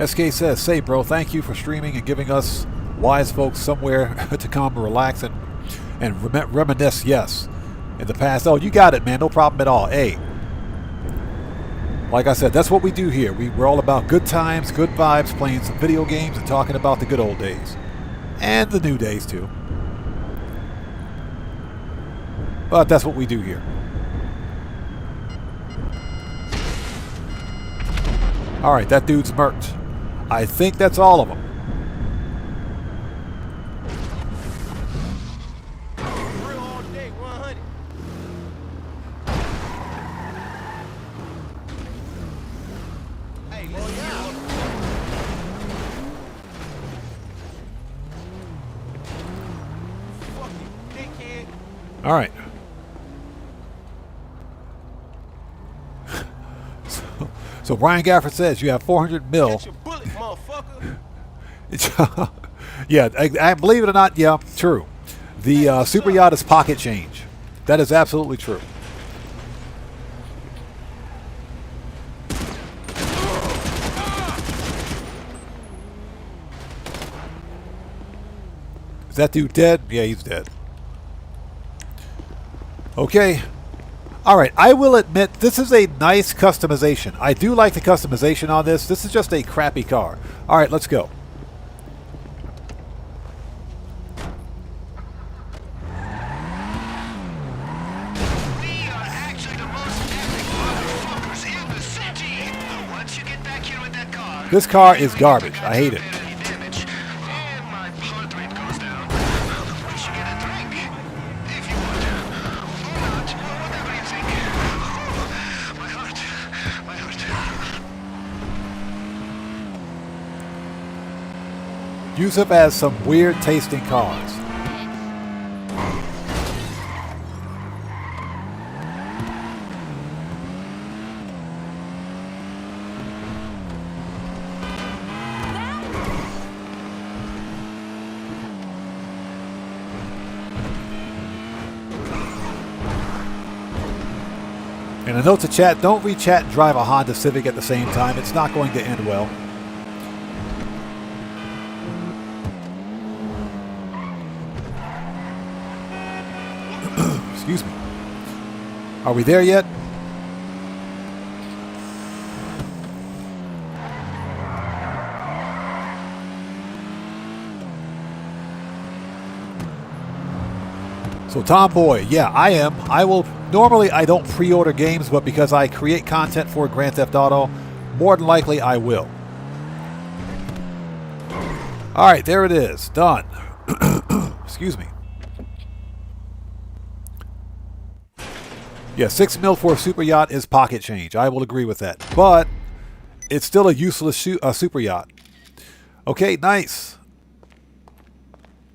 SK says, say bro, thank you for streaming and giving us wise folks somewhere to come and relax and reminisce, yes, in the past. Oh, you got it, man. No problem at all. Hey, like I said, that's what we do here. We're all about good times, good vibes, playing some video games and talking about the good old days. And the new days, too. But that's what we do here. Alright, that dude's murked. I think that's all of them. All right. So Brian Gafford says you have 400 mil. Bullet, motherfucker. Yeah, I believe it or not, yeah, true. The super yacht is pocket change. That is absolutely true. Is that dude dead? Yeah, he's dead. Okay. Alright, I will admit this is a nice customization. I do like the customization on this. This is just a crappy car. Alright, let's go. We are actually the most epic motherfuckers in the city. Once you get back here with that car, This car is garbage. I hate it. and my heart rate goes down. We should get a drink. If you want. Or not. Whatever you think. My heart. My heart. Yusuf has some weird tasting cars. And a note to chat, don't re-chat and drive a Honda Civic at the same time. It's not going to end well. Excuse me. Are we there yet? So Tomboy, yeah, I am. I will. Normally, I don't pre-order games, but because I create content for Grand Theft Auto, more than likely I will. All right, there it is. Done. Excuse me. Yeah, $6 mil for a super yacht is pocket change. I will agree with that. But it's still a useless super yacht. Okay, nice.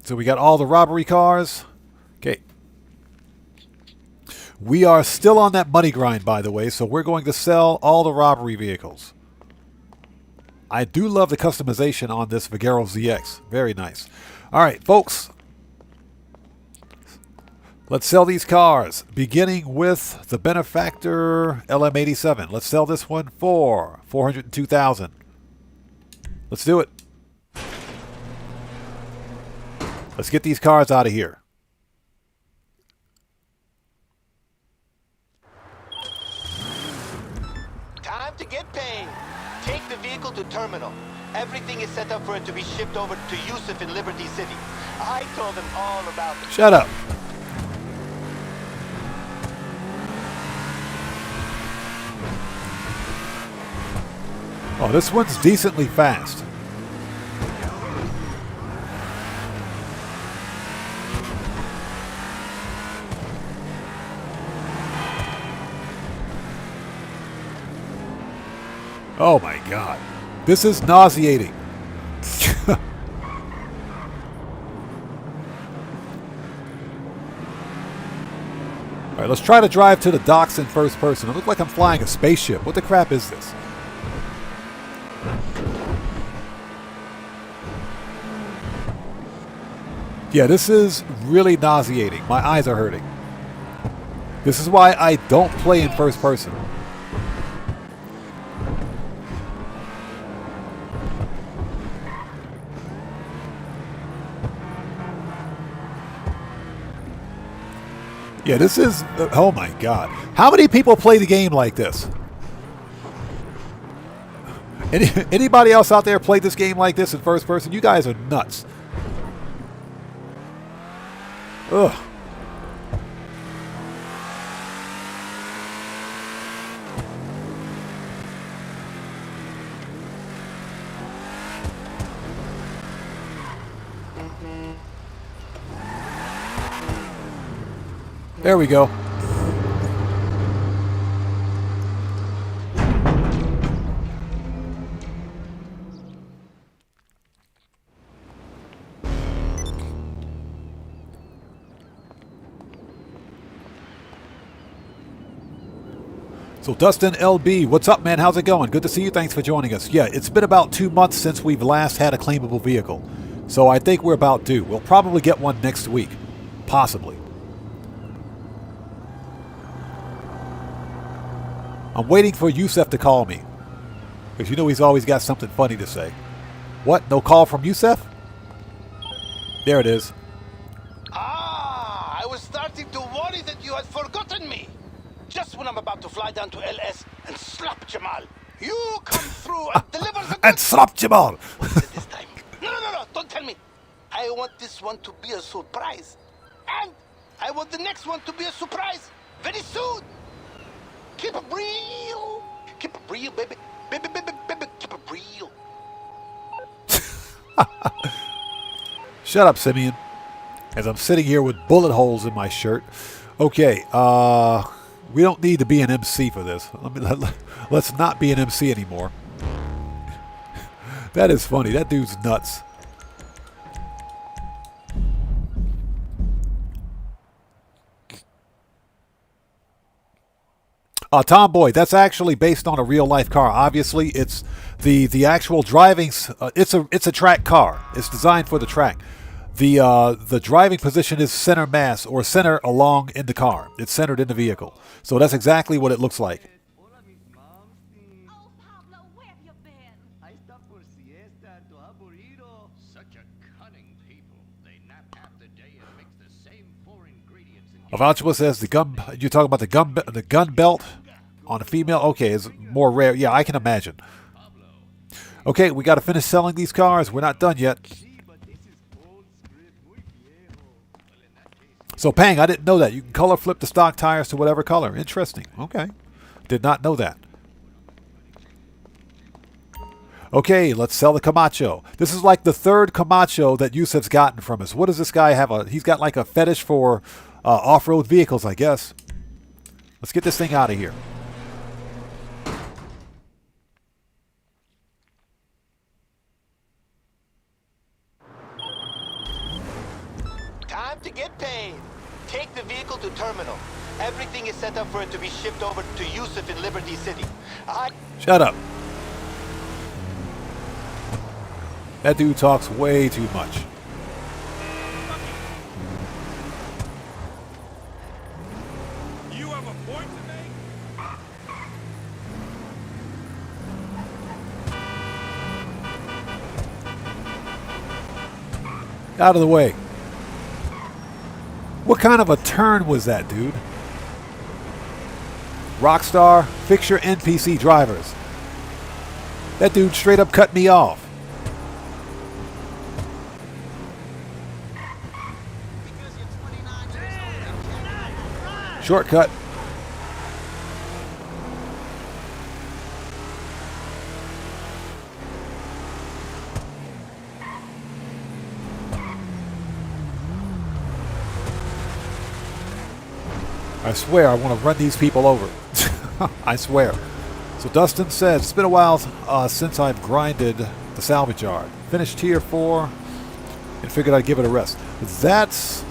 So we got all the robbery cars. Okay. We are still on that money grind, by the way, so we're going to sell all the robbery vehicles. I do love the customization on this Vigero ZX. Very nice. All right, folks. Let's sell these cars, beginning with the Benefactor LM87. Let's sell this one for $402,000. Let's do it. Let's get these cars out of here. Time to get paid. Take the vehicle to terminal. Everything is set up for it to be shipped over to Yusuf in Liberty City. I told him all about it. Shut up. Oh, this one's decently fast. Oh my God. This is nauseating. Alright, let's try to drive to the docks in first person. It looks like I'm flying a spaceship. What the crap is this? Yeah, this is really nauseating. My eyes are hurting. This is why I don't play in first person. Yeah, this is... oh my God. How many people play the game like this? Anybody else out there play this game like this in first person? You guys are nuts. Ugh. There we go. So Dustin LB, what's up, man? How's it going? Good to see you. Thanks for joining us. Yeah, it's been about 2 months since we've last had a claimable vehicle. So I think we're about due. We'll probably get one next week. Possibly. I'm waiting for Yusef to call me. Because you know he's always got something funny to say. What? No call from Yusef? There it is. Ah, I was starting to worry that you had forgotten me. Just when I'm about to fly down to LS and slap Jamal, you come through and deliver the... and slap Jamal! What is it this time? No, don't tell me. I want this one to be a surprise. And I want the next one to be a surprise very soon. Keep it real. Keep it real, baby. Baby, keep it real. Shut up, Simeon. As I'm sitting here with bullet holes in my shirt. Okay, we don't need to be an MC for this. Let's not be an MC anymore. That is funny. That dude's nuts. Tomboy, that's actually based on a real life car. Obviously, it's the actual driving. It's a track car. It's designed for the track. The driving position is center mass or center along in the car. It's centered in the vehicle. So that's exactly what it looks like. Oh, Pablo, where have you been? I stopped for siesta to have burrito. Such a cunning people. They nap half the day and mix the same 4 ingredients. Avachua says the gun. You're talking about the gun belt on a female. Okay, is more rare. Yeah, I can imagine. Okay, we got to finish selling these cars. We're not done yet. So, Pang, I didn't know that. You can color flip the stock tires to whatever color. Interesting. Okay. Did not know that. Okay, let's sell the Camacho. This is like the third Camacho that Yusuf's gotten from us. What does this guy have? He's got like a fetish for off-road vehicles, I guess. Let's get this thing out of here. time to get paid. Take the vehicle to terminal. Everything is set up for it to be shipped over to Yusuf in Liberty City. Shut up. That dude talks way too much. You have a point to make? Out of the way. What kind of a turn was that, dude? Rockstar, fix your NPC drivers. That dude straight up cut me off. Shortcut. I swear I want to run these people over. I swear. So Dustin says, it's been a while since I've grinded the salvage yard. Finished tier 4 and figured I'd give it a rest. That's...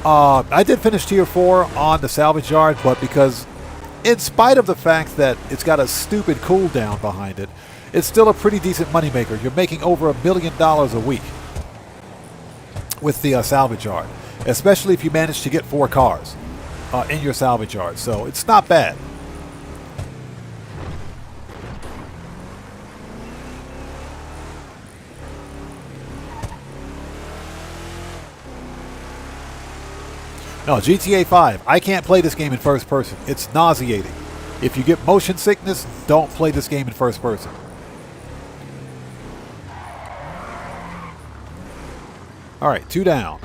I did finish tier 4 on the salvage yard, but because in spite of the fact that it's got a stupid cooldown behind it, it's still a pretty decent moneymaker. You're making over $1 million a week with the salvage yard, especially if you manage to get 4 cars in your salvage yard. So it's not bad. No, GTA 5. I can't play this game in first person. It's nauseating. If you get motion sickness, don't play this game in first person. Alright, 2 down.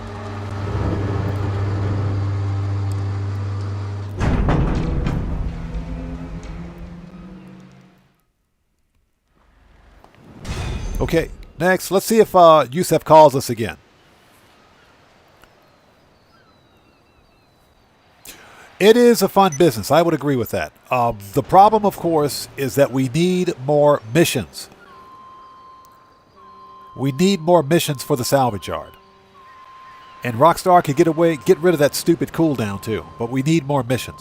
Okay, next, let's see if Yusef calls us again. It is a fun business. I would agree with that. The problem, of course, is that we need more missions. We need more missions for the salvage yard. And Rockstar could get rid of that stupid cooldown too. But we need more missions.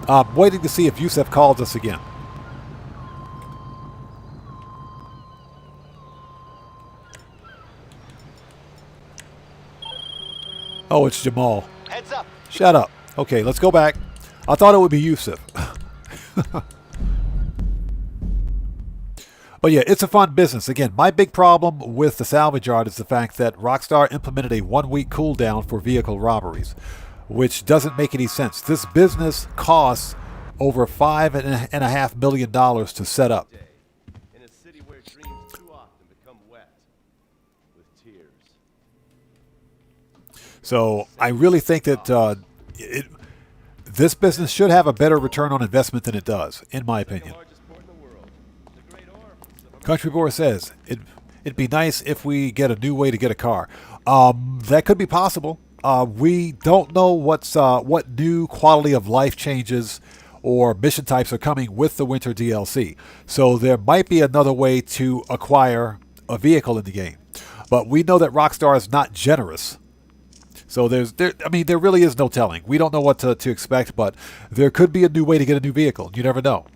I'm waiting to see if Yusef calls us again. Oh, it's Jamal. Heads up. Shut up. Okay, let's go back. I thought it would be Yusuf. But yeah, it's a fun business. Again, my big problem with the salvage yard is the fact that Rockstar implemented a 1-week cooldown for vehicle robberies, which doesn't make any sense. This business costs over $5.5 million to set up. In a city where dreams too often become wet with tears. So I really think that this business should have a better return on investment than it does, in my opinion. Country Boy says, it'd be nice if we get a new way to get a car. That could be possible. We don't know what new quality of life changes or mission types are coming with the winter DLC. So there might be another way to acquire a vehicle in the game. But we know that Rockstar is not generous. So there really is no telling. We don't know what to expect, but there could be a new way to get a new vehicle. You never know.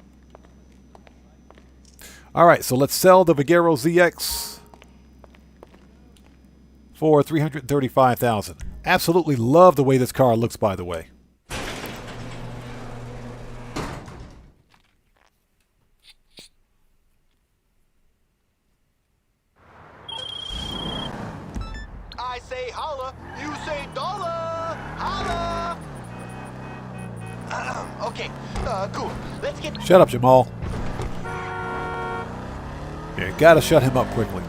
All right, so let's sell the Vigero ZX for $335,000. Absolutely love the way this car looks, by the way. I say holla, you say dollar. Holla. Okay, cool. Let's get... Shut up, Jamal. You gotta shut him up quickly.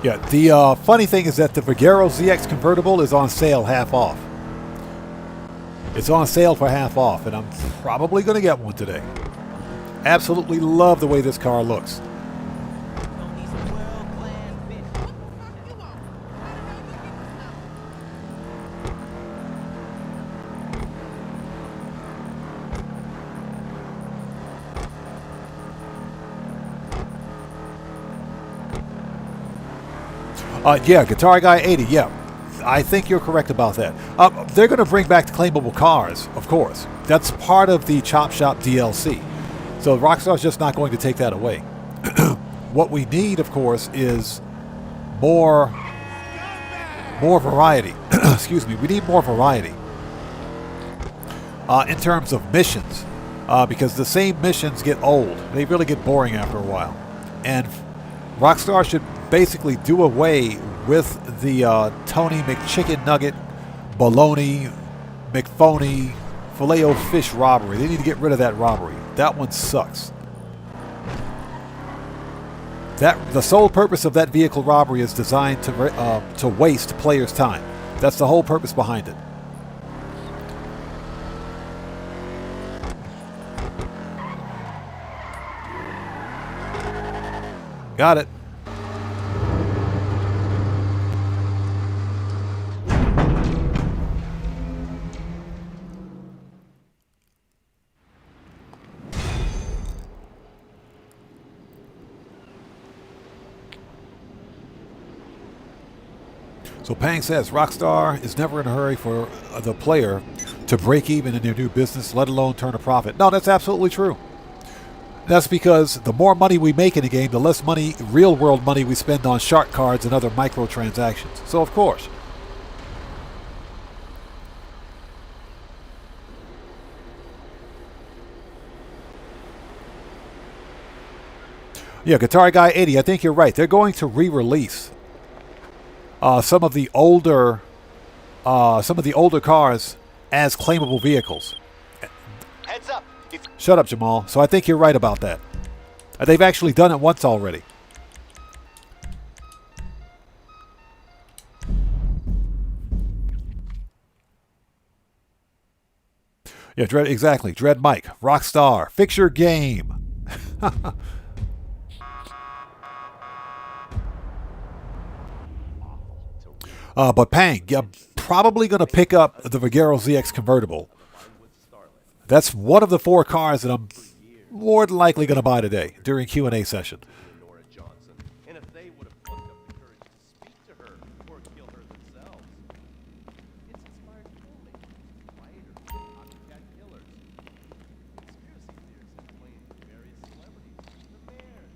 Yeah, the funny thing is that the Vigero ZX convertible is on sale half off. It's on sale for half off, and I'm probably going to get one today. Absolutely love the way this car looks. Yeah, Guitar Guy 80, yeah. I think you're correct about that. They're going to bring back the claimable cars, of course. That's part of the Chop Shop DLC. So Rockstar's just not going to take that away. What we need, of course, is more variety. Excuse me. We need more variety in terms of missions, because the same missions get old. They really get boring after a while. And Rockstar should basically do away with the Tony McChicken Nugget, Bologna, McPhony, Filet-O-Fish robbery. They need to get rid of that robbery. That one sucks. The sole purpose of that vehicle robbery is designed to waste players' time. That's the whole purpose behind it. Got it. So Pang says Rockstar is never in a hurry for the player to break even in their new business, let alone turn a profit. No, that's absolutely true. That's because the more money we make in a game, the less money, real world money, we spend on shark cards and other microtransactions. So of course. Yeah, Guitar Guy 80, I think you're right. They're going to re-release some of the older cars as claimable vehicles. Heads up. Shut up, Jamal. So I think you're right about that. They've actually done it once already. Yeah, exactly. Dread Mike. Rockstar. Fix your game. But Pang, I'm probably going to pick up the Vigero ZX convertible. That's one of the 4 cars that I'm more than likely going to buy today during Q&A session. And if they would have plucked up the courage to speak to her or kill her themselves. It's inspired filmmaking, writers, copycat killers. Conspiracy theorists have claimed various celebrities, the mayors.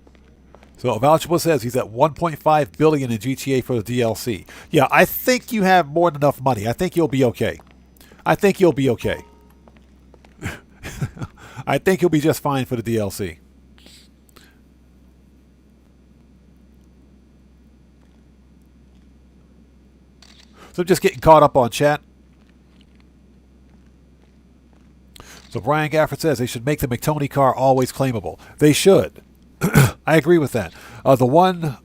So Valchable says he's at $1.5 billion in GTA for the DLC. Yeah, I think you have more than enough money. I think you'll be okay. I think you'll be okay. I think you'll be just fine for the DLC. So just getting caught up on chat. So Brian Gafford says they should make the McTony car always claimable. They should. I agree with that. The one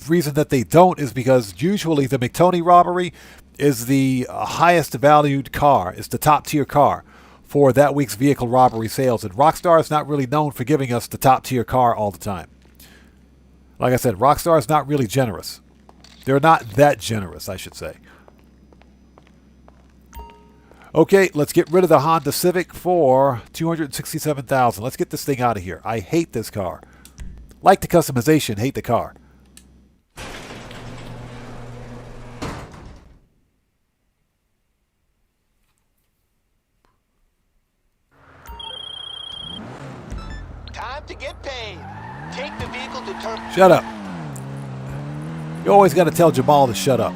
reason that they don't is because usually the McTony robbery is the highest valued car. It's the top tier car for that week's vehicle robbery sales. And Rockstar is not really known for giving us the top tier car all the time. Like I said, Rockstar is not really generous. They're not that generous, I should say. Okay, let's get rid of the Honda Civic for $267,000. Let's get this thing out of here. I hate this car. Like the customization, hate the car. Time to get paid. Take the vehicle to terminal. Shut up. You always got to tell Jamal to shut up.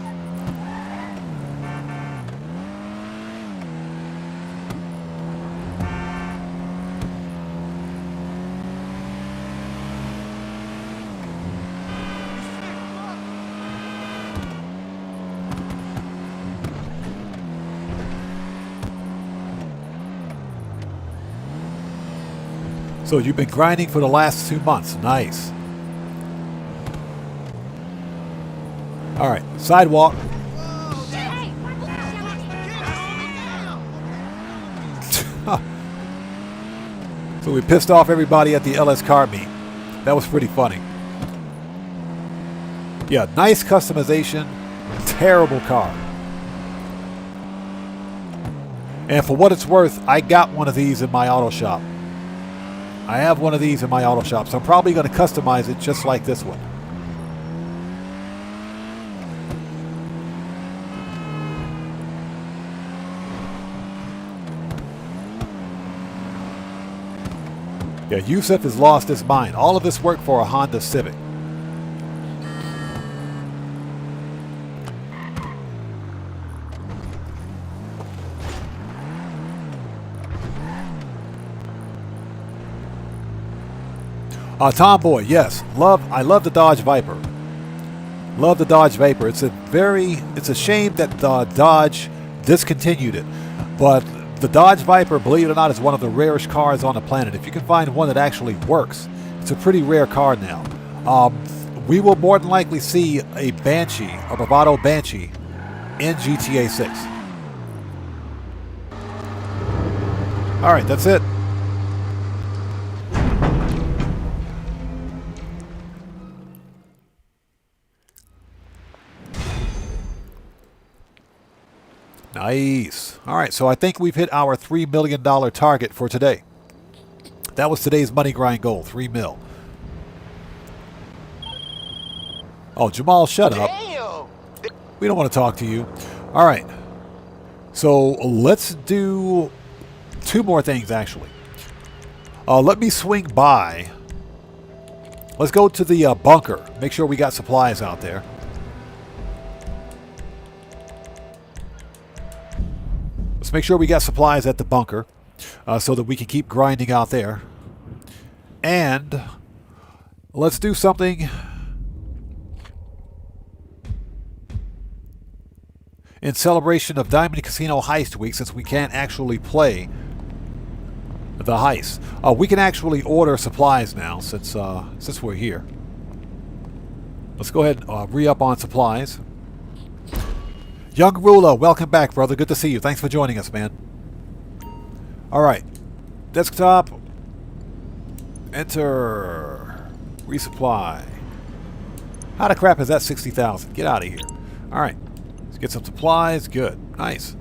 So you've been grinding for the last 2 months. Nice. All right, sidewalk. So we pissed off everybody at the LS car meet. That was pretty funny. Yeah, nice customization. Terrible car. And for what it's worth, I got one of these in my auto shop. I have one of these in my auto shop, so I'm probably going to customize it just like this one. Yeah, Yusuf has lost his mind. All of this work for a Honda Civic. Tomboy, yes. I love the Dodge Viper. Love the Dodge Viper. It's a shame that Dodge discontinued it. But the Dodge Viper, believe it or not, is one of the rarest cars on the planet. If you can find one that actually works, it's a pretty rare car now. We will more than likely see a Banshee, a Bravado Banshee, in GTA 6. All right, that's it. Nice. All right, so I think we've hit our $3 million target for today. That was today's money grind goal, 3 mil. Oh, Jamal, shut up. We don't want to talk to you. All right. So let's do 2 more things, actually. Let me swing by. Let's go to the bunker. Make sure we got supplies out there. Let's make sure we got supplies at the bunker so that we can keep grinding out there. And let's do something in celebration of Diamond Casino Heist Week, since we can't actually play the heist. We can actually order supplies now since we're here. Let's go ahead and re-up on supplies. Young Ruler, welcome back, brother. Good to see you. Thanks for joining us, man. All right. Desktop. Enter. Resupply. How the crap is that 60,000? Get out of here. All right. Let's get some supplies. Good. Nice.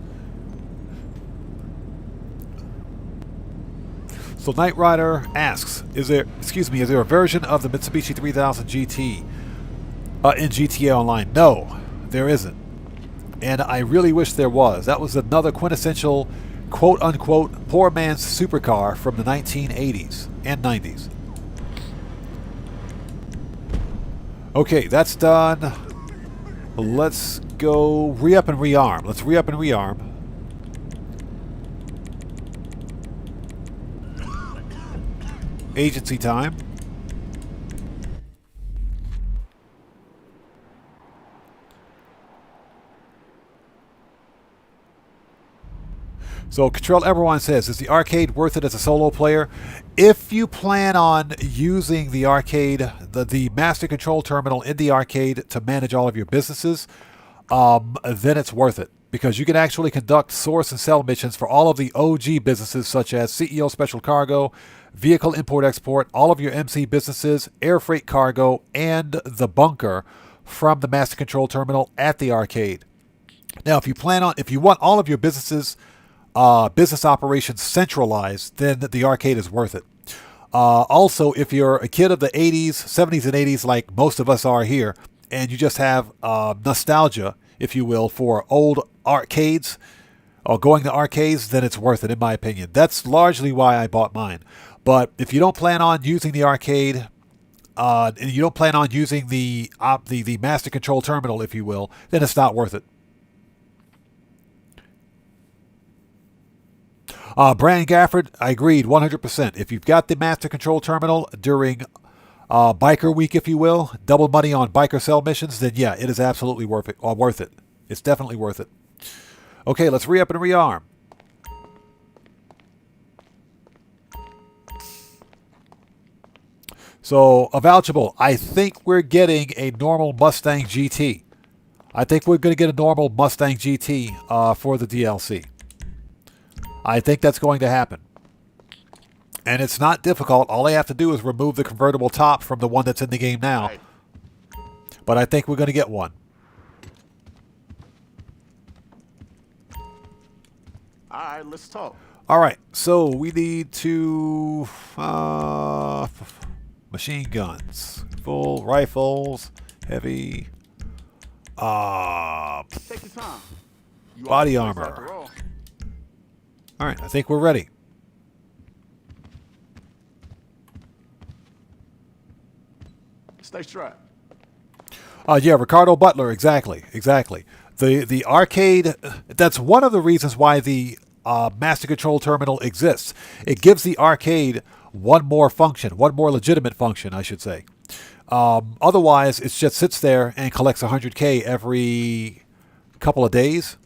So Knight Rider asks, is there a version of the Mitsubishi 3000 GT in GTA Online? No, there isn't. And I really wish there was. That was another quintessential, quote-unquote, poor man's supercar from the 1980s and 90s. Okay, that's done. Let's go re-up and rearm. Let's re-up and rearm. Agency time. So Control Everyone says, is the arcade worth it as a solo player? If you plan on using the arcade, the master control terminal in the arcade to manage all of your businesses, then it's worth it. Because you can actually conduct source and sell missions for all of the OG businesses such as CEO Special Cargo, Vehicle Import-Export, all of your MC businesses, air freight cargo, and the bunker from the master control terminal at the arcade. Now, if you want all of your businesses business operations centralized, then the arcade is worth it. Also, if you're a kid of the 80s, 70s, and 80s, like most of us are here, and you just have nostalgia, if you will, for old arcades or going to arcades, then it's worth it, in my opinion. That's largely why I bought mine. But if you don't plan on using the arcade, and you don't plan on using the master control terminal, if you will, then it's not worth it. Brian Gafford, I agreed 100%. If you've got the master control terminal during biker week, if you will, double money on biker sell missions, then yeah, it is absolutely worth it. It's definitely worth it. Okay, let's re-up and rearm. So, avouchable, I think we're getting a normal Mustang GT. I think we're going to get a normal Mustang GT for the DLC. I think that's going to happen. And it's not difficult. All I have to do is remove the convertible top from the one that's in the game now. But I think we're going to get one. All right, let's talk. All right, so we need to... machine guns. Full rifles. Heavy. Take your time. Body armor. All right, I think we're ready. Stay strapped. Yeah, Ricardo Butler, exactly. The arcade, that's one of the reasons why the Master Control Terminal exists. It gives the arcade one more function, one more legitimate function, I should say. Otherwise, it just sits there and collects 100K every couple of days.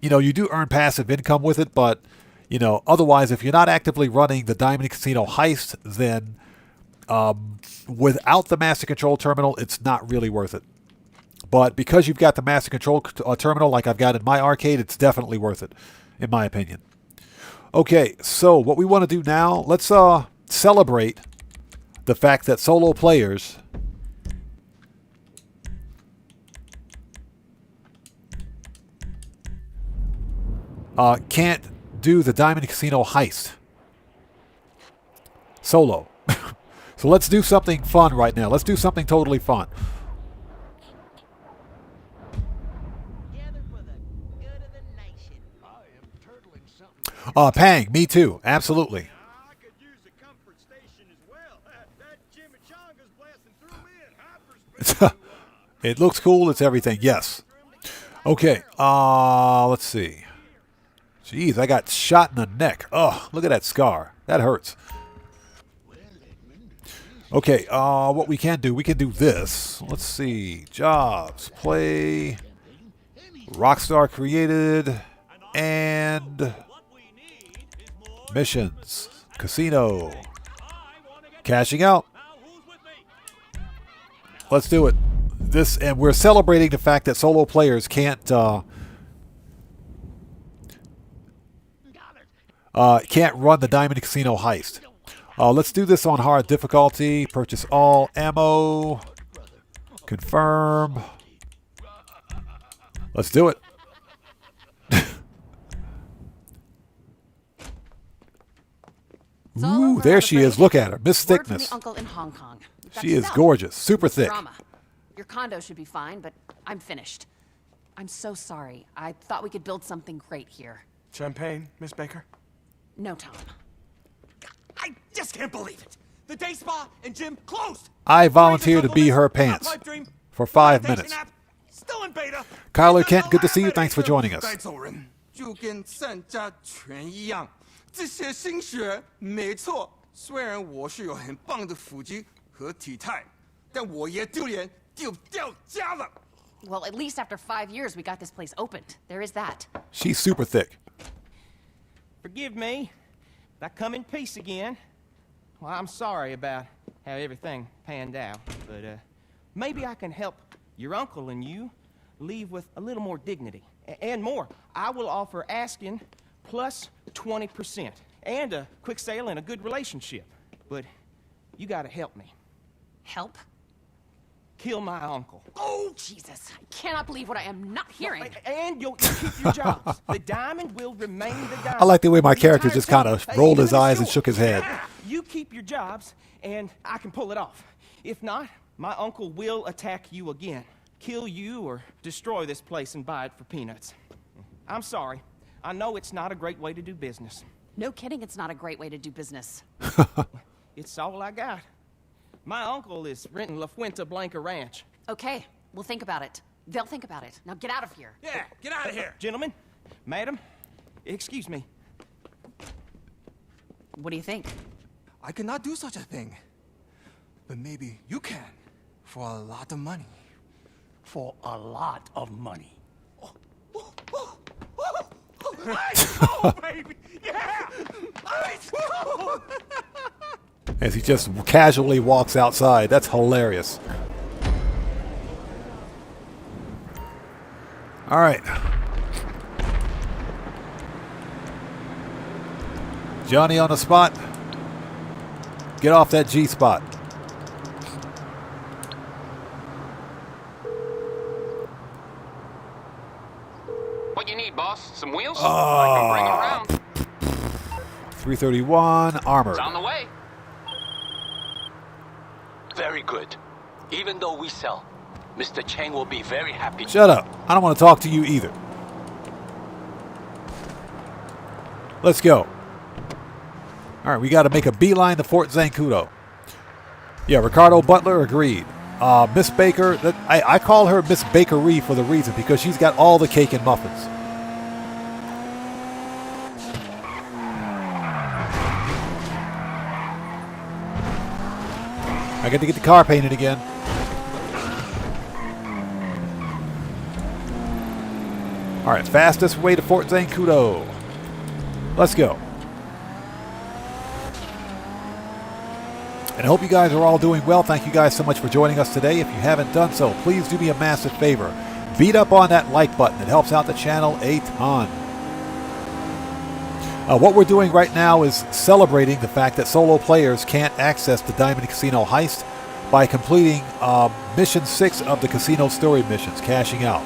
You know, you do earn passive income with it, but, you know, otherwise, if you're not actively running the Diamond Casino heist, then without the Master Control Terminal, it's not really worth it. But because you've got the Master Control Terminal like I've got in my arcade, it's definitely worth it, in my opinion. Okay, so what we want to do now, let's celebrate the fact that solo players can't do the Diamond Casino heist solo. So let's do something fun right now. Let's do something totally fun. Pang, me too. Absolutely. It looks cool. It's everything. Yes. Okay. Let's see. Jeez, I got shot in the neck. Oh, look at that scar. That hurts. Okay. What we can do this. Let's see. Jobs. Play. Rockstar created. And missions. Casino. Cashing out. Let's do it. This, and we're celebrating the fact that solo players can't run the Diamond Casino heist. Let's do this on hard difficulty. Purchase all ammo. Confirm. Let's do it. Ooh, there she is. Look at her. Miss Thickness. Uncle in Hong Kong. She is gorgeous. Super thick. Drama. Your condo should be fine, but I'm finished. I'm so sorry. I thought we could build something great here. Champagne, Miss Baker? No, Tom. I just can't believe it. The day spa and gym closed. I volunteer to be her pants for 5 minutes. Still in beta. Kyler Kent, good to see you. Thanks for joining us. 就跟善家全一样，这些新学没错。虽然我是有很棒的腹肌和体态，但我也丢脸丢掉家了。 Well, at least after 5 years, we got this place opened. There is that. She's super thick. Forgive me. I come in peace again. Well, I'm sorry about how everything panned out, but maybe I can help your uncle and you leave with a little more dignity. And more. I will offer asking plus 20%. And a quick sale and a good relationship. But you gotta help me. Help? Kill my uncle. Oh, Jesus. I cannot believe what I am not hearing. And you'll keep your jobs. The diamond will remain the diamond. I like the way my character just kind of rolled his eyes and shook his head. You keep your jobs, and I can pull it off. If not, my uncle will attack you again. Kill you or destroy this place and buy it for peanuts. I'm sorry. I know it's not a great way to do business. No kidding, it's not a great way to do business. It's all I got. My uncle is renting La Fuente Blanca Ranch. Okay, we'll think about it. They'll think about it. Now get out of here. Yeah, get out of here. Gentlemen, madam, excuse me. What do you think? I cannot do such a thing. But maybe you can. For a lot of money. For a lot of money. Let's go, baby! Yeah! Let's go! As he just casually walks outside. That's hilarious. All right. Johnny on the spot. Get off that G spot. What you need, boss? Some wheels? I can bring them around. 331 armored. It's on the way. Very good. Even though we sell, Mr. Chang will be very happy. Shut up. I don't want to talk to you either. Let's go. All right, we got to make a beeline to Fort Zancudo. Yeah, Ricardo Butler agreed. Miss Baker, I call her Miss Bakery for the reason, because she's got all the cake and muffins. I got to get the car painted again. All right, fastest way to Fort Zancudo. Let's go. And I hope you guys are all doing well. Thank you guys so much for joining us today. If you haven't done so, please do me a massive favor. Beat up on that like button. It helps out the channel a ton. What we're doing right now is celebrating the fact that solo players can't access the Diamond Casino heist by completing Mission 6 of the Casino Story missions, cashing out.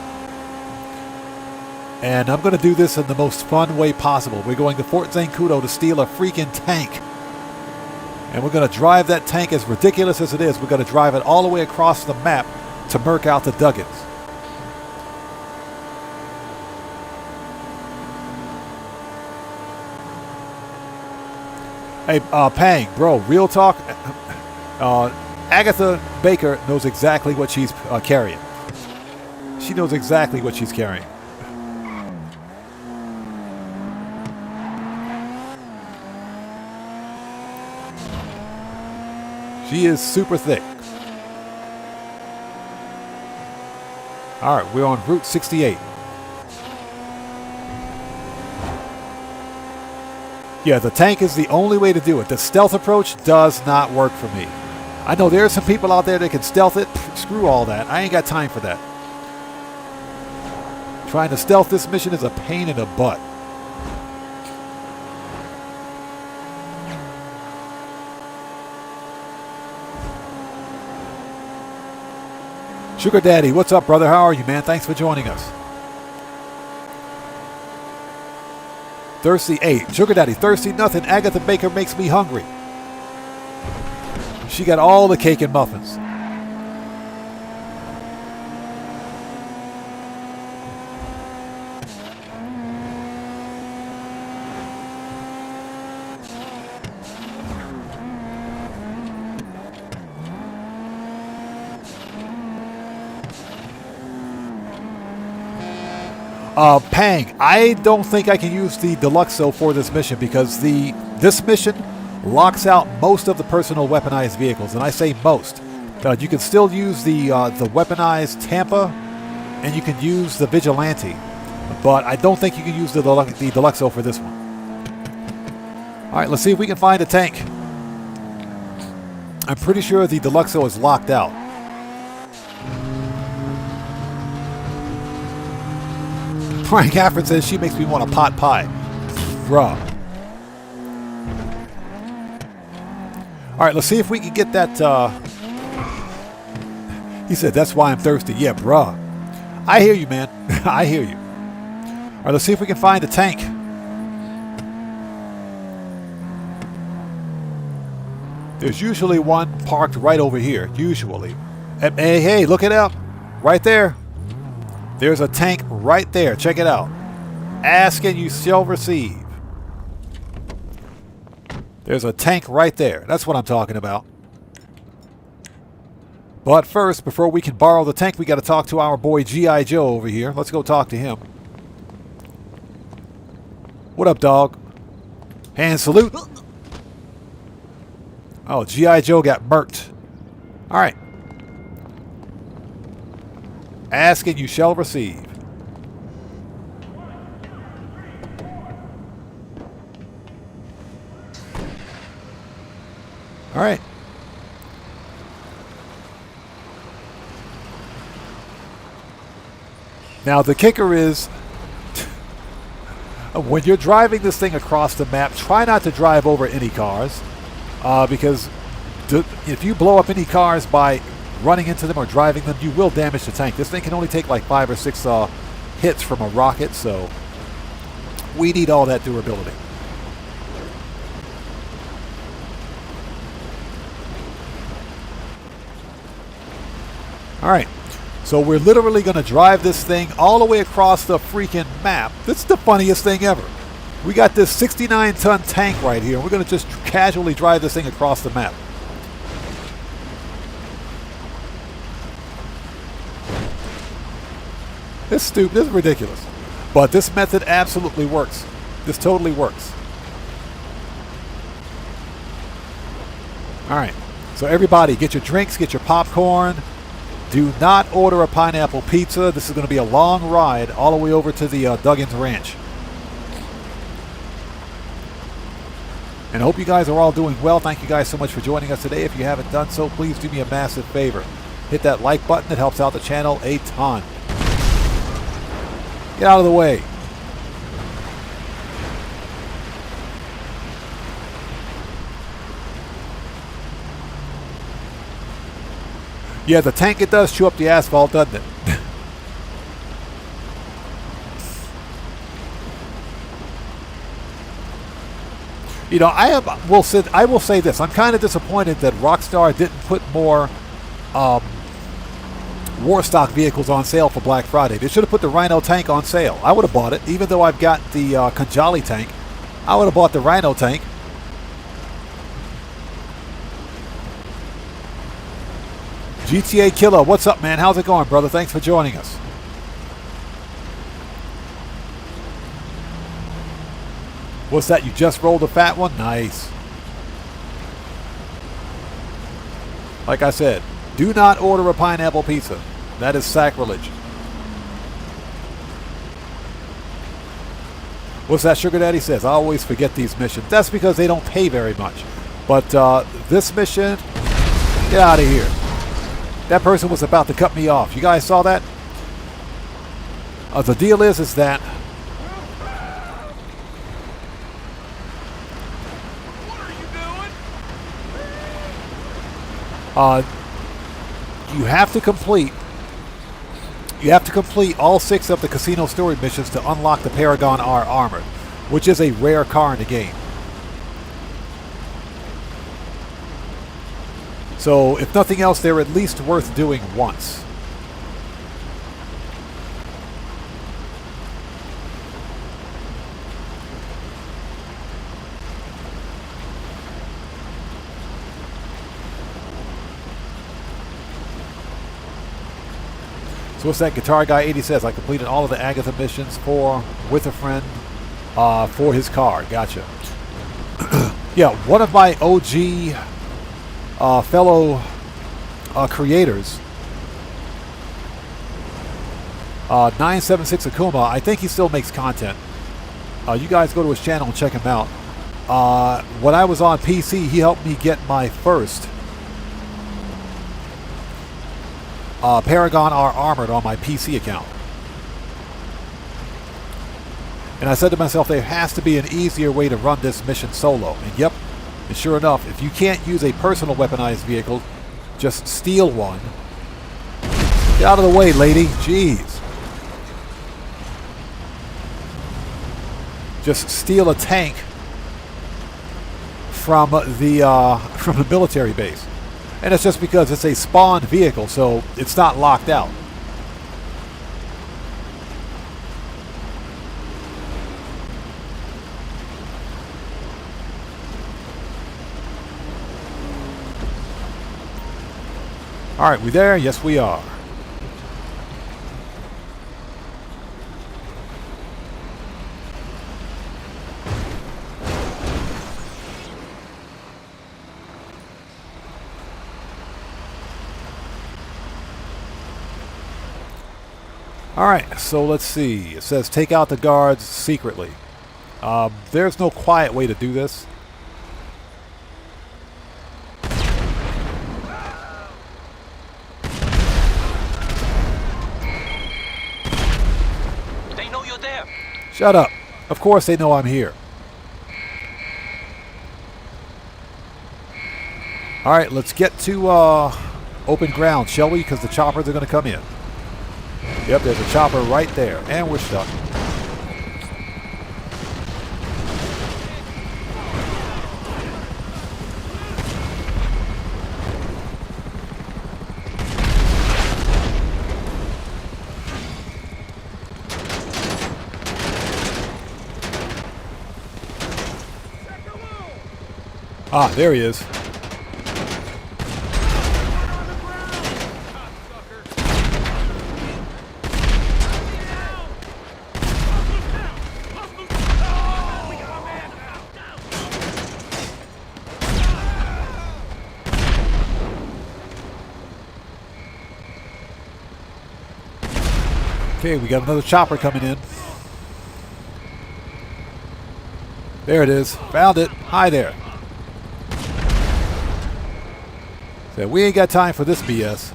And I'm going to do this in the most fun way possible. We're going to Fort Zancudo to steal a freaking tank. And we're going to drive that tank, as ridiculous as it is, we're going to drive it all the way across the map to murk out the Duggins. Hey, Pang, bro, real talk. Agatha Baker knows exactly what she's carrying. She knows exactly what she's carrying. She is super thick. All right, we're on Route 68. Yeah, the tank is the only way to do it. The stealth approach does not work for me. I know there are some people out there that can stealth it. Screw all that. I ain't got time for that. Trying to stealth this mission is a pain in the butt. Sugar Daddy, what's up, brother? How are you, man? Thanks for joining us. Thirsty 8. Sugar Daddy, thirsty nothing. Agatha Baker makes me hungry. She got all the cake and muffins. Pang, I don't think I can use the Deluxo for this mission because this mission locks out most of the personal weaponized vehicles, and I say most. You can still use the weaponized Tampa, and you can use the Vigilante, but I don't think you can use the Deluxo for this one. All right, let's see if we can find a tank. I'm pretty sure the Deluxo is locked out. Frank Catherine says she makes me want a pot pie. Bruh. All right, let's see if we can get that. He said, that's why I'm thirsty. Yeah, bruh. I hear you, man. I hear you. All right, let's see if we can find a tank. There's usually one parked right over here. Usually. Hey, hey, look it up. Right there. There's a tank right there. Check it out. Ask and you shall receive. There's a tank right there. That's what I'm talking about. But first, before we can borrow the tank, we got to talk to our boy G.I. Joe over here. Let's go talk to him. What up, dog? Hand salute. Oh, G.I. Joe got murked. All right. Ask and you shall receive. All right. Now the kicker is, when you're driving this thing across the map, try not to drive over any cars, because if you blow up any cars by running into them or driving them, you will damage the tank. This thing can only take like 5 or 6 hits from a rocket, so we need all that durability. All right, so we're literally going to drive this thing all the way across the freaking map. This is the funniest thing ever. We got this 69-ton tank right here. We're going to just casually drive this thing across the map. This is stupid. This is ridiculous. But this method absolutely works. This totally works. All right. So everybody, get your drinks, get your popcorn. Do not order a pineapple pizza. This is going to be a long ride all the way over to the Duggins Ranch. And I hope you guys are all doing well. Thank you guys so much for joining us today. If you haven't done so, please do me a massive favor. Hit that like button. It helps out the channel a ton. Get out of the way. Yeah, the tank, it does chew up the asphalt, doesn't it? You know, I will say this. I'm kind of disappointed that Rockstar didn't put more war stock vehicles on sale for Black Friday. They should have put the Rhino tank on sale. I would have bought it, even though I've got the Kanjali tank. I would have bought the Rhino tank. GTA Killer, what's up, man? How's it going, brother? Thanks for joining us. What's that? You just rolled a fat one? Nice. Like I said, do not order a pineapple pizza. That is sacrilege. What's that Sugar Daddy says? I always forget these missions. That's because they don't pay very much. But this mission, get out of here. That person was about to cut me off. You guys saw that? The deal is that you have to complete all 6 of the casino story missions to unlock the Paragon R Armored, which is a rare car in the game. So, if nothing else, they're at least worth doing once. So what's that? Guitar Guy 80 says, I completed all of the Agatha missions with a friend for his car. Gotcha. Yeah, one of my OG fellow creators, 976 Akuma, I think he still makes content. You guys go to his channel and check him out. When I was on PC, he helped me get my first Paragon R Armored on my PC account. And I said to myself, there has to be an easier way to run this mission solo. And yep, and sure enough, if you can't use a personal weaponized vehicle, just steal one. Get out of the way, lady. Jeez. Just steal a tank from the military base. And it's just because it's a spawned vehicle, so it's not locked out. All right, we there? Yes, we are. All right, so let's see. It says take out the guards secretly. There's no quiet way to do this. They know you're there. Shut up. Of course they know I'm here. All right, let's get to open ground, shall we? Because the choppers are going to come in. Yep, there's a chopper right there. And we're stuck. Ah, there he is. Okay, we got another chopper coming in. There it is. Found it. Hi there. So we ain't got time for this BS.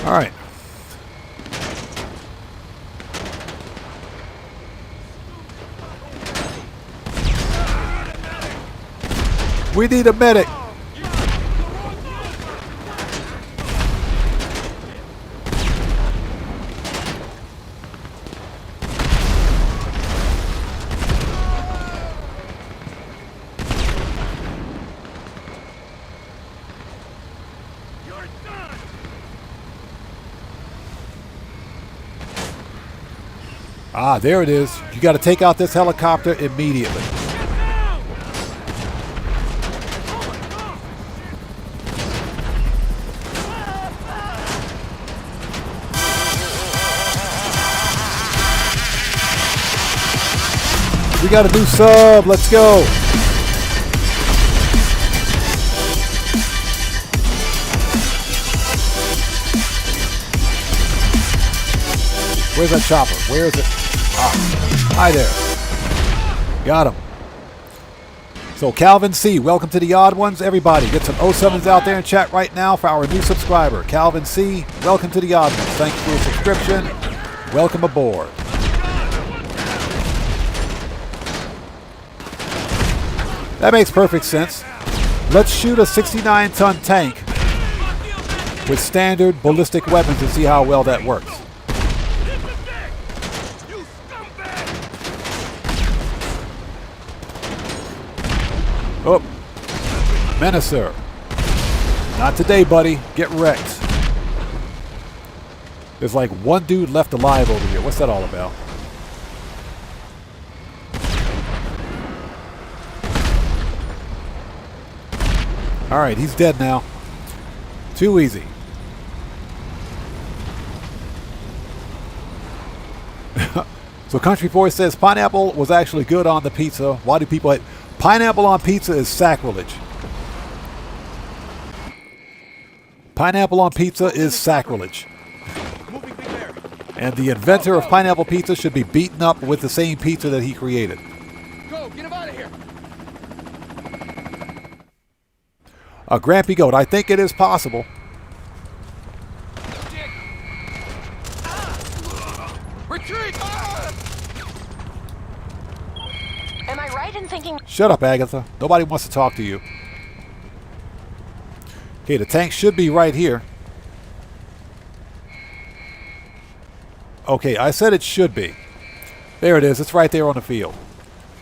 All right. We need a medic. Ah, there it is. You got to take out this helicopter immediately. We got a new sub. Let's go. Where's that chopper? Where is it? Ah, hi there. Got him. So Calvin C, welcome to the Odd Ones. Everybody, get some 07s out there in chat right now for our new subscriber. Calvin C, welcome to the Odd Ones. Thank you for your subscription. Welcome aboard. That makes perfect sense. Let's shoot a 69-ton tank with standard ballistic weapons and see how well that works. Oh, Menacer. Not today, buddy. Get wrecked. There's like one dude left alive over here. What's that all about? All right, he's dead now. Too easy. So Country Boy says pineapple was actually good on the pizza. Why do people hate pineapple on pizza? Is sacrilege. Pineapple on pizza is sacrilege. And the inventor of pineapple pizza should be beaten up with the same pizza that he created. Go, get him out of here. Grampy Goat, I think it is possible. Retreat! Am I right in thinking... Shut up, Agatha. Nobody wants to talk to you. Okay, the tank should be right here. Okay, I said it should be. There it is. It's right there on the field.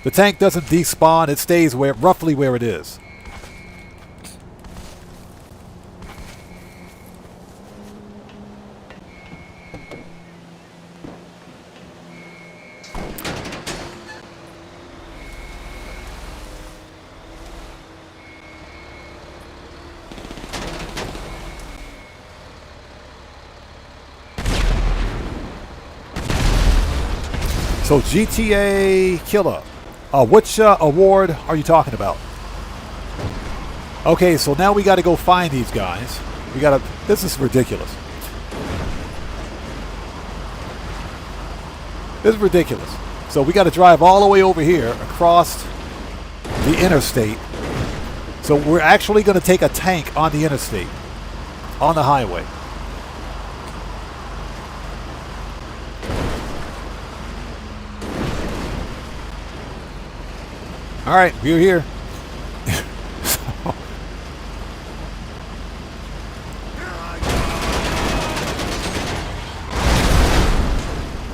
The tank doesn't despawn. It stays roughly where it is. So GTA Killer, which award are you talking about? Okay, so now we got to go find these guys. We got to. This is ridiculous. This is ridiculous. So we got to drive all the way over here across the interstate. So we're actually going to take a tank on the interstate, on the highway. All right, we're here.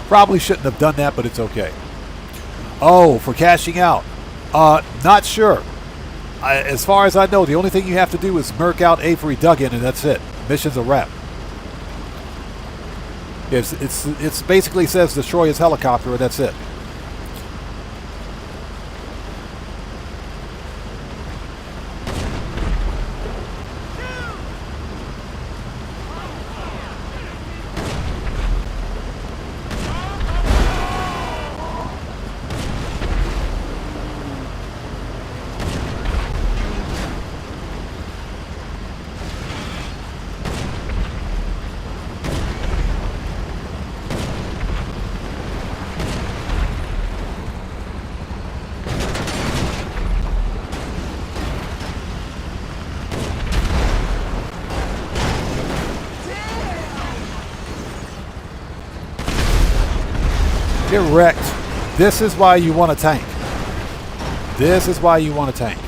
Probably shouldn't have done that, but it's okay. Oh, for cashing out. Not sure. as far as I know, the only thing you have to do is murk out Avery Duggan, and that's it. Mission's a wrap. It's basically says destroy his helicopter, and that's it. Get wrecked. This is why you want a tank. This is why you want a tank.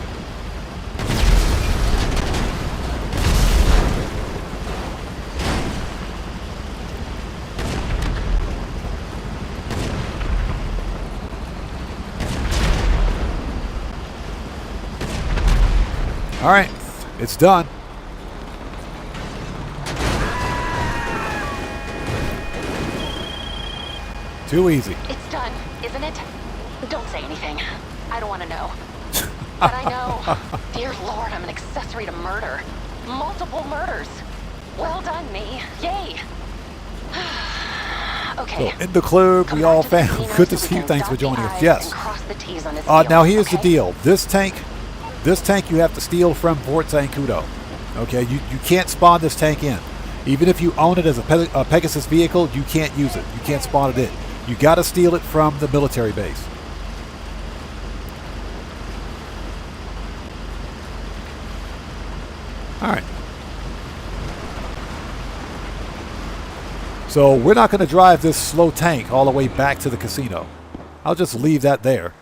All right, it's done. Too easy. It's done, isn't it? Don't say anything. I don't want to know. But I know. Dear Lord, I'm an accessory to murder. Multiple murders. Well done, me. Yay. Okay. So in the club, we all found. Good to see you. Thanks for joining us. Yes. Now here's the deal. This tank you have to steal from Fort Zancudo. Okay, you can't spawn this tank in. Even if you own it as a Pegasus vehicle, you can't use it. You can't spawn it in. You got to steal it from the military base. All right. So we're not going to drive this slow tank all the way back to the casino. I'll just leave that there.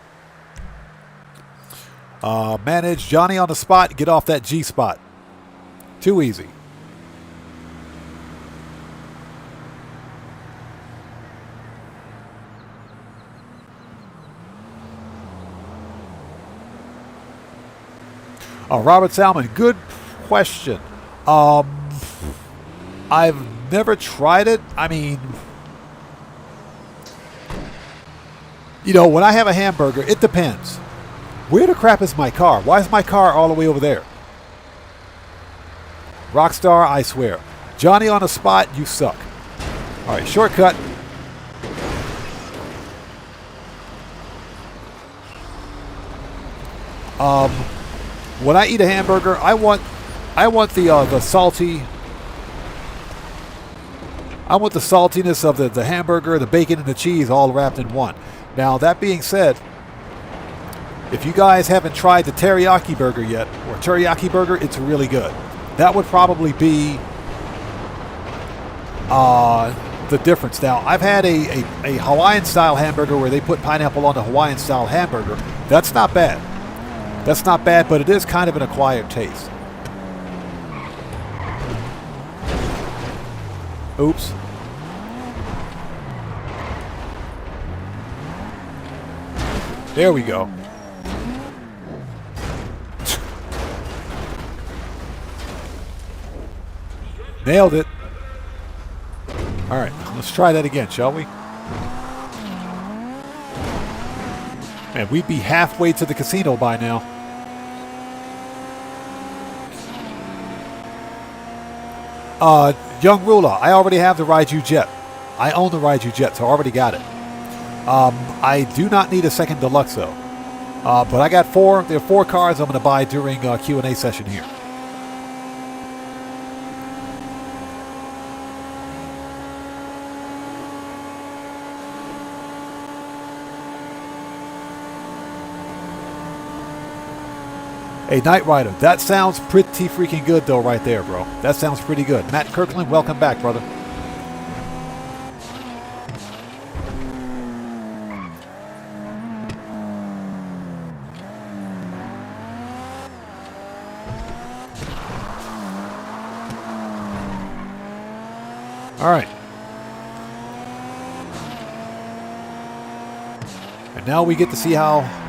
Manage Johnny on the spot. Get off that G spot. Too easy. Robert Salmon, good question. I've never tried it. I mean, you know, when I have a hamburger, it depends. Where the crap is my car? Why is my car all the way over there? Rockstar, I swear. Johnny on the spot, you suck. All right, shortcut. When I eat a hamburger, I want the salty. I want the saltiness of the hamburger, the bacon, and the cheese all wrapped in one. Now, that being said, if you guys haven't tried the teriyaki burger yet, or teriyaki burger, it's really good. That would probably be the difference. Now, I've had a Hawaiian-style hamburger where they put pineapple on the Hawaiian-style hamburger. That's not bad. That's not bad, but it is kind of an acquired taste. Oops. There we go. Nailed it. All right, let's try that again, shall we? And we'd be halfway to the casino by now. Young Ruler, I already have the Raiju Jet. I own the Raiju Jet, so I already got it. I do not need a second deluxe, though. But I got four. There are 4 cars I'm going to buy during Q&A session here. Hey, Knight Rider, that sounds pretty freaking good, though, right there, bro. That sounds pretty good. Matt Kirkland, welcome back, brother. All right. And now we get to see how...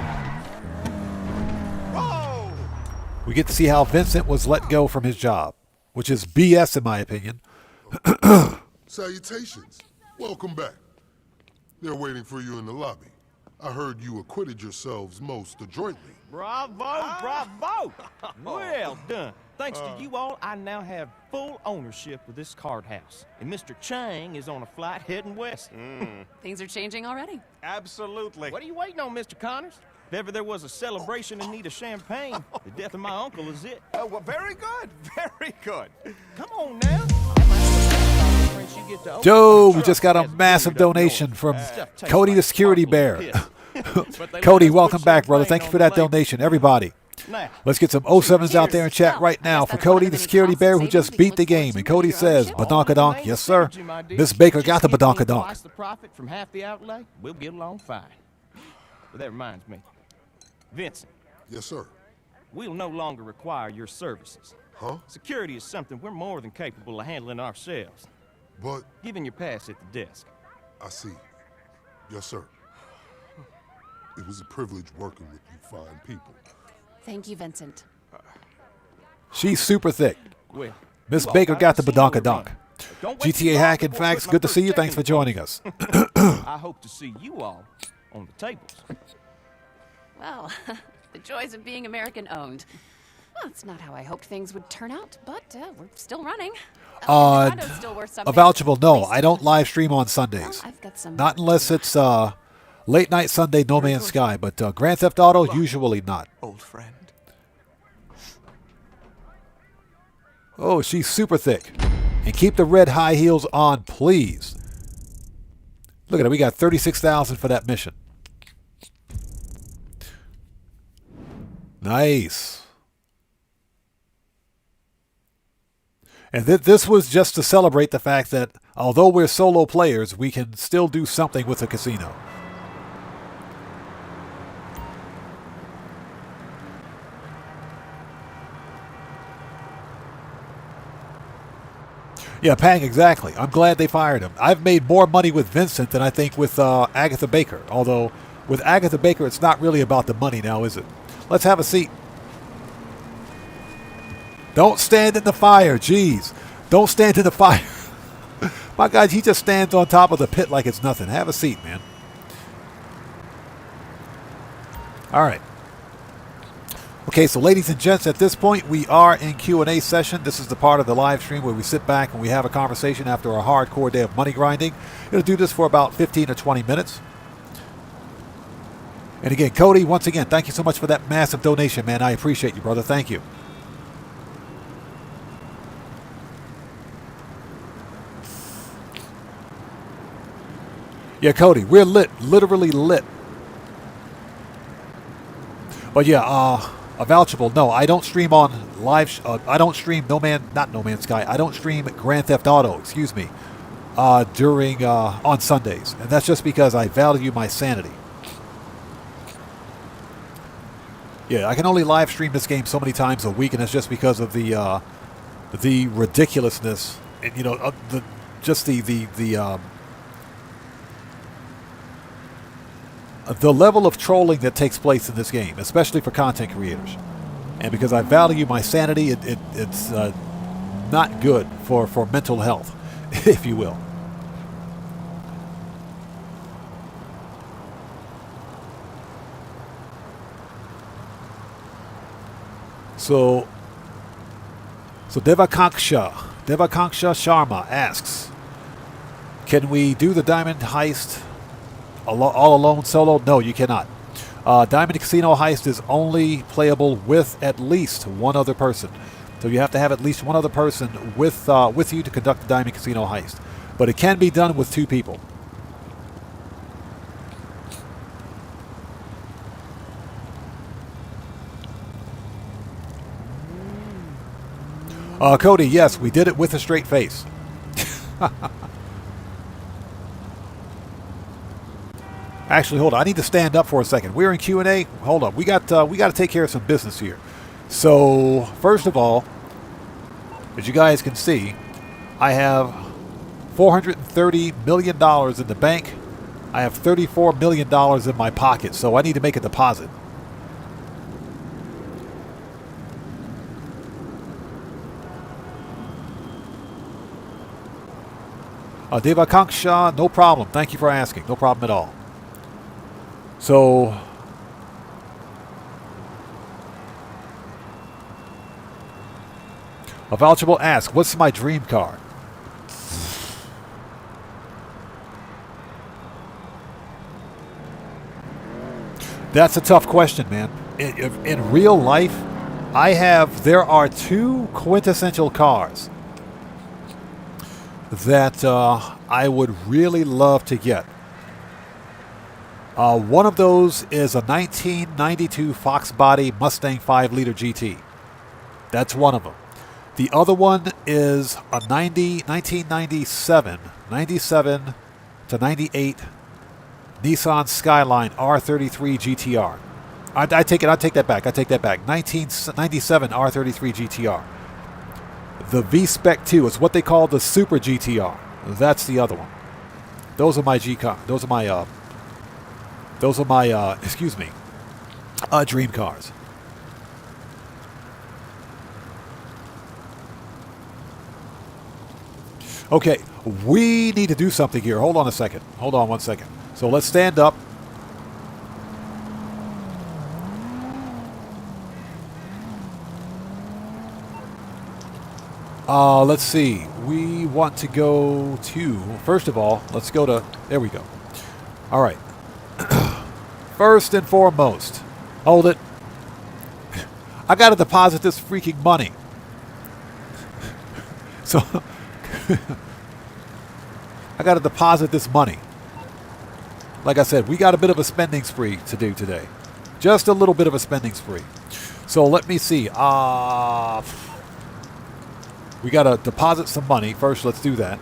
We get to see how Vincent was let go from his job, which is BS in my opinion. Salutations. Welcome back. They're waiting for you in the lobby. I heard you acquitted yourselves most adroitly. Bravo, bravo! Well done. Thanks to you all, I now have full ownership of this card house. And Mr. Chang is on a flight heading west. Things are changing already. Absolutely. What are you waiting on, Mr. Connors? If ever there was a celebration in need of champagne, the death of my uncle is it. Oh, well, very good. Very good. Come on now. Joe, we just got a massive donation from Cody the Security Bear. Cody, welcome back, brother. Thank you for that donation, everybody. Let's get some 07s out there in chat right now for Cody the Security Bear, who just beat the game. And Cody says, badonkadonk. Yes, sir. Miss Baker got the badonkadonk. The profit from half the outlay, we'll get along fine. But that reminds me. Vincent. Yes, sir. We'll no longer require your services. Huh? Security is something we're more than capable of handling ourselves. But... Given your pass at the desk. I see. Yes, sir. It was a privilege working with you fine people. Thank you, Vincent. She's super thick. Well, Miss Baker got the badonkadonk. GTA Hack and Facts, good to see you. Thanks for joining us. I hope to see you all on the tables. Well, the joys of being American-owned. Well, it's not how I hoped things would turn out, but we're still running. Avouchable, no, I don't live stream on Sundays. Well, I've got some not unless it's late night Sunday, No Man's Sky, but Grand Theft Auto, usually not. Old friend. Oh, she's super thick. And keep the red high heels on, please. Look at it, we got 36,000 for that mission. Nice. And this was just to celebrate the fact that although we're solo players, we can still do something with a casino. Yeah, Pang, exactly. I'm glad they fired him. I've made more money with Vincent than I think with Agatha Baker. Although, with Agatha Baker, it's not really about the money now, is it? Let's have a seat. Don't stand in the fire. Jeez. Don't stand in the fire. My God, he just stands on top of the pit like it's nothing. Have a seat, man. All right. Okay, so ladies and gents, at this point, we are in Q&A session. This is the part of the live stream where we sit back and we have a conversation after a hardcore day of money grinding. We're going to do this for about 15 or 20 minutes. And again, Cody, once again, thank you so much for that massive donation, man. I appreciate you, brother. Thank you. Yeah, Cody, we're lit. Literally lit. But yeah, Avouchable, no, I don't stream on live. I don't stream not No Man's Sky. I don't stream Grand Theft Auto, excuse me, during on Sundays, and that's just because I value my sanity. Yeah, I can only live stream this game so many times a week, and that's just because of the ridiculousness, and you know, the level of trolling that takes place in this game, especially for content creators. And because I value my sanity, it's not good for mental health, if you will. So Devakanksha Sharma asks, can we do the diamond heist all alone solo? No, you cannot. Diamond Casino Heist is only playable with at least one other person. So you have to have at least one other person with you to conduct the Diamond Casino Heist. But it can be done with 2 people. Cody, yes, we did it with a straight face. Actually, hold on. I need to stand up for a second. We're in Q&A. Hold on. We got to take care of some business here. So, first of all, as you guys can see, I have $430 million in the bank. I have $34 million in my pocket, so I need to make a deposit. Devakanksha, no problem. Thank you for asking. No problem at all. So, a vouchable ask, what's my dream car? That's a tough question, man. In real life, there are two quintessential cars that I would really love to get. One of those is a 1992 Fox Body Mustang 5-liter GT. That's one of them. The other one is a 1997 to 98 Nissan Skyline R33 GTR. I take that back. 1997 R33 GTR. The V-Spec 2 is what they call the Super GTR. That's the other one. Those are my dream cars. Okay, we need to do something here. Hold on a second. Hold on one second. So let's stand up. Let's see. We want to go to, first of all, let's go to, there we go. All right. First and foremost, hold it. I got to deposit this freaking money. So, I got to deposit this money. Like I said, we got a bit of a spending spree to do today. Just a little bit of a spending spree. So let me see. We got to deposit some money. First, let's do that.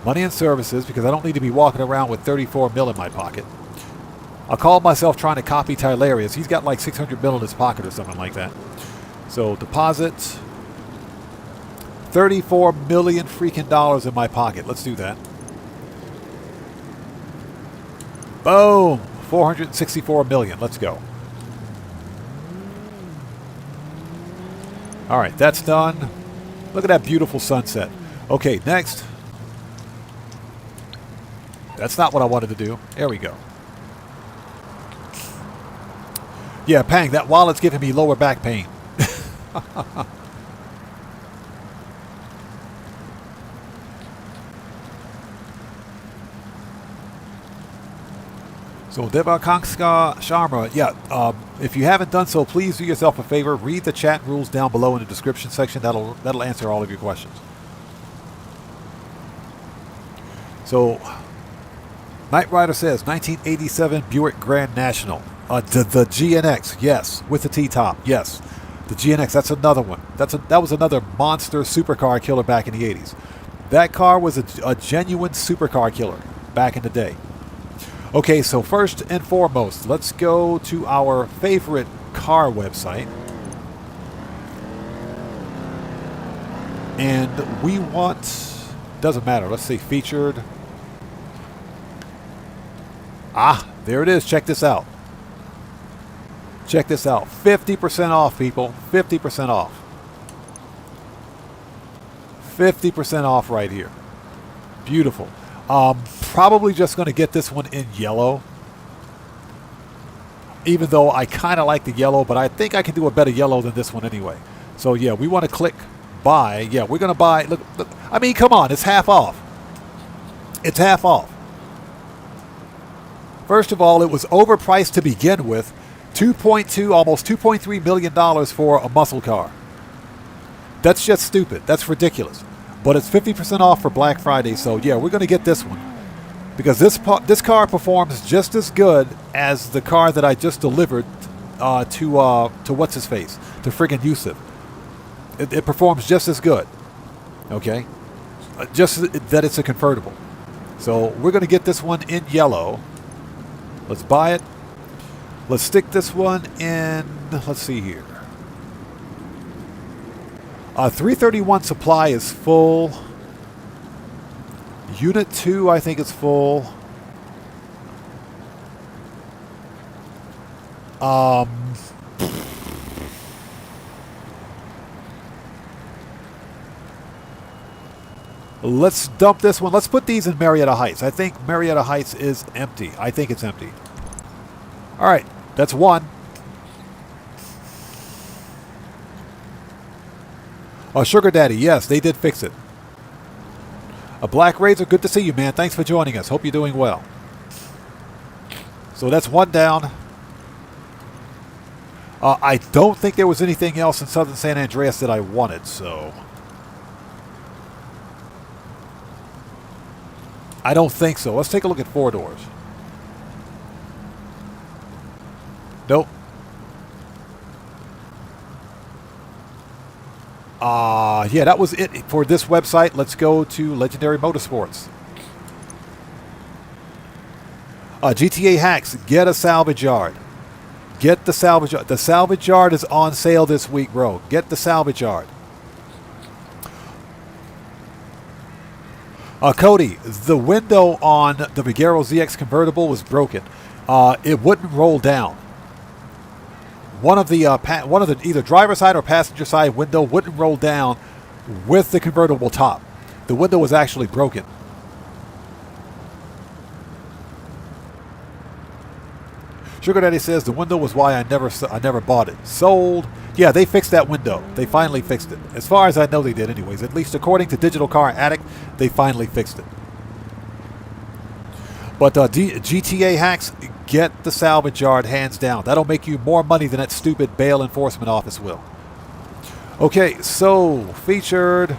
Money and services, because I don't need to be walking around with 34 mil in my pocket. I'll call myself trying to copy Tylarius. He's got like 600 mil in his pocket or something like that. So deposit 34 million freaking dollars in my pocket. Let's do that. Boom! 464 million. Let's go. All right, that's done. Look at that beautiful sunset. Okay, next. That's not what I wanted to do. There we go. Yeah, Pang, that wallet's giving me lower back pain. So Devakanska Sharma, yeah, if you haven't done so, please do yourself a favor. Read the chat rules down below in the description section. That'll answer all of your questions. So, Knight Rider says 1987 Buick Grand National. The GNX, yes, with the T-top, yes. The GNX, that's another one. That was another monster supercar killer back in the 80s. That car was a genuine supercar killer back in the day. Okay, so first and foremost, let's go to our favorite car website. And we want, doesn't matter, let's say featured. Ah, there it is. Check this out. Check this out. 50% off, people. 50% off. 50% off right here. Beautiful. Probably just going to get this one in yellow. Even though I kind of like the yellow, but I think I can do a better yellow than this one anyway. So yeah, we want to click buy. Yeah, we're going to buy. Look, I mean, come on. It's half off. It's half off. First of all, it was overpriced to begin with. $2.2, almost $2.3 million for a muscle car. That's just stupid. That's ridiculous. But it's 50% off for Black Friday, so yeah, we're going to get this one. Because this car performs just as good as the car that I just delivered to what's-his-face, to friggin' Yusuf. It performs just as good. Okay? Just that it's a convertible. So we're going to get this one in yellow. Let's buy it. Let's stick this one in, let's see here. 331 supply is full. Unit 2, I think, is full. Let's dump this one. Let's put these in Marietta Heights. I think Marietta Heights is empty. I think it's empty. All right, that's one. Oh, Sugar Daddy, yes, they did fix it. A Black Razor, good to see you, man. Thanks for joining us. Hope you're doing well. So that's one down. I don't think there was anything else in Southern San Andreas that I wanted, so... I don't think so. Let's take a look at 4 doors. Nope. Yeah, that was it for this website. Let's go to Legendary Motorsports. GTA Hacks, get a salvage yard. Get the salvage yard. The salvage yard is on sale this week, bro. Get the salvage yard. Cody, the window on the Vigero ZX convertible was broken. It wouldn't roll down. One of the either driver side or passenger side window wouldn't roll down with the convertible top. The window was actually broken. Sugar Daddy says the window was why I never bought it. Sold. Yeah, they fixed that window. They finally fixed it. As far as I know, they did anyways. At least according to Digital Car Addict, they finally fixed it. But GTA Hacks, get the salvage yard hands down. That'll make you more money than that stupid bail enforcement office will. Okay, so featured.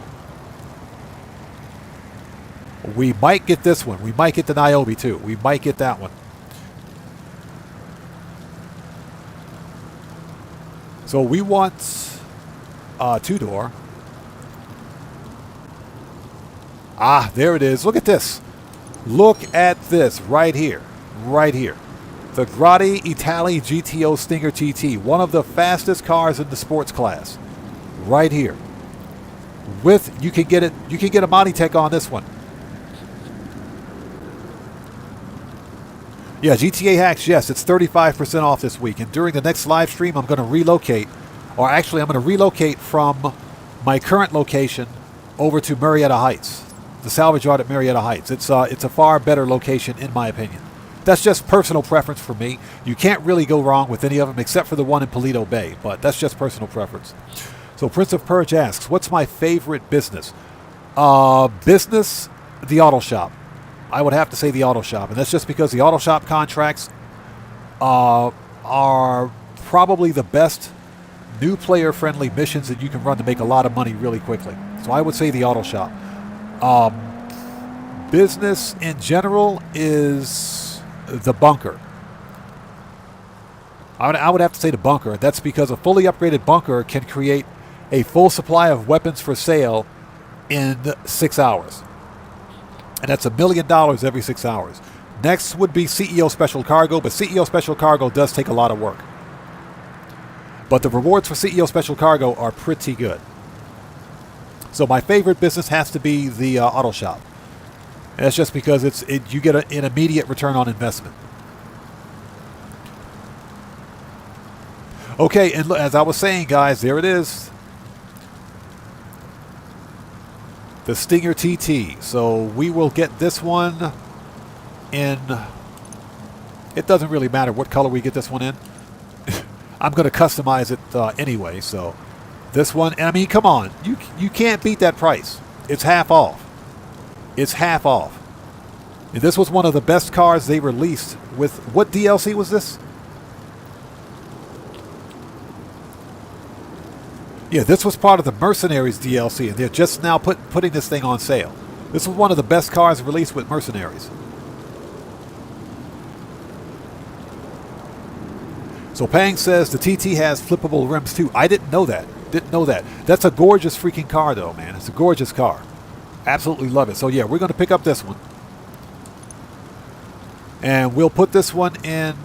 We might get this one. We might get the Niobe too. We might get that one. So we want 2-door. Ah, there it is. Look at this. Look at this right here. Right here. The Grotti Italy GTO Stinger GT. One of the fastest cars in the sports class. Right here. With, you can get a Monitech on this one. Yeah, GTA Hacks, yes, it's 35% off this week. And during the next live stream, I'm going to relocate. Or actually, I'm going to relocate from my current location over to Marietta Heights. The salvage yard at Marietta Heights. It's a far better location, in my opinion. That's just personal preference for me. You can't really go wrong with any of them except for the one in Paleto Bay. But that's just personal preference. So Prince of Purge asks, what's my favorite business? Business, the auto shop. I would have to say the auto shop, and that's just because the auto shop contracts are probably the best new player-friendly missions that you can run to make a lot of money really quickly. So I would say the auto shop. Business in general is the bunker. I would have to say the bunker. That's because a fully upgraded bunker can create a full supply of weapons for sale in 6 hours. And that's $1 million every 6 hours. Next would be CEO Special Cargo, but CEO Special Cargo does take a lot of work. But the rewards for CEO Special Cargo are pretty good. So my favorite business has to be the auto shop. And that's just because you get an immediate return on investment. Okay, and as I was saying, guys, there it is. The Stinger TT. So we will get this one in... It doesn't really matter what color we get this one in. I'm going to customize it anyway, so... This one, and I mean, come on. You can't beat that price. It's half off. It's half off. And this was one of the best cars they released with... What DLC was this? Yeah, this was part of the Mercenaries DLC, and they're just now putting this thing on sale. This was one of the best cars released with Mercenaries. So Pang says the TT has flippable rims too. I didn't know that. Didn't know that. That's a gorgeous freaking car though, man. It's a gorgeous car. Absolutely love it. So yeah, we're going to pick up this one. And we'll put this one in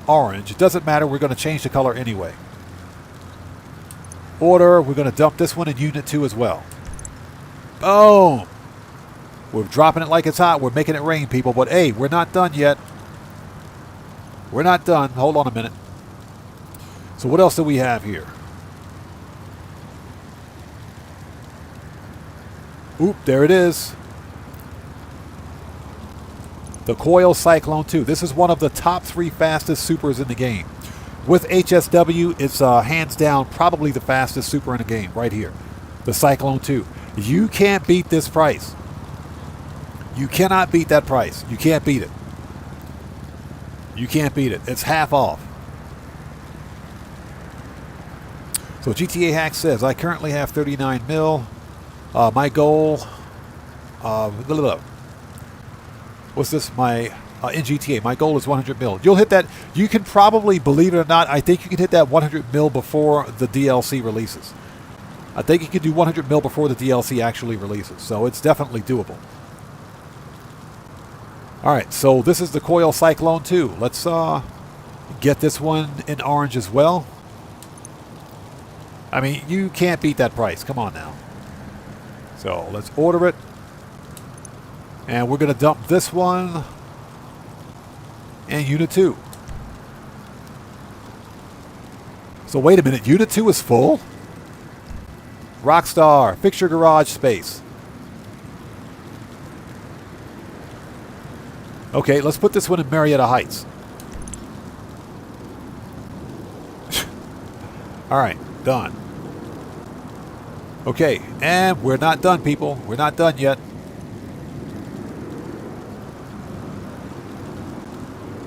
orange. It doesn't matter. We're going to change the color anyway. Order. We're going to dump this one in Unit 2 as well. Boom. We're dropping it like it's hot. We're making it rain, people. But hey, we're not done yet. We're not done. Hold on a minute. So what else do we have here? Oop, there it is. The Coil Cyclone 2. This is one of the top 3 fastest supers in the game. With HSW, it's hands down probably the fastest super in the game right here. The Cyclone 2. You can't beat this price. You cannot beat that price. You can't beat it. You can't beat it. It's half off. So GTA Hack says, I currently have 39 mil. My goal... what's this? My... in GTA, my goal is 100 mil. You'll hit that. You can probably, believe it or not, I think you can hit that 100 mil before the DLC releases. I think you can do 100 mil before the DLC actually releases. So it's definitely doable. Alright, so this is the Coil Cyclone 2. Let's get this one in orange as well. I mean, you can't beat that price. Come on now. So let's order it. And we're going to dump this one. And Unit 2. So wait a minute. Unit 2 is full? Rockstar. Fix your garage space. Okay, let's put this one in Marietta Heights. Alright, done. Okay, and we're not done, people. We're not done yet.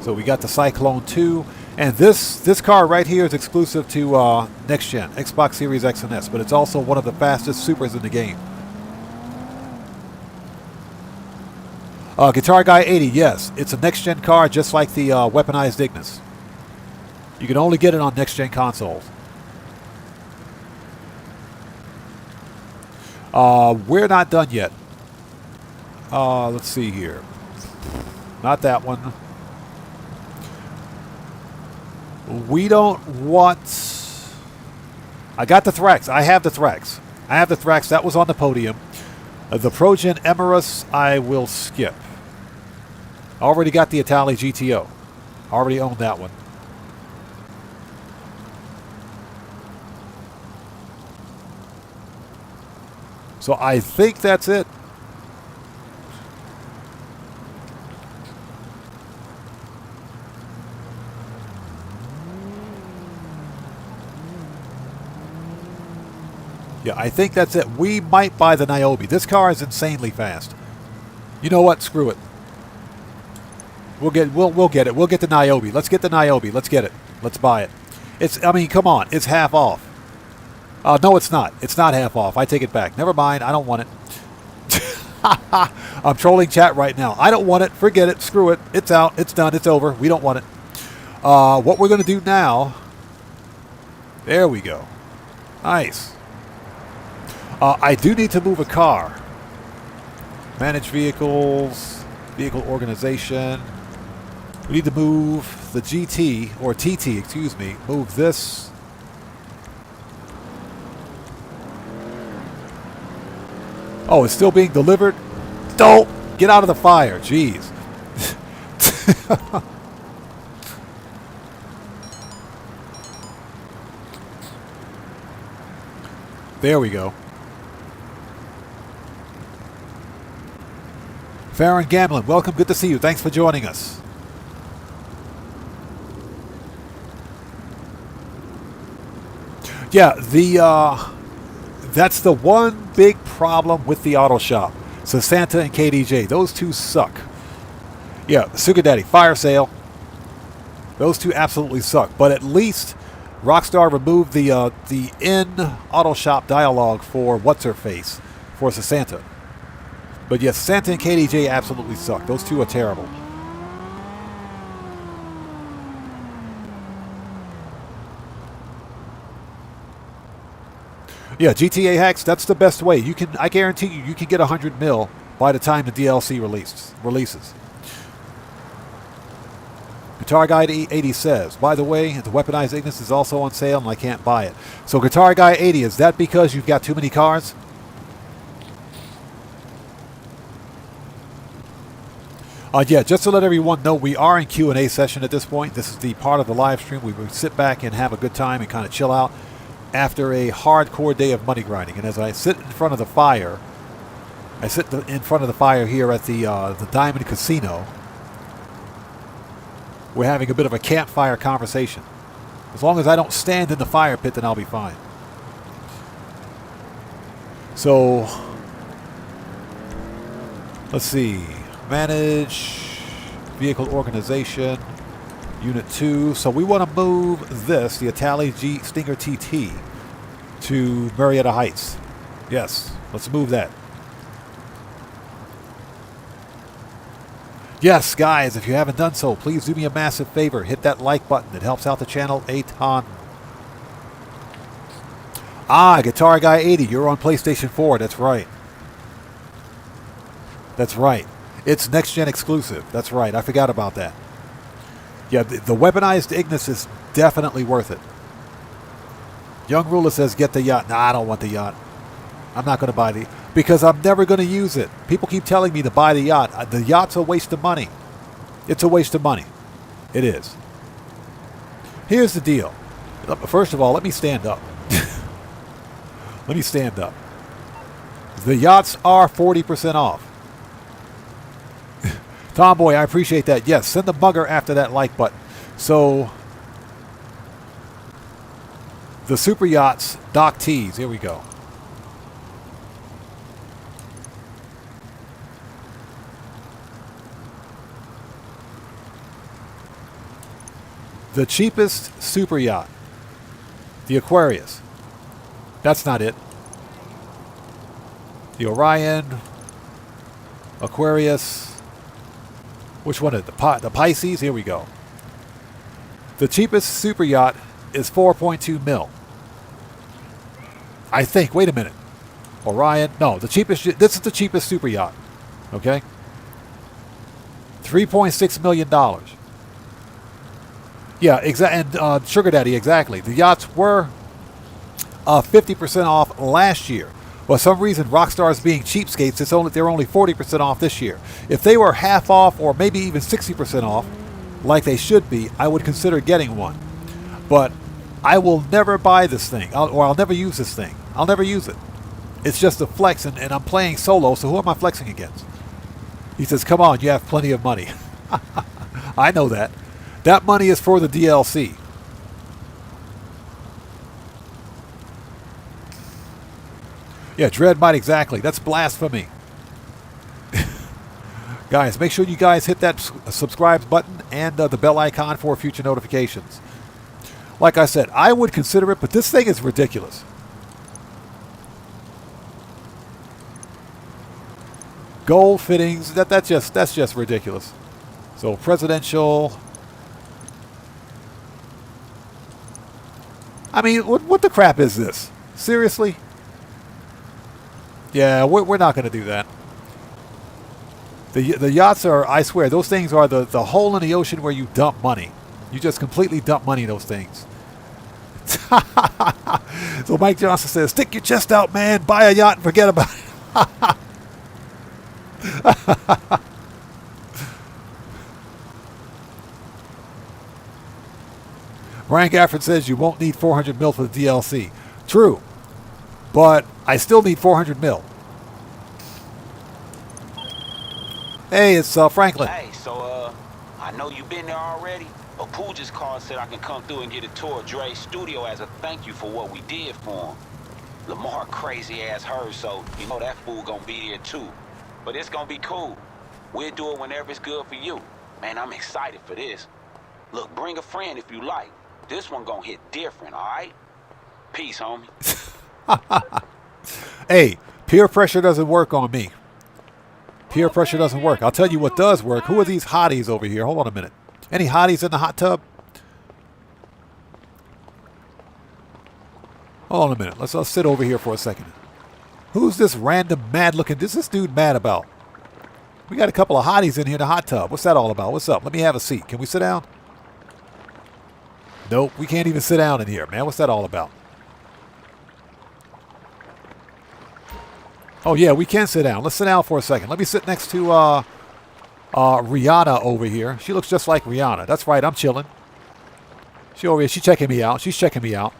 So we got the Cyclone 2. And this car right here is exclusive to Next Gen, Xbox Series X and S. But it's also one of the fastest supers in the game. Guitar Guy 80, yes. It's a Next Gen car just like the weaponized Ignis. You can only get it on Next Gen consoles. We're not done yet. Let's see here. Not that one. We don't want... I got the Thrax. I have the Thrax. I have the Thrax. That was on the podium. The Progen Emerus, I will skip. Already got the Itali GTO. Already owned that one. So I think that's it. Yeah, I think that's it. We might buy the Niobe. This car is insanely fast. You know what? Screw it. We'll get it. We'll get the Niobe. Let's get the Niobe. Let's get it. Let's buy it. I mean, come on. It's half off. No, it's not. It's not half off. I take it back. Never mind. I don't want it. I'm trolling chat right now. I don't want it. Forget it. Screw it. It's out. It's done. It's over. We don't want it. What we're going to do now... There we go. Nice. I do need to move a car. Manage vehicles. Vehicle organization. We need to move the GT, or TT, excuse me. Move this. Oh, it's still being delivered? Don't! Get out of the fire. Jeez. There we go. Farron Gamlin, welcome. Good to see you. Thanks for joining us. Yeah, that's the one big problem with the auto shop. So Santa and KDJ, those two suck. Yeah, Sugar Daddy, Fire Sale. Those two absolutely suck. But at least Rockstar removed the in auto shop dialogue for what's her face for Santa. But yes, Santa and KDJ absolutely suck. Those two are terrible. Yeah, GTA hacks, that's the best way. I guarantee you can get 100 mil by the time the DLC releases. Guitar Guy 80 says, by the way, the weaponized Ignis is also on sale and I can't buy it. So Guitar Guy 80, is that because you've got too many cars? Yeah, just to let everyone know, we are in Q&A session at this point. This is the part of the live stream. We would sit back and have a good time and kind of chill out after a hardcore day of money grinding. And as I sit in front of the fire, I sit in front of the fire here at the Diamond Casino. We're having a bit of a campfire conversation. As long as I don't stand in the fire pit, then I'll be fine. So, let's see. Manage vehicle organization, unit 2. So we want to move this, the Itali G Stinger TT, to Marietta Heights. Yes, let's move that. Yes, guys, if you haven't done so, please do me a massive favor. Hit that like button. It helps out the channel a ton. Ah, Guitar Guy 80, you're on PlayStation 4. That's right. That's right. It's next-gen exclusive. That's right. I forgot about that. Yeah, the weaponized Ignis is definitely worth it. Young Ruler says, get the yacht. Nah, I don't want the yacht. I'm not going to buy the... Because I'm never going to use it. People keep telling me to buy the yacht. The yacht's a waste of money. It's a waste of money. It is. Here's the deal. First of all, let me stand up. Let me stand up. The yachts are 40% off. Tomboy, I appreciate that. Yes, send the bugger after that like button. So, the super yachts, Doc T's. Here we go. The cheapest super yacht, the Aquarius. That's not it. The Orion, Aquarius. Which one is it? The Pisces? Here we go. The cheapest super yacht is 4.2 mil. I think. Wait a minute. Orion. No, the cheapest. This is the cheapest super yacht. Okay. $3.6 million. Yeah, exactly. And Sugar Daddy, exactly. The yachts were 50% off last year. For some reason, Rockstar's being cheapskates. They're only 40% off this year. If they were half off or maybe even 60% off, like they should be, I would consider getting one. But I will never buy this thing, or I'll never use this thing. I'll never use it. It's just a flex, and I'm playing solo, so who am I flexing against? He says, come on, you have plenty of money. I know that. That money is for the DLC. Yeah, Dread Might, exactly. That's blasphemy. Guys, make sure you guys hit that subscribe button and the bell icon for future notifications. Like I said, I would consider it, but this thing is ridiculous. Gold fittings, that's just ridiculous. So presidential. I mean, what the crap is this? Seriously? Yeah, we're not going to do that. The yachts are, I swear, those things are the hole in the ocean where you dump money. You just completely dump money in those things. So Mike Johnson says, stick your chest out, man. Buy a yacht and forget about it. Brian Gafford says you won't need 400 mil for the DLC. True. But I still need 400 mil. Hey, it's Franklin. Hey, so I know you've been there already, but Pooh just called and said I can come through and get a tour of Dre's studio as a thank you for what we did for him. Lamar crazy ass her, so you know that fool gonna be there too. But it's gonna be cool. We'll do it whenever it's good for you. Man, I'm excited for this. Look, bring a friend if you like. This one gonna hit different, alright? Peace, homie. Hey, peer pressure doesn't work on me. Peer pressure doesn't work. I'll tell you what does work. Who are these hotties over here? Hold on a minute. Any hotties in the hot tub? Hold on a minute. Let's sit over here for a second. Who's this random mad looking? What's this dude mad about? We got a couple of hotties in here in the hot tub. What's that all about? What's up? Let me have a seat. Can we sit down? Nope. We can't even sit down in here, man. What's that all about? Oh, yeah, we can sit down. Let's sit down for a second. Let me sit next to Rihanna over here. She looks just like Rihanna. That's right. I'm chilling. She over here. She's checking me out. She's checking me out.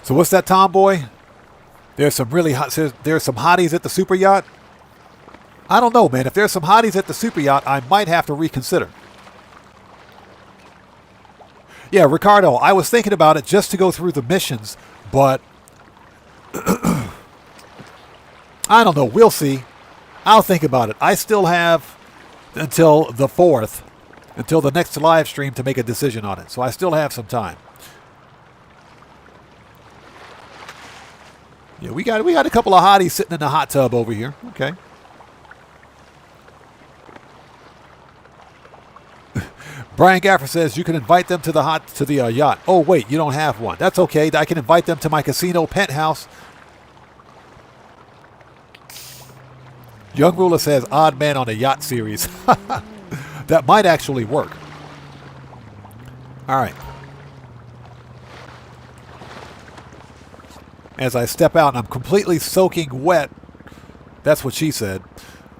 So what's that, tomboy? There's some really hot. There's some hotties at the super yacht. I don't know, man. If there's some hotties at the super yacht, I might have to reconsider. Yeah, Ricardo, I was thinking about it just to go through the missions, but I don't know. We'll see. I'll think about it. I still have until the 4th, until the next live stream to make a decision on it. So I still have some time. Yeah, we got a couple of hotties sitting in the hot tub over here. Okay. Brian Gaffer says you can invite them to the yacht. Oh wait, you don't have one. That's okay. I can invite them to my casino penthouse. Young Ruler says Odd Man on a yacht series. That might actually work. All right. As I step out and I'm completely soaking wet. That's what she said.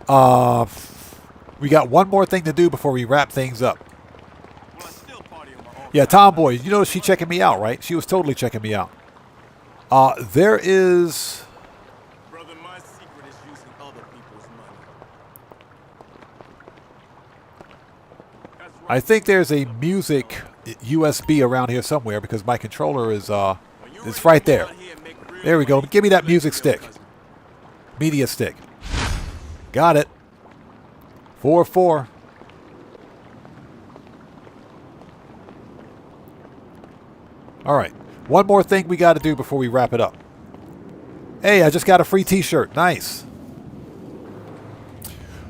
We got one more thing to do before we wrap things up. Yeah, Tomboy, you notice she checking me out, right? She was totally checking me out. There is... Brother, my secret is using other people's money. I think there's a music USB around here somewhere because my controller is it's right there. There we go. Give me that music stick. Media stick. Got it. 4-4. All right. One more thing we got to do before we wrap it up. Hey, I just got a free t-shirt. Nice.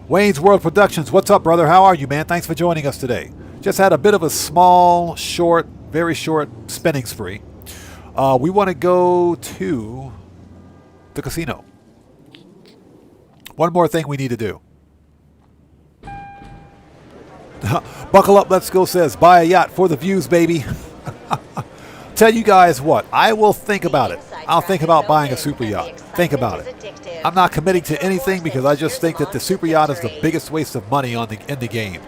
Wayne's World Productions. What's up, brother? How are you, man? Thanks for joining us today. Just had a bit of a small, short, very short spending spree. We want to go to the casino. One more thing we need to do. Buckle up, let's go says, buy a yacht for the views, baby. Tell you guys what, I will think about it. I'll think about buying a super yacht. Think about it. I'm not committing to anything because I just think that the super yacht is the biggest waste of money in the game.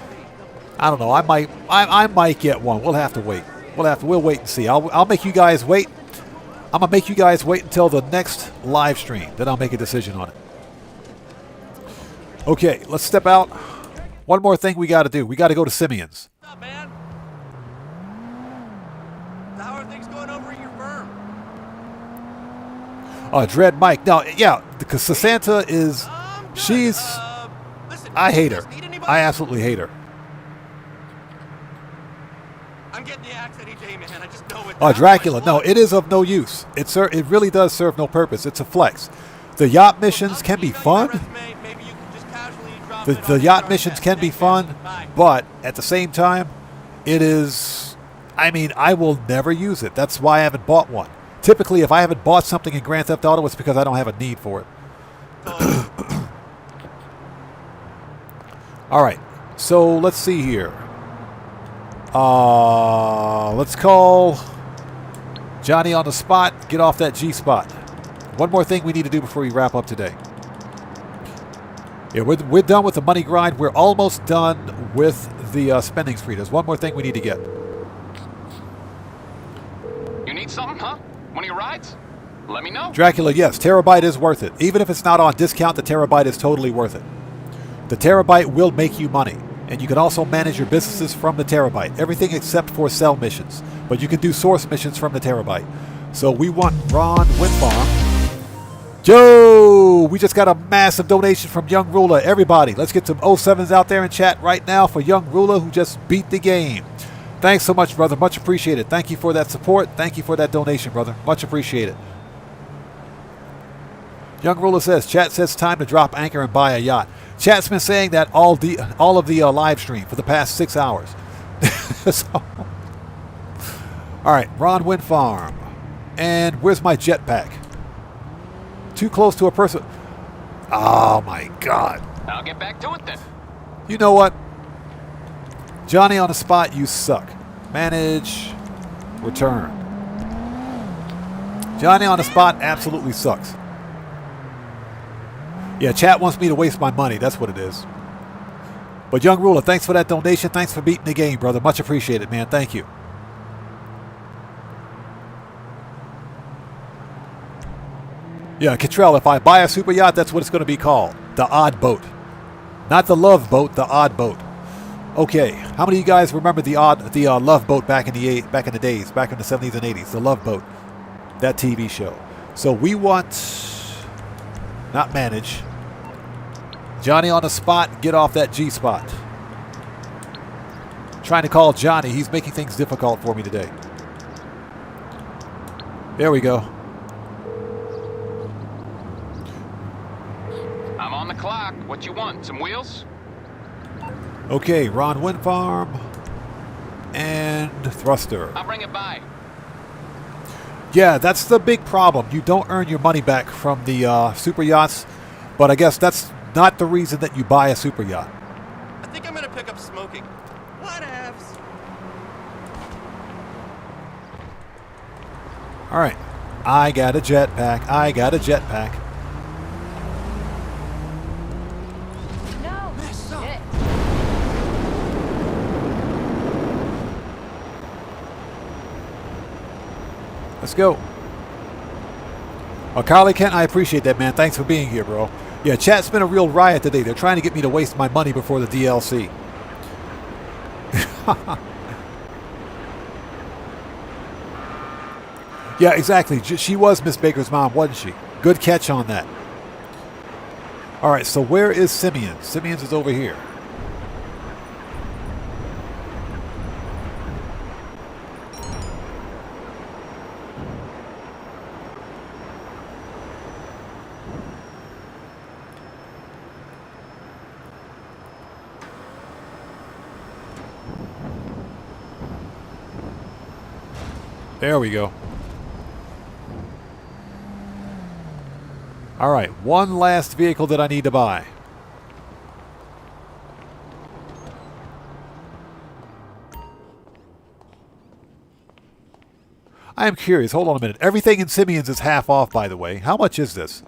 I don't know. I might get one. We'll have to wait. We'll wait and see. I'll make you guys wait. I'm gonna make you guys wait until the next live stream. Then I'll make a decision on it. Okay, let's step out. One more thing we got to do. We got to go to Simeon's. What's up, man? How are things going over at your firm? Dread Mike. No, yeah, because Santa is... She's... Listen, I hate her. I absolutely hate her. I'm getting the axe any day, man. I just know it. Dracula. No, it is of no use. It really does serve no purpose. It's a flex. The yacht missions can be fun. The yacht missions can be fun, but at the same time, it is... I mean, I will never use it. That's why I haven't bought one. Typically, if I haven't bought something in Grand Theft Auto, it's because I don't have a need for it. All right, so let's see here. Let's call Johnny on the spot. Get off that G spot. One more thing we need to do before we wrap up today. Yeah, we're done with the money grind. We're almost done with the spending spree. There's one more thing we need to get. You need something, huh? One of your rides? Let me know. Dracula, yes, Terabyte is worth it. Even if it's not on discount, the Terabyte is totally worth it. The Terabyte will make you money. And you can also manage your businesses from the Terabyte. Everything except for sell missions. But you can do source missions from the Terabyte. So we want Ron Windfarm. Joe, we just got a massive donation from Young Ruler. Everybody, let's get some 07s out there in chat right now for Young Ruler who just beat the game. Thanks so much, brother. Much appreciated. Thank you for that support. Thank you for that donation, brother. Much appreciated. Young Ruler says, chat says time to drop anchor and buy a yacht. Chat's been saying that all of the live stream for the past 6 hours. So, all right, Ron Windfarm. And where's my jetpack? Too close to a person. Oh, my God. I'll get back to it then. You know what? Johnny on the spot, you suck. Manage. Return. Johnny on the spot absolutely sucks. Yeah, chat wants me to waste my money. That's what it is. But Young Ruler, thanks for that donation. Thanks for beating the game, brother. Much appreciated, man. Thank you. Yeah, Kittrell, if I buy a super yacht, that's what it's going to be called. The Odd Boat. Not the Love Boat, the Odd Boat. Okay, how many of you guys remember the Love Boat back in the days, back in the 70s and 80s? The Love Boat, that TV show. So we want, not manage. Johnny on the spot, get off that G spot. Trying to call Johnny, he's making things difficult for me today. There we go. I'm on the clock. What you want? Some wheels? Okay, Ron Wind Farm and Thruster. I'll bring it by. Yeah, that's the big problem. You don't earn your money back from the super yachts, but I guess that's not the reason that you buy a super yacht. I think I'm gonna pick up smoking. Whatevs. All right, I got a jetpack. I got a jetpack. No, shit. Let's go. Oh, Carly Kent, I appreciate that, man. Thanks for being here, bro. Yeah, chat's been a real riot today. They're trying to get me to waste my money before the DLC. Yeah, exactly. She was Miss Baker's mom, wasn't she? Good catch on that. All right, so where is Simeon? Simeon's is over here. There we go. All right, one last vehicle that I need to buy. I am curious. Hold on a minute. Everything in Simeon's is half off, by the way. How much is this?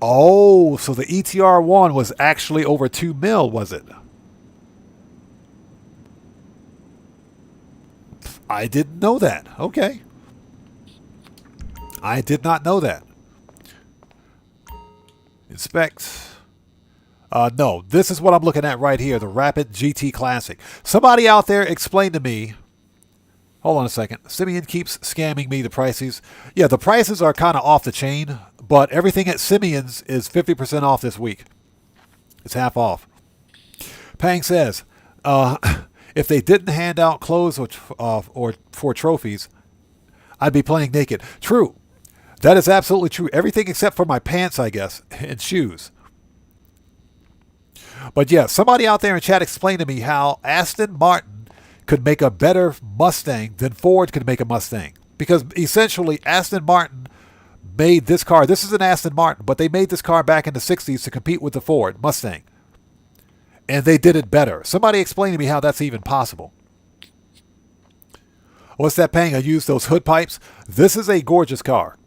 Oh, so the ETR1 was actually over 2 mil, was it? I didn't know that. Okay. I did not know that. Inspect. No, this is what I'm looking at right here, the Rapid GT Classic. Somebody out there explain to me. Hold on a second. Simeon keeps scamming me the prices. Yeah, the prices are kind of off the chain, but everything at Simeon's is 50% off this week. It's half off. Pang says, if they didn't hand out clothes or for trophies, I'd be playing naked. True. That is absolutely true. Everything except for my pants, I guess, and shoes. But yeah, somebody out there in chat explained to me how Aston Martin could make a better Mustang than Ford could make a Mustang. Because essentially, Aston Martin made this car. This is an Aston Martin, but they made this car back in the 60s to compete with the Ford Mustang. And they did it better. Somebody explain to me how that's even possible. What's that paying? I used those hood pipes. This is a gorgeous car.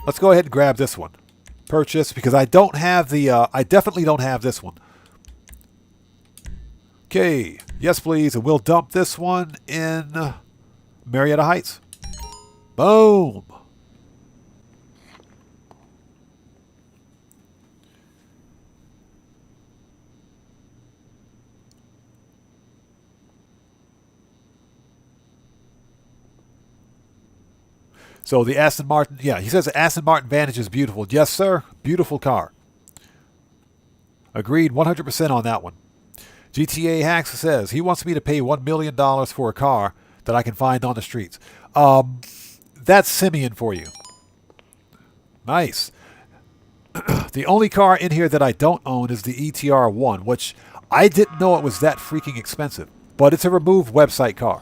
Let's go ahead and grab this one. Purchase, because I don't have the, I definitely don't have this one. Okay, yes please, and we'll dump this one in Marietta Heights. Boom. So the Aston Martin, yeah, he says the Aston Martin Vantage is beautiful. Yes, sir. Beautiful car. Agreed 100% on that one. GTA Hacks says he wants me to pay $1 million for a car that I can find on the streets. That's Simeon for you. Nice. The only car in here that I don't own is the ETR1, which I didn't know it was that freaking expensive. But it's a removed website car.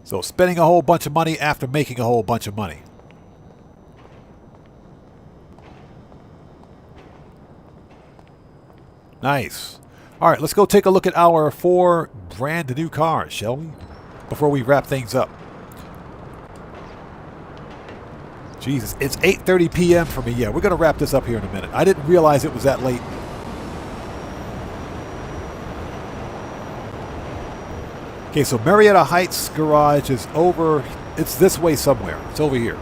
So spending a whole bunch of money after making a whole bunch of money. Nice. All right, let's go take a look at our 4 brand new cars, shall we? Before we wrap things up. Jesus, it's 8:30 p.m. for me. Yeah, we're going to wrap this up here in a minute. I didn't realize it was that late. Okay, so Marietta Heights garage is over. It's this way somewhere. It's over here.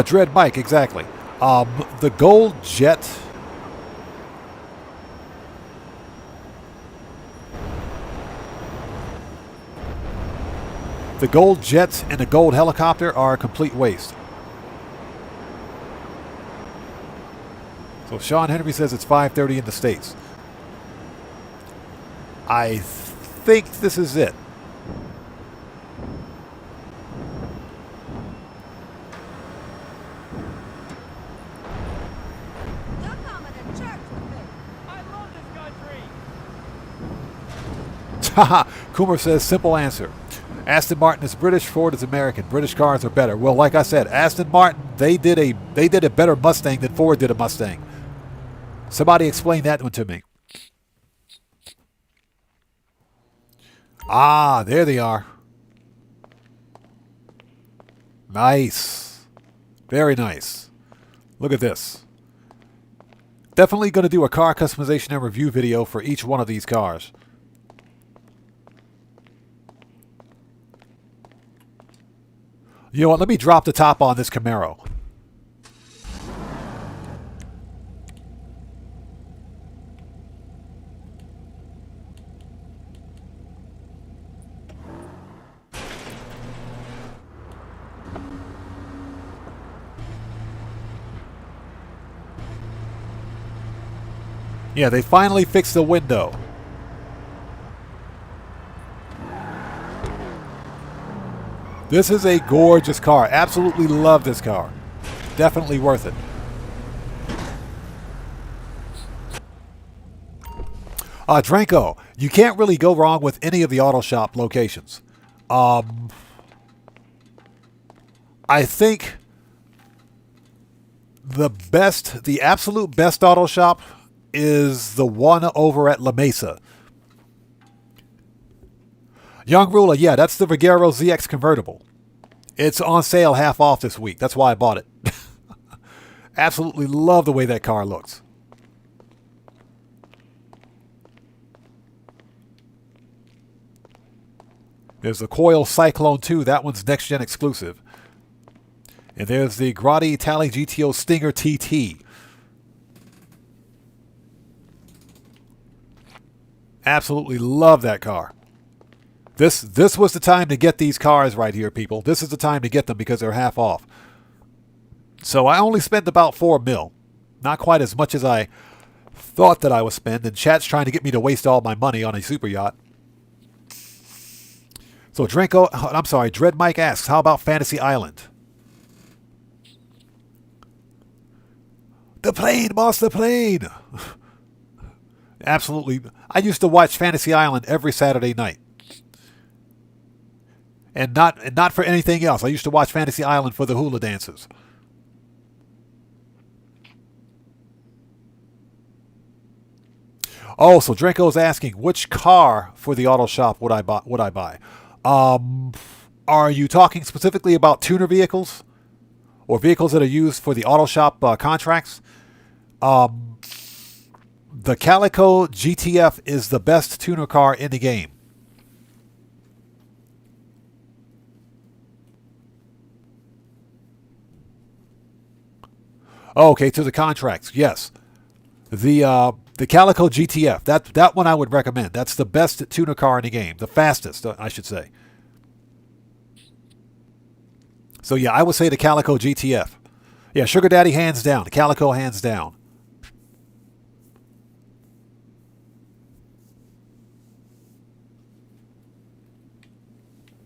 Dread Mike, exactly. The Gold Jet. The Gold Jet and the Gold Helicopter are a complete waste. So Sean Henry says it's 5:30 in the States. I think this is it. Haha, Coomer says simple answer. Aston Martin is British, Ford is American. British cars are better. Well, like I said, Aston Martin, they did a better Mustang than Ford did a Mustang. Somebody explain that one to me. Ah, there they are. Nice. Very nice. Look at this. Definitely going to do a car customization and review video for each one of these cars. You know what? Let me drop the top on this Camaro. Yeah, they finally fixed the window. This is a gorgeous car. Absolutely love this car. Definitely worth it. Dranko, you can't really go wrong with any of the auto shop locations. I think the absolute best auto shop is the one over at La Mesa. Young Ruler, yeah, that's the Vigero ZX convertible. It's on sale half off this week. That's why I bought it. Absolutely love the way that car looks. There's the Coil Cyclone 2. That one's next-gen exclusive. And there's the Grotti Italian GTO Stinger TT. Absolutely love that car. This was the time to get these cars right here, people. This is the time to get them because they're half off. So I only spent about $4 million. Not quite as much as I thought that I would spend. And chat's trying to get me to waste all my money on a super yacht. So Dread Mike asks, how about Fantasy Island? The plane, boss, the plane. Absolutely. I used to watch Fantasy Island every Saturday night. And not for anything else. I used to watch Fantasy Island for the hula dances. Oh, so Draco's asking, which car for the auto shop would I buy? Are you talking specifically about tuner vehicles? Or vehicles that are used for the auto shop contracts? The Calico GTF is the best tuner car in the game. Oh, okay, to the contracts, yes. The Calico GTF, that one I would recommend. That's the best tuner car in the game. The fastest, I should say. So yeah, I would say the Calico GTF. Yeah, Sugar Daddy hands down. The Calico hands down.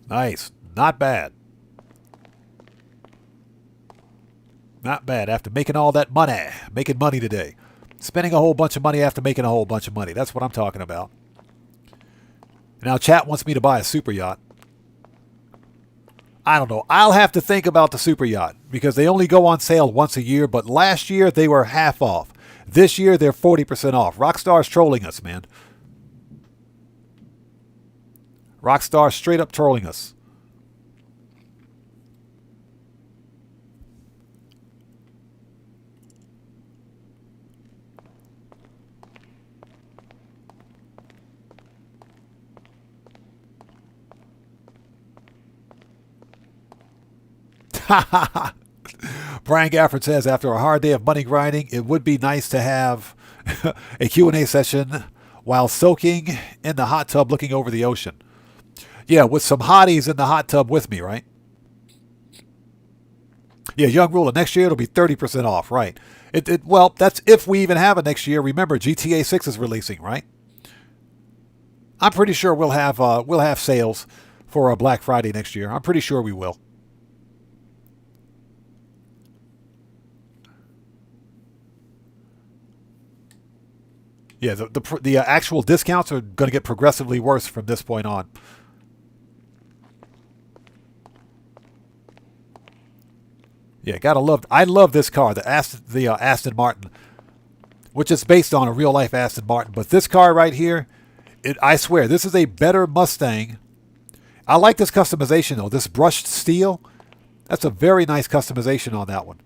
Nice. Not bad. Not bad. After making all that money. Making money today. Spending a whole bunch of money after making a whole bunch of money. That's what I'm talking about. Now chat wants me to buy a super yacht. I don't know. I'll have to think about the super yacht. Because they only go on sale once a year. But last year they were half off. This year they're 40% off. Rockstar's trolling us, man. Rockstar straight up trolling us. Brian Gafford says, after a hard day of money grinding, it would be nice to have a Q&A session while soaking in the hot tub looking over the ocean. Yeah, with some hotties in the hot tub with me, right? Yeah, Young Ruler, next year it'll be 30% off, right? Well, that's if we even have it next year. Remember, GTA 6 is releasing, right? I'm pretty sure we'll have sales for a Black Friday next year. I'm pretty sure we will. Yeah, the actual discounts are going to get progressively worse from this point on. Yeah, I love this car, the Aston Martin, which is based on a real life Aston Martin. But this car right here, I swear, this is a better Mustang. I like this customization though. This brushed steel, that's a very nice customization on that one.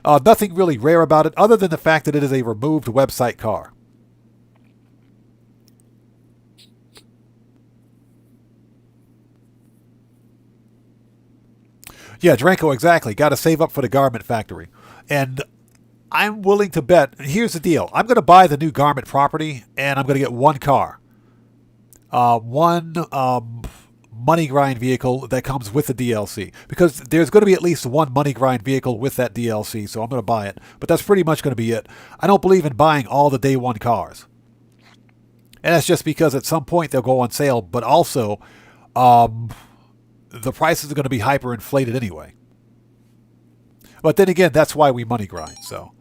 Nothing really rare about it, other than the fact that it is a removed website car. Yeah, Dranko, exactly. Got to save up for the garment factory. And I'm willing to bet, here's the deal. I'm going to buy the new garment property, and I'm going to get one car. One money grind vehicle that comes with the DLC. Because there's going to be at least one money grind vehicle with that DLC, so I'm going to buy it. But that's pretty much going to be it. I don't believe in buying all the day one cars. And that's just because at some point they'll go on sale, but also the prices are going to be hyperinflated anyway. But then again, that's why we money grind, so.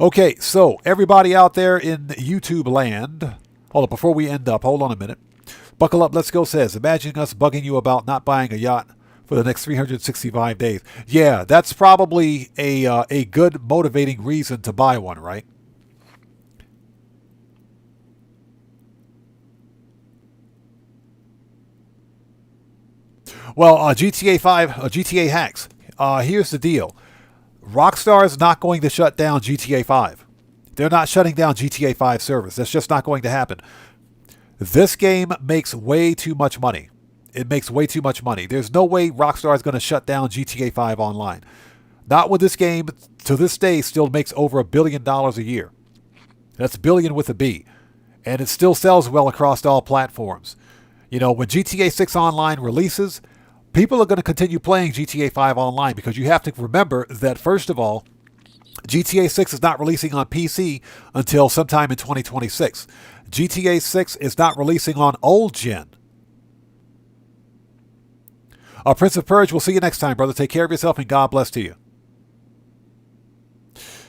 Okay, so everybody out there in YouTube land, hold up, before we end up, hold on a minute. Buckle Up, Let's Go says, imagine us bugging you about not buying a yacht for the next 365 days. Yeah, that's probably a good motivating reason to buy one, right? Well, GTA 5, GTA hacks. Here's the deal. Rockstar is not going to shut down GTA 5. They're not shutting down GTA 5 servers. That's just not going to happen. This game makes way too much money. It makes way too much money. There's no way Rockstar is going to shut down GTA 5 online. Not when this game, to this day, still makes over $1 billion a year. That's billion with a B. And it still sells well across all platforms. You know, when GTA 6 Online releases, people are going to continue playing GTA 5 Online because you have to remember that, first of all, GTA 6 is not releasing on PC until sometime in 2026. GTA 6 is not releasing on old gen. Prince of Purge, we'll see you next time, brother. Take care of yourself and God bless to you.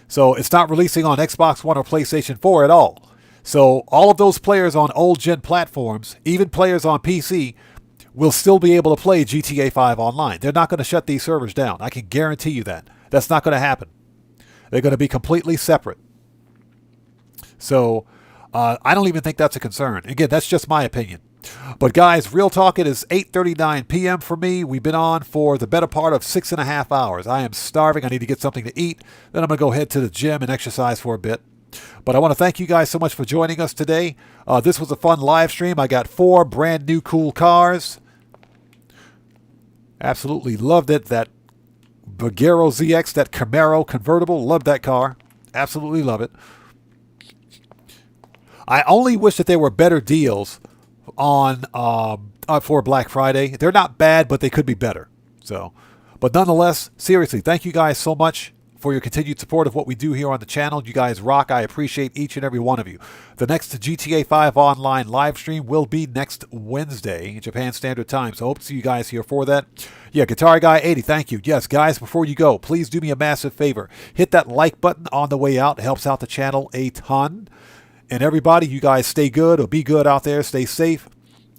So it's not releasing on Xbox One or PlayStation 4 at all. So all of those players on old gen platforms, even players on PC, will still be able to play GTA 5 online. They're not going to shut these servers down. I can guarantee you that. That's not going to happen. They're going to be completely separate. So I don't even think that's a concern. Again, that's just my opinion. But guys, real talk, it is 8:39 p.m. for me. We've been on for the better part of 6.5 hours. I am starving. I need to get something to eat. Then I'm going to go head to the gym and exercise for a bit. But I want to thank you guys so much for joining us today. This was a fun live stream. I got 4 brand new cool cars. Absolutely loved it. That Bagero ZX, that Camaro convertible. Loved that car. Absolutely love it. I only wish that there were better deals on for Black Friday. They're not bad, but they could be better. So, but nonetheless, seriously, thank you guys so much for your continued support of what we do here on the channel. You guys rock. I appreciate each and every one of you. The next GTA 5 online live stream will be next Wednesday, Japan Standard Time. So hope to see you guys here for that. Yeah, Guitar Guy 80, thank you. Yes, guys, before you go, please do me a massive favor. Hit that like button on the way out. It helps out the channel a ton. And everybody, you guys stay good or be good out there. Stay safe.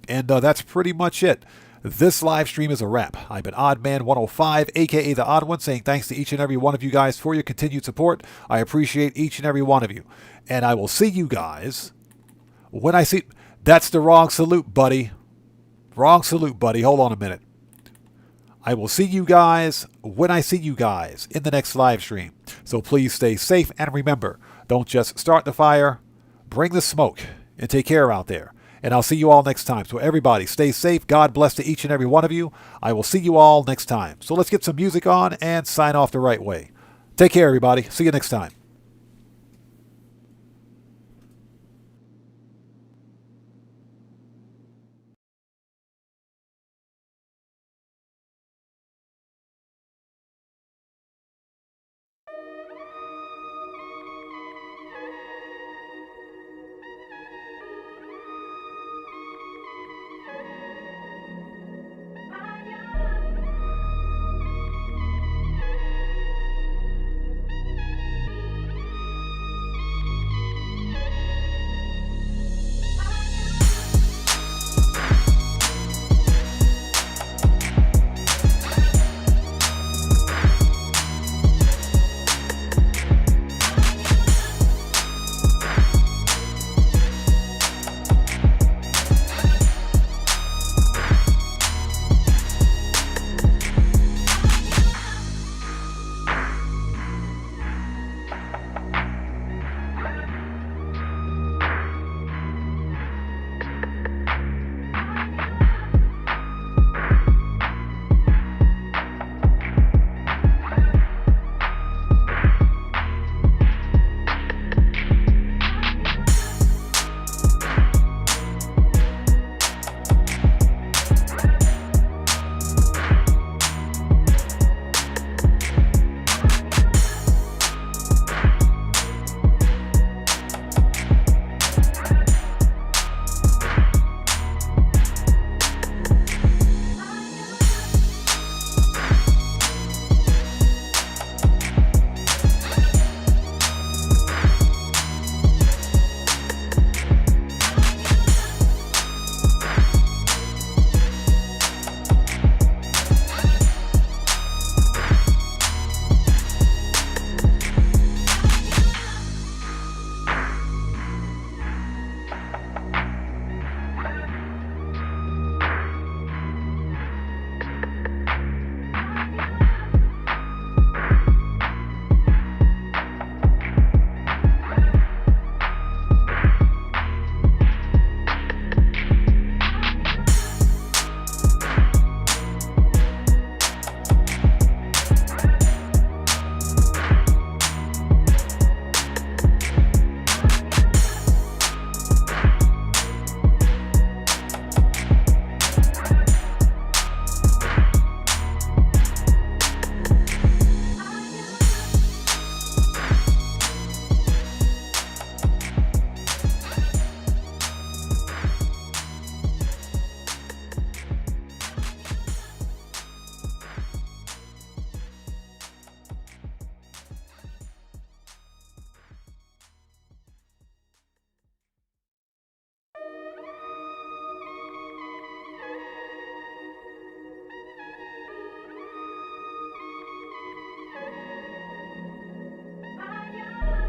And that's pretty much it. This live stream is a wrap. I've been OddMan105, a.k.a. The Odd One, saying thanks to each and every one of you guys for your continued support. I appreciate each and every one of you. And I will see you guys when I see... That's the wrong salute, buddy. Wrong salute, buddy. Hold on a minute. I will see you guys when I see you guys in the next live stream. So please stay safe and remember, don't just start the fire, bring the smoke, and take care out there. And I'll see you all next time. So everybody, stay safe. God bless to each and every one of you. I will see you all next time. So let's get some music on and sign off the right way. Take care, everybody. See you next time.